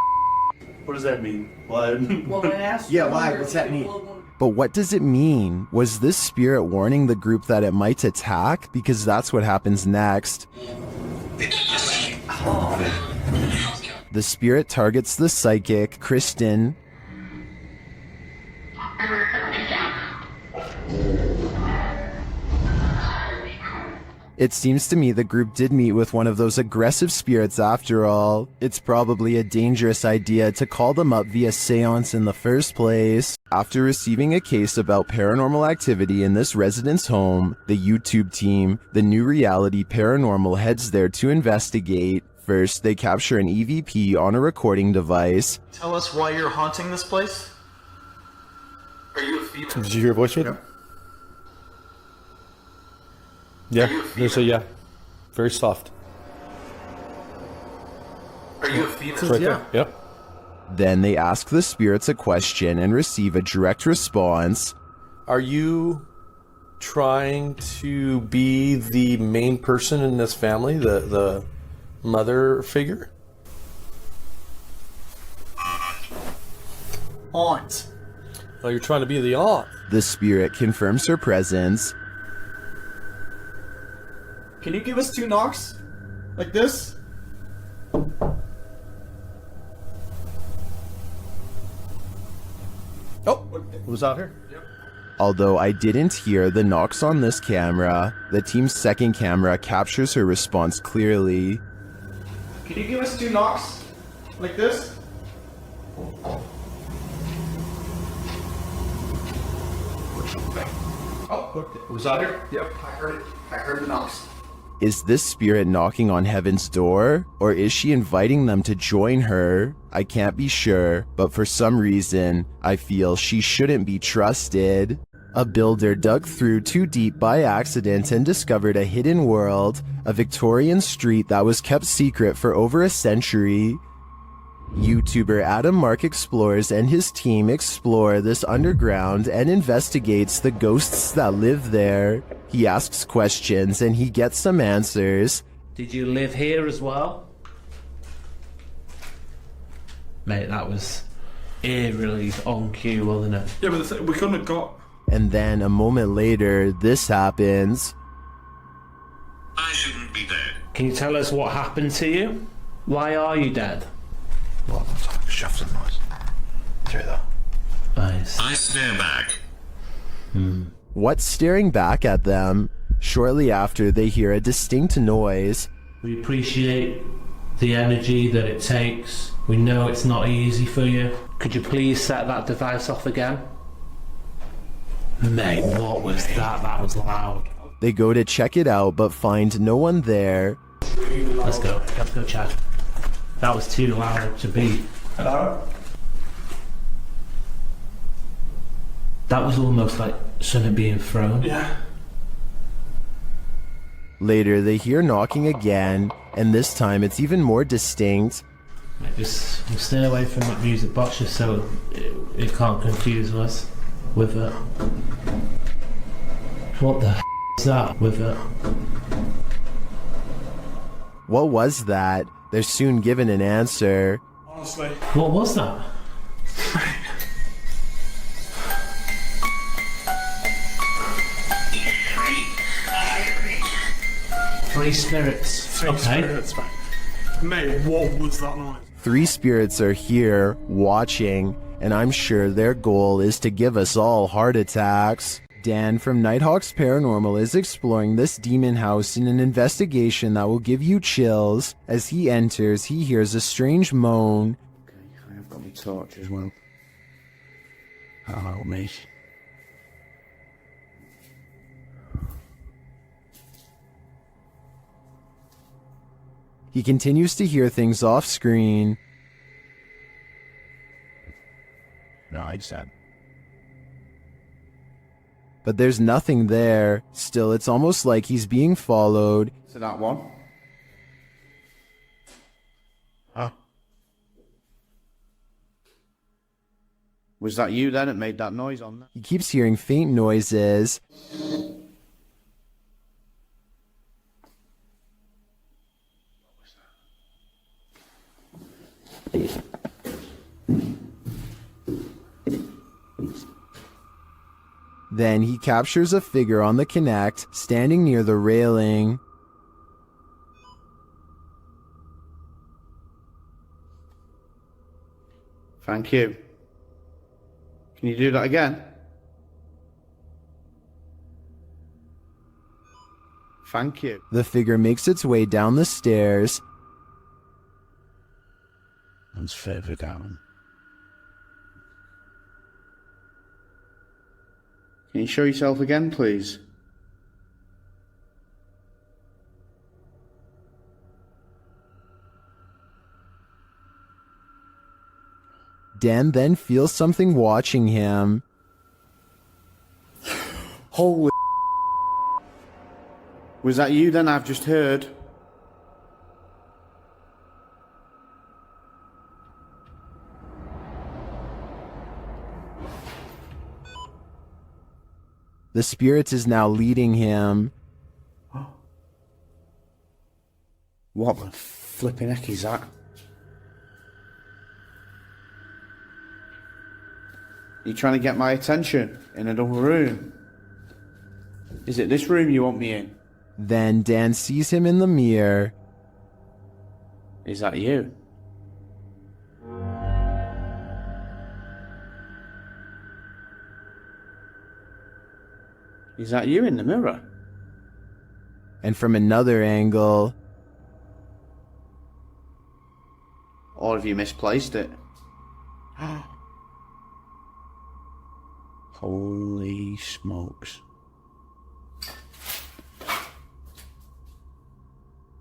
What does that mean? Blood. Well, when I asked Yeah, why? What's that mean? But what does it mean? Was this spirit warning the group that it might attack? Because that's what happens next. The spirit targets the psychic, Kristen. It seems to me the group did meet with one of those aggressive spirits after all. It's probably a dangerous idea to call them up via seance in the first place. After receiving a case about paranormal activity in this resident's home, the YouTube team, the New Reality Paranormal, heads there to investigate. First, they capture an EVP on a recording device. Tell us why you're haunting this place? Are you a female? Did you hear a voice right? Yeah, there's a yeah. Very soft. Are you a female? It's right there. Yep. Then they ask the spirits a question and receive a direct response. Are you trying to be the main person in this family, the mother figure? Aunt. Oh, you're trying to be the aunt. The spirit confirms her presence. Can you give us 2 knocks? Like this? Oh, it was out here. Although I didn't hear the knocks on this camera, the team's second camera captures her response clearly. Can you give us 2 knocks? Like this? Oh, it was out here? Yep, I heard it. I heard the knocks. Is this spirit knocking on heaven's door? Or is she inviting them to join her? I can't be sure, but for some reason, I feel she shouldn't be trusted. A builder dug through too deep by accident and discovered a hidden world, a Victorian street that was kept secret for over a century. YouTuber Adam Mark Explores and his team explore this underground and investigates the ghosts that live there. He asks questions and he gets some answers. Did you live here as well? Mate, that was eerily on cue, wasn't it? Yeah, but we couldn't have got... And then a moment later, this happens. I shouldn't be dead. Can you tell us what happened to you? Why are you dead? Well, it's like a shuffling noise. Through that. Nice. I stare back. What's staring back at them? Shortly after, they hear a distinct noise. We appreciate the energy that it takes. We know it's not easy for you. Could you please set that device off again? Mate, what was that? That was loud. They go to check it out, but find no one there. Let's go check. That was too loud to beat. Hello? That was almost like something being thrown. Yeah. Later, they hear knocking again, and this time it's even more distinct. Just stay away from that music box just so it can't confuse us with it. What the is that with it? What was that? They're soon given an answer. Honestly. What was that? Three spirits. Three spirits, mate, what was that noise? 3 spirits are here, watching, and I'm sure their goal is to give us all heart attacks. Dan from Nighthawk's Paranormal is exploring this demon house in an investigation that will give you chills. As he enters, he hears a strange moan. Okay, I've got my torch as well. That'll help me. He continues to hear things off screen. No, I said. But there's nothing there. Still, it's almost like he's being followed. So that one. Huh? Was that you then that made that noise on there? He keeps hearing faint noises. Then he captures a figure on the Kinect, standing near the railing. Thank you. Can you do that again? Thank you. The figure makes its way down the stairs. And further down. Can you show yourself again, please? Dan then feels something watching him. Holy was that you then? I've just heard. The spirit is now leading him. What the flipping heck is that? You trying to get my attention in another room? Is it this room you want me in? Then Dan sees him in the mirror. Is that you? Is that you in the mirror? And from another angle... Or have you misplaced it? Holy smokes.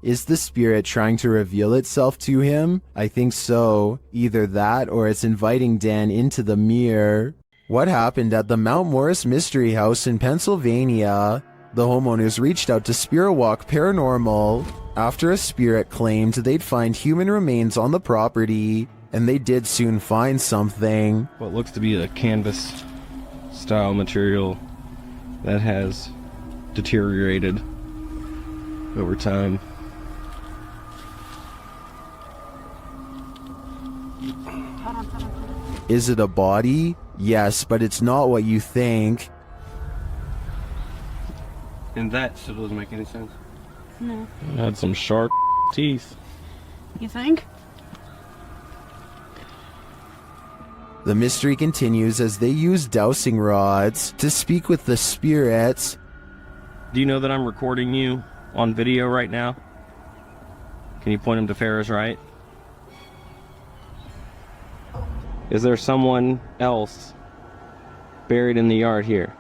Is the spirit trying to reveal itself to him? I think so. Either that or it's inviting Dan into the mirror. What happened at the Mount Morris Mystery House in Pennsylvania? The homeowners reached out to Spirit Walk Paranormal after a spirit claimed they'd find human remains on the property, and they did soon find something. What looks to be a canvas style material that has deteriorated over time. Is it a body? Yes, but it's not what you think. And that still doesn't make any sense. No. It had some sharp teeth. You think? The mystery continues as they use dowsing rods to speak with the spirits. Do you know that I'm recording you on video right now? Can you point him to Farrah's right? Is there someone else buried in the yard here?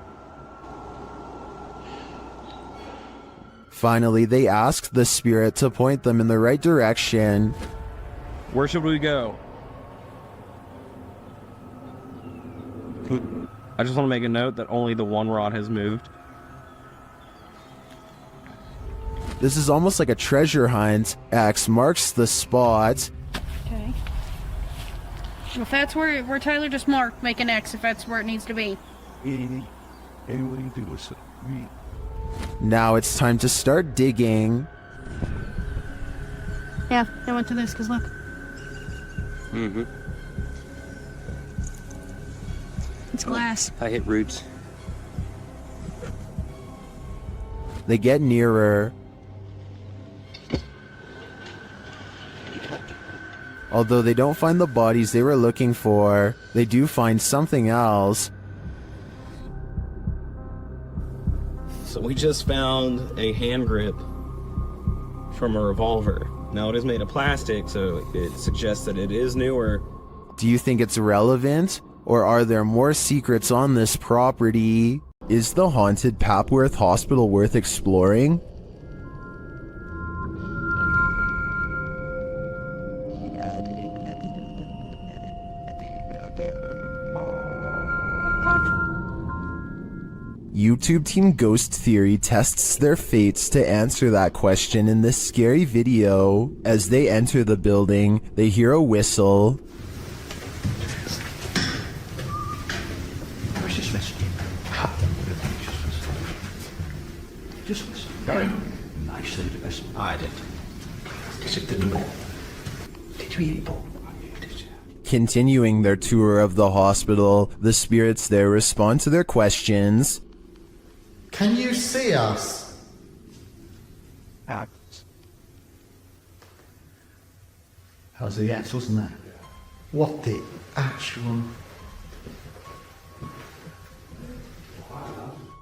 Finally, they ask the spirit to point them in the right direction. Where should we go? I just want to make a note that only the one rod has moved. This is almost like a treasure hunt. X marks the spot. Okay. If that's where Tyler just marked, make an X if that's where it needs to be. Now it's time to start digging. Yeah, I went to this because look. Mm-hmm. It's glass. I hit roots. They get nearer. Although they don't find the bodies they were looking for, they do find something else. So we just found a hand grip from a revolver. Now it is made of plastic, so it suggests that it is newer. Do you think it's relevant? Or are there more secrets on this property? Is the haunted Papworth Hospital worth exploring? YouTube Team Ghost Theory tests their fates to answer that question in this scary video. As they enter the building, they hear a whistle. Where's this message? Just listen. Very nicely to listen. I did. Is it the door? Did you hear it, Paul? Continuing their tour of the hospital, the spirits there respond to their questions. Can you see us? That was the yes, wasn't that? What the actual...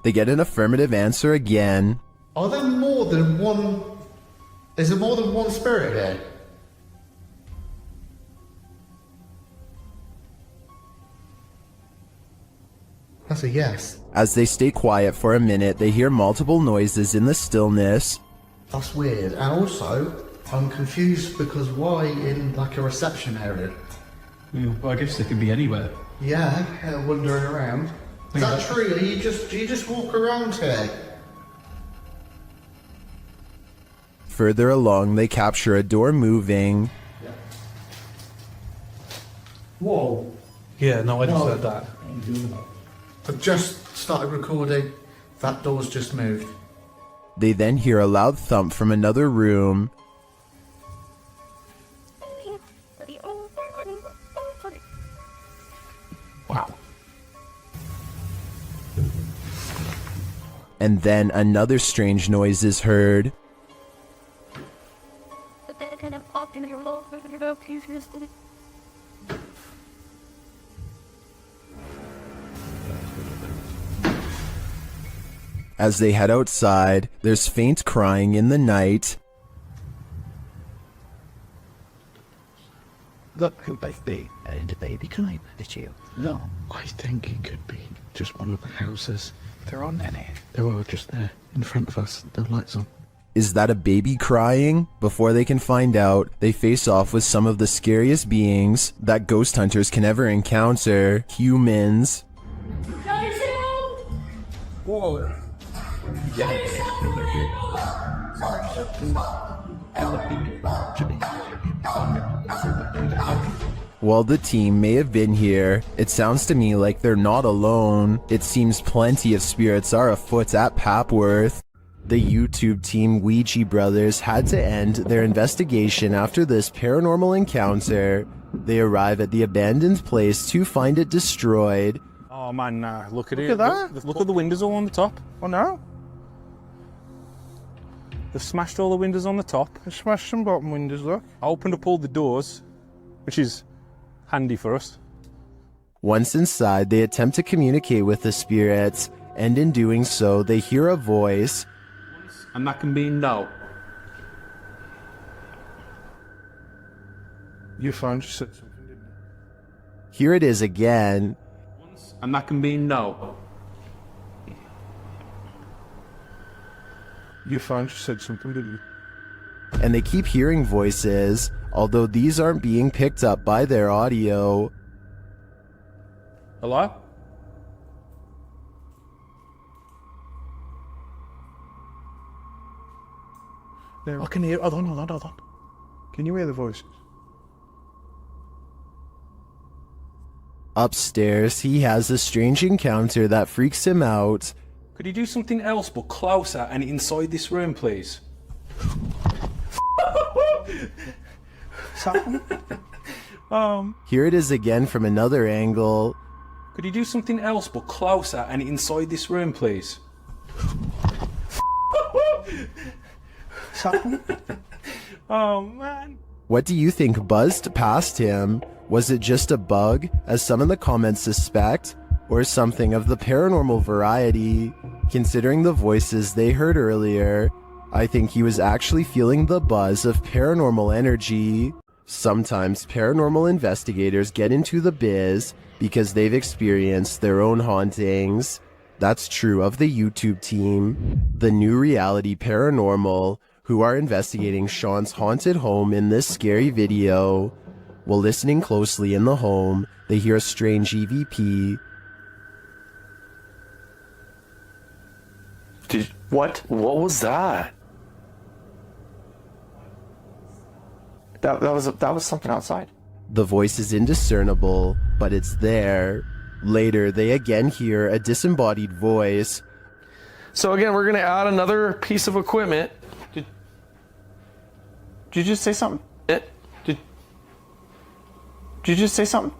They get an affirmative answer again. Are there more than one... Is there more than one spirit here? That's a yes. As they stay quiet for a minute, they hear multiple noises in the stillness. That's weird. And also, I'm confused because why in like a reception area? Yeah, well, I guess they could be anywhere. Yeah, wandering around. Is that true? Do you just walk around here? Further along, they capture a door moving. Whoa. Yeah, no, I just heard that. I've just started recording. That door's just moved. They then hear a loud thump from another room. Wow. And then another strange noise is heard. As they head outside, there's faint crying in the night. Look who they've been. And the baby crying, did you? No. I think it could be just one of the houses. There aren't any. They're all just there, in front of us, the lights on. Is that a baby crying? Before they can find out, they face off with some of the scariest beings that ghost hunters can ever encounter, humans. Whoa. While the team may have been here, it sounds to me like they're not alone. It seems plenty of spirits are afoot at Papworth. The YouTube team Ouija Brothers had to end their investigation after this paranormal encounter. They arrive at the abandoned place to find it destroyed. Oh man, nah, look at Look it. at that. Look at the windows all on the top. Oh no. They've smashed all the windows on the top. They smashed some bottom windows, look. I opened up all the doors, which is handy for us. Once inside, they attempt to communicate with the spirits, and in doing so, they hear a voice. And that can be no. You found you said something, didn't you? Here it is again. And that can be no. You found you said something, didn't you? And they keep hearing voices, although these aren't being picked up by their audio. Hello? I can hear. Hold on. Can you hear the voices? Upstairs, he has a strange encounter that freaks him out. Could you do something else but closer and inside this room, please? Here it is again from another angle. Could you do something else but closer and inside this room, please? Oh man. What do you think buzzed past him? Was it just a bug, as some in the comments suspect, or something of the paranormal variety? Considering the voices they heard earlier, I think he was actually feeling the buzz of paranormal energy. Sometimes paranormal investigators get into the biz because they've experienced their own hauntings. That's true of the YouTube team, The New Reality Paranormal, who are investigating Sean's haunted home in this scary video. While listening closely in the home, they hear a strange EVP. What was that? That was something outside. The voice is indiscernible, but it's there. Later, they again hear a disembodied voice. So again, we're going to add another piece of equipment. Did you just say something? Did you just say something?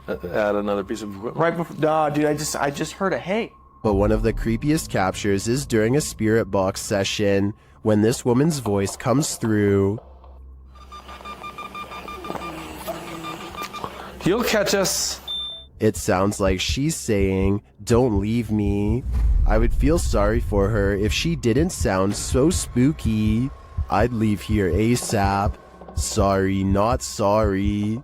Add another piece of equipment. Right before. Nah, dude, I just heard a hey. But one of the creepiest captures is during a spirit box session, when this woman's voice comes through. You'll catch us. It sounds like she's saying, "Don't leave me." I would feel sorry for her if she didn't sound so spooky. I'd leave here ASAP. Sorry, not sorry.